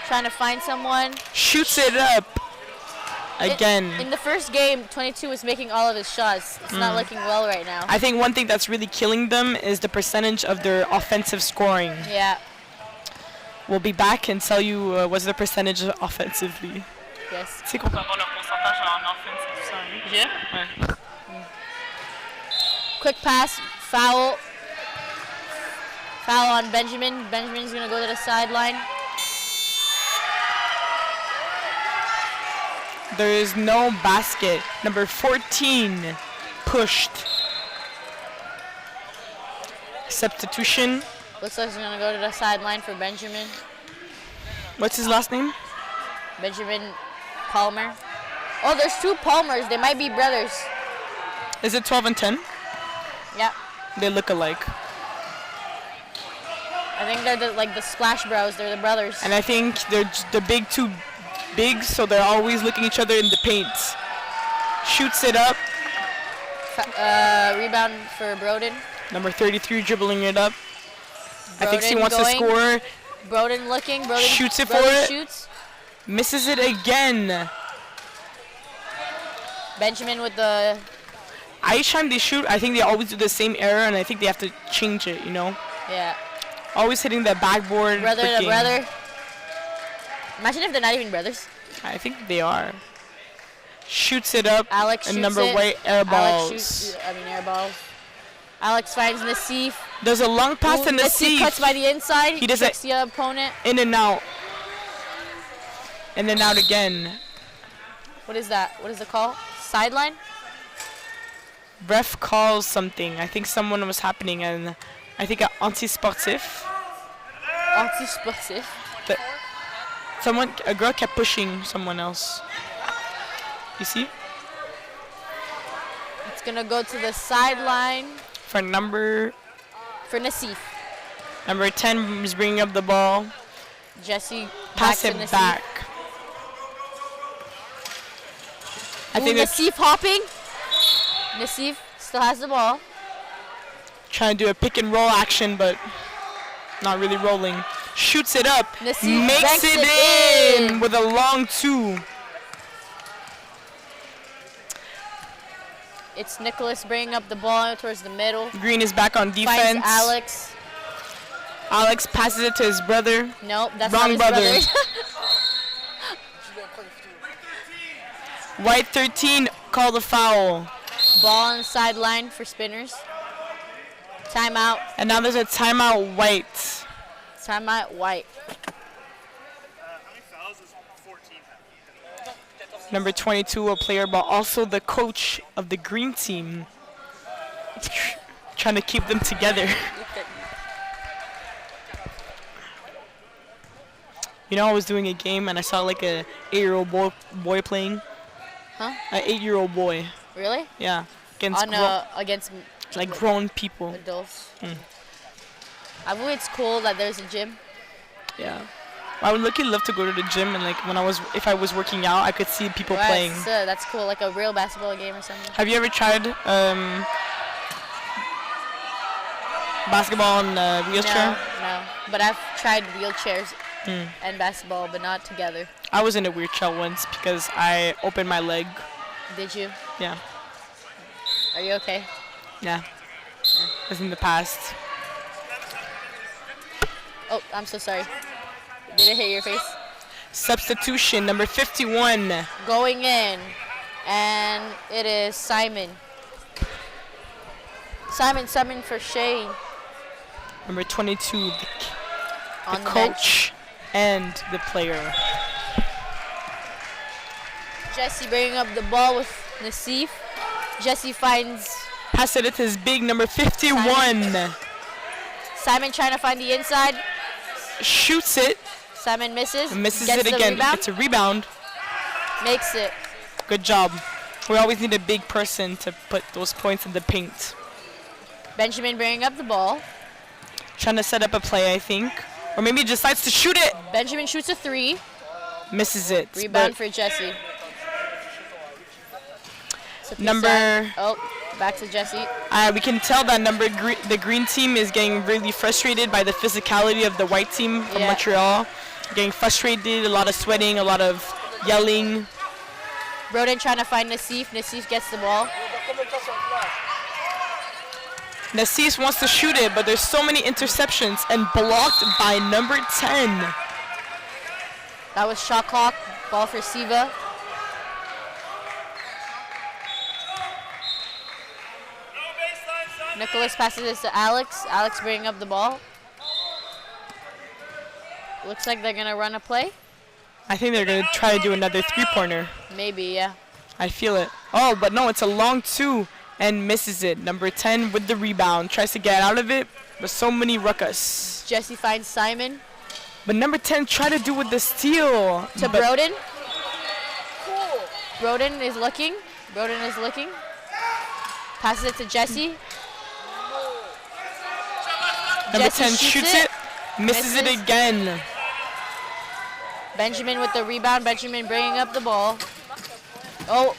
S11: trying to find someone.
S9: Shoots it up. Again.
S11: In the first game, 22 was making all of his shots. It's not looking well right now.
S9: I think one thing that's really killing them is the percentage of their offensive scoring.
S11: Yeah.
S9: We'll be back and tell you what's the percentage offensively.
S11: Yes.
S9: C'est qu'on peut avoir leur pourcentage en offensive side. Yeah? Ouais.
S11: Quick pass, foul. Foul on Benjamin. Benjamin's going to go to the sideline.
S9: There is no basket. Number 14 pushed. Substitution.
S11: Looks like he's going to go to the sideline for Benjamin.
S9: What's his last name?
S11: Benjamin Palmer. Oh, there's 2 Palmers. They might be brothers.
S9: Is it 12 and 10?
S11: Yeah.
S9: They look alike.
S11: I think they're the Splash Bros. They're the brothers.
S9: And I think they're the big 2 bigs, so they're always looking each other in the paint. Shoots it up.
S11: Rebound for Broden.
S9: Number 33 dribbling it up. I think he
S11: Broden
S9: wants to
S11: going.
S9: score.
S11: Broden looking. Broden
S9: Shoots it for
S11: Broden
S9: it.
S11: Shoots.
S9: Misses it again.
S11: Benjamin with the.
S9: Each time they shoot, I think they always do the same error, and I think they have to change it, you know?
S11: Yeah.
S9: Always hitting the backboard.
S11: Brother to
S9: freaking-
S11: brother. Imagine if they're not even brothers.
S9: I think they are. Shoots it up.
S11: Alex
S9: and
S11: shoots
S9: number
S11: it.
S9: white air
S11: Alex
S9: balls.
S11: shoots. Air balls. Alex finds Nassif.
S9: There's a long pass to
S11: Nassif
S9: Nassif.
S11: cuts by the inside.
S9: He
S11: He
S9: does
S11: tricks the opponent.
S9: In and out. In and out again.
S11: What is that? What is the call? Sideline?
S9: Ref calls something. I think someone was happening, and I think anti-sportif.
S11: Anti-sportif.
S9: A girl kept pushing someone else. You see?
S11: It's going to go to the sideline
S9: For
S11: for Nassif.
S9: number 10 is bringing up the ball.
S11: Jesse
S9: Pass
S11: back
S9: it
S11: to Nassif.
S9: back. I think they're
S11: Nassif hopping. Nassif still has the ball.
S9: trying to do a pick and roll action, but not really rolling. Shoots it up.
S11: Nassif
S9: Makes
S11: banks
S9: it
S11: it
S9: in with a long 2.
S11: It's Nicholas bringing up the ball towards the middle.
S9: Green is back on defense.
S11: Finds Alex.
S9: Alex passes it to his brother.
S11: Nope, that's
S9: Wrong
S11: not his
S9: brother.
S11: brother.
S9: White 13 called a foul.
S11: Ball on the sideline for spinners. Timeout.
S9: And now there's a timeout, White.
S11: Timeout, White.
S9: Number 22, a player, but also the coach of the green team. Trying to keep them together. You know, I was doing a game and I saw like a 8-year-old boy playing.
S11: Huh?
S9: An 8-year-old boy.
S11: Really?
S9: Yeah. Against
S11: Against
S9: like grown people.
S11: adults.
S9: Mm.
S11: I believe it's cool that there's a gym.
S9: Yeah. I would love to go to the gym and like if I was working out, I could see people playing.
S11: That's cool, like a real basketball game or something.
S9: Have you ever tried basketball in a wheelchair?
S11: No. But I've tried wheelchairs and basketball, but not together.
S9: I was in a wheelchair once because I opened my leg.
S11: Did you?
S9: Yeah.
S11: Are you okay?
S9: Yeah. It was in the past.
S11: Oh, I'm so sorry. Did it hit your face?
S9: Substitution number 51.
S11: Going in, and it is Simon. Simon for Shane.
S9: Number 22, the
S11: On the
S9: coach and the player.
S11: Jesse bringing up the ball with Nassif. Jesse finds
S9: Pass it to his big number 51.
S11: Simon trying to find the inside.
S9: Shoots it.
S11: Simon misses.
S9: Misses
S11: Gets
S9: it
S11: the
S9: again.
S11: Rebound.
S9: It's a rebound.
S11: Makes it.
S9: Good job. We always need a big person to put those points in the paint.
S11: Benjamin bringing up the ball.
S9: Trying to set up a play, I think. Or maybe he decides to shoot it.
S11: Benjamin shoots a 3.
S9: Misses it.
S11: Rebound for Jesse.
S9: Number...
S11: Oh, back to Jesse.
S9: We can tell that the green team is getting really frustrated by the physicality of the white team from Montreal. Getting frustrated, a lot of sweating, a lot of yelling.
S11: Broden trying to find Nassif. Nassif gets the ball.
S9: Nassif wants to shoot it, but there's so many interceptions and blocked by number 10.
S11: That was shot clock. Ball for Siva. Nicholas passes this to Alex. Alex bringing up the ball. Looks like they're going to run a play.
S9: I think they're going to try to do another three-pointer.
S11: Maybe, yeah.
S9: I feel it. Oh, but no, it's a long 2 and misses it. Number 10 with the rebound. Tries to get out of it, but so many ruckus.
S11: Jesse finds Simon.
S9: But number 10 tried to do with the steal.
S11: To Broden. Broden is looking. Passes it to Jesse.
S9: Number
S11: Jesse
S9: 10 shoots it. Misses it again.
S11: Benjamin with the rebound. Benjamin bringing up the ball. Oh.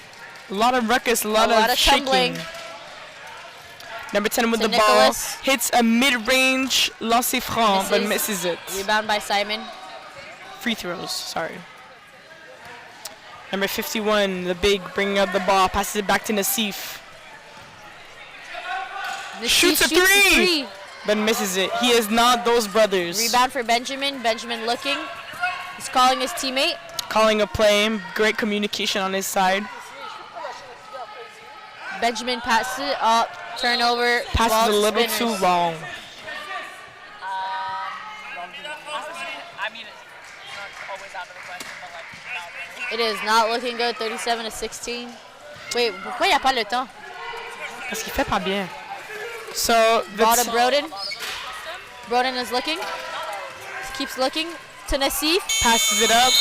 S9: A lot of ruckus, a lot of shaking.
S11: Tumbling.
S9: Number 10 with the
S11: Nicholas.
S9: ball. Hits a mid-range lancer franc, but misses it.
S11: Rebound by Simon.
S9: Free throws, sorry. Number 51, the big, bringing up the ball. Passes it back to Nassif. Shoots a 3! But misses it. He is not those brothers.
S11: Rebound for Benjamin. Benjamin looking. He's calling his teammate.
S9: Calling a play. Great communication on his side.
S11: Benjamin passes it up. Turnover.
S9: Passes a little too long.
S11: It is not looking good. 37-16. Wait, pourquoi il n'y a pas le temps?
S9: Parce qu'il fait pas bien. So
S11: ball to Broden. Broden is looking. Keeps looking to Nassif.
S9: Passes it up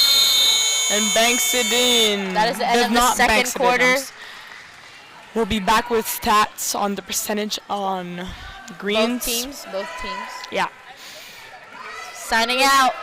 S9: and banks it in.
S11: That is the end of the second quarter.
S9: We'll be back with stats on the percentage on greens.
S11: Both teams.
S9: Yeah.
S11: Signing out.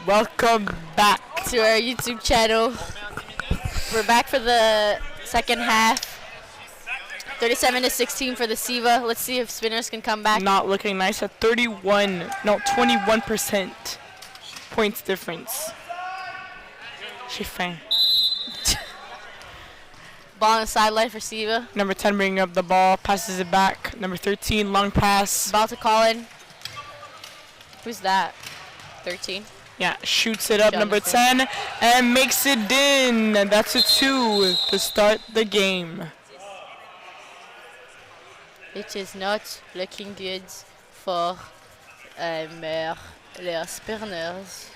S9: Welcome back
S11: to our YouTube channel. We're back for the second half. 37-16 for the Siva. Let's see if Spinners can come back.
S9: Not looking nice at 21% points difference. Chiffin.
S11: Ball on the sideline for Siva.
S9: Number 10 bringing up the ball, passes it back. Number 13, long pass.
S11: Ball to Colin. Who's that? 13.
S9: Yeah, shoots it up, number 10, and makes it in. That's a 2 to start the game.
S11: It is not looking good for les Spinners.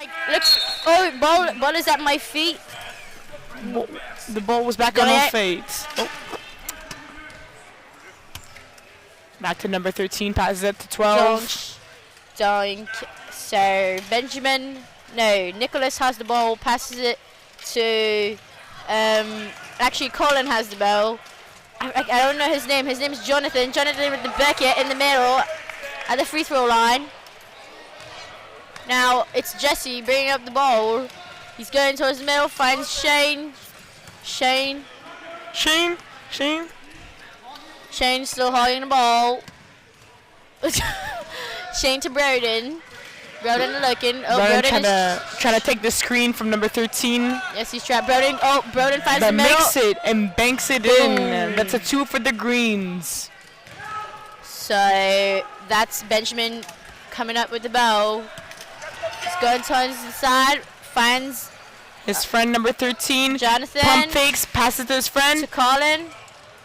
S11: Look, oh, ball is at my feet.
S9: The ball was back on our feet. Oh. Back to number 13, passes it to 12.
S11: Dunk. So Benjamin, no, Nicholas has the ball, passes it to, actually Colin has the ball. I don't know his name. His name is Jonathan. Jonathan with the bucket in the middle at the free throw line. Now it's Jesse bringing up the ball. He's going towards the middle, finds Shane. Shane still holding the ball. Shane to Broden. Broden looking. Oh, Broden
S9: trying to take the screen from number 13.
S11: Yes, he's trapped. Broden. Oh, Broden finds the middle.
S9: Makes it and banks it in. That's a 2 for the Greens.
S11: So that's Benjamin coming up with the ball. He's going towards the side. Finds
S9: his friend number 13.
S11: Jonathan.
S9: Pump fakes. Passes to his friend.
S11: To Colin.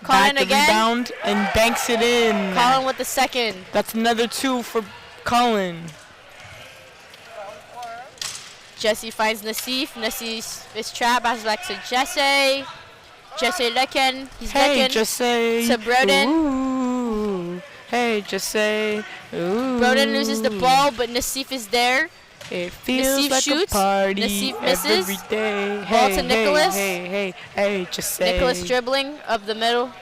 S9: Colin
S11: again.
S9: Rebound and banks it in.
S11: Colin with the second.
S9: That's another 2 for Colin.
S11: Jesse finds Nassif. Nassif is trapped. Passes back to Jesse. Jesse looking. He's looking.
S9: Jesse.
S11: To Broden.
S9: Ooh. Hey, Jesse. Ooh.
S11: Broden loses the ball, but Nassif is there.
S9: It feels
S11: Nassif
S9: like
S11: shoots.
S9: a party
S11: Nassif misses.
S9: every day.
S11: Ball
S9: Hey,
S11: to Nicholas.
S9: Hey, Jesse.
S11: Nicholas dribbling up the middle.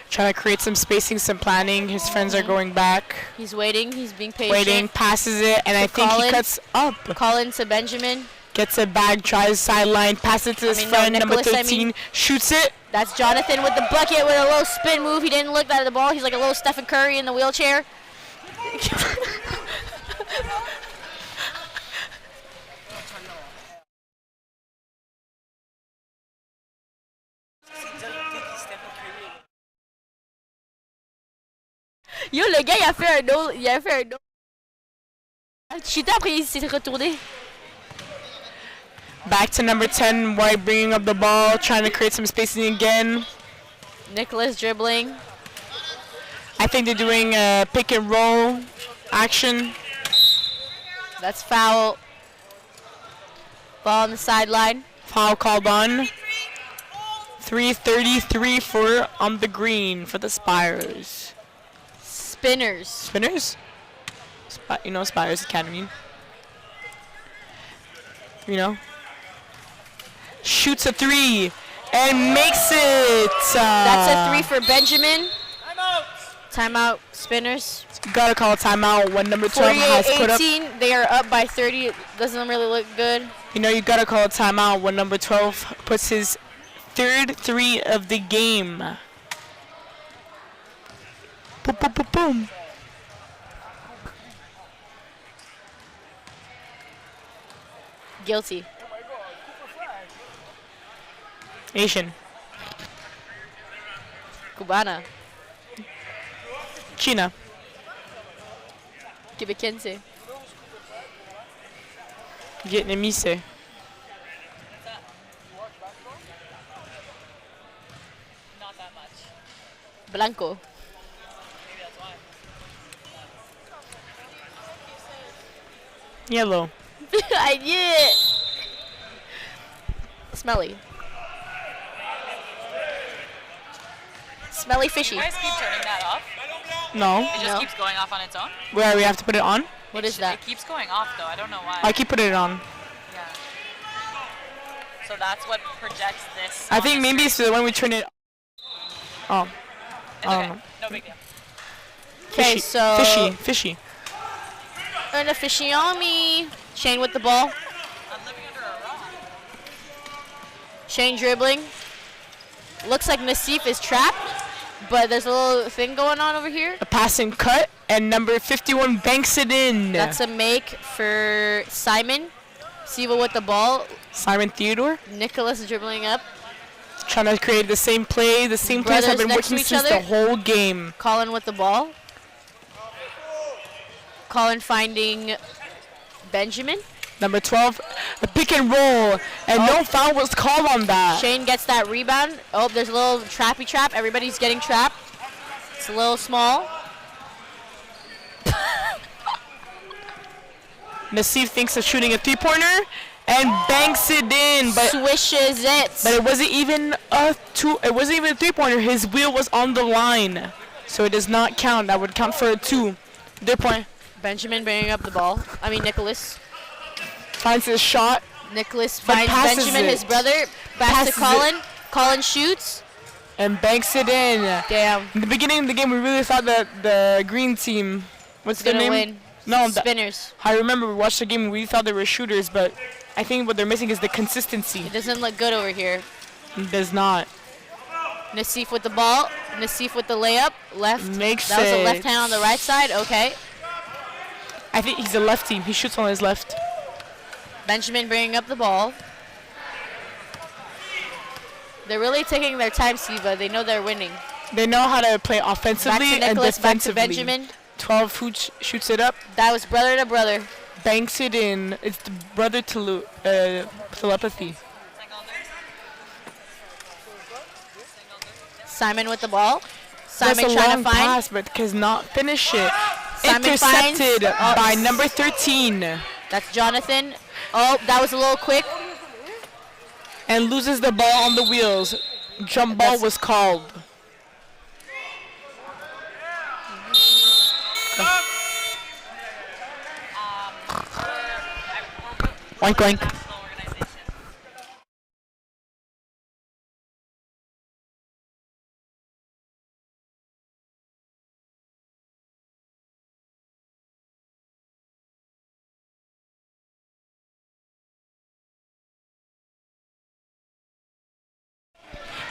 S9: Trying to create some spacing, some planning. His friends are going back.
S11: He's waiting. He's being patient.
S9: Waiting, passes it, and I think
S11: Colin.
S9: he cuts up.
S11: Colin to Benjamin.
S9: Gets it back, tries sideline, passes it to his friend,
S11: Nicholas,
S9: number 13, shoots it.
S11: That's Jonathan with the bucket with a little spin move. He didn't look at the ball. He's like a little Stephen Curry in the wheelchair. Yo, le gars, il a fait un no. Chuté après il s'est retourné.
S9: Back to number 10, White bringing up the ball, trying to create some spacing again.
S11: Nicholas dribbling.
S9: I think they're doing a pick and roll action.
S11: That's foul. Ball on the sideline.
S9: Foul called on. 3:33 for on the green for the Spires.
S11: Spinners.
S9: Spinners? Spires Academy. Shoots a 3 and makes it.
S11: That's a 3 for Benjamin. Timeout, Spinners.
S9: Gotta call a timeout when number 12 has put up.
S11: 48-18, they are up by 30. It doesn't really look good.
S9: You gotta call a timeout when number 12 puts his third 3 of the game. Boom, boom, boom, boom.
S11: Guilty.
S9: Asian.
S11: Cubana.
S9: China.
S11: Quebecense.
S9: Vietnamese.
S6: Not that much.
S11: Blanco.
S9: Yellow.
S11: I knew it. Smelly. Smelly fishy.
S6: You guys keep turning that off?
S9: No.
S6: It just keeps going off on its own?
S9: Where we have to put it on?
S11: What is that?
S6: It keeps going off though. I don't know why.
S9: I keep putting it on.
S6: Yeah. So that's what projects this.
S9: I think maybe it's the when we turn it. Oh.
S6: It's okay.
S8: No big deal.
S11: Okay, so
S9: Fishy.
S11: an officiami. Shane with the ball. Shane dribbling. Looks like Nassif is trapped, but there's a little thing going on over here.
S9: A passing cut, and number 51 banks it in.
S11: That's a make for Simon. Siva with the ball.
S9: Simon Theodore
S11: Nicholas dribbling up.
S9: trying to create the same play. The same plays have
S11: Brothers
S9: been
S11: next to
S9: working
S11: each
S9: since
S11: other.
S9: the whole game.
S11: Colin with the ball. Colin finding Benjamin.
S9: Number 12, a pick and roll, and no foul was called on that.
S11: Shane gets that rebound. Oh, there's a little trappy trap. Everybody's getting trapped. It's a little small.
S9: Nassif thinks of shooting a three-pointer and banks it in, but
S11: Swishes it.
S9: But it wasn't even a three-pointer. His wheel was on the line, so it does not count. That would count for a 2. Their point.
S11: Benjamin bringing up the ball. Nicholas.
S9: Finds his shot.
S11: Nicholas
S9: But
S11: finds
S9: passes
S11: Benjamin,
S9: it.
S11: his brother. Back
S9: Passes
S11: to Colin. Colin shoots.
S9: And banks it in.
S11: Damn.
S9: In the beginning of the game, we really thought that the green team, what's their
S11: Gonna
S9: name?
S11: win.
S9: No,
S11: Spinners.
S9: I remember we watched the game and we thought they were shooters, but I think what they're missing is the consistency.
S11: It doesn't look good over here.
S9: It does not.
S11: Nassif with the ball. Nassif with the layup. Left.
S9: Makes
S11: That was a
S9: it.
S11: left hand on the right side. Okay.
S9: I think he's a left team. He shoots on his left.
S11: Benjamin bringing up the ball. They're really taking their time, Siva. They know they're winning.
S9: They know how to play
S11: Back
S9: offensively
S11: to
S9: and
S11: Nicholas, back to
S9: defensively.
S11: Benjamin.
S9: 12 shoots it up,
S11: That was brother to brother.
S9: banks it in. It's the brother telepathy.
S11: Simon with the ball. Simon
S9: That's a
S11: trying
S9: long
S11: to find.
S9: pass, but cannot finish it.
S11: Simon
S9: Intercepted
S11: finds-
S9: by number 13
S11: That's Jonathan. Oh, that was a little quick.
S9: and loses the ball on the wheels. Jump ball was called. Oink oink.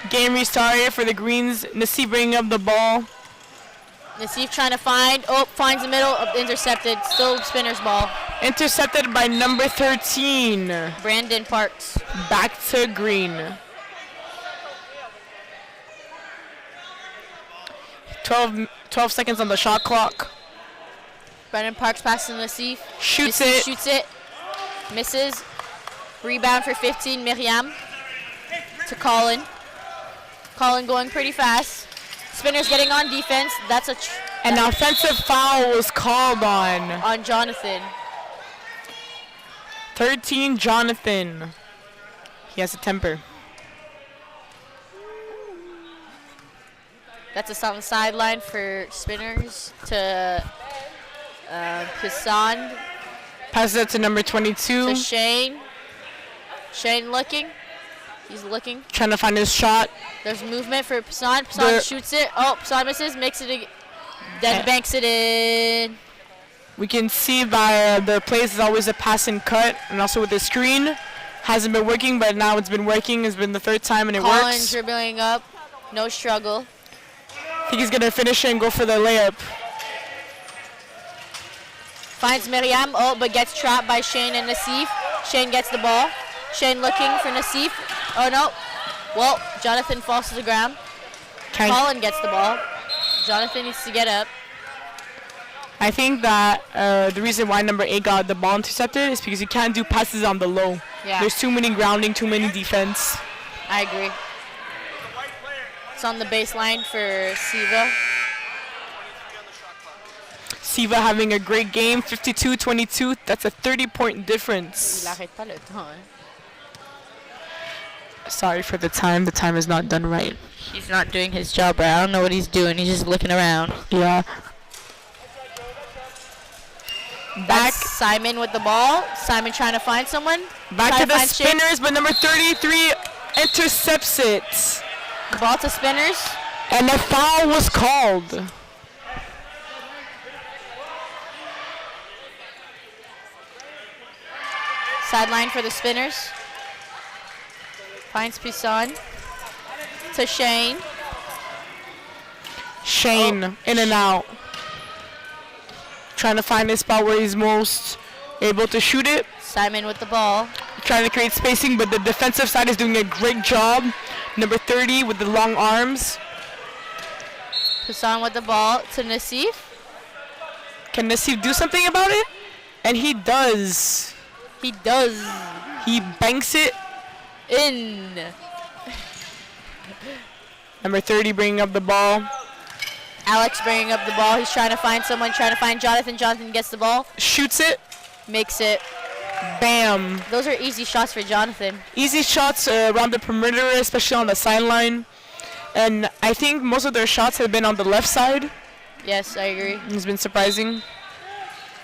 S9: Game restarted for the Greens. Nassif bringing up the ball.
S11: Nassif trying to find. Oh, finds the middle. Intercepted. Still Spinner's ball.
S9: Intercepted by number 13.
S11: Brandon Parks.
S9: Back to Green. 12 seconds on the shot clock.
S11: Brandon Parks passing Nassif.
S9: Shoots
S11: Nassif
S9: it.
S11: Shoots it. Misses. Rebound for 15. Miriam. To Colin. Colin going pretty fast. Spinner's getting on defense. That's
S9: An offensive foul was called on
S11: Jonathan.
S9: 13 Jonathan. He has a temper.
S11: That's on the sideline for Spinners to Hassan.
S9: Passes it to number 22.
S11: To Shane. Shane looking. He's looking.
S9: Trying to find his shot.
S11: There's movement for Hassan. Hassan shoots it. Oh, Hassan misses. Makes it. Then banks it in.
S9: We can see by their plays is always a pass and cut, and also with the screen. Hasn't been working, but now it's been working. It's been the third time, and it
S11: Colin
S9: works.
S11: dribbling up. No struggle.
S9: I think he's going to finish it and go for the layup.
S11: Finds Miriam. Oh, but gets trapped by Shane and Nassif. Shane gets the ball. Shane looking for Nassif. Oh, no. Well, Jonathan falls to the ground. Colin gets the ball. Jonathan needs to get up.
S9: I think that the reason why number 8 got the ball intercepted is because you can't do passes on the low.
S11: Yeah.
S9: There's too many grounding, too many defense.
S11: I agree. It's on the baseline for Siva.
S9: Siva having a great game, 52-22. That's a 30-point difference.
S11: Il arrête pas le temps, hein.
S9: Sorry for the time. The time is not done right.
S11: He's not doing his job right. I don't know what he's doing. He's just looking around.
S9: Yeah.
S11: Back Simon with the ball. Simon trying to find someone.
S9: Back
S11: Try
S9: to the
S11: find Shane.
S9: Spinners, but number 33 intercepts it.
S11: Ball to Spinners.
S9: And a foul was called.
S11: Sideline for the spinners. Finds Poussin to Shane.
S9: Shane in and out. Trying to find a spot where he's most able to shoot it.
S11: Simon with the ball.
S9: Trying to create spacing, but the defensive side is doing a great job. Number 30 with the long arms.
S11: Poussin with the ball to Nassif.
S9: Can Nassif do something about it? And he does.
S11: He does.
S9: He banks it
S11: in.
S9: Number 30 bringing up the ball.
S11: Alex bringing up the ball. He's trying to find someone, trying to find Jonathan. Jonathan gets the ball.
S9: Shoots it.
S11: Makes it.
S9: Bam.
S11: Those are easy shots for Jonathan.
S9: Easy shots around the perimeter, especially on the sideline. And I think most of their shots have been on the left side.
S11: Yes, I agree.
S9: It's been surprising.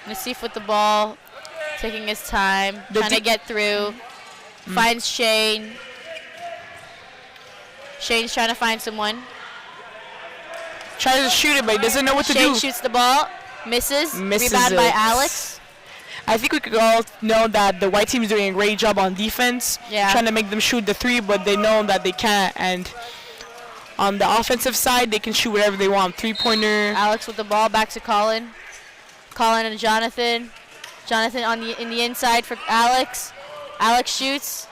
S11: Nassif with the ball. Taking his time. Trying to get through. Finds Shane. Shane's trying to find someone.
S9: Tries to shoot it, but he doesn't know what to do.
S11: Shane shoots the ball. Misses. Rebound by Alex.
S9: I think we could all know that the white team is doing a great job on defense.
S11: Yeah.
S9: Trying to make them shoot the three, but they know that they can't. And on the offensive side, they can shoot whatever they want. Three-pointer.
S11: Alex with the ball back to Colin. Colin and Jonathan. Jonathan in the inside for Alex. Alex shoots.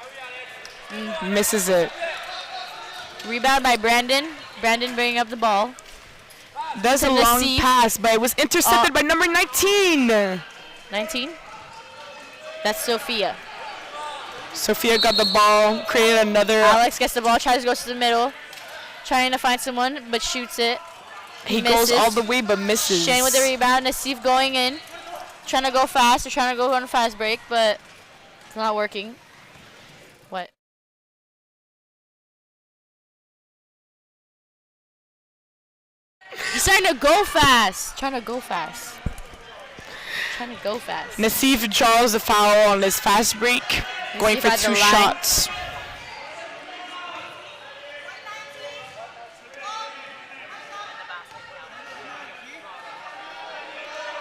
S9: Misses it.
S11: Rebound by Brandon. Brandon bringing up the ball.
S9: That's a long pass, but it was intercepted by number 19.
S11: 19? That's Sophia.
S9: Sophia got the ball, created another.
S11: Alex gets the ball, tries to go to the middle. Trying to find someone, but shoots it.
S9: He goes all the way, but misses.
S11: Shane with the rebound. Nassif going in. Trying to go fast. They're trying to go on a fast break, but it's not working. What? He's trying to go fast. Trying to go fast. Trying to go fast.
S9: Nassif draws the foul on his fast break, going for 2 shots.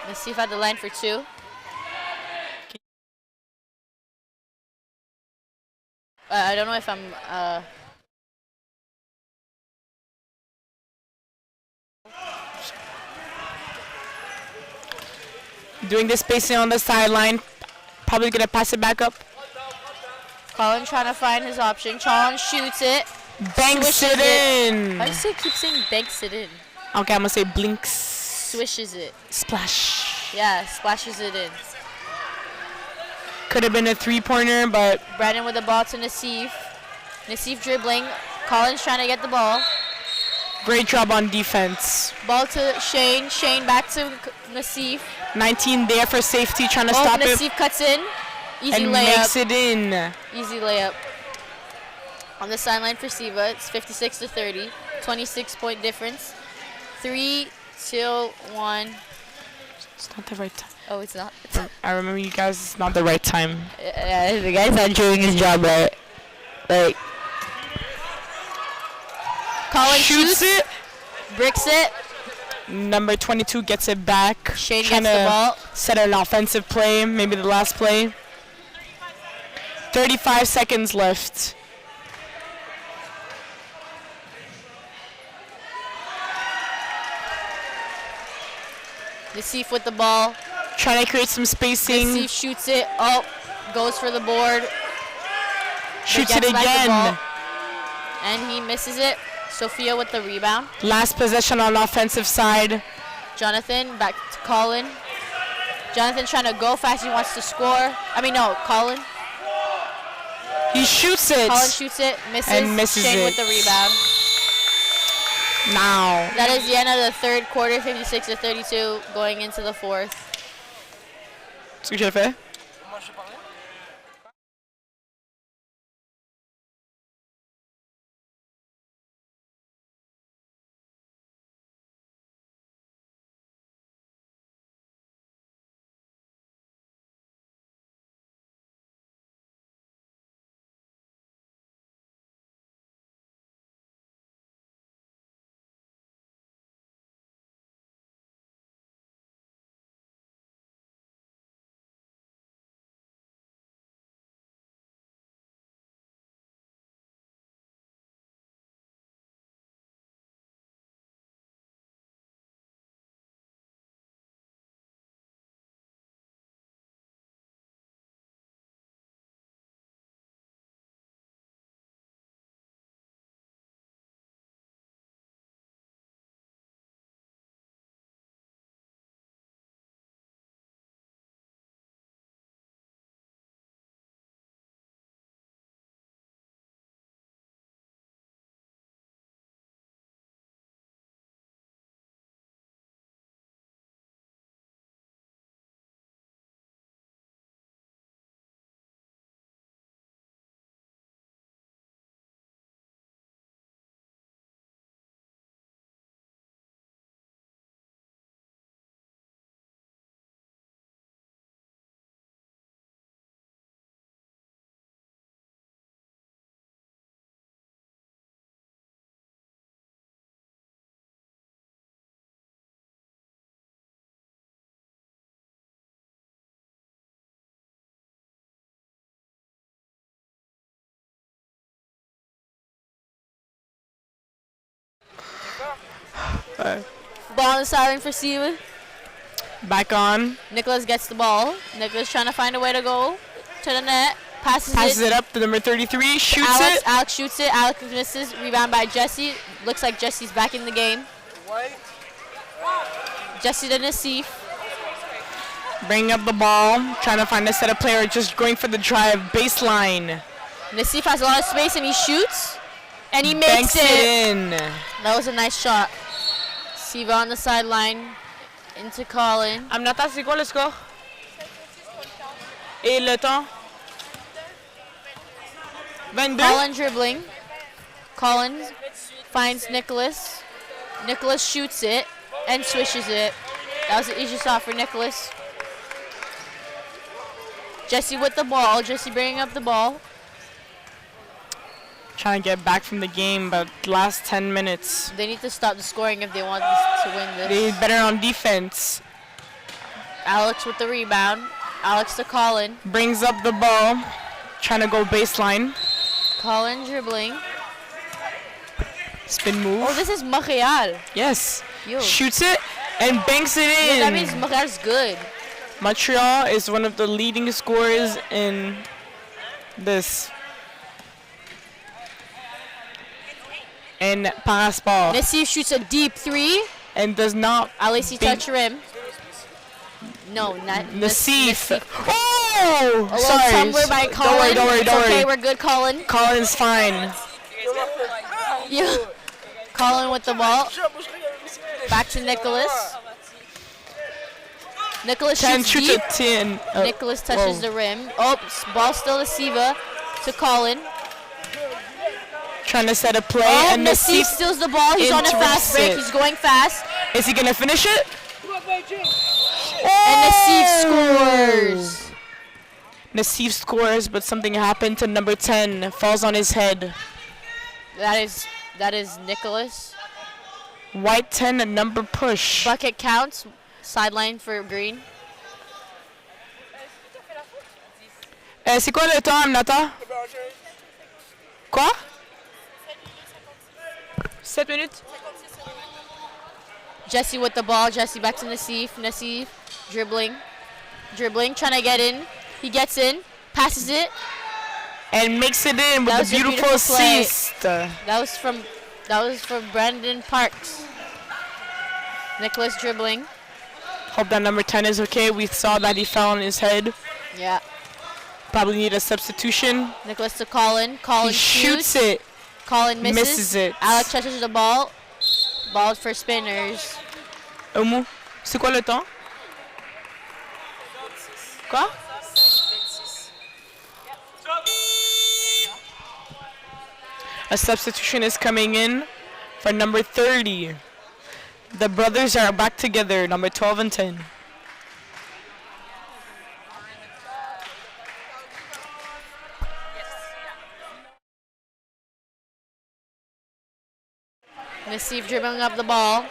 S11: Nassif at the line for 2. I don't know if I'm
S9: doing the spacing on the sideline. Probably gonna pass it back up.
S11: Colin trying to find his option. Colin shoots it.
S9: Banks it in.
S11: Why do you keep saying banks it in?
S9: Okay, I'm gonna say blinks.
S11: Swishes it.
S9: Splash.
S11: Yeah, splashes it in.
S9: Could have been a 3-pointer, but
S11: Brandon with the ball to Nassif. Nassif dribbling. Colin's trying to get the ball.
S9: Great job on defense.
S11: Ball to Shane. Shane back to Nassif.
S9: 19 there for safety, trying to stop it.
S11: Nassif cuts in. Easy
S9: and
S11: layup.
S9: makes it in.
S11: Easy layup. On the sideline for Siva, it's 56-30. 26-point difference. 3, 2, 1.
S9: It's not the right time.
S11: Oh, it's not.
S9: I remember you guys, it's not the right time.
S11: The guy's not doing his job right. Like, Colin shoots
S9: it.
S11: Bricks it.
S9: Number 22 gets it back.
S11: Shane
S9: trying
S11: gets the ball.
S9: Set an offensive play, maybe the last play. 35 seconds left.
S11: Nassif with the ball.
S9: Trying to create some spacing.
S11: Nassif shoots it. Oh, goes for the board.
S9: Shoots it again.
S11: And he misses it. Sophia with the rebound.
S9: Last possession on offensive side.
S11: Jonathan back to Colin. Jonathan trying to go fast. He wants to score. Colin.
S9: He shoots it.
S11: Colin shoots it. Misses.
S9: And misses
S11: Shane
S9: it.
S11: with the rebound.
S9: Now.
S11: That is the end of the third quarter, 56-32, going into the fourth.
S9: Est-ce que j'ai fait?
S11: Ball on the sideline for Siva.
S9: Back on.
S11: Nicholas gets the ball. Nicholas trying to find a way to go to the net. Passes
S9: it up to number 33. Shoots
S11: Alex,
S9: it.
S11: Alex shoots it. Alex misses. Rebound by Jesse. Looks like Jesse's back in the game. Jesse to Nassif.
S9: Bringing up the ball. Trying to find a set of player. Just going for the drive. Baseline.
S11: Nassif has a lot of space and he shoots. And he makes
S9: Banks it in.
S11: That was a nice shot. Siva on the sideline. Into Colin.
S9: Amnata, c'est quoi le score? Et le temps? 22.
S11: Colin dribbling. Colin finds Nicholas. Nicholas shoots it and swishes it. That was an easy shot for Nicholas. Jesse with the ball. Jesse bringing up the ball.
S9: Trying to get back from the game, but last 10 minutes.
S11: They need to stop the scoring if they want to win this.
S9: They better on defense.
S11: Alex with the rebound. Alex to Colin.
S9: Brings up the ball. Trying to go baseline.
S11: Colin dribbling.
S9: Spin move.
S11: Oh, this is Montreal.
S9: Yes.
S11: Yo.
S9: Shoots it and banks it in.
S11: Yeah, that means Montreal's good.
S9: Montreal is one of the leading scorers in this. And Parasport.
S11: Nassif shoots a deep three.
S9: And does not.
S11: Alessi touch rim. No, not
S9: Nassif. Oh!
S11: A
S9: Sorry.
S11: little tumbler by Colin.
S9: Don't worry.
S11: Okay, we're good, Colin.
S9: Colin's fine.
S11: Yeah. Colin with the ball. Back to Nicholas. Nicholas shoots deep.
S9: 10.
S11: Nicholas touches the rim. Oh, ball still to Siva. To Colin.
S9: Trying to set a play.
S11: Oh,
S9: and
S11: Nassif steals the ball. He's on a fast break. He's going fast.
S9: Is he going to finish it?
S11: And Nassif scores.
S9: Nassif scores, but something happened to number 10. Falls on his head.
S11: That is Nicholas.
S9: White 10, a number push.
S11: Bucket counts. Sideline for green.
S9: C'est quoi le temps, Amnata? Quoi? 7 minutes.
S11: Jesse with the ball. Jesse back to Nassif. Nassif dribbling. Dribbling, trying to get in. He gets in. Passes it.
S9: And makes it in with a beautiful assist.
S11: That was from Brandon Parks. Nicholas dribbling.
S9: Hope that number 10 is okay. We saw that he fell on his head.
S11: Yeah.
S9: Probably need a substitution.
S11: Nicholas to Colin. Colin
S9: he shoots it.
S11: Colin misses.
S9: Misses it.
S11: Alex touches the ball. Ball for spinners.
S9: Omu, c'est quoi le temps? Quoi? A substitution is coming in for number 30. The brothers are back together, number 12 and 10.
S11: Nassif dribbling up the ball.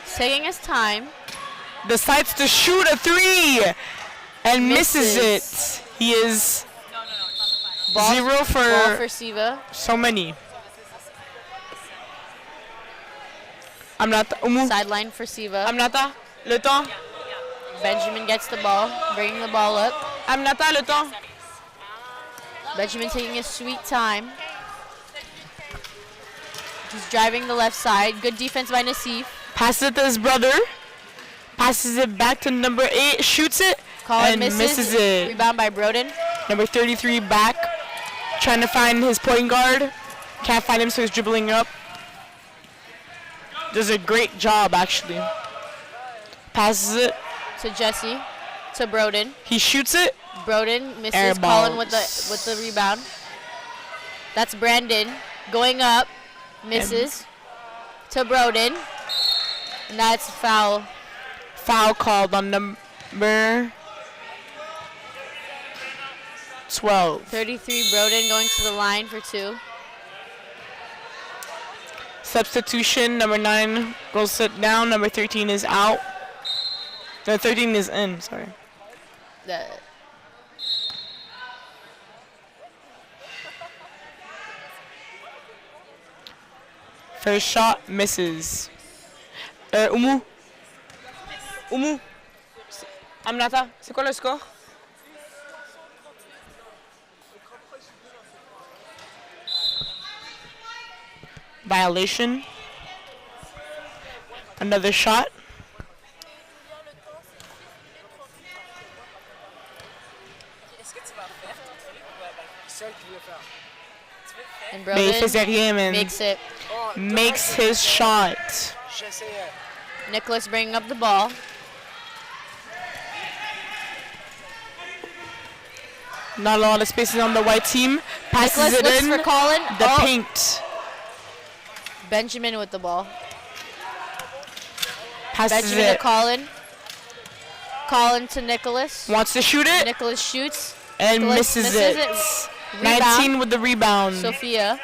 S11: He's taking his time.
S9: Decides to shoot a three and misses it. He is
S11: ball
S9: for
S11: Siva.
S9: So many. Amnata, Umu.
S11: Sideline for Siva.
S9: Amnata, le temps.
S11: Benjamin gets the ball, bringing the ball up.
S9: Amnata, le temps.
S11: Benjamin taking his sweet time. He's driving the left side. Good defense by Nassif.
S9: Passes it to his brother. Passes it back to number 8. Shoots it.
S11: Colin
S9: and misses it.
S11: Rebound by Broden.
S9: Number 33 back. Trying to find his point guard. Can't find him, so he's dribbling up. Does a great job, actually. Passes it.
S11: To Jesse. To Broden.
S9: He shoots it.
S11: Broden misses.
S9: Air
S11: Colin
S9: balls.
S11: with the rebound. That's Brandon. Going up. Misses. To Broden. And that's a foul.
S9: Foul called on number 12.
S11: 33 Broden going to the line for 2.
S9: Substitution, number 9 goes sit down, number 13 is out. No, 13 is in, sorry. First shot misses. Umu. Aminata, c'est quoi le score? Violation. Another shot.
S11: And
S9: Mais il faisait
S11: Broden
S9: rien, man.
S11: makes it.
S9: Makes his shot.
S11: Nicholas bringing up the ball.
S9: Not a lot of spaces on the white team. Passes
S11: Nicholas
S9: it
S11: looks
S9: in.
S11: for Colin.
S9: The
S11: Oh,
S9: paint.
S11: Benjamin with the ball.
S9: Passes
S11: Benjamin to
S9: it.
S11: Colin. Colin to Nicholas.
S9: Wants to shoot it.
S11: Nicholas shoots.
S9: And
S11: Nicholas
S9: misses
S11: misses
S9: it.
S11: it.
S9: 19 with the rebound.
S11: Sophia.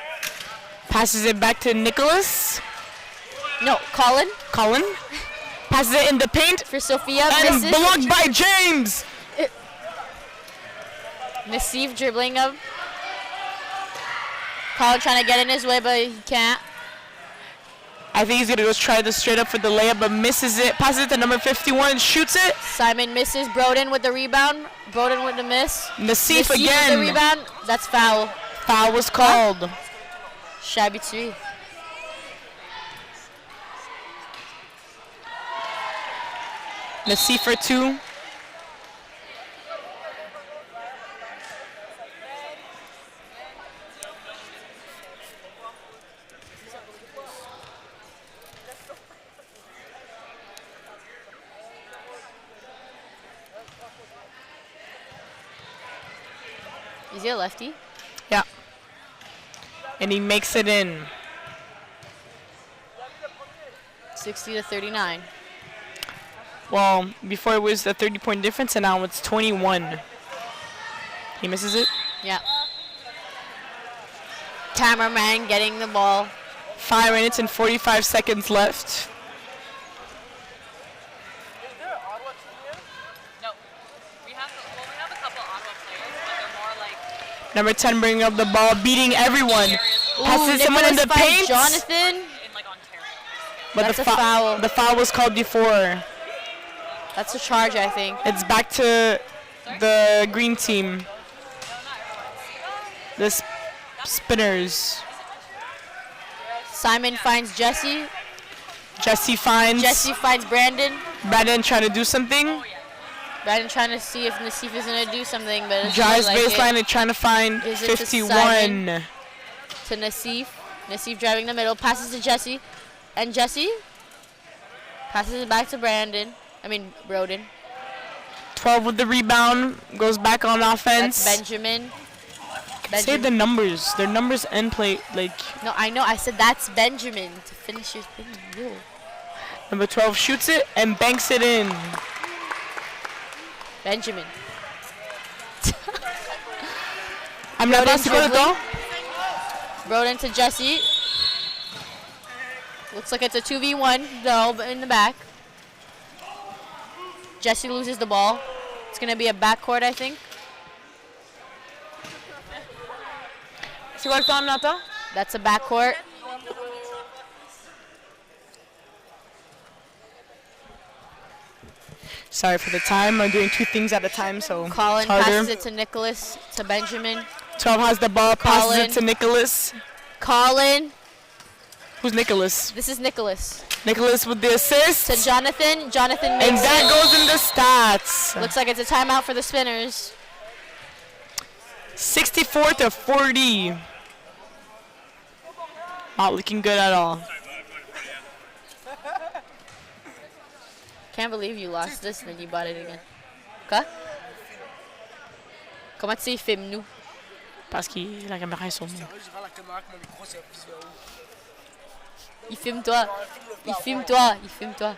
S9: Passes it back to Nicholas.
S11: No, Colin.
S9: Colin. Passes it in the paint.
S11: For Sophia.
S9: And
S11: misses.
S9: blocked by James.
S11: Nassif dribbling him. Colin trying to get in his way, but he can't.
S9: I think he's going to go try this straight up for the layup, but misses it. Passes it to number 51. Shoots it.
S11: Simon misses. Broden with the rebound. Broden with the miss.
S9: Nassif
S11: With
S9: again.
S11: the rebound. That's foul.
S9: Foul was called.
S11: Shabby 3.
S9: Nassif for 2.
S11: Is he a lefty?
S9: Yeah. And he makes it in.
S11: 60-39.
S9: Well, before it was a 30-point difference, and now it's 21. He misses it.
S11: Yeah. Cameraman getting the ball.
S9: 5 minutes and 45 seconds left.
S6: No. We have a couple Ottawa players, but they're more like
S9: Number 10 bringing up the ball, beating everyone. Passes someone in
S11: Nicholas
S9: the
S11: finds
S9: paint.
S11: Jonathan.
S6: in like Ontario.
S9: But
S11: That's
S9: the
S11: a foul.
S9: The foul was called before.
S11: That's a charge, I think.
S9: It's back to the green team. The Spinners.
S11: Simon finds Jesse.
S9: Jesse finds
S11: Brandon.
S9: Brandon trying to do something.
S11: Brandon trying to see if Nassif is going to do something, but it's
S9: Drives
S11: like
S9: baseline and trying to find
S11: Gives it to
S9: 51.
S11: Simon. To Nassif. Nassif driving the middle. Passes to Jesse. And Jesse passes it back to Broden.
S9: 12 with the rebound. Goes back on offense.
S11: That's Benjamin.
S9: Say the numbers. Their numbers and play like.
S11: No, I know. I said that's Benjamin to finish your thing. No.
S9: Number 12 shoots it and banks it in.
S11: Benjamin.
S9: I'm not about to go to
S11: dribbling.
S9: go.
S11: Broden to Jesse. Looks like it's a 2v1 though, in the back. Jesse loses the ball. It's going to be a backcourt, I think.
S9: C'est quoi le temps, Nata?
S11: That's a backcourt.
S9: Sorry for the time. I'm doing 2 things at a time, so
S11: Colin
S9: it's harder.
S11: passes it to Nicholas, to Benjamin.
S9: 12 has the ball, passes
S11: Colin.
S9: it to Nicholas.
S11: Colin.
S9: Who's Nicholas?
S11: This is Nicholas.
S9: Nicholas with the assist.
S11: To Jonathan. Jonathan makes
S9: And that
S11: it.
S9: goes in the stats.
S11: Looks like it's a timeout for the Spinners.
S9: 64-40. Not looking good at all.
S11: Can't believe you lost this and then you bought it again. Quoi? Comment tu sais, filme-nous?
S9: Parce que la caméra est sur moi.
S11: Il filme toi. Il filme toi. Il filme toi.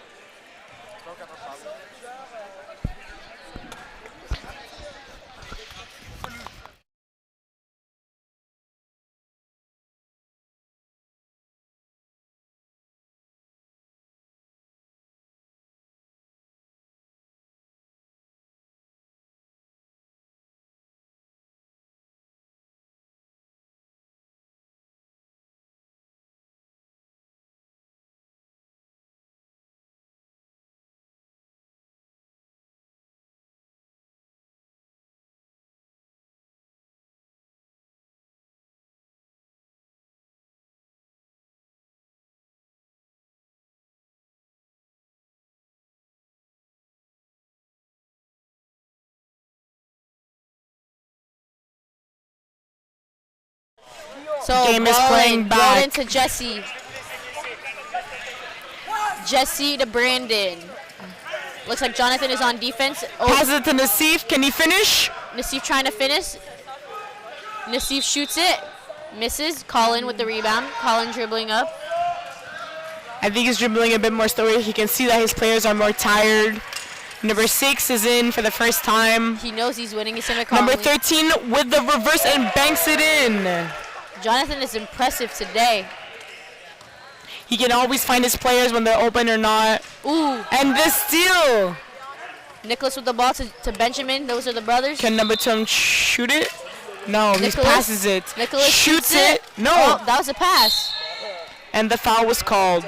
S11: So
S9: Game is
S11: ball
S9: playing
S11: in.
S9: back.
S11: Broden to Jesse. Jesse to Brandon. Looks like Jonathan is on defense. Oh,
S9: Passes it to Nassif. Can he finish?
S11: Nassif trying to finish. Nassif shoots it. Misses. Colin with the rebound. Colin dribbling up.
S9: I think he's dribbling a bit more slowly. He can see that his players are more tired. Number 6 is in for the first time.
S11: He knows he's winning. He's in
S9: Number 13 with the reverse and banks it in.
S11: Jonathan is impressive today.
S9: He can always find his players when they're open or not.
S11: Ooh.
S9: And the steal.
S11: Nicholas with the ball to Benjamin. Those are the brothers.
S9: Can number 2 shoot it? No, he
S11: Nicholas-
S9: passes it.
S11: Nicholas
S9: Shoots it. No.
S11: Oh, that was a pass.
S9: And the foul was called.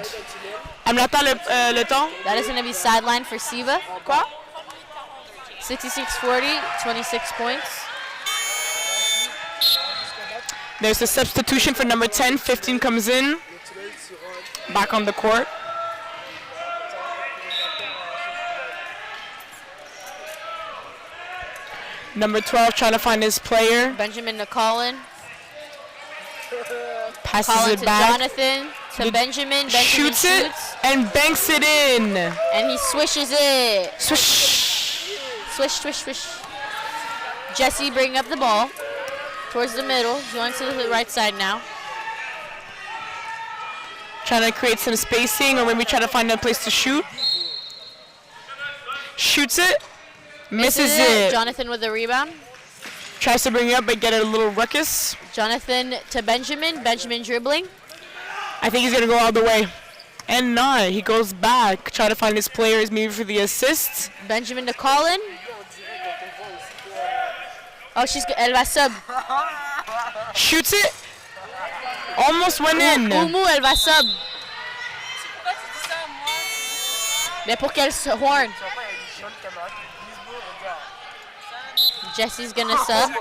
S9: Amnata le temps.
S11: That is going to be sidelined for Siva.
S9: Quoi?
S11: 66-40, 26 points.
S9: There's a substitution for number 10. 15 comes in. Back on the court. Number 12 trying to find his player.
S11: Benjamin to Colin.
S9: Passes
S11: Colin
S9: it
S11: to
S9: back.
S11: Jonathan. To Benjamin. Benjamin
S9: Shoots it and banks it in.
S11: And he swishes it.
S9: Swish.
S11: Swish, swish, swish. Jesse bringing up the ball towards the middle. He's going to the right side now.
S9: Trying to create some spacing or maybe try to find a place to shoot. Shoots it. Misses it.
S11: Jonathan with the rebound.
S9: Tries to bring it up but get it a little ruckus.
S11: Jonathan to Benjamin. Benjamin dribbling.
S9: I think he's going to go all the way. And not. He goes back. Try to find his players maybe for the assists.
S11: Benjamin to Colin. Oh, elle va sub.
S9: Shoots it. Almost went in.
S11: Oumu, elle va sub. Mais pour quel horn? Jesse's gonna sub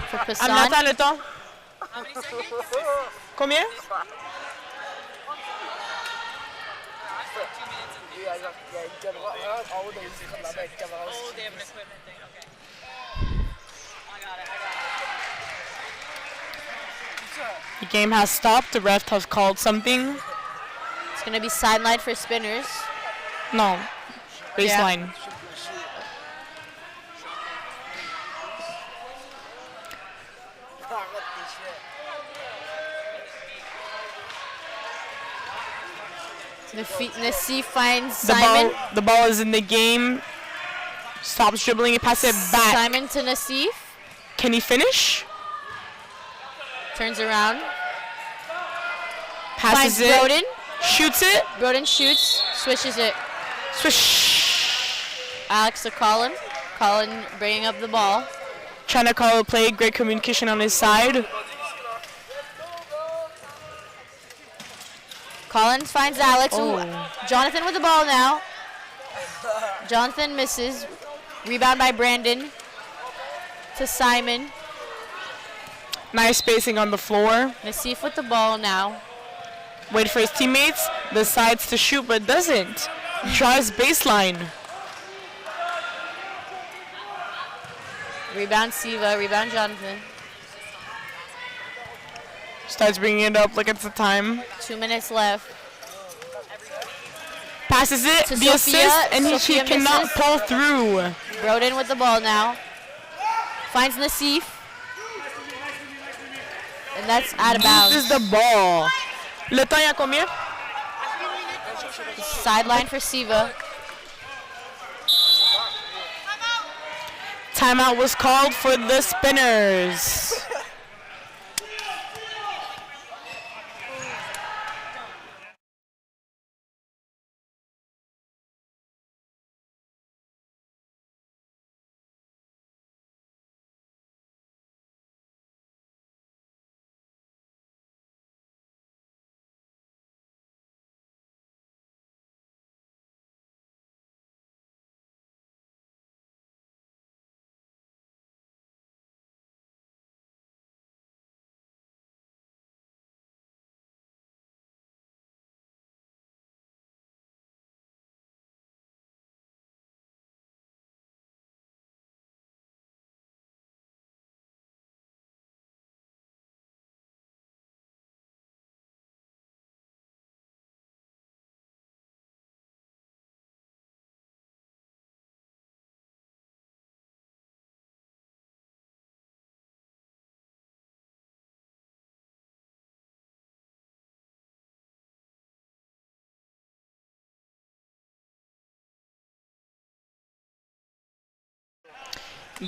S11: for Passan.
S9: Amnata le temps. Combien? The game has stopped. The ref has called something.
S11: It's gonna be sidelined for spinners.
S9: No. Baseline.
S11: Nassif finds Simon.
S9: The ball is in the game. Stops dribbling and passes it back.
S11: Simon to Nassif.
S9: Can he finish?
S11: Turns around.
S9: Passes
S11: Finds
S9: it.
S11: Broden.
S9: Shoots it.
S11: Broden shoots. Swishes it.
S9: Swish.
S11: Alex to Colin. Colin bringing up the ball.
S9: Trying to call a play. Great communication on his side.
S11: Collins finds Alex.
S9: Oh.
S11: Ooh, Jonathan with the ball now. Jonathan misses. Rebound by Brandon. To Simon.
S9: Nice spacing on the floor.
S11: Nassif with the ball now.
S9: Wait for his teammates. Decides to shoot but doesn't. Drives baseline.
S11: Rebound Siva. Rebound Jonathan.
S9: Starts bringing it up. Look at the time.
S11: 2 minutes left.
S9: Passes it.
S11: To
S9: The
S11: Sophia.
S9: assist. And he
S11: Sophia
S9: cannot
S11: misses.
S9: pull through.
S11: Broden with the ball now. Finds Nassif. And that's out of bounds.
S9: This is the ball. Le temps y a combien?
S11: Sideline for Siva.
S9: Timeout was called for the Spinners.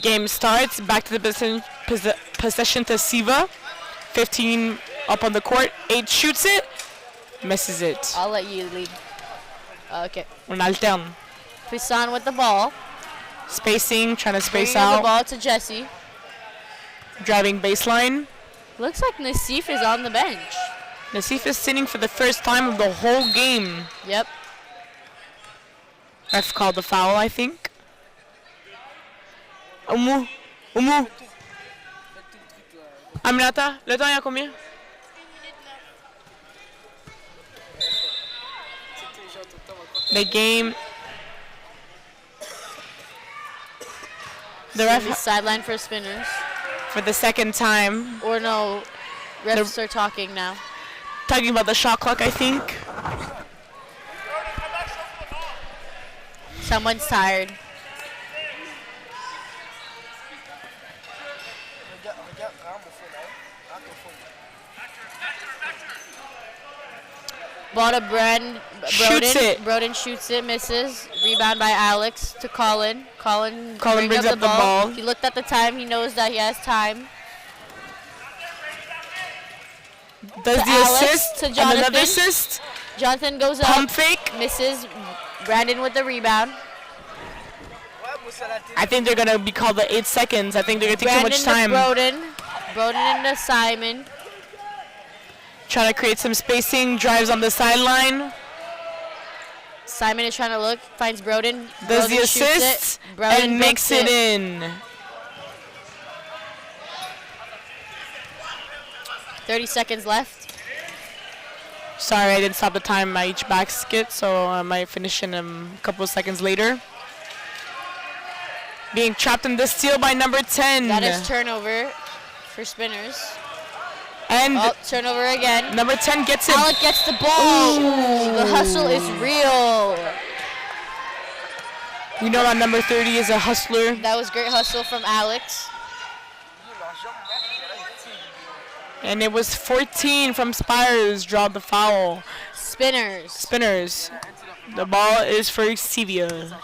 S9: Game starts. Back to the possession to Siva. 15 up on the court. 8 shoots it. Misses it.
S11: I'll let you lead. Okay.
S9: On alterne.
S11: Pisan with the ball.
S9: Spacing, trying to space
S11: Bringing the
S9: out.
S11: ball to Jesse.
S9: Driving baseline.
S11: Looks like Nassif is on the bench.
S9: Nassif is sitting for the first time of the whole game.
S11: Yep.
S9: Ref called the foul, I think. Umu. Aminata, le temps est à combien? The game. The ref
S11: Sideline for spinners.
S9: for the second time.
S11: Or no, refs are talking now.
S9: Talking about the shot clock, I think.
S11: Someone's tired. Ball to
S9: Shoots it.
S11: Broden shoots it, misses. Rebound by Alex to Colin. Colin
S9: brings up the ball.
S11: He looked at the time. He knows that he has time.
S9: Does
S11: To
S9: the
S11: Alex,
S9: assist
S11: to
S9: and
S11: Jonathan.
S9: another assist.
S11: Jonathan goes up.
S9: Pump fake.
S11: Misses. Brandon with the rebound.
S9: I think they're going to be called the 8 seconds. I think they're going to take too much time.
S11: Brandon to Broden. Broden into Simon.
S9: Trying to create some spacing. Drives on the sideline.
S11: Simon is trying to look. Finds Broden.
S9: Does
S11: Broden
S9: the
S11: shoots
S9: assist
S11: it. Broden
S9: and makes
S11: books
S9: it in.
S11: 30 seconds left.
S9: Sorry, I didn't stop the time by each basket, so I might finish in a couple of seconds later. Being trapped in the steal by number 10.
S11: That is turnover for spinners.
S9: And
S11: turnover again.
S9: number 10 gets it.
S11: Alec gets the ball.
S9: Ooh.
S11: The hustle is real.
S9: We know that number 30 is a hustler.
S11: That was great hustle from Alex.
S9: And it was 14 from Spires. Draw the foul.
S11: Spinners.
S9: The ball is for Siva.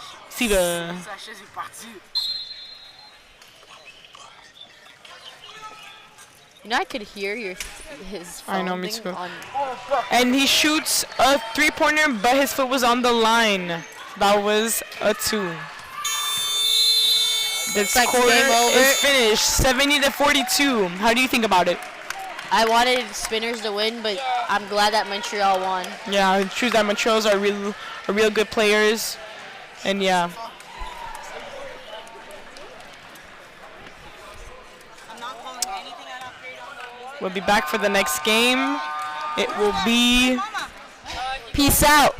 S11: You know, I could hear his phone
S9: I know, me
S11: thing
S9: too.
S11: on.
S9: And he shoots a 3-pointer, but his foot was on the line. That was a 2. The score is finished, 70-42. How do you think about it?
S11: I wanted Spinners to win, but I'm glad that Montreal won.
S9: Yeah, it shows that Montreal's are real good players, and yeah. We'll be back for the next game. It will be.
S11: Peace out.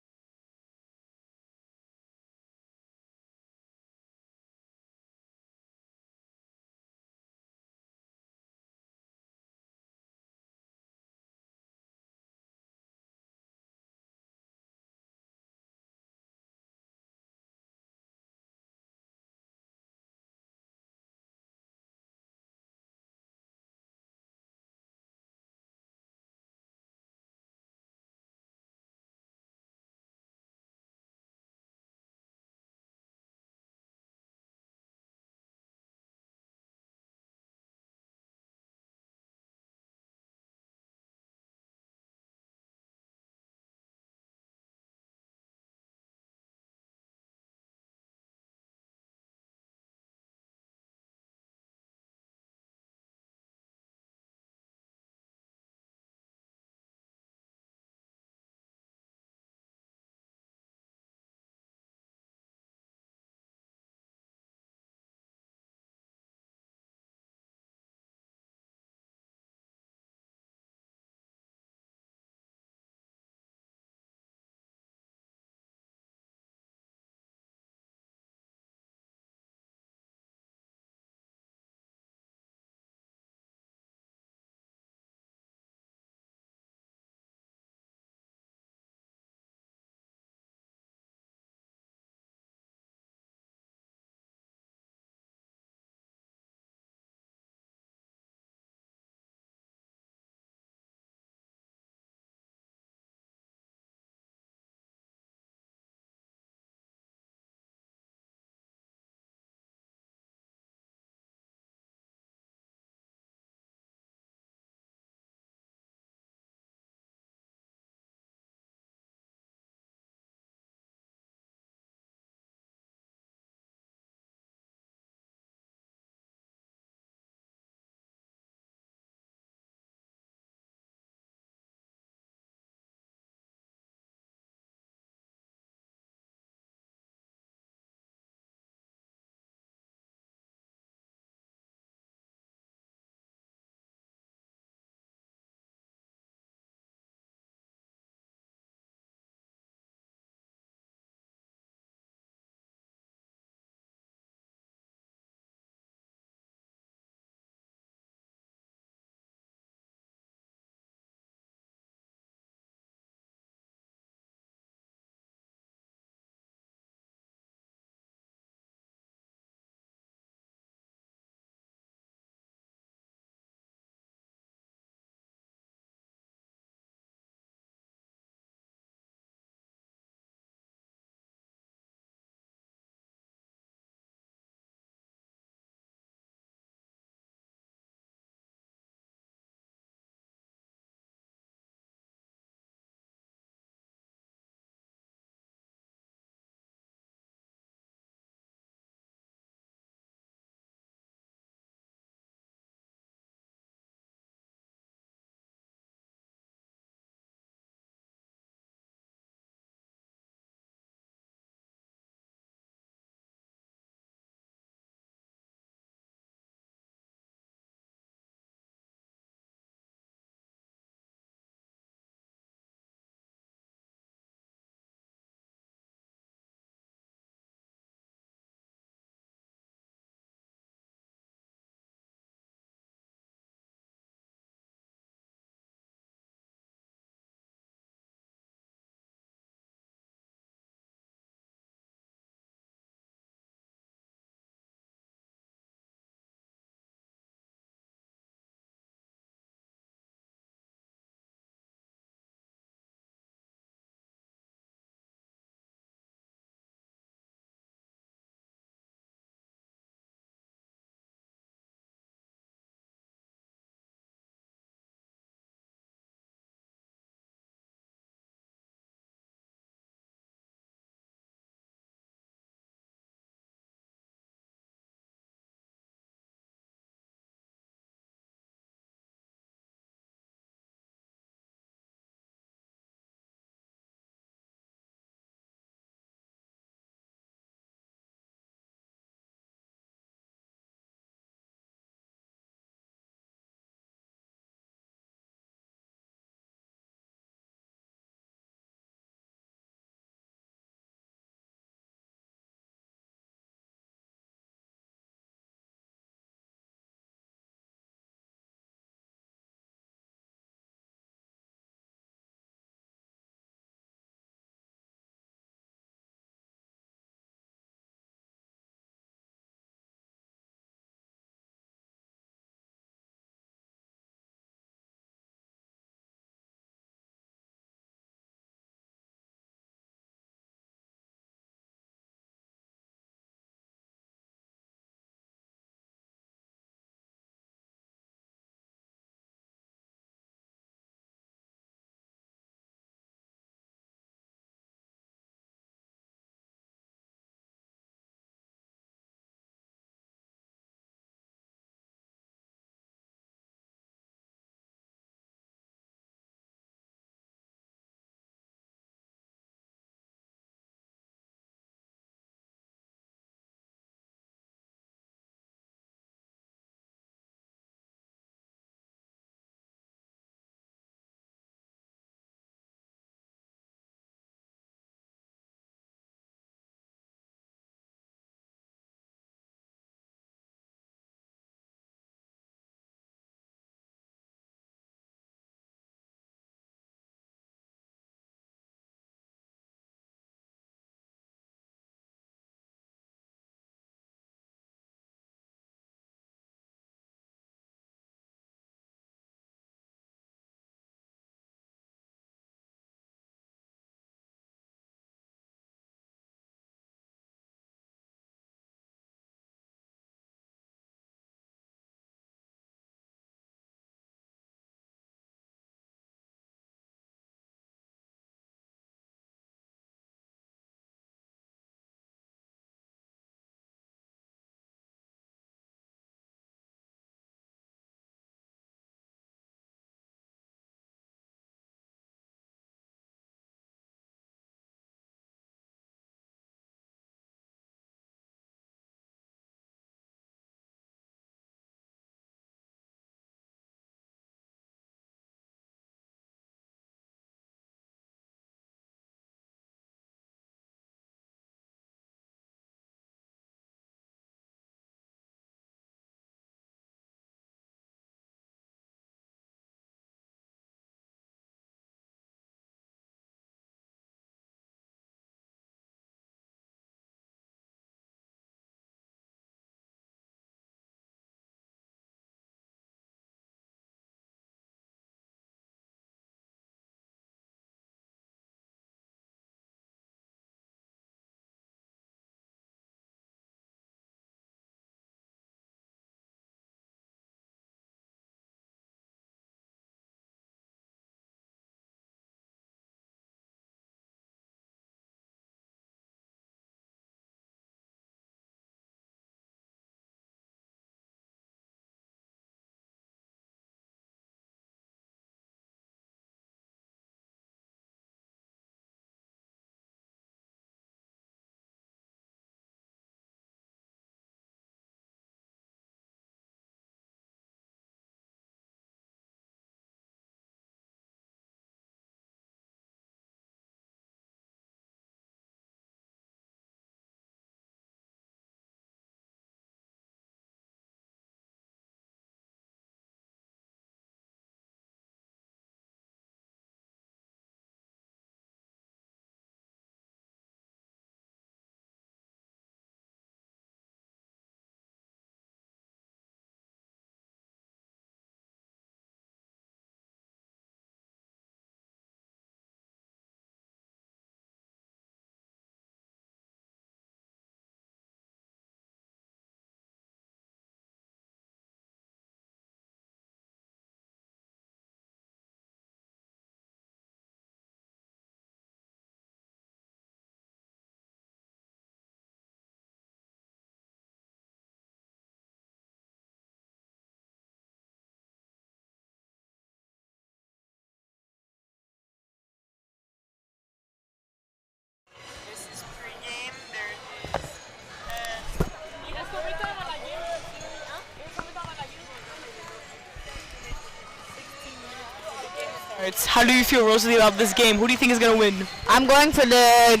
S9: highlights. How do you feel, Rosalie, about this game? Who do you think is going to win?
S11: I'm going for the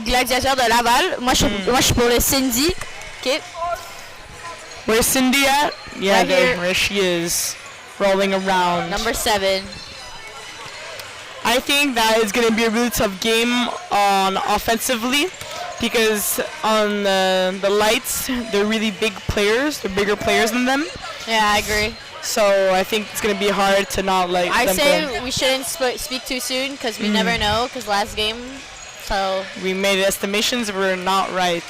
S11: gladiateur de Laval. Moi, je suis pour le Cindy. Okay.
S9: Where's Cindy at? Yeah,
S11: Right here.
S9: there she is, rolling around.
S11: Number 7.
S9: I think that is going to be a really tough game on offensively because on the lights, they're really big players. They're bigger players than them.
S11: Yeah, I agree.
S9: So I think it's going to be hard to not let
S11: I
S9: them
S11: say
S9: go.
S11: we shouldn't speak too soon because we never know. Because last game, so
S9: We made estimations, we're not right.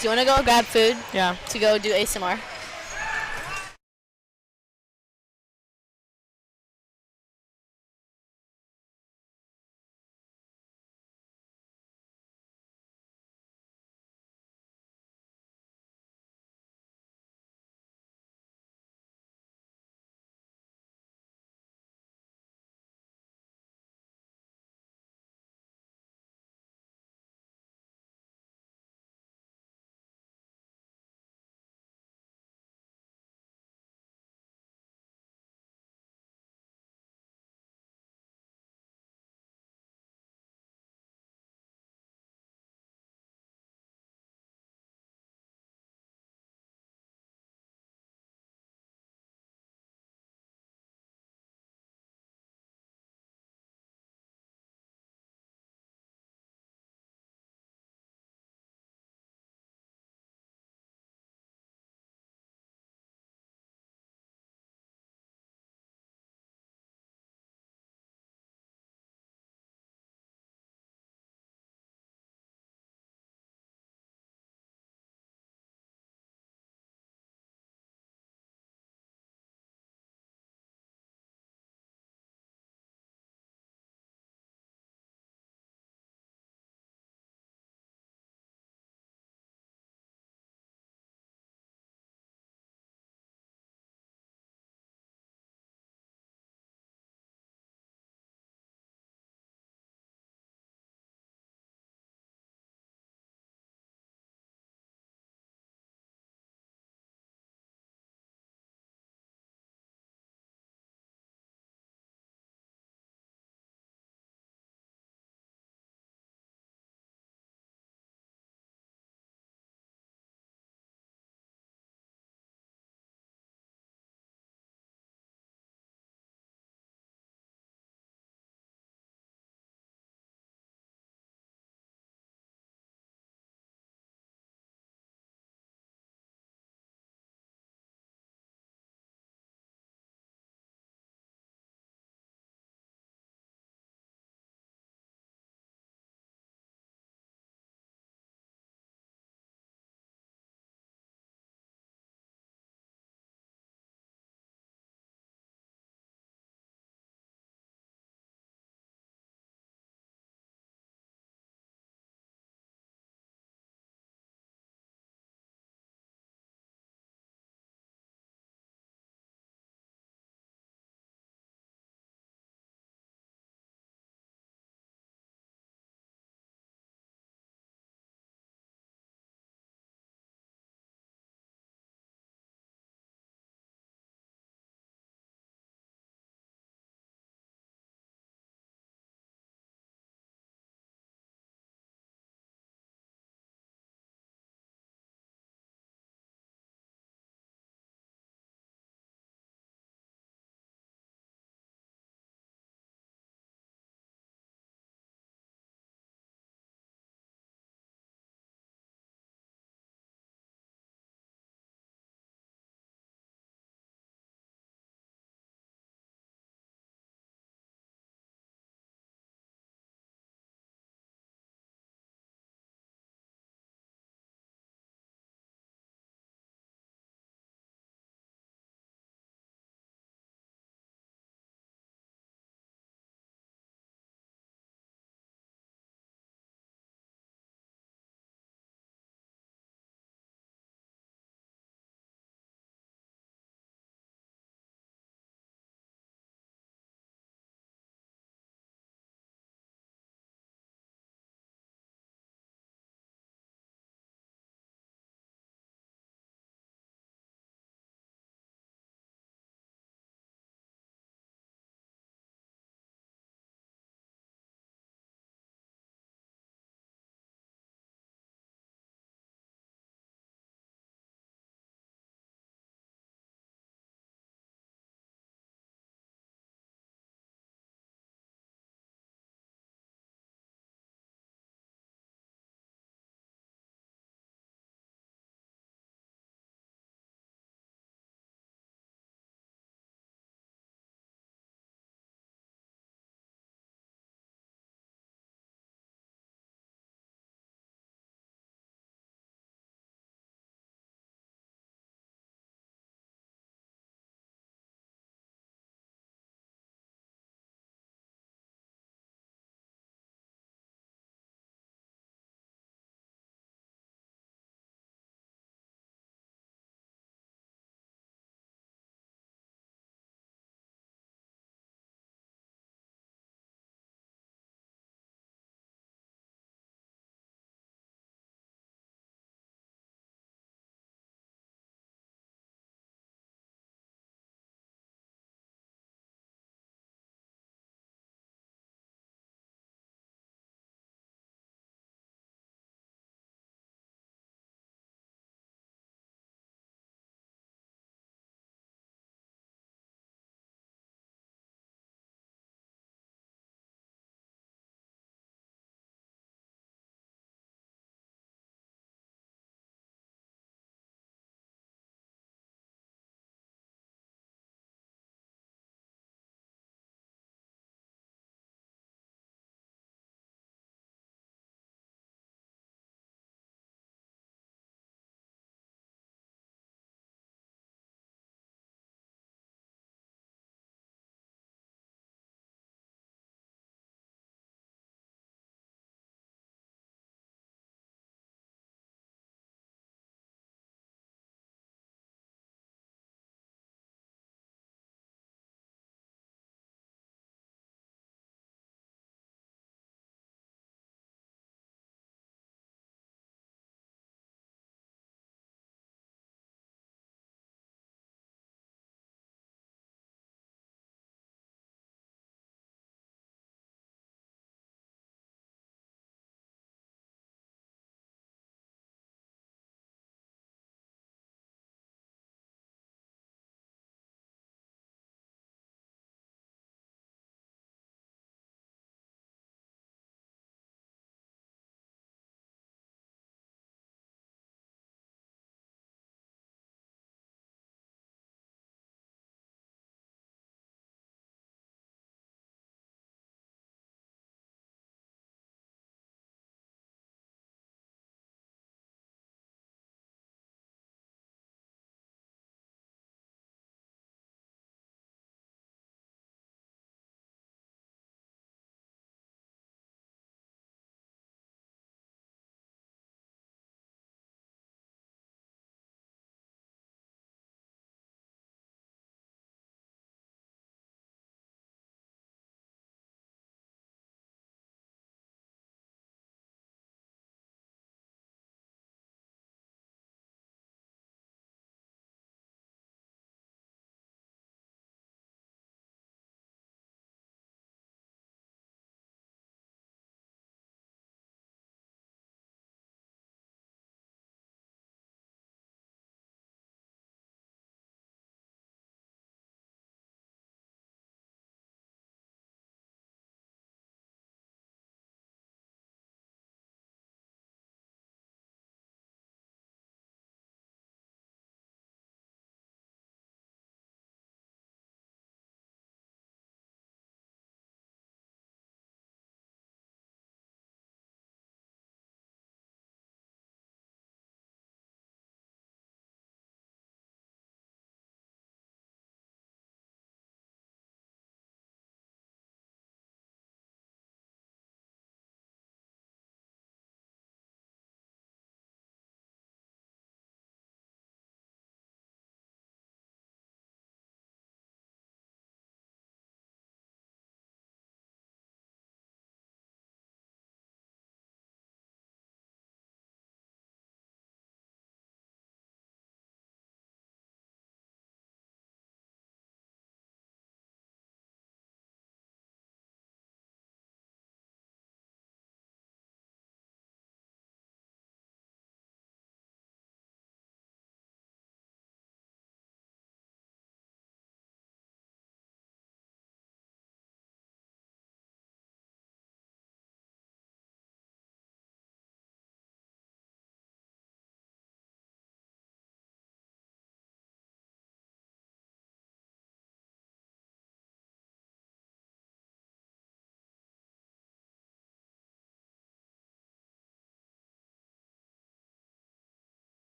S11: do you want to go grab food
S9: Yeah.
S11: to go do ASMR?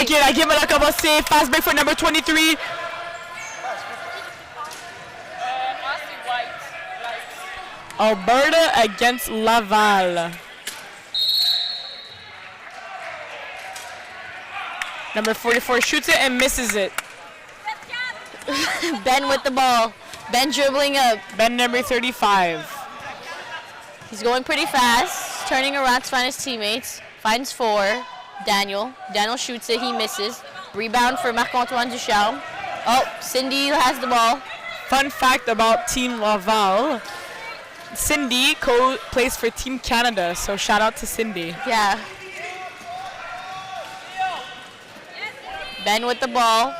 S9: OK, la game va commencer. Fast break for number 23. Alberta against Laval. Number 44 shoots it and misses it.
S11: Ben with the ball. Ben dribbling up.
S9: Ben number 35.
S11: He's going pretty fast, turning around to find his teammates. Finds 4. Daniel. Daniel shoots it. He misses. Rebound for Marc-Antoine Ducharme. Oh, Cindy has the ball.
S9: Fun fact about Team Laval. Cindy plays for Team Canada, so shout out to Cindy.
S11: Yeah. Ben with the ball.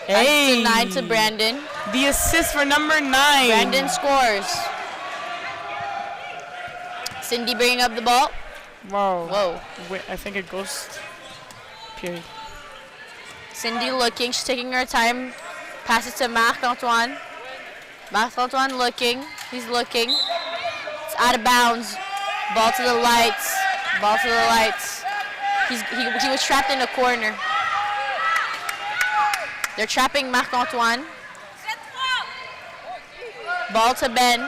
S9: Hey.
S11: 9 to Brandon.
S9: The assist for number 9.
S11: Brandon scores. Cindy bringing up the ball.
S9: Whoa.
S11: Whoa.
S9: Wait, I think it goes. Period.
S11: Cindy looking. She's taking her time. Passes to Marc-Antoine. Marc-Antoine looking. He's looking. It's out of bounds. Ball to the lights. Ball to the lights. He was trapped in the corner. They're trapping Marc-Antoine. Ball to Ben.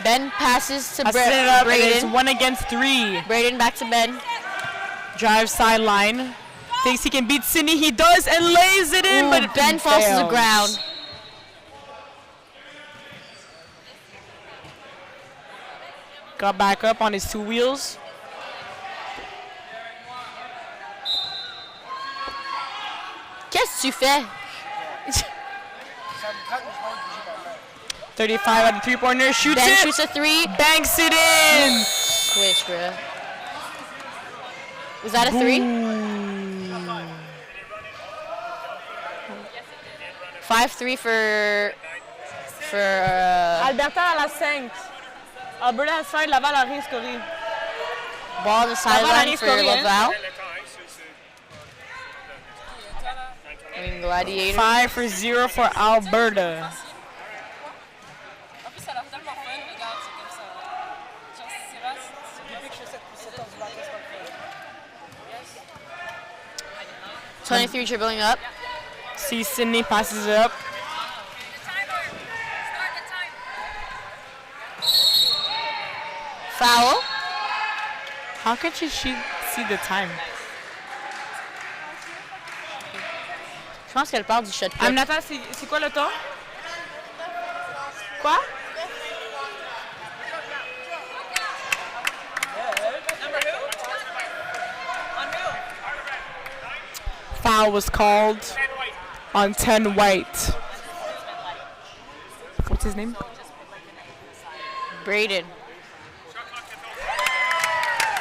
S11: Ben passes to
S9: Braden. It's
S11: Braden.
S9: 1 against 3.
S11: Braden back to Ben.
S9: Drive sideline. Thinks he can beat Cindy. He does and lays it in,
S11: Ooh,
S9: but
S11: Ben falls to the
S9: fails.
S11: ground.
S9: Got back up on his 2 wheels.
S11: Qu'est-ce que tu fais?
S9: 35 at the 3-pointer. Shoots
S11: Ben
S9: it.
S11: shoots a 3.
S9: Banks it in.
S11: Swish, bro. Was that a 3? 5-3 for
S9: Alberta à la 5. Alberta à 5, Laval a rien scoré.
S11: ball on the sideline for Laval. I mean, Gladiator.
S9: 5-0 for Alberta.
S6: En plus, ça a l'air tellement fun, regarde, c'est comme ça. Genre, c'est vrai, depuis que je fais 7 ans du matin, c'est pas le fun.
S11: 23 dribbling up.
S9: See Sydney passes it up.
S11: Foul.
S9: How can she see the time?
S11: Je pense qu'elle parle du shot clock.
S9: Aminata, c'est quoi le temps? Quoi? Foul was called on 10 White. What's his name?
S11: Braden.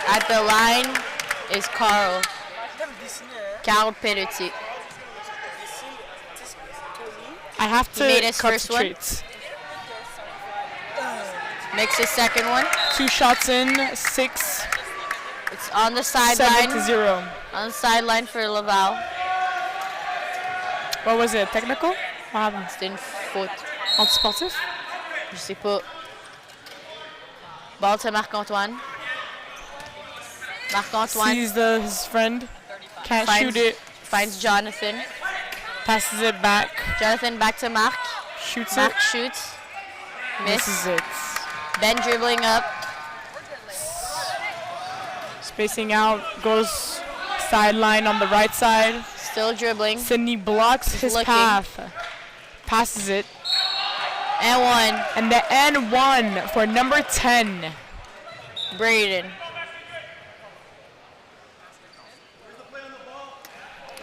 S11: At the line is Carl. Carl Pelletier.
S9: I have
S11: He made
S9: to
S11: his first one.
S9: concentrate.
S11: Makes his second one.
S9: 2 shots in, 6,
S11: It's on the
S9: 7
S11: sideline.
S9: to 0.
S11: On the sideline for Laval.
S9: What was it? Technical? What happened?
S11: C'était une faute.
S9: Antisportif?
S11: Je sais pas. Ball to Marc-Antoine. Marc-Antoine
S9: Sees his friend. Can't
S11: finds,
S9: shoot it.
S11: finds Jonathan.
S9: Passes it back.
S11: Jonathan back to Marc.
S9: Shoots
S11: Marc
S9: it.
S11: shoots.
S9: Misses
S11: Miss.
S9: it.
S11: Ben dribbling up.
S9: Spacing out. Goes sideline on the right side.
S11: Still dribbling.
S9: Sydney blocks his
S11: looking.
S9: path. Passes it.
S11: And one.
S9: And the N1 for number 10.
S11: Braden.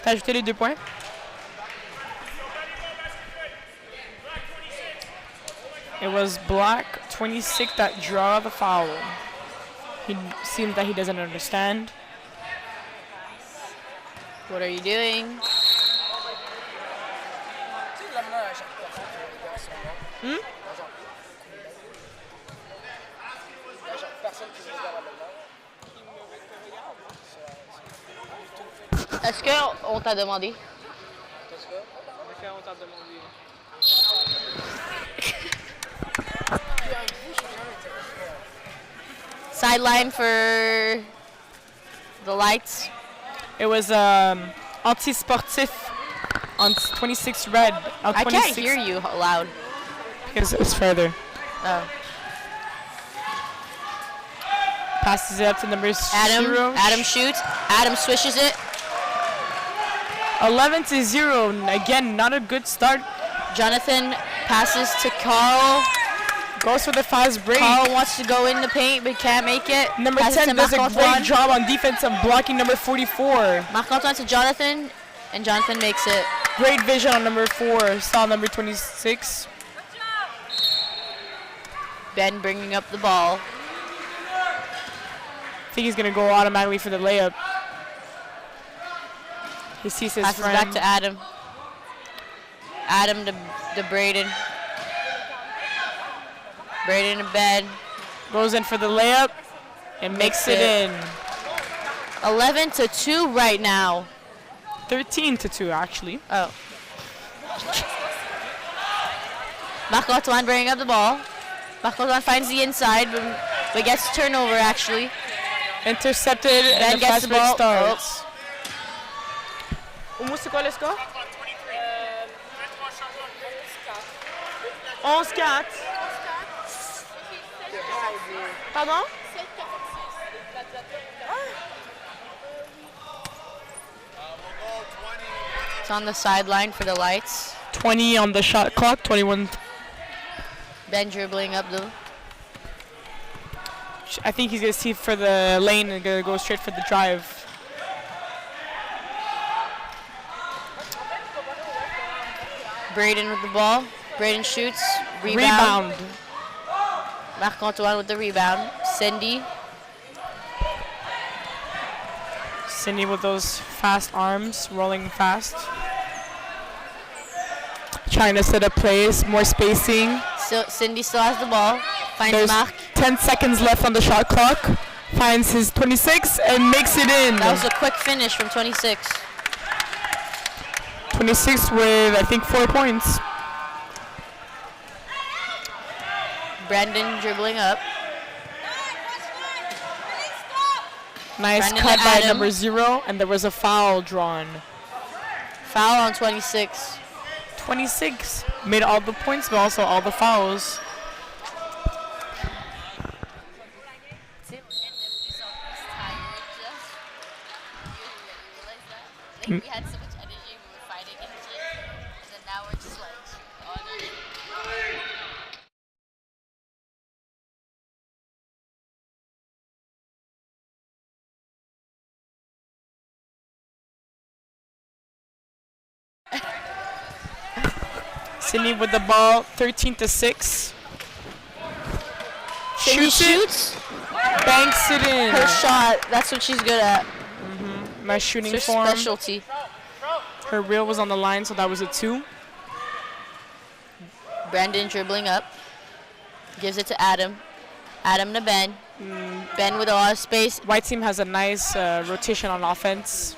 S9: T'as ajouté les 2 points? It was Black 26 that draw the foul. He seems that he doesn't understand.
S11: What are you doing?
S9: Hmm?
S11: Est-ce qu'on t'a demandé? Sideline for the lights.
S9: It was anti-sportif on 26 red.
S11: I can't hear you loud.
S9: Because it's further.
S11: Oh.
S9: Passes it up to number 0.
S11: Adam shoots. Adam swishes it.
S9: 11-0. Again, not a good start.
S11: Jonathan passes to Carl.
S9: Goes for the fast break.
S11: Carl wants to go in the paint but can't make it.
S9: Number
S11: Passes
S9: 10
S11: to
S9: does a
S11: Marc-Antoine.
S9: great job on defense of blocking number 44.
S11: Marc-Antoine to Jonathan, and Jonathan makes it.
S9: Great vision on number 4. Saw number 26.
S11: Ben bringing up the ball.
S9: I think he's going to go automatically for the layup. He sees his
S11: Passes
S9: friend.
S11: back to Adam. Adam to Braden. Braden to Ben.
S9: Goes in for the layup and makes it in.
S11: 11-2 right now.
S9: 13-2 actually.
S11: Oh. Marc-Antoine bringing up the ball. Marc-Antoine finds the inside, but gets turnover actually.
S9: Intercepted
S11: Ben
S9: and the
S11: gets
S9: fast
S11: the
S9: break
S11: ball.
S9: starts. C'est quoi le score? 11-4. Pardon?
S11: It's on the sideline for the lights.
S9: 20 on the shot clock, 21.
S11: Ben dribbling up the.
S9: I think he's going to see for the lane and going to go straight for the drive.
S11: Braden with the ball. Braden shoots. Rebound. Marc-Antoine with the rebound. Cindy.
S9: Cindy with those fast arms, rolling fast. Trying to set up plays, more spacing.
S11: So Cindy still has the ball. Finds
S9: There's
S11: Marc.
S9: 10 seconds left on the shot clock. Finds his 26 and makes it in.
S11: That was a quick finish from 26.
S9: 26 with, I think, 4 points.
S11: Brandon dribbling up.
S9: Nice
S11: Brandon
S9: cut
S11: to
S9: by
S11: Adam.
S9: number 0, and there was a foul drawn.
S11: Foul on 26.
S9: 26 made all the points, but also all the fouls.
S11: We had so much energy, we were fighting and shit, and then now we're just like on it.
S9: Sydney with the ball, 13-6.
S11: Cindy
S9: Shoots it,
S11: shoots.
S9: banks it in.
S11: Her shot, that's what she's good at.
S9: Nice shooting
S11: It's her
S9: form.
S11: specialty.
S9: Her reel was on the line, so that was a 2.
S11: Brandon dribbling up. Gives it to Adam. Adam to Ben. Ben with a lot of space.
S9: White team has a nice rotation on offense.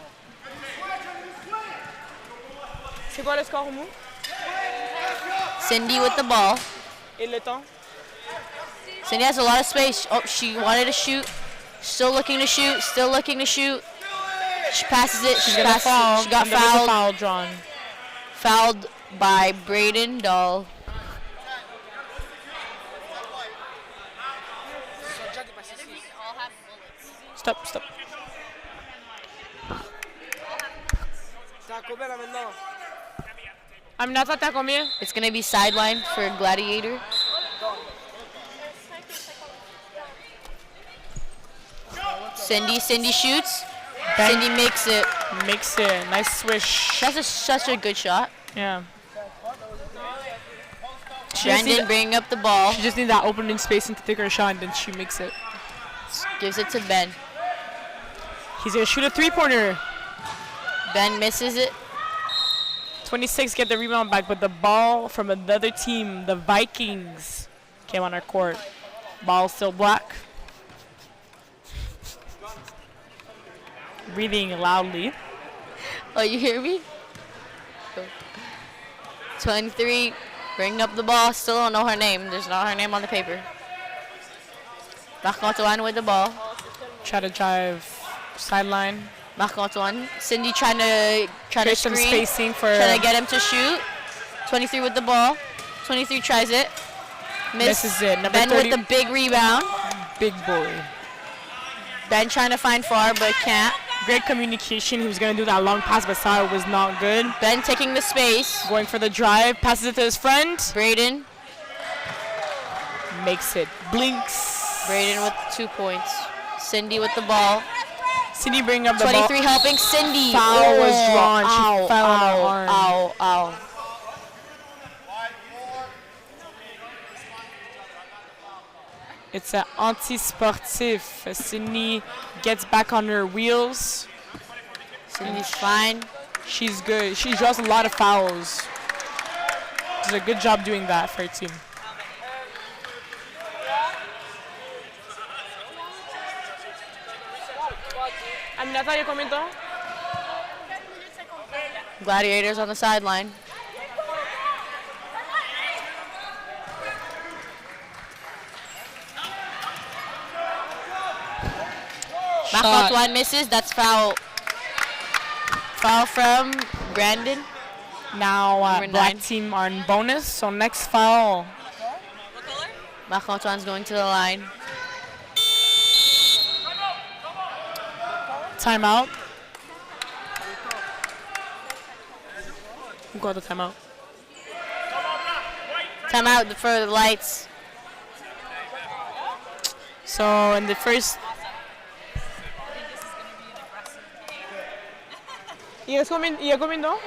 S9: C'est quoi le score, Roumou?
S11: Cindy with the ball.
S9: Et le temps?
S11: Cindy has a lot of space. Oh, she wanted to shoot. Still looking to shoot. Still looking to shoot. She passes it. She
S9: Gonna foul.
S11: She got
S9: and there was a
S11: fouled.
S9: foul drawn.
S11: Fouled by Braden Dahl.
S9: Stop, stop. Aminata, t'as combien?
S11: It's gonna be sideline for Gladiator. Cindy shoots.
S9: Bang.
S11: Cindy makes it.
S9: Makes it. Nice swish.
S11: That's such a good shot.
S9: Yeah. She just,
S11: Brandon bringing up the ball.
S9: she just needs that opening space to take her shot, and then she makes it.
S11: Gives it to Ben.
S9: He's going to shoot a 3-pointer.
S11: Ben misses it.
S9: 26 get the rebound back, but the ball from another team, the Vikings, came on our court. Ball still black. Breathing loudly.
S11: Oh, you hear me? 23, bringing up the ball. Still don't know her name. There's not her name on the paper. Marc-Antoine with the ball.
S9: Try to drive sideline.
S11: Marc-Antoine. Cindy trying to
S9: Create some
S11: screen.
S9: spacing for.
S11: Trying to get him to shoot. 23 with the ball. 23 tries it.
S9: Misses it. Number
S11: Ben
S9: 30.
S11: with the big rebound.
S9: Big boy.
S11: Ben trying to find far, but can't.
S9: Great communication. He was going to do that long pass, but saw it was not good.
S11: Ben taking the space.
S9: Going for the drive. Passes it to his friend.
S11: Braden.
S9: Makes it. Blinks.
S11: Braden with 2 points. Cindy with the ball.
S9: Cindy bringing up the ball.
S11: 23 helping Cindy.
S9: Foul was drawn.
S11: Ow,
S9: She fell on her
S11: ow,
S9: arm.
S11: ow, ow.
S9: It's an anti-sportif. Cindy gets back on her wheels.
S11: Cindy's fine.
S9: She's good. She draws a lot of fouls. Does a good job doing that for her team. Aminata, il y a combien de temps?
S11: Gladiators on the sideline. Marc-Antoine misses. That's foul. Foul from Brandon.
S9: Now
S11: Number
S9: black
S11: 9.
S9: team are in bonus, so next foul.
S11: Marc-Antoine's going to the line.
S9: Timeout. Who got the timeout?
S11: Timeout for the lights.
S9: So in the first. Il y a combien de temps?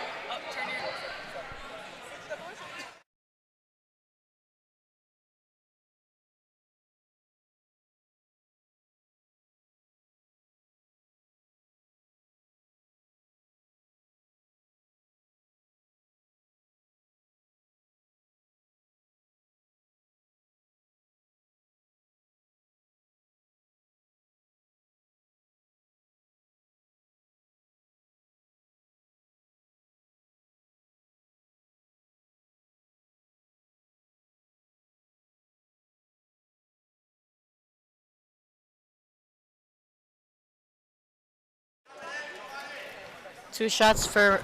S11: Two shots for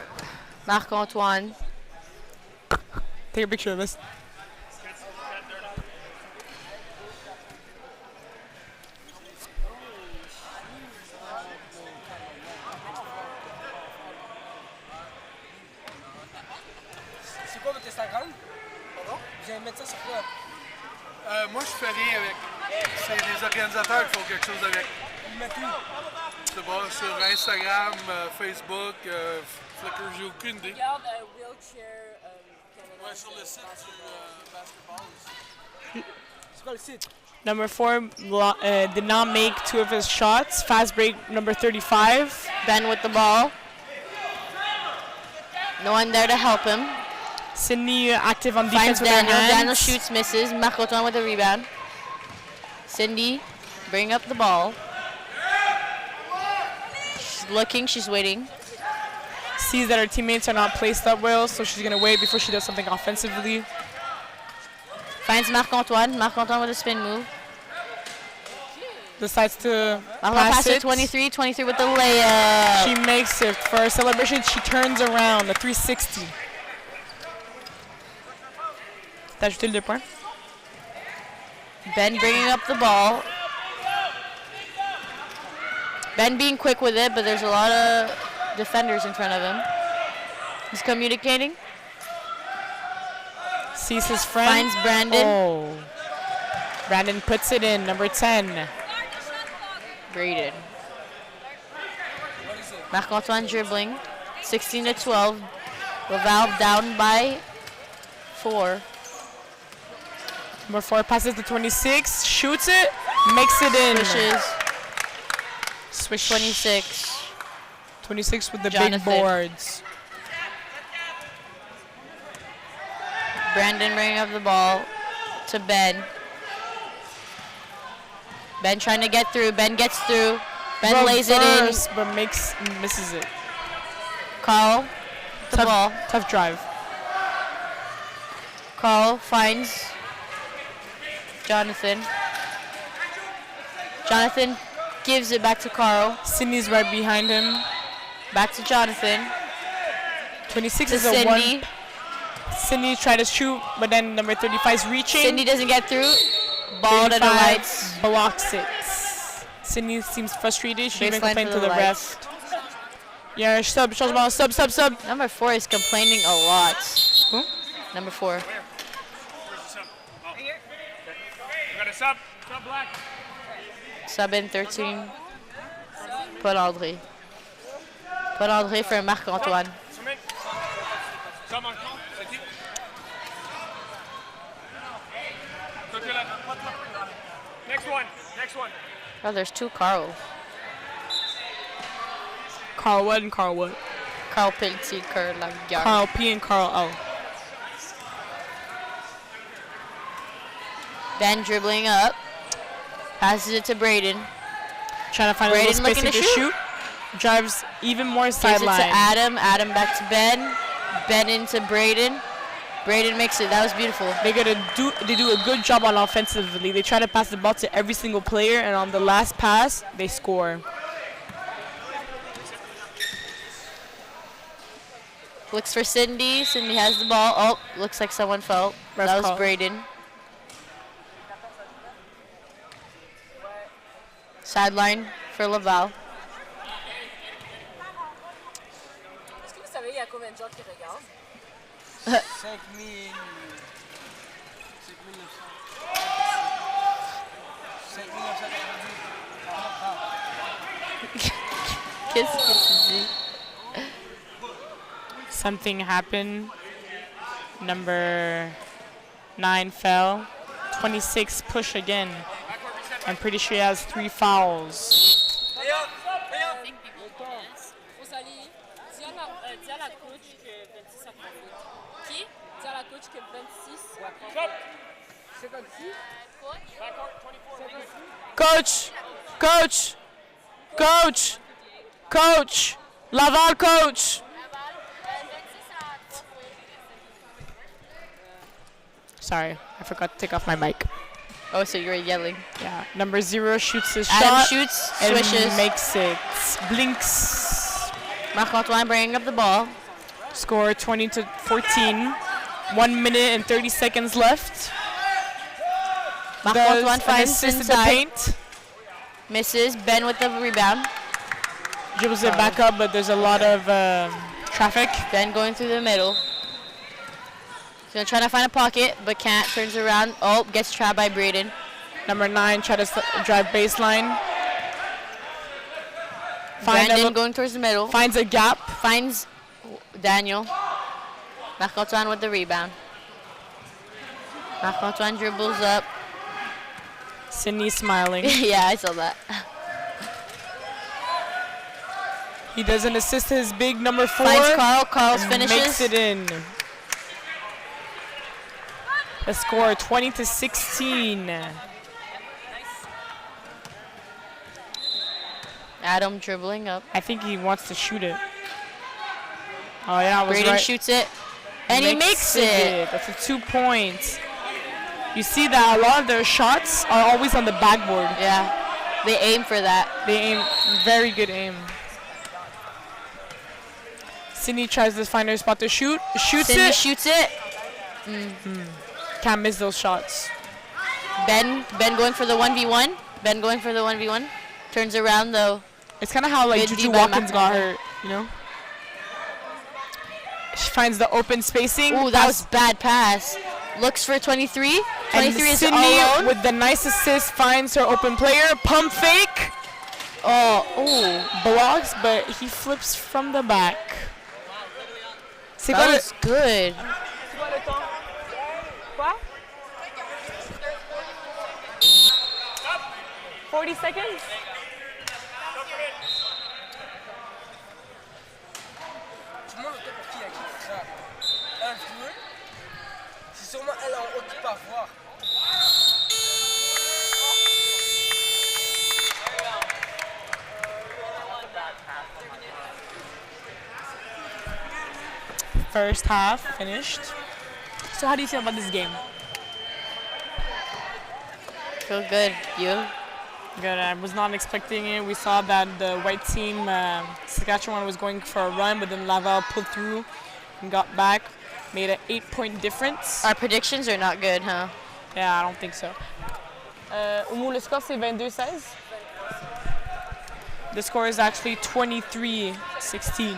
S11: Marc-Antoine.
S9: Take a picture of this.
S10: C'est quoi votre Instagram? Pardon? Vous allez mettre ça sur quoi? Moi, je fais rien avec. C'est les organisateurs qui font quelque chose avec. Ils mettent où? C'est bon, sur Instagram, Facebook, Flickr, j'ai aucune idée.
S6: Regarde Wheelchair Canada.
S10: Ouais, sur le site du basketball aussi. C'est quoi le site?
S9: Number 4 did not make 2 of his shots. Fast break number 35.
S11: Ben with the ball. No one there to help him.
S9: Sydney active on
S11: Finds
S9: defense with her
S11: Daniel.
S9: hands.
S11: Daniel shoots, misses. Marc-Antoine with a rebound. Cindy bring up the ball. She's looking, she's waiting.
S9: Sees that her teammates are not placed up well, so she's going to wait before she does something offensively.
S11: Finds Marc-Antoine. Marc-Antoine with a spin move.
S9: Decides to
S11: Pass
S9: pass
S11: it.
S9: it.
S11: 23 with the layup.
S9: She makes it. For a celebration, she turns around. A 360. T'as ajouté le 2 points?
S11: Ben bringing up the ball. Ben being quick with it, but there's a lot of defenders in front of him. He's communicating.
S9: Sees his friend.
S11: Finds Brandon.
S9: Oh. Brandon puts it in. Number 10.
S11: Braden. Marc-Antoine dribbling. 16-12. Laval down by 4.
S9: Number 4 passes to 26. Shoots it. Makes it in.
S11: Pushes.
S9: Swish.
S11: 26.
S9: 26 with the
S11: Jonathan.
S9: big boards.
S11: Brandon bringing up the ball to Ben. Ben trying to get through. Ben gets through. Ben lays it in.
S9: Reverse, but misses it.
S11: Carl, the ball.
S9: Tough drive.
S11: Carl finds Jonathan. Jonathan gives it back to Carl.
S9: Sydney's right behind him.
S11: Back to Jonathan.
S9: 26
S11: To
S9: is a one.
S11: Cindy.
S9: Cindy tried to shoot, but then number 35 is reaching.
S11: Cindy doesn't get through. Ball to the
S9: 35
S11: lights.
S9: blocks it. Cindy seems frustrated. She even
S11: Baseline
S9: complained
S11: for
S9: to
S11: the
S9: the ref. Yeah, sub.
S11: Number 4 is complaining a lot.
S9: Who?
S11: Number 4.
S4: Where's the sub? Oh. We got a sub. Sub black.
S11: Sub in 13. Paul André. Paul André for Marc-Antoine.
S4: Submit. Sub encore. C'est qui? Côté là. Next one. Next one.
S11: Oh, there's 2 Carl.
S9: Carl what and Carl what?
S11: Carl Pelletier, Carl Lagarde.
S9: Carl P and Carl L.
S11: Ben dribbling up. Passes it to Braden.
S9: Trying to find a
S11: Braden
S9: little spacing
S11: looking
S9: to
S11: to
S9: shoot. Drives even more
S11: Gives it to
S9: sideline.
S11: Adam. Adam back to Ben. Ben into Braden. Braden makes it. That was beautiful.
S9: They do a good job on offensively. They try to pass the ball to every single player, and on the last pass, they score.
S11: Looks for Cindy. Cindy has the ball. Oh, looks like someone fell.
S9: Ref
S11: That was
S9: call.
S11: Braden. Sideline for Laval.
S6: Est-ce que vous savez, il y a combien de gens qui regardent?
S10: 5000. 5900. 5990.
S11: Qu'est-ce que tu dis?
S9: Something happened. Number 9 fell. 26 push again. I'm pretty sure he has 3 fouls.
S6: Rosalie, dis à la coach que 26 a pas faute. Qui? Dis à la coach que 26 a pas faute. 56?
S9: Coach! Coach! Coach! Coach! Laval coach! Sorry, I forgot to take off my mic.
S11: Oh, so you were yelling.
S9: Yeah, number 0 shoots his
S11: Adam
S9: shot
S11: shoots,
S9: and
S11: swishes.
S9: makes it. Blinks.
S11: Marc-Antoine bringing up the ball.
S9: Score 20-14. 1 minute and 30 seconds left.
S11: Marc-Antoine
S9: Does an
S11: finds
S9: assist in the
S11: inside.
S9: paint.
S11: Misses. Ben with the rebound.
S9: Dribbles it back up, but there's a lot of traffic.
S11: Ben going through the middle. He's gonna try to find a pocket, but can't. Turns around. Oh, gets trapped by Braden.
S9: Number 9 try to drive baseline.
S11: Brandon going towards the middle.
S9: Finds a gap.
S11: Finds Daniel. Marc-Antoine with the rebound. Marc-Antoine dribbles up.
S9: Sydney smiling.
S11: Yeah, I saw that.
S9: He doesn't assist his big number 4.
S11: Finds Carl. Carl's
S9: and
S11: finishes.
S9: makes it in. The score 20-16.
S11: Adam dribbling up.
S9: I think he wants to shoot it. Oh yeah, I was
S11: Braden
S9: right.
S11: shoots it. And he makes it.
S9: That's a 2 points. You see that a lot of their shots are always on the backboard.
S11: Yeah. They aim for that.
S9: They aim, very good aim. Sydney tries to find her spot to shoot. Shoots
S11: Cindy
S9: it.
S11: shoots it.
S9: Can't miss those shots.
S11: Ben going for the 1v1. Ben going for the 1v1. Turns around though.
S9: It's kind of how like
S11: Good
S9: Juju
S11: D by
S9: Watkins got
S11: Marc-Antoine.
S9: hurt, you know? She finds the open spacing.
S11: Ooh, that was bad pass. Looks for 23. 23 is
S9: Sydney
S11: alone.
S9: with the nice assist finds her open player. Pump fake.
S11: Oh,
S9: Blocks, but he flips from the back. C'est
S11: that
S9: quoi
S11: was good.
S6: Quoi? 40 seconds?
S10: Tout le monde était pour qui a écrit ça? Un vieux? C'est sûrement elle en haut qui peut avoir.
S9: First half finished. So how do you feel about this game?
S11: Feel good. You?
S9: Good. I was not expecting it. We saw that the white team, Saskatchewan, was going for a run, but then Laval pulled through and got back. Made an 8-point difference.
S11: Our predictions are not good, huh?
S9: Yeah, I don't think so. Oumu, le score c'est 22-16. The score is actually 23-16.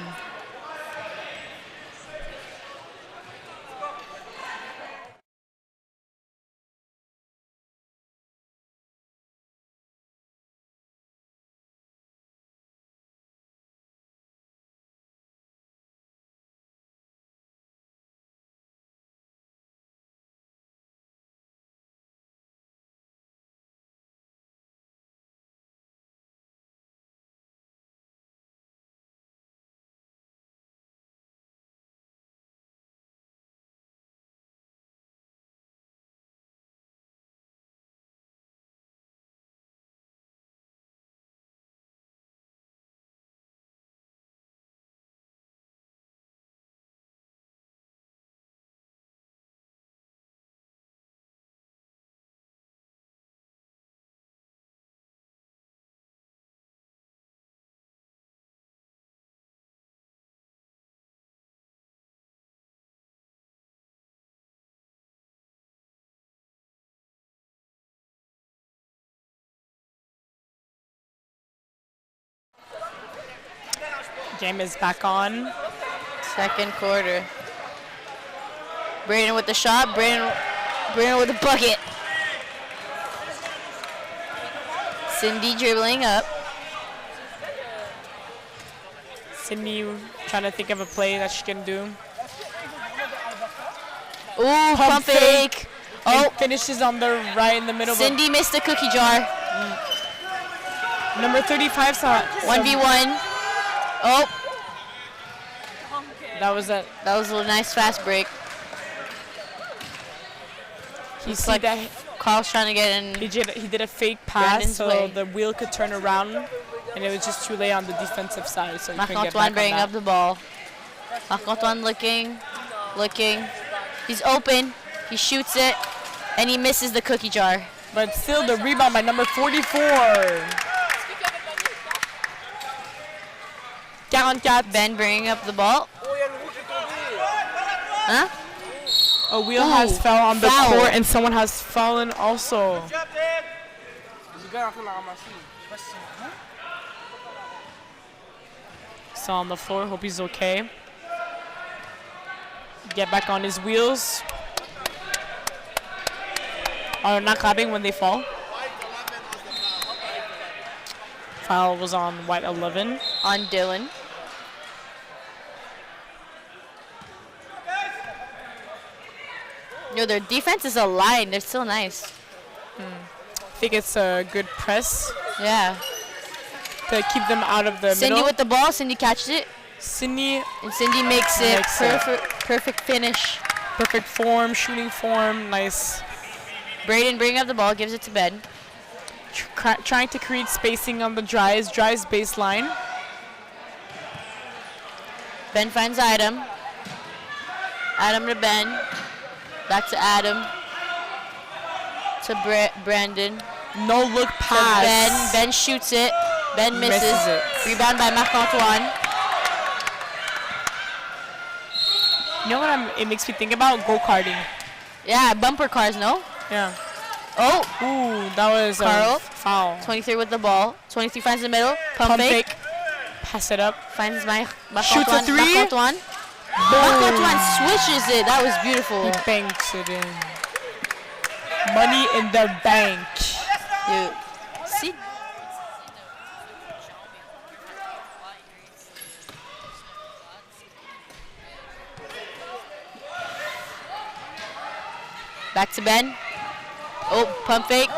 S9: Game is back on.
S11: Second quarter. Brayden with the shot. Brayden with the bucket. Cindy dribbling up.
S9: Sydney trying to think of a play that she can do.
S11: Ooh, pump fake.
S9: Oh, finishes on the right in the middle.
S11: Cindy missed the cookie jar.
S9: Number 35 saw
S11: 1v1. Oh.
S9: That was a
S11: nice fast break.
S9: He's like that.
S11: Carl's trying to get in.
S9: He did a fake pass so the wheel could turn around, and it was just too late on the defensive side. So
S11: Marc-Antoine bringing up the ball. Marc-Antoine looking. He's open. He shoots it, and he misses the cookie jar.
S9: But still, the rebound by number 44. 44.
S11: Ben bringing up the ball. Huh?
S9: A wheel has fell on the court, and someone has fallen also. So on the floor, hope he's okay. Get back on his wheels. Oh, not clapping when they fall. Foul was on white 11.
S11: On Dylan. No, their defense is aligned. They're still nice.
S9: I think it's a good press.
S11: Yeah.
S9: To keep them out of the
S11: Cindy
S9: middle.
S11: with the ball. Cindy catches it.
S9: Cindy.
S11: And Cindy makes it. Perfect finish.
S9: Perfect form, shooting form, nice.
S11: Brayden bringing up the ball, gives it to Ben.
S9: Trying to create spacing on the drives baseline.
S11: Ben finds Adam. Adam to Ben. Back to Adam. To Brandon.
S9: No look pass.
S11: Ben. Ben shoots it. Ben misses
S9: it.
S11: Rebound by Marc-Antoine.
S9: You know what it makes me think about? Go-karting.
S11: Yeah, bumper cars, no?
S9: Yeah.
S11: Oh.
S9: Ooh, that was
S11: Carl.
S9: a foul.
S11: 23 with the ball. 23 finds the middle. Pump fake.
S9: Pass it up.
S11: Finds Marc-Antoine.
S9: Shoots a three.
S11: Marc-Antoine. Marc-Antoine switches it. That was beautiful.
S9: He banks it in. Money in the bank.
S11: Dude. See? Back to Ben. Oh, pump fake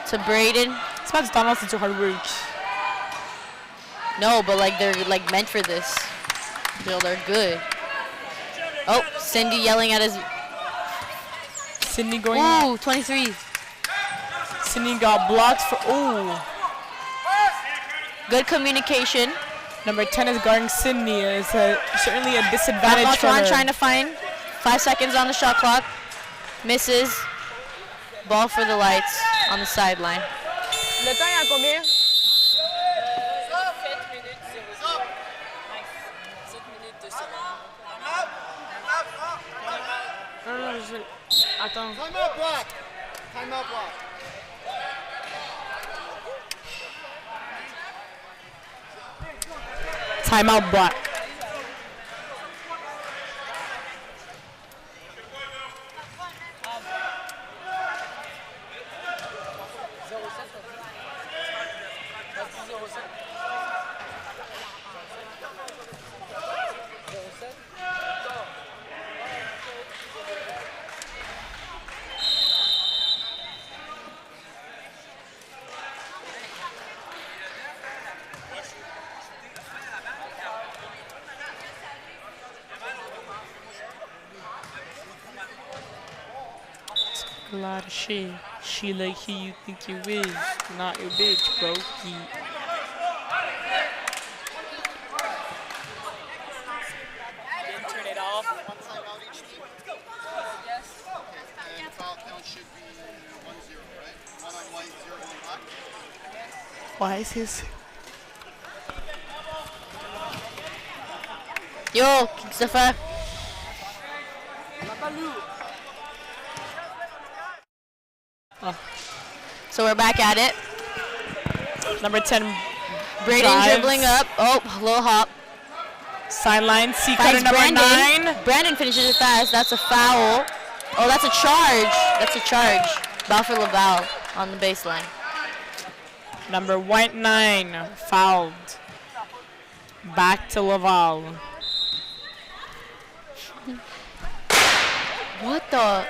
S11: to Brayden.
S9: It's about Donaldson to hard work.
S11: No, but like they're like meant for this. They're good. Oh, Cindy yelling at his.
S9: Cindy going.
S11: Ooh, 23.
S9: Cindy got blocked for. Ooh.
S11: Good communication.
S9: Number 10 is guarding Cindy. It's certainly a disadvantage for her.
S11: Trying to find 5 seconds on the shot clock. Misses. Ball for the Lights on the sideline.
S9: Le temps est à combien?
S6: 7 minutes 0. 7 minutes 2 secondes.
S9: Non, je vais... Attends.
S7: Timeout block. Timeout block.
S9: Timeout block. A lot of shit. She like who you think you is, not your bitch, bro.
S6: Turn it off.
S7: One timeout each team. And foul count should be 1-0, right? 1 on white, 0 on black.
S9: Why is his...
S11: Yo, Christopher. So we're back at it.
S9: Number 10,
S11: Braden
S9: drives.
S11: dribbling up. Oh, little hop.
S9: Sideline, C
S11: Finds
S9: cutter number
S11: Brandon.
S9: 9.
S11: Brandon finishes it fast. That's a foul. Oh, that's a charge. That's a charge. Foul for Laval on the baseline.
S9: Number white 9, fouled. Back to Laval.
S11: What the?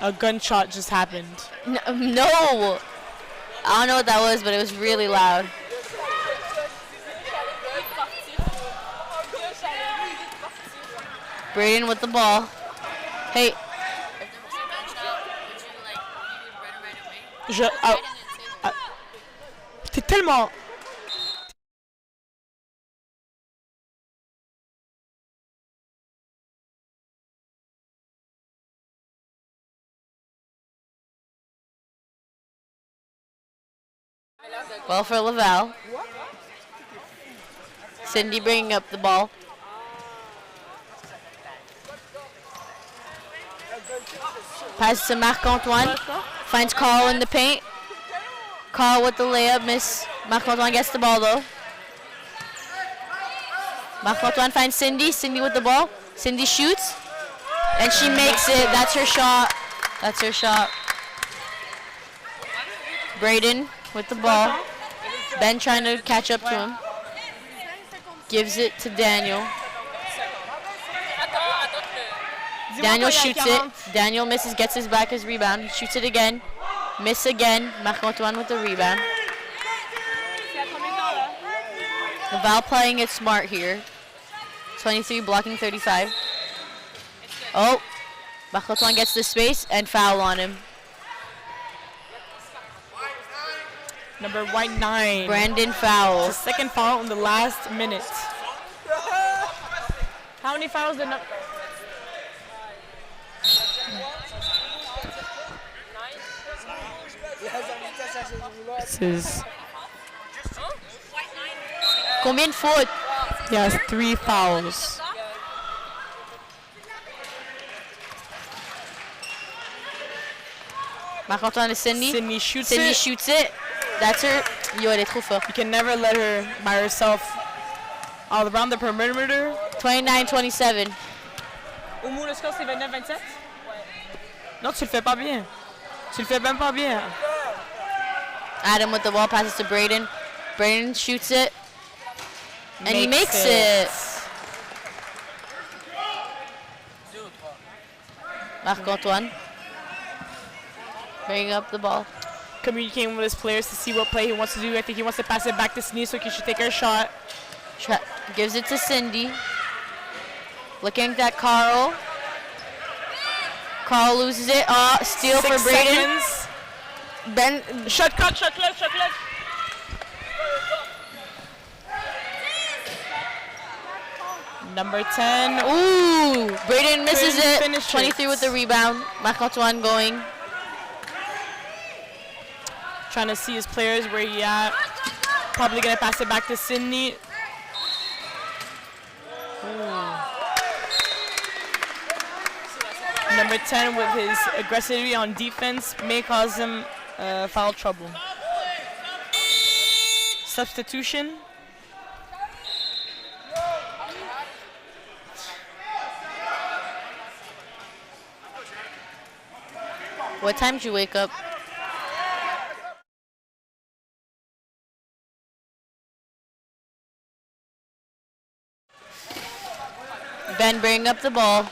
S9: A gunshot just happened.
S11: No. I don't know what that was, but it was really loud. Braden with the ball. Hey.
S9: T'es tellement...
S11: Ball for Laval. Cindy bringing up the ball. Pass to Marc-Antoine. Finds Carl in the paint. Carl with the layup. Miss. Marc-Antoine gets the ball though. Marc-Antoine finds Cindy. Cindy with the ball. Cindy shoots. And she makes it. That's her shot. That's her shot. Braden with the ball. Ben trying to catch up to him. Gives it to Daniel. Daniel shoots it. Daniel misses, gets his back, his rebound. Shoots it again. Miss again. Marc-Antoine with the rebound. Laval playing it smart here. 23 blocking 35. Oh, Marc-Antoine gets the space and foul on him.
S9: Number white 9.
S11: Brandon foul.
S9: The second foul in the last minute. How many fouls did... This is...
S11: Combien de fautes?
S9: He has 3 fouls.
S11: Marc-Antoine and Cindy.
S9: Cindy shoots
S11: Cindy
S9: it.
S11: shoots it. That's her. Yo, elle est trop forte.
S9: You can never let her by herself all around the perimeter.
S11: 29-27.
S9: Au moins, le score, c'est 29-27? Non, tu le fais pas bien. Tu le fais même pas bien.
S11: Adam with the ball passes to Braden. Braden shoots it. And he makes it. Marc-Antoine. Bringing up the ball.
S9: Communicating with his players to see what play he wants to do. I think he wants to pass it back to Cindy so he should take her shot.
S11: Gives it to Cindy. Looking at Carl. Carl loses it. Steal
S9: 6
S11: for Braden.
S9: seconds.
S11: Ben.
S9: Shot clock. Number 10.
S11: Ooh, Braden misses
S9: Couldn't
S11: it.
S9: finish
S11: 23
S9: it.
S11: with the rebound. Marc-Antoine going.
S9: Trying to see his players where he at. Probably gonna pass it back to Sydney. Number 10 with his aggressivity on defense may cause him foul trouble. Substitution.
S11: What time did you wake up? Ben bringing up the ball.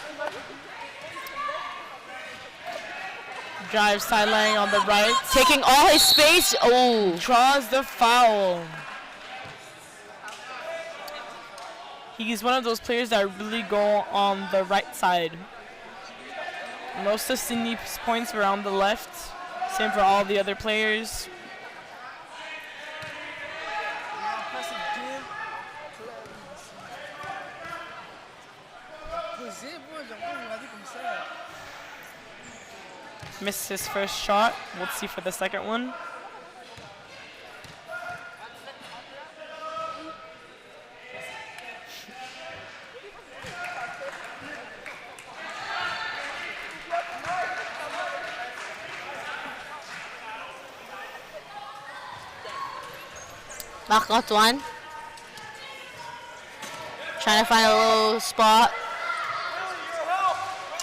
S9: Drive sideline on the right.
S11: Taking all his space. Oh.
S9: Draws the foul. He's one of those players that really go on the right side. Most of Sydney's points were on the left. Same for all the other players. Missed his first shot. We'll see for the second one.
S11: Marc-Antoine. Trying to find a little spot.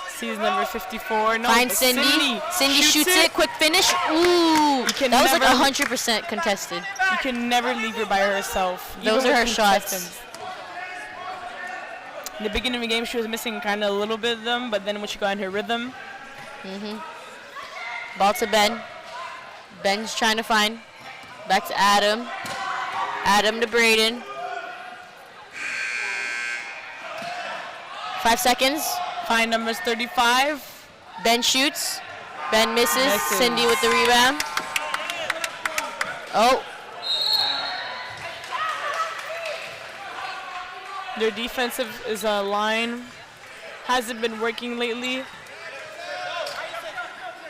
S9: Sees number 54. No,
S11: Find Cindy. Cindy shoots it. Quick finish. Ooh. That was like 100% contested.
S9: You can never leave her by herself.
S11: Those are her shots.
S9: In the beginning of the game, she was missing kind of a little bit of them, but then when she got in her rhythm.
S11: Ball to Ben. Ben's trying to find. Back to Adam. Adam to Braden. 5 seconds.
S9: Find numbers 35.
S11: Ben shoots. Ben misses. Cindy with the rebound. Oh.
S9: Their defensive is a line. Hasn't been working lately.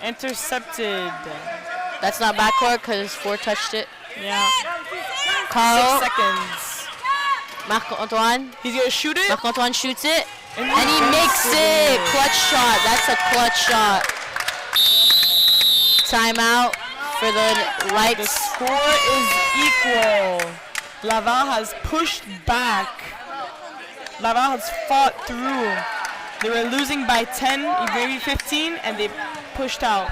S9: Intercepted.
S11: That's not backcourt because 4 touched it.
S9: Yeah.
S11: Carl.
S9: 6 seconds.
S11: Marc-Antoine.
S9: He's going to shoot it.
S11: Marc-Antoine shoots it. And he makes it. Clutch shot. That's a clutch shot. Timeout for the Lights.
S9: The score is equal. Laval has pushed back. Laval has fought through. They were losing by 10, maybe 15, and they pushed out.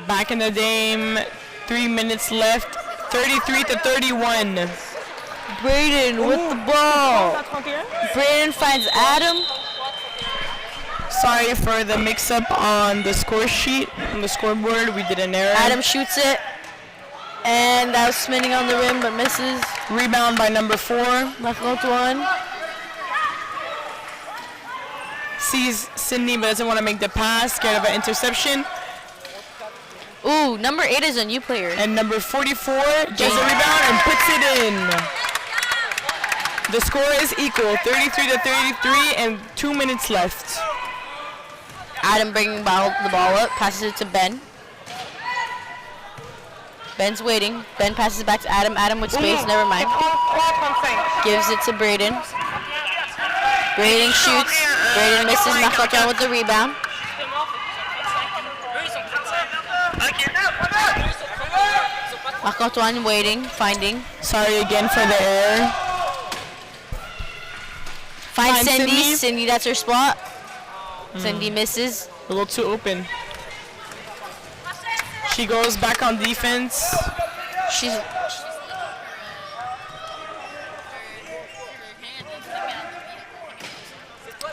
S9: Back in the game, 3 minutes left, 33-31.
S11: Braden with the ball. Braden finds Adam.
S9: Sorry for the mix-up on the score sheet, on the scoreboard. We did an error.
S11: Adam shoots it. And that was spinning on the rim, but misses.
S9: Rebound by number 4.
S11: Marc-Antoine.
S9: Sees Sydney, but doesn't want to make the pass. Scared of an interception.
S11: Ooh, number 8 is a new player.
S9: And number 44 gets a rebound and puts it in. The score is equal, 33-33, and 2 minutes left.
S11: Adam bringing the ball up, passes it to Ben. Ben's waiting. Ben passes it back to Adam. Adam with space. Never mind. Gives it to Braden. Braden shoots. Braden misses. Marc-Antoine with the rebound. Marc-Antoine waiting, finding.
S9: Sorry again for the error.
S11: Finds Cindy. Cindy, that's her spot. Cindy misses.
S9: A little too open. She goes back on defense.
S11: She's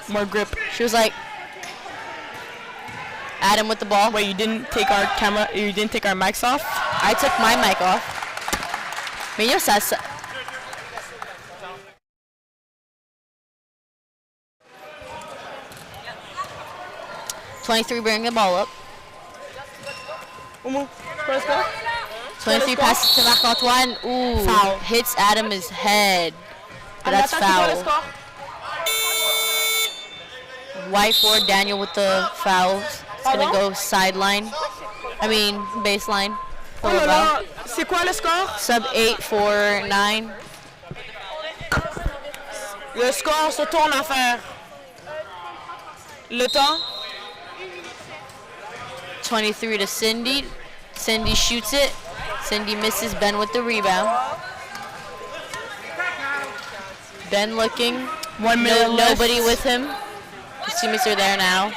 S9: more grip.
S11: She was like, Adam with the ball.
S9: Wait, you didn't take our camera, you didn't take our mics off?
S11: I took my mic off. Mais yo, ça. 23 bringing the ball up. 23 passes to Marc-Antoine. Ooh,
S9: foul.
S11: Hits Adam in his head. But that's foul. White for Daniel with the foul. It's gonna go sideline. I mean baseline.
S9: C'est quoi le score?
S11: Sub 8 for 9.
S9: Le score se tourne à faire. Le temps?
S11: 23 to Cindy. Cindy shoots it. Cindy misses. Ben with the rebound. Ben looking.
S9: 1 minute left.
S11: Nobody with him. His teammates are there now.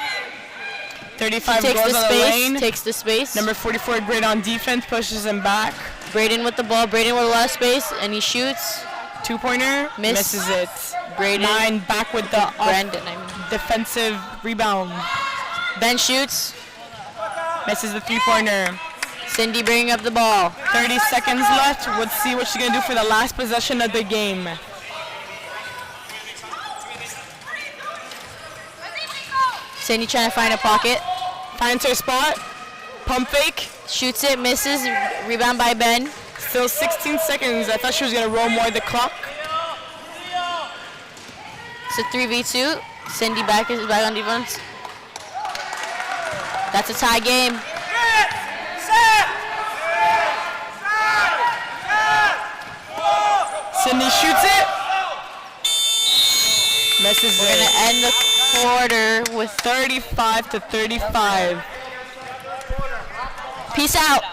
S9: 35
S11: takes
S9: goes
S11: the
S9: on
S11: space.
S9: the lane.
S11: Takes the space.
S9: Number 44, great on defense, pushes him back.
S11: Braden with the ball. Braden with a lot of space, and he shoots.
S9: 2-pointer. Misses it.
S11: Braden.
S9: 9 back with the
S11: Brandon,
S9: defensive rebound.
S11: Ben shoots.
S9: Misses the 3-pointer.
S11: Cindy bringing up the ball.
S9: 30 seconds left. Let's see what she's going to do for the last possession of the game.
S11: Cindy trying to find a pocket.
S9: Finds her spot. Pump fake.
S11: Shoots it, misses. Rebound by Ben.
S9: Still 16 seconds. I thought she was going to roll more the clock.
S11: It's a 3v2. Cindy is back on defense. That's a tie game.
S9: Cindy shoots it. Misses
S11: We're going to end the quarter with
S9: 35 to 35.
S11: Peace out.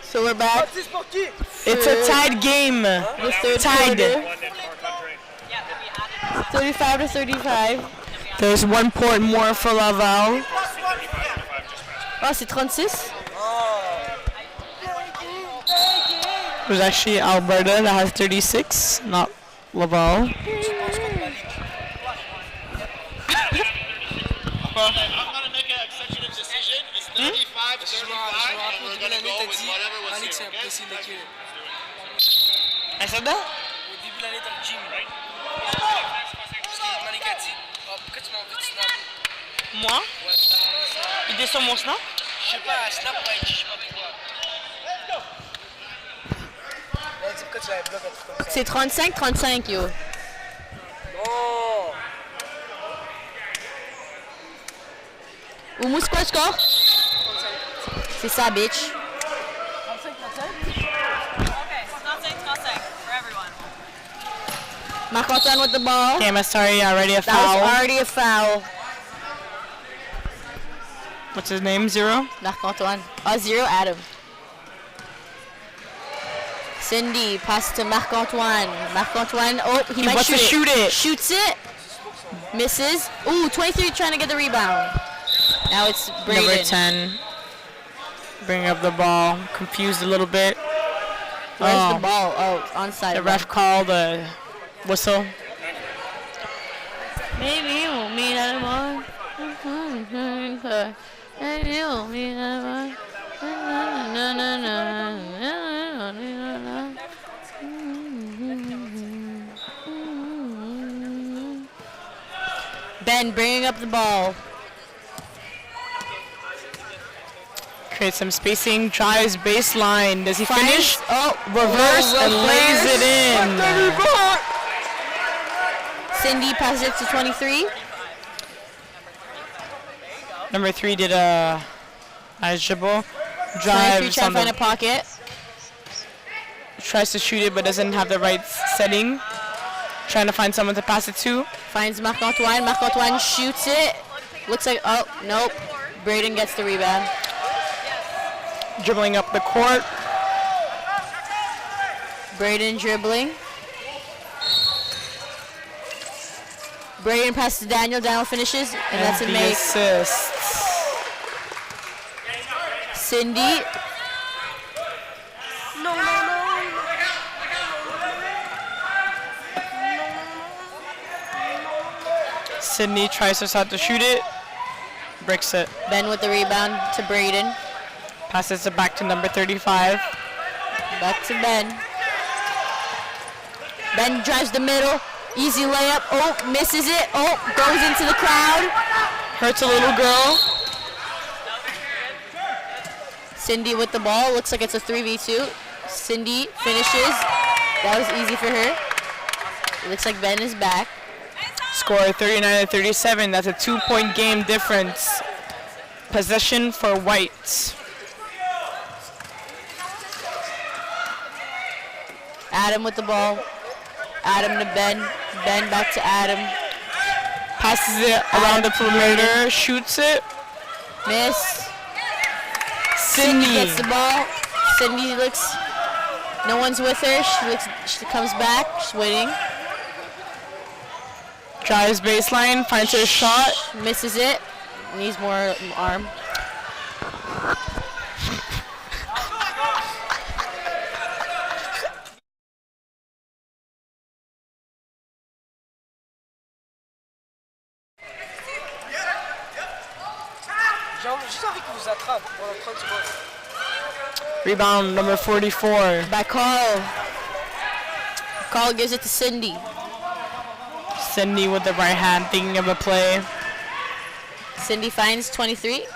S2: So we're back.
S9: It's a tied game.
S2: The third
S9: Tied.
S2: quarter. 35 to 35.
S9: There's 1 point more for Laval.
S2: Oh, c'est 36?
S9: It was actually Alberta that has 36, not Laval.
S7: I'm gonna make an executive decision. It's 35 to 35, and we're gonna go with whatever was here, okay?
S9: I said that?
S10: Au début de l'année, t'as le gym. Malik a dit, oh, pourquoi tu m'as envoyé du snap?
S9: Moi?
S10: Ouais, tu m'as envoyé ça.
S9: Il est sur mon snap?
S10: Je sais pas, snap ou IG, je sais pas pourquoi. Elle dit pourquoi tu l'avais bloqué, un truc comme ça.
S2: C'est 35-35, yo.
S10: Non!
S2: Oumou, c'est quoi le score? C'est ça, bitch.
S6: 35-35? Okay, 35-35 for everyone.
S2: Marc-Antoine with the ball.
S9: Damn, I'm sorry, already a
S2: That
S9: foul.
S2: was already a foul.
S9: What's his name? 0?
S2: Marc-Antoine. Oh, 0, Adam. Cindy, pass to Marc-Antoine. Marc-Antoine, oh, he might
S9: wants to shoot it.
S2: Shoots it. Misses. Ooh, 23 trying to get the rebound. Now it's Braden.
S9: Number 10. Bring up the ball. Confused a little bit.
S2: Where's the ball? Oh, onside.
S9: The ref called a whistle.
S2: Maybe you won't mean anymore. Maybe you won't mean anymore. Ben bringing up the ball.
S9: Creates some spacing, drives baseline. Does he finish?
S2: Oh,
S9: Reverse and lays it in.
S2: Cindy passes it to 23.
S9: Number 3 did a nice dribble.
S2: 23
S9: Drives
S2: trying
S9: on
S2: to find a
S9: the,
S2: pocket.
S9: tries to shoot it but doesn't have the right setting. Trying to find someone to pass it to.
S2: Finds Marc-Antoine. Marc-Antoine shoots it. Looks like, oh, nope. Braden gets the rebound.
S9: Dribbling up the court.
S2: Braden dribbling. Braden passes to Daniel. Daniel finishes, and that's a
S9: the
S2: make.
S9: assists.
S2: Cindy.
S9: Sydney tries herself to shoot it. Bricks it.
S2: Ben with the rebound to Braden.
S9: Passes it back to number 35.
S2: Back to Ben. Ben drives the middle. Easy layup. Oh, misses it. Oh, goes into the crowd.
S9: Hurts a little girl.
S2: Cindy with the ball. Looks like it's a 3v2. Cindy finishes. That was easy for her. It looks like Ben is back.
S9: Score 39-37. That's a 2-point game difference. Possession for Whites.
S2: Adam with the ball. Adam to Ben. Ben back to Adam.
S9: Passes it around the perimeter. Shoots it.
S2: Miss.
S9: Cindy
S2: gets the ball. Cindy looks. No one's with her. She comes back. She's waiting.
S9: Drives baseline. Finds her shot.
S2: Misses it. Needs more arm.
S10: J'ai juste envie qu'il vous attrape pendant 30 secondes.
S9: Rebound number 44.
S2: By Carl. Carl gives it to Cindy.
S9: Cindy with the right hand thinking of a play.
S2: Cindy finds 23.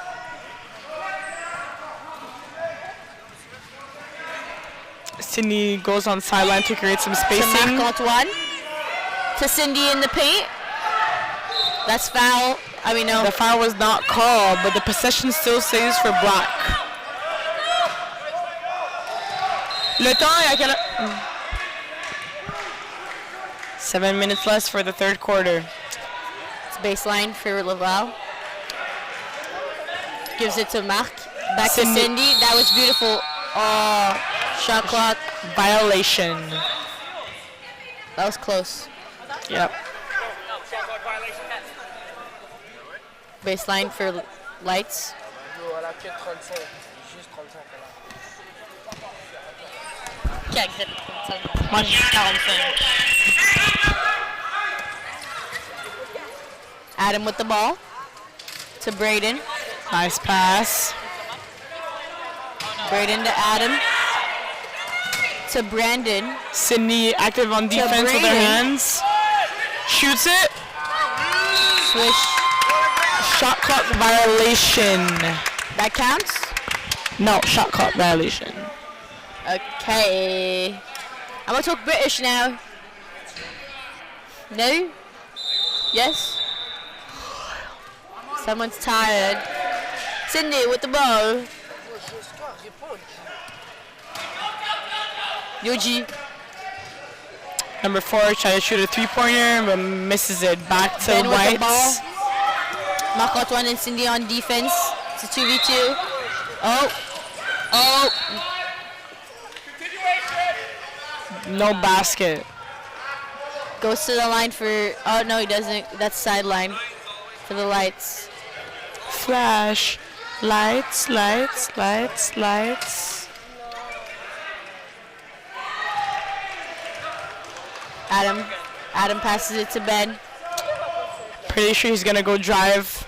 S9: Cindy goes on sideline to create some spacing.
S2: To Marc-Antoine. To Cindy in the paint. That's foul. I mean, no.
S9: The foul was not called, but the possession still stays for Black. Le temps est à quelle heure? 7 minutes less for the third quarter.
S2: It's baseline for Laval. Gives it to Marc.
S11: Back to Cindy. That was beautiful. Oh, shot clock.
S9: Violation.
S11: That was close.
S9: Yep.
S11: Baseline for lights. Adam with the ball to Braden.
S9: Nice pass.
S11: Braden to Adam. To Brandon.
S9: Sydney active on defense with her hands. Shoots it.
S11: Swish.
S9: Shot clock violation.
S11: That counts?
S9: No, shot clock violation.
S11: Okay. I'm gonna talk British now. No? Yes? Someone's tired. Cindy with the ball. Yoji.
S9: Number 4 tries to shoot a 3-pointer, but misses it. Back to
S11: Ben with the
S9: Whites.
S11: ball. Marc-Antoine and Cindy on defense. It's a 2v2. Oh.
S9: No basket.
S11: Goes to the line for, oh no he doesn't. That's sideline for the lights.
S9: Flash. Lights, lights, lights, lights.
S11: Adam passes it to Ben.
S9: Pretty sure he's gonna go drive.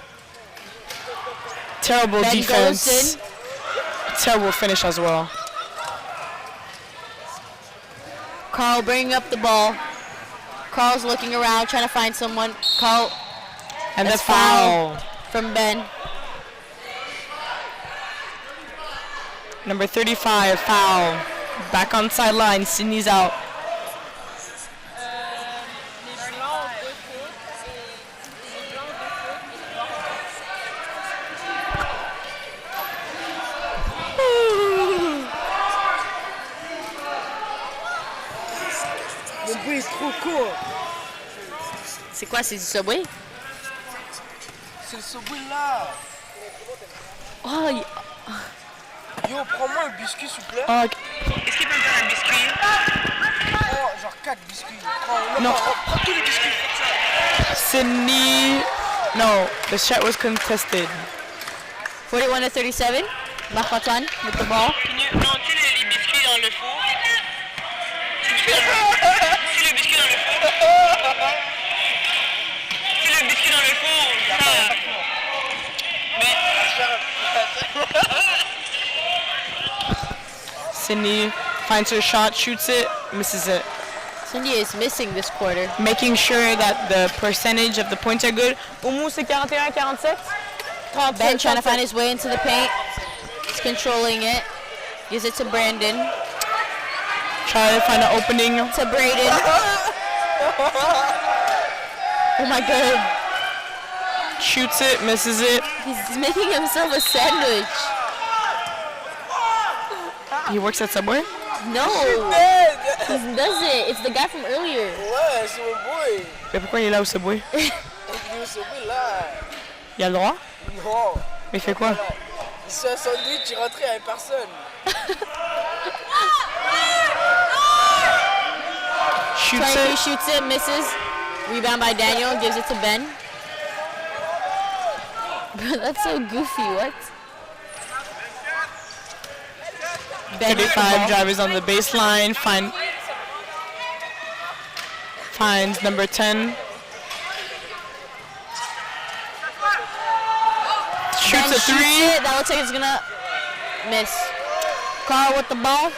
S9: Terrible
S11: Ben
S9: defense.
S11: goes in.
S9: Terrible finish as well.
S11: Carl bringing up the ball. Carl's looking around, trying to find someone. Carl.
S9: And the foul.
S11: From Ben.
S9: Number 35, foul. Back on sideline, Sydney's out.
S10: Mon bruit est trop court.
S11: C'est quoi, c'est du Subway?
S10: C'est le Subway là.
S11: Oh,
S10: Yo, prends-moi un biscuit s'il vous plaît.
S9: Oh,
S10: Est-ce qu'il peut me faire un biscuit? Oh, genre 4 biscuits.
S9: No.
S10: Prends tous les biscuits.
S9: Sydney. No, the shot was contested.
S11: 41 to 37. Marc-Antoine with the ball.
S6: Non, tu les biscuits dans le four. Tu le biscuit dans le four. Tu le biscuit dans le four.
S9: Sydney finds her shot, shoots it, misses it.
S11: Cindy is missing this quarter.
S9: Making sure that the percentage of the points are good. Oumu, c'est 41-47.
S11: Ben trying to find his way into the paint. He's controlling it. Gives it to Brandon.
S9: Try to find an opening.
S11: To Braden. Oh my god.
S9: Shoots it, misses it.
S11: He's making himself a sandwich.
S9: He works at Subway?
S11: No. He doesn't. It's the guy from earlier.
S10: Ouais, c'est mon boy.
S9: Mais pourquoi il est là au Subway?
S10: Il est au Subway là.
S9: Il a le droit?
S10: Non.
S9: Mais il fait quoi?
S10: Il se fait un sandwich, il rentrait avec personne.
S9: Shoots
S11: 23
S9: it.
S11: shoots it, misses. Rebound by Daniel, gives it to Ben. Bro, that's so goofy, what? Ben
S9: 35 drivers on the baseline. Finds number 10. Shoots a 3.
S11: It. That looks like it's gonna miss. Carl with the ball.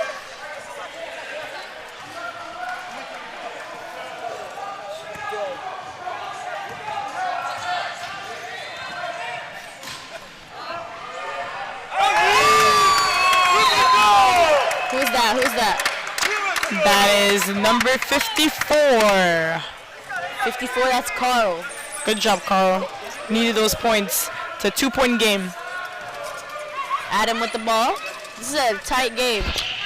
S11: Who's that? Who's that?
S9: That is number 54.
S11: 54, that's Carl.
S9: Good job, Carl. Needed those points. It's a 2-point game.
S11: Adam with the ball. This is a tight game.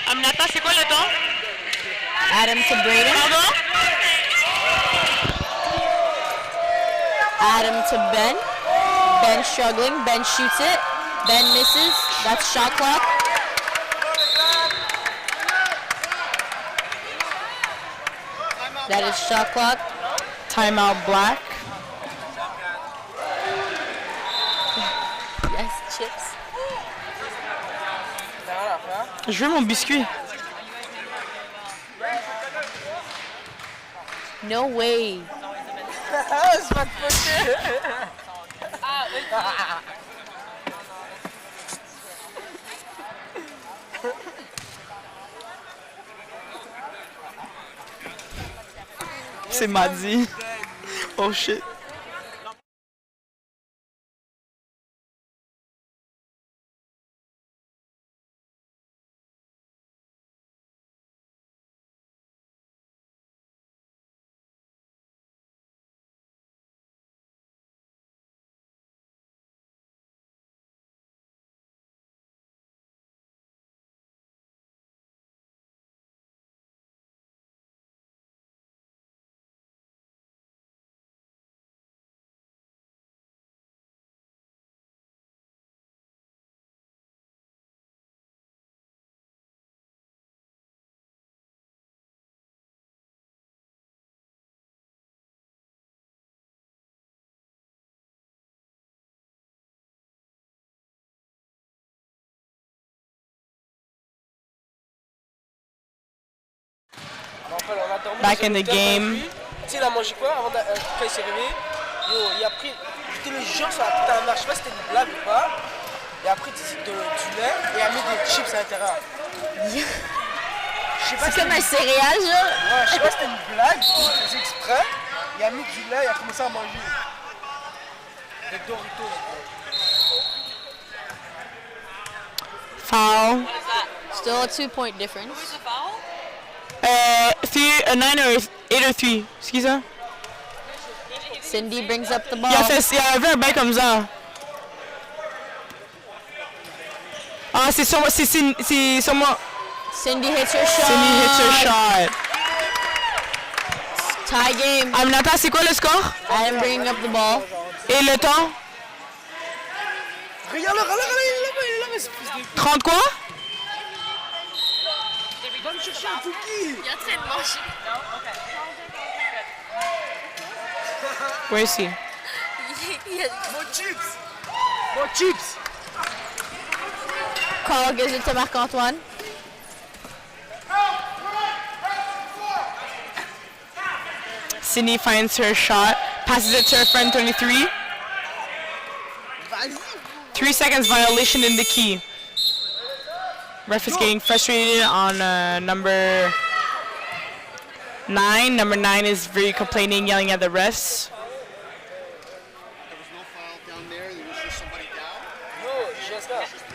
S6: Aminata, c'est quoi le temps?
S11: Adam to Braden.
S6: Pardon?
S11: Adam to Ben. Ben struggling. Ben shoots it. Ben misses. That's shot clock. That is shot clock.
S9: Timeout Black.
S11: Yes, chips.
S9: Je veux mon biscuit.
S11: No way.
S9: C'est pas de faute. C'est Maddy. Oh shit. Back in the game.
S12: Tu sais, il a mangé quoi avant quand il s'est réveillé? Yo, il a pris. Je te le jure, ça a coûté un marche. Je sais pas si c'était une blague ou pas. Il a pris du lait et il a mis des chips à l'intérieur.
S11: C'est comme un céréal, genre?
S12: Ouais, je sais pas si c'était une blague, il faisait exprès. Il a mis du lait et il a commencé à manger. Des Doritos.
S9: Foul.
S11: Still a 2-point difference.
S9: 9 or 8 or 3. Excuse moi.
S11: Cindy brings up the ball.
S9: Il y a un bain comme ça. Ah, c'est sur moi.
S11: Cindy hits her shot.
S9: Cindy hits her shot.
S11: Tie game.
S9: Aminata, c'est quoi le score?
S11: Adam bringing up the ball.
S9: Et le temps?
S12: Regarde, il est là,
S9: 30 quoi?
S12: Va me chercher un cookie.
S11: Il est en train de manger.
S9: Where is he?
S12: More chips. More chips.
S11: Carl gives it to Marc-Antoine.
S9: Sydney finds her shot, passes it to her friend 23. 3 seconds violation in the key. Ref is getting frustrated on number 9. Number 9 is very complaining, yelling at the refs.
S7: There was no foul down there. There was just somebody down.
S12: Yo, Jessica.
S7: Just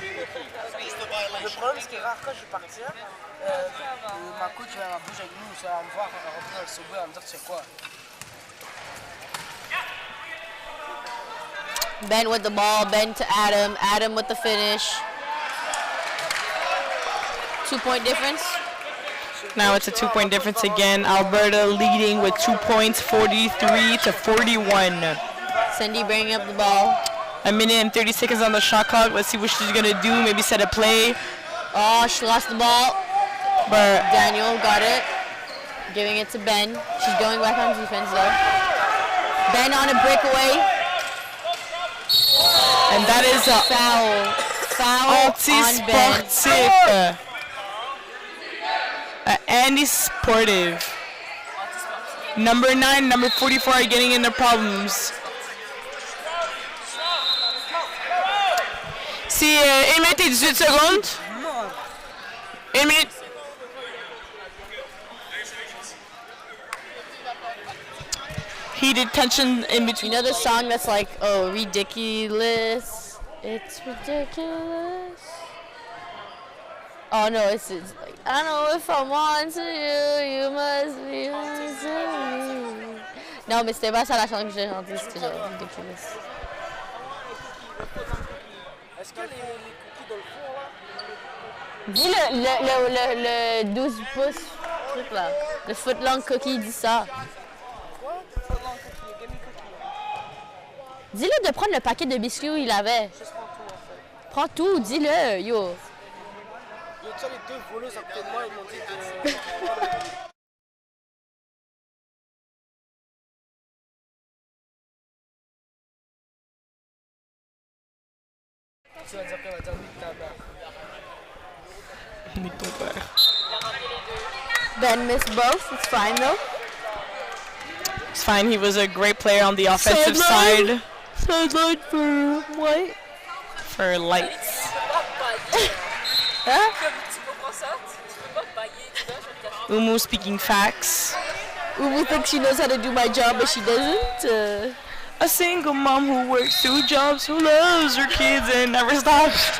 S7: a
S12: Le
S7: violation.
S12: problème, c'est que rare quand je vais partir, ma coach va bouger avec nous, ça va me voir rentrer dans le subway, elle va me dire c'est quoi.
S11: Ben with the ball, Ben to Adam, Adam with the finish. 2-point difference.
S9: Now it's a 2-point difference again. Alberta leading with 2 points, 43 to 41.
S11: Cindy bringing up the ball.
S9: A minute and 30 seconds on the shot clock. Let's see what she's gonna do. Maybe set a play.
S11: Oh, she lost the ball.
S9: But
S11: Daniel got it. Giving it to Ben. She's going back on defense though. Ben on a breakaway.
S9: and that is a
S11: Foul. Foul on Ben.
S9: anti-sportif. Anti-sportive. Number 9, number 44 are getting into problems. C'est 1 minute et 18 secondes. 1 minute. Heated tension in between.
S11: You know the song that's like, oh, ridiculous. It's ridiculous. Oh no, it's like, I know if I'm on to you, you must be on to me. Non, mais c'était pas ça la chanson que j'ai chantée, c'était genre ridiculous.
S12: Est-ce que les cookies dans le four là?
S11: Dis le 12 pouces truc là. Le footlong cookie, dis ça.
S12: Quoi? Footlong cookie, give me cookie.
S11: Dis-le de prendre le paquet de biscuits où il avait.
S12: Juste prends tout en fait.
S11: Prends tout, dis-le, yo.
S12: Yo, tu sais, les deux voleuses à côté de moi, ils m'ont dit de... Tu vas dire qu'elle va dire nique ta mère.
S9: Nique ton père.
S11: Ben missed both. It's fine though.
S9: It's fine. He was a great player on the offensive side.
S11: Sideline for what?
S9: For lights.
S11: Huh?
S6: Tu comprends ça? Tu peux pas baguer, tu vois, je vais te
S9: Umu speaking facts.
S11: Umu thinks she knows how to do my job, but she doesn't.
S9: A single mom who works 2 jobs, who loves her kids and never stops.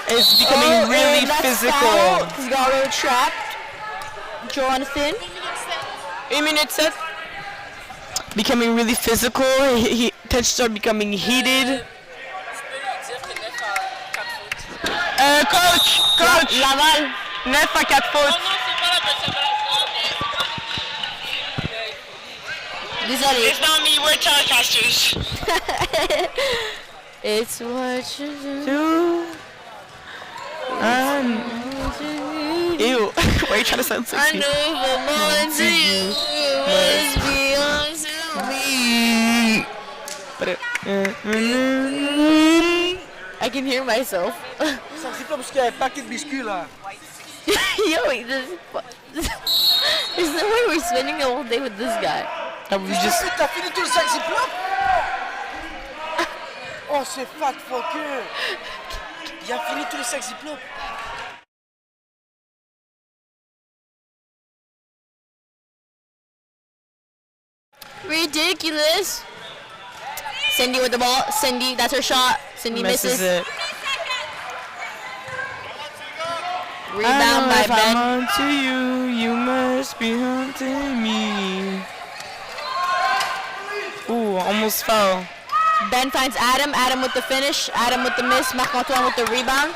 S9: It's becoming really physical.
S11: Foul. He's got a little trapped. Jonathan.
S9: 1 minute set. Becoming really physical. Tensions are becoming heated. Coach!
S11: Laval.
S9: 9 à 4 fautes.
S11: Désolé.
S9: It's not me, we're telecasters.
S11: It's what you do.
S9: Ew. Why are you trying to sound sexy?
S11: I know from on to you, must be on to me.
S9: But
S11: I can hear myself.
S12: Ça c'est pas parce qu'il y a un paquet de biscuits là.
S11: Yo, there's no way we're spending the whole day with this guy.
S9: we just...
S12: T'as fini tout le sac Ziploc? Oh, c'est fat fucker. Il a fini tout le sac Ziploc.
S11: Ridiculous. Cindy with the ball. Cindy, that's her shot. Cindy misses.
S9: it.
S11: Rebound by Ben.
S9: I'm onto you, you must be haunting me. Ooh, almost fell.
S11: Ben finds Adam. Adam with the finish. Adam with the miss. Marc-Antoine with the rebound.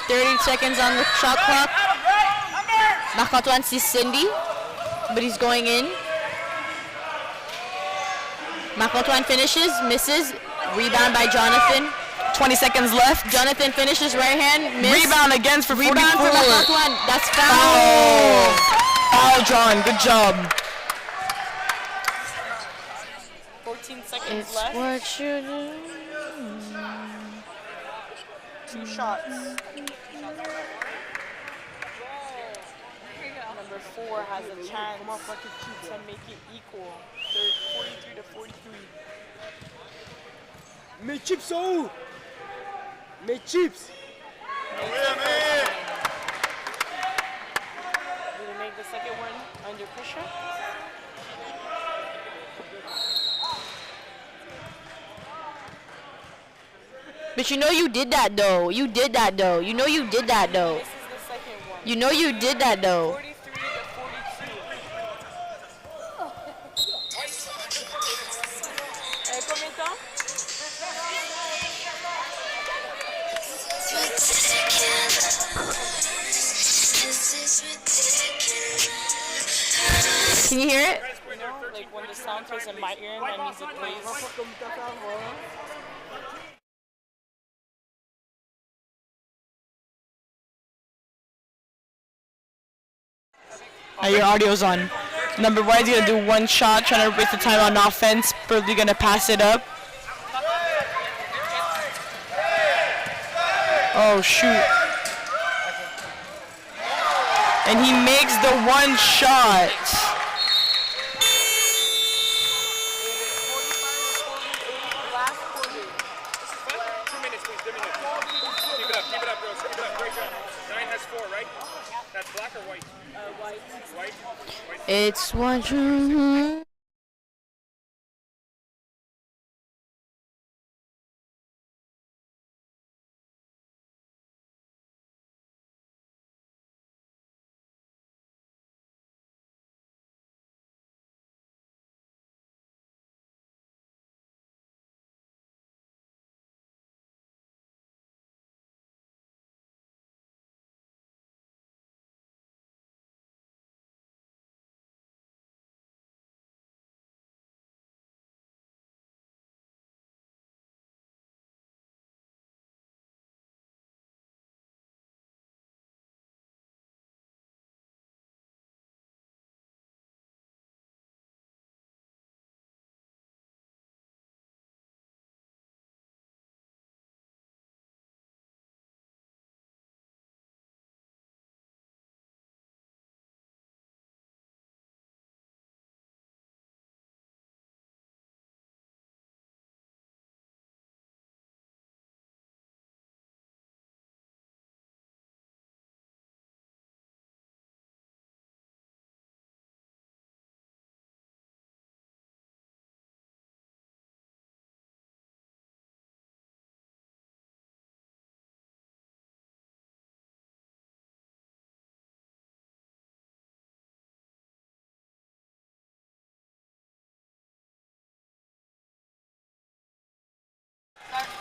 S11: 30 seconds on the shot clock. Marc-Antoine sees Cindy, but he's going in. Marc-Antoine finishes, misses. Rebound by Jonathan.
S9: 20 seconds left.
S11: Jonathan finishes right hand. Miss.
S9: Rebound again for 44.
S11: Rebound for Marc-Antoine. That's foul.
S9: Foul drawn. Good job.
S6: 14 seconds
S11: It's
S6: left.
S11: what you do.
S6: 2 shots. Number 4 has a chance to make it equal. They're 43 to 43.
S12: Mes chips sont où? Mes chips.
S6: Did he make the second one under pressure?
S11: But you know you did that though. You did that though. You know you did that though.
S6: This is the second one.
S11: You know you did that though.
S6: 43 to 42. Combien de temps?
S11: Can you hear it?
S6: You know, like when the sound plays in my ear, that means it plays.
S9: Your audio's on. Number 1 is gonna do 1 shot, trying to waste the time on offense. Probably gonna pass it up. Oh shoot. And he makes the 1 shot.
S4: Keep it up, girls. Keep it up. Great job. 9 has 4, right? That's black or white?
S6: White.
S4: White?
S11: It's what you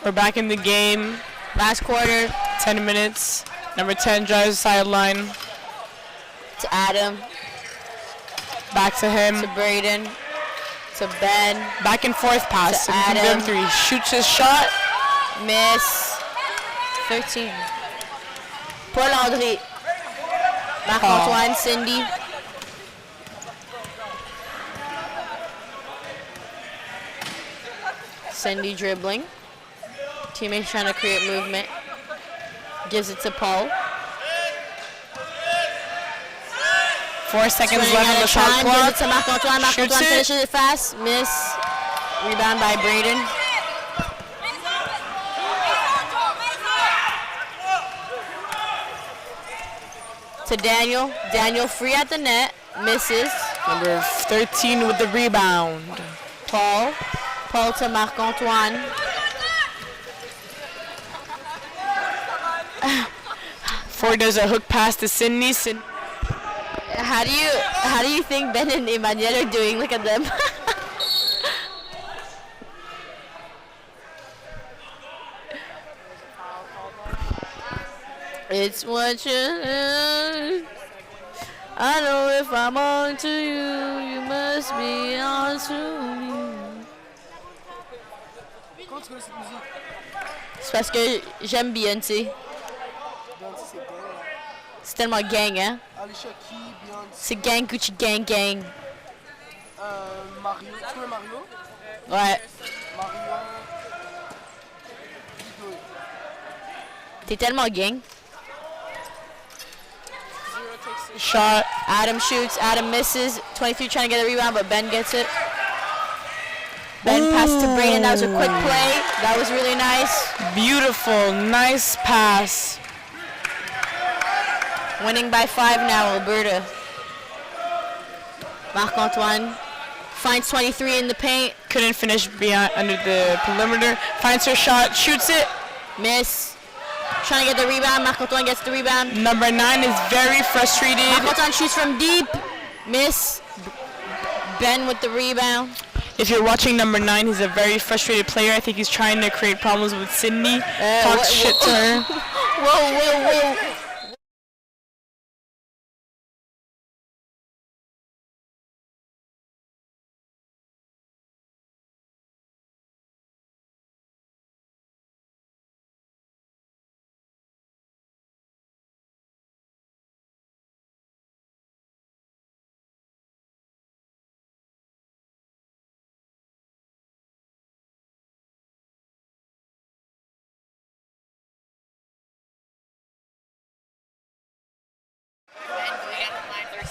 S9: We're back in the game.
S11: Last quarter.
S9: 10 minutes. Number 10 drives sideline.
S11: To Adam.
S9: Back to him.
S11: To Braden. To Ben.
S9: Back and forth pass.
S11: To Adam.
S9: 3. Shoots his shot.
S11: Miss. 13. Paul-André. Marc-Antoine. Cindy. Cindy dribbling. Teammates trying to create movement. Gives it to Paul.
S9: 4 seconds left on the shot clock.
S11: Gives it to Marc-Antoine. Marc-Antoine
S9: Shoots it.
S11: finishes it fast. Miss. Rebound by Braden. To Daniel. Daniel free at the net. Misses.
S9: Number 13 with the rebound.
S11: Paul. Paul to Marc-Antoine.
S9: Ford does a hook pass to Sydney.
S11: How do you think Ben and Emmanuel are doing? Look at them. It's what you. I know if I'm on to you, you must be on to me. C'est parce que j'aime Beyoncé. C'est tellement gang, hein?
S12: Alicia Keys, Beyoncé.
S11: C'est gang Gucci gang gang.
S12: Mario. Tu connais Mario?
S11: Ouais.
S12: Mario.
S11: T'es tellement gang.
S9: Shot.
S11: Adam shoots. Adam misses. 23 trying to get a rebound, but Ben gets it. Ben passes to Braden. That was a quick play. That was really nice.
S9: Beautiful. Nice pass.
S11: Winning by 5 now, Alberta. Marc-Antoine finds 23 in the paint.
S9: Couldn't finish beyond under the perimeter. Finds her shot. Shoots it.
S11: Miss. Trying to get the rebound. Marc-Antoine gets the rebound.
S9: Number 9 is very frustrated.
S11: Marc-Antoine shoots from deep. Miss. Ben with the rebound.
S9: If you're watching number 9, he's a very frustrated player. I think he's trying to create problems with Sydney. Talks shit to her.
S11: Whoa.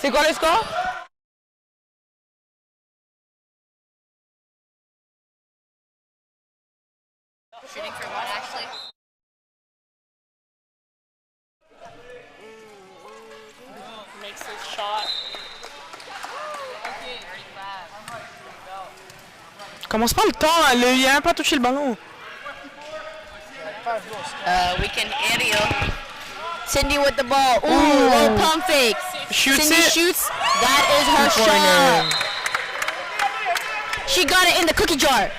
S9: C'est quoi le score?
S11: Shooting for one, actually.
S9: Makes his shot. Commence pas le temps, il a même pas touché le ballon.
S11: We can aerial. Cindy with the ball. Ooh, low pump fake.
S9: Shoots
S11: Cindy
S9: it.
S11: shoots. That is her shot. She got it in the cookie jar.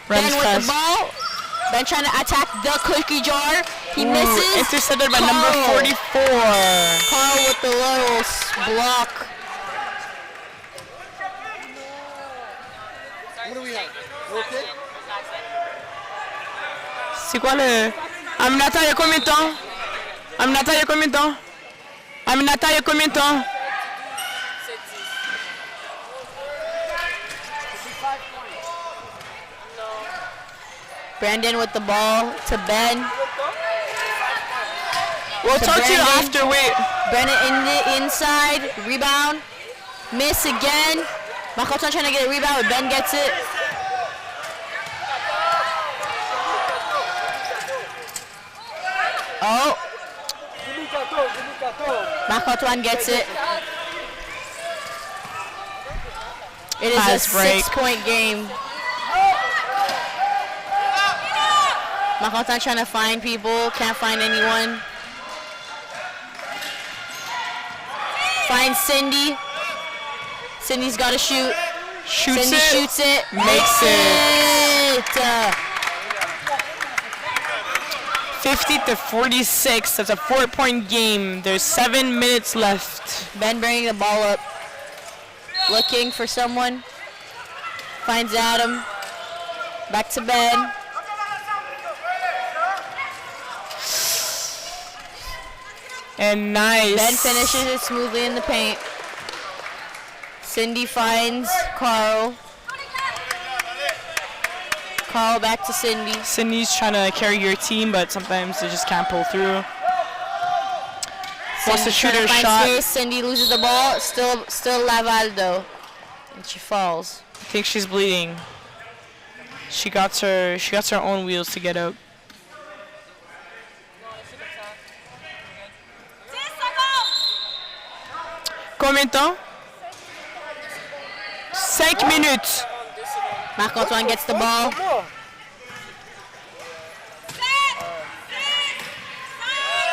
S11: Ben
S9: Runs
S11: with
S9: fast.
S11: the ball. Ben trying to attack the cookie jar. He misses.
S9: Intercepted by number 44.
S11: Carl with the little block.
S12: What do we have? We're okay?
S9: C'est quoi le... Aminata, il y a combien de temps? Aminata, il y a combien de temps? Aminata, il y a combien de temps?
S11: Brandon with the ball to Ben.
S9: We'll
S11: To
S9: talk to you
S11: Brandon.
S9: after, wait.
S11: Brandon in the inside. Rebound. Miss again. Marc-Antoine trying to get a rebound, but Ben gets it. Oh. Marc-Antoine gets it. It is
S9: Fast
S11: a
S9: break.
S11: 6-point game. Marc-Antoine trying to find people, can't find anyone. Finds Cindy. Cindy's got to shoot.
S9: Shoots
S11: Cindy
S9: it.
S11: shoots it.
S9: Makes it. 50-46. That's a 4-point game. There's 7 minutes left.
S11: Ben bringing the ball up. Looking for someone. Finds Adam. Back to Ben.
S9: And nice.
S11: Ben finishes it smoothly in the paint. Cindy finds Carl. Carl back to Cindy.
S9: Cindy's trying to carry your team, but sometimes they just can't pull through. Wants to shoot her shot.
S11: Space. Cindy loses the ball. Still Laval though. And she falls.
S9: I think she's bleeding. She got her own wheels to get out. Combien de temps? 5 minutes.
S11: Marc-Antoine gets the ball.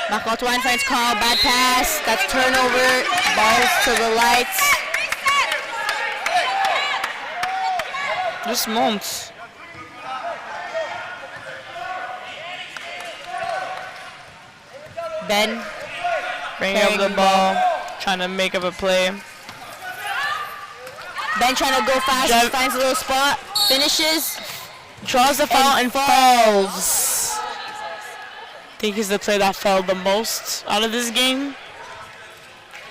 S11: Marc-Antoine finds Carl. Bad pass. That's turnover. Balls to the lights.
S9: Just monte.
S11: Ben
S9: bringing up the ball, trying to make up a play.
S11: Ben trying to go fast, finds a little spot, finishes,
S9: draws the foul and falls. I think he's the player that fell the most out of this game.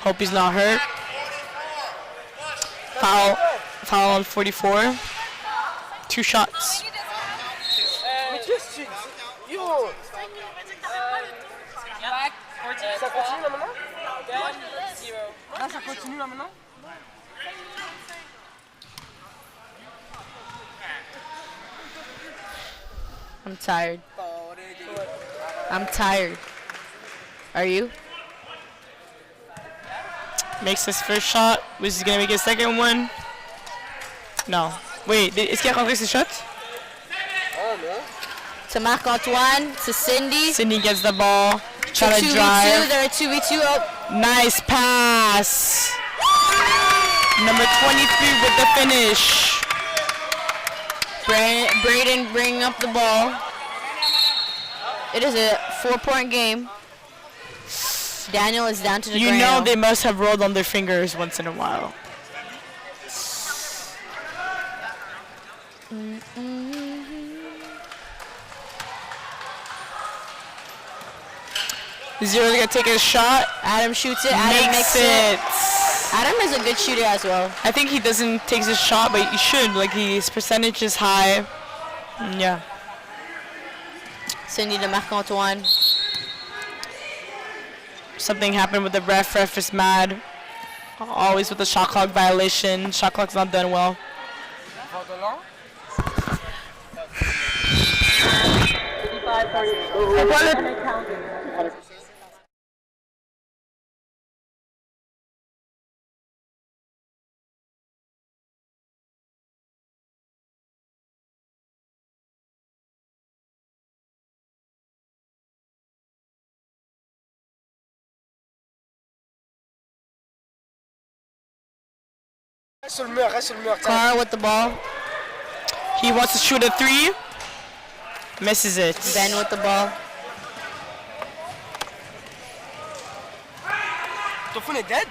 S9: Hope he's not hurt. Foul on 44. 2 shots.
S12: Yo! Ça continue là maintenant? Là ça continue là maintenant?
S11: I'm tired. I'm tired. Are you?
S9: Makes his first shot. Was he gonna make his second one? No. Wait, est-ce qu'il a rentré ses shots?
S11: To Marc-Antoine, to Cindy.
S9: Cindy gets the ball. Trying to
S11: 2v2,
S9: drive.
S11: they're a 2v2 up.
S9: Nice pass. Number 23 with the finish.
S11: Braden bringing up the ball. It is a 4-point game. Daniel is down to the ground.
S9: You know they must have rolled on their fingers once in a while. Zero's gonna take a shot.
S11: Adam shoots it. Adam makes it. Adam is a good shooter as well.
S9: I think he doesn't take his shot, but he should. Like his percentage is high. Yeah.
S11: Cindy to Marc-Antoine.
S9: Something happened with the ref. Ref is mad. Always with the shot clock violation. Shot clock's not done well.
S12: Reste sur le mur, reste sur le mur.
S11: Carl with the ball.
S9: He wants to shoot a 3. Misses it.
S11: Ben with the ball.
S12: Ton phone est dead?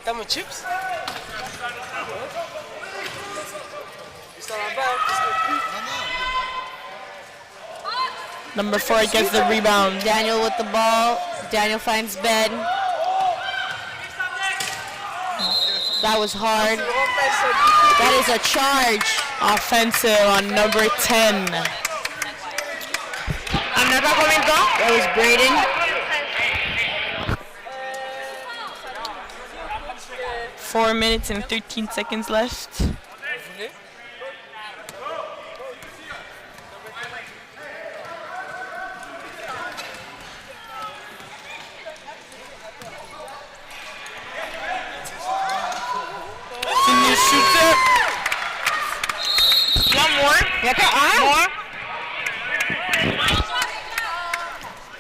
S12: T'as mon chips? Ils sont là-bas,
S9: Number 4 gets the rebound.
S11: Daniel with the ball. Daniel finds Ben. That was hard. That is a charge.
S9: Offensive on number 10.
S11: That was Braden.
S9: 4 minutes and 13 seconds left.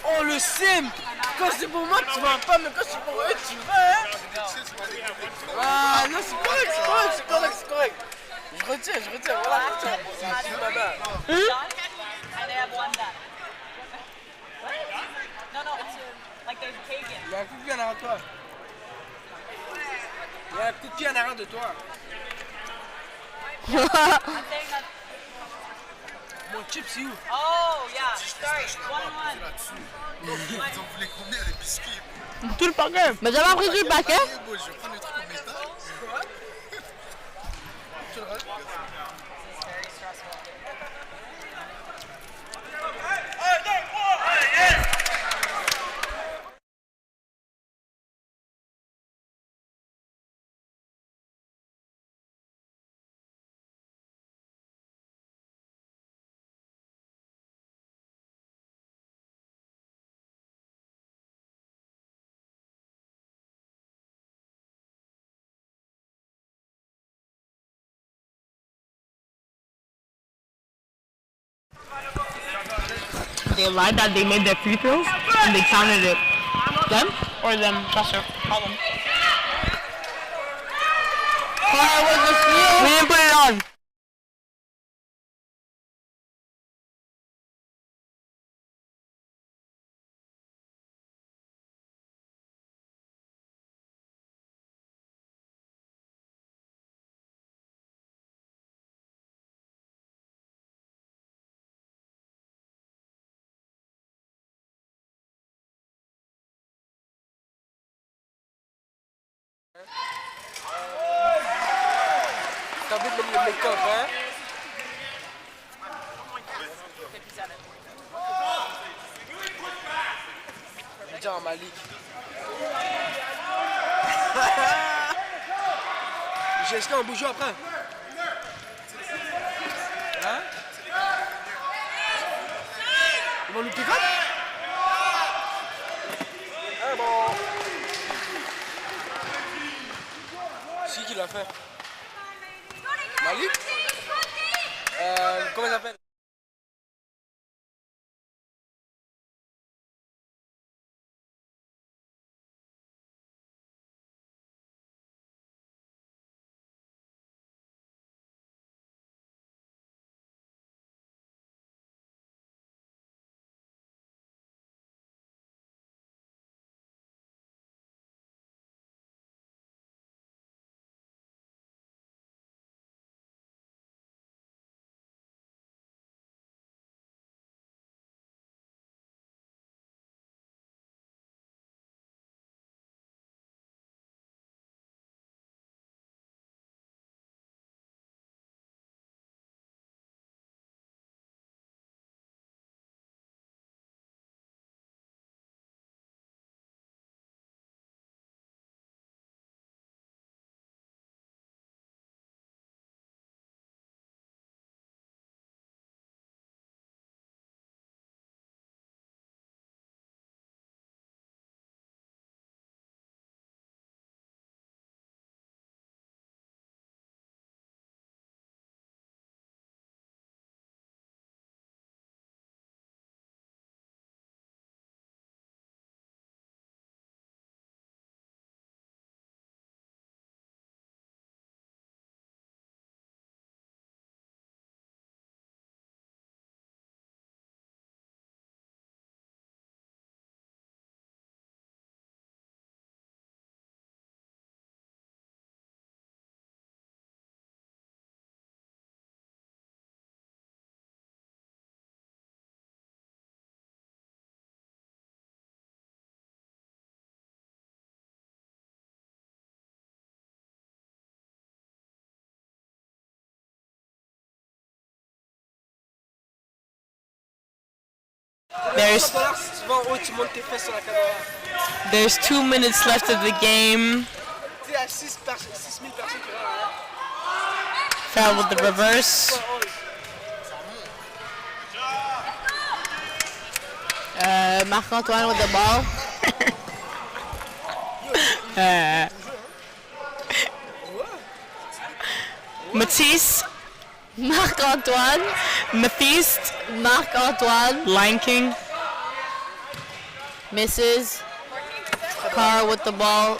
S12: Oh le simp! Quand c'est pour moi tu vas pas, mais quand c'est pour eux tu vas hein? Ah non, c'est correct, c'est correct, c'est correct, c'est correct. Je retiens, voilà, je retiens. C'est une maman.
S8: And they have one done. No, it's like there's a cake in.
S12: Il y a un cookie en arrière de toi. Il y a un cookie en arrière de toi. Mon chip, c'est où?
S8: Oh, yeah, sorry, 1-1.
S13: Ils en voulaient combien les biscuits?
S9: Tout le paquet.
S11: Mais t'as pas pris tout le paquet?
S13: Je vais prendre le truc en métal. Tu le restes?
S9: They lied that they made their free throws and they counted it. Them or them? Professor, call them. We didn't put it on.
S12: T'as envie de mettre le make-up, hein? Déjà en Malik. J'ai inscrit un bourgeois après. Hein? Ils vont nous piquer? Ah bon. C'est qui l'a fait? Malik? Comment il s'appelle?
S9: There's 2 minutes left of the game. Foul with the reverse.
S11: Marc-Antoine with the ball.
S9: Matisse.
S11: Marc-Antoine.
S9: Matisse.
S11: Marc-Antoine.
S9: Lion King.
S11: Misses. Carr with the ball.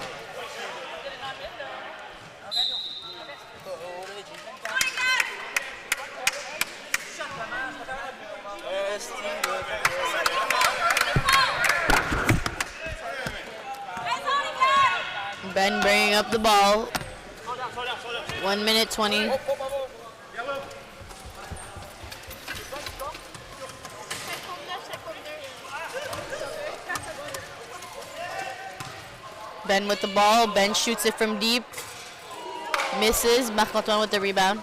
S11: Ben bringing up the ball. 1 minute 20. Ben with the ball. Ben shoots it from deep. Misses. Marc-Antoine with the rebound.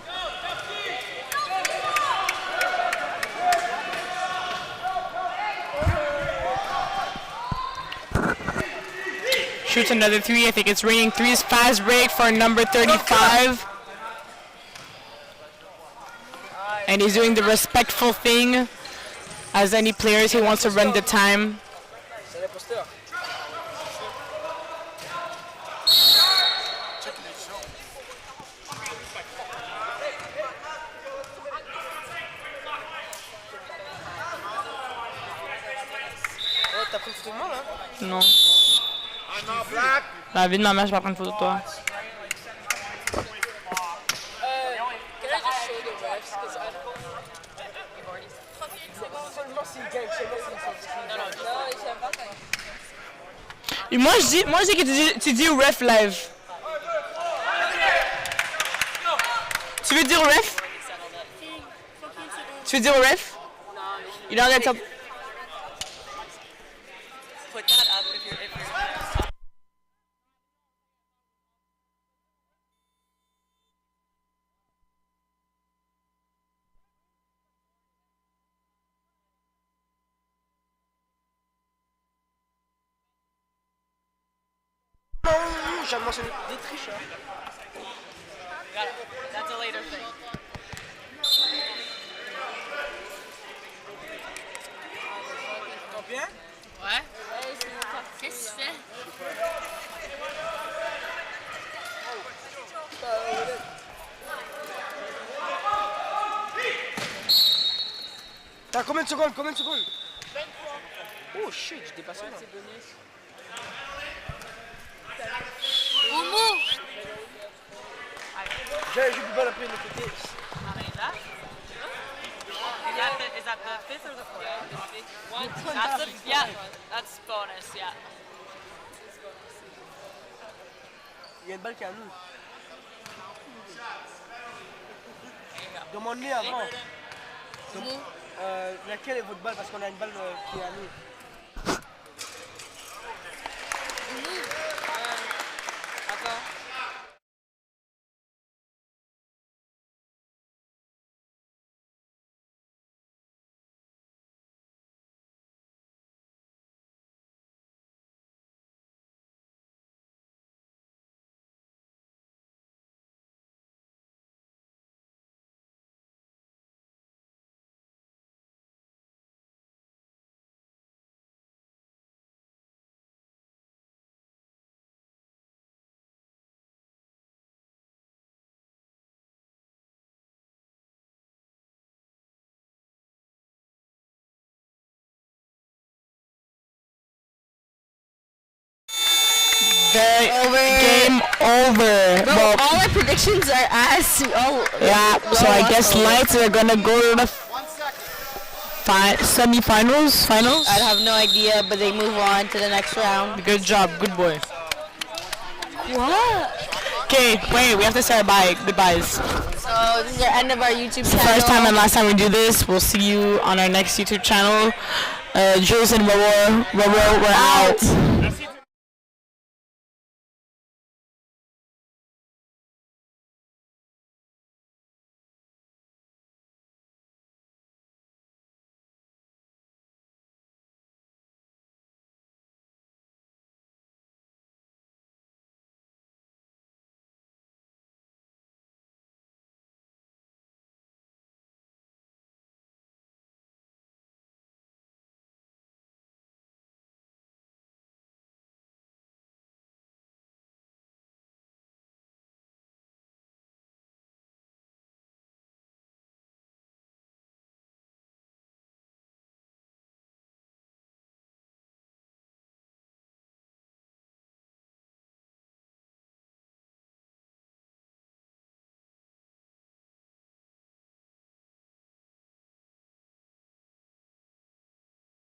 S9: Shoots another three. I think it's raining threes. Fast break for number 35. And he's doing the respectful thing as any players who wants to run the time.
S12: T'as pris une photo de moi là?
S9: Non. La vie de ma mère, je vais pas prendre une photo de toi.
S6: Can I just show the refs? Because I don't.
S12: Seulement s'il gagne, seulement s'il s'en
S6: Non, j'aime pas ça.
S9: Et moi je dis que tu dis ref live. Tu veux dire ref? Tu veux dire ref? You know that's up.
S6: Put that up if you're.
S12: J'avais mentionné des tricheurs.
S6: That's a later thing.
S12: Combien?
S6: Ouais. Qu'est-ce que tu fais?
S12: T'as combien de secondes? Combien de secondes? Oh shit, j'ai dépassé là.
S6: Oumu!
S12: J'ai plus balle après de l'autre côté.
S6: Is that the fifth or the fourth? That's the, yeah, that's bonus, yeah.
S12: Il y a une balle qui est à nous. Demande-lui avant. Laquelle est votre balle? Parce qu'on a une balle qui est à nous.
S9: Game over.
S11: Bro,
S9: Well,
S11: all our predictions are ass.
S9: yeah, so I guess Lights are gonna go to the semi-finals. Finals.
S11: I have no idea, but they move on to the next round.
S9: Good job, good boy.
S11: What?
S9: Okay, wait, we have to say our goodbyes.
S11: So this is the end of our YouTube
S9: It's the
S11: channel.
S9: first time and last time we do this. We'll see you on our next YouTube channel. Jules and We're out.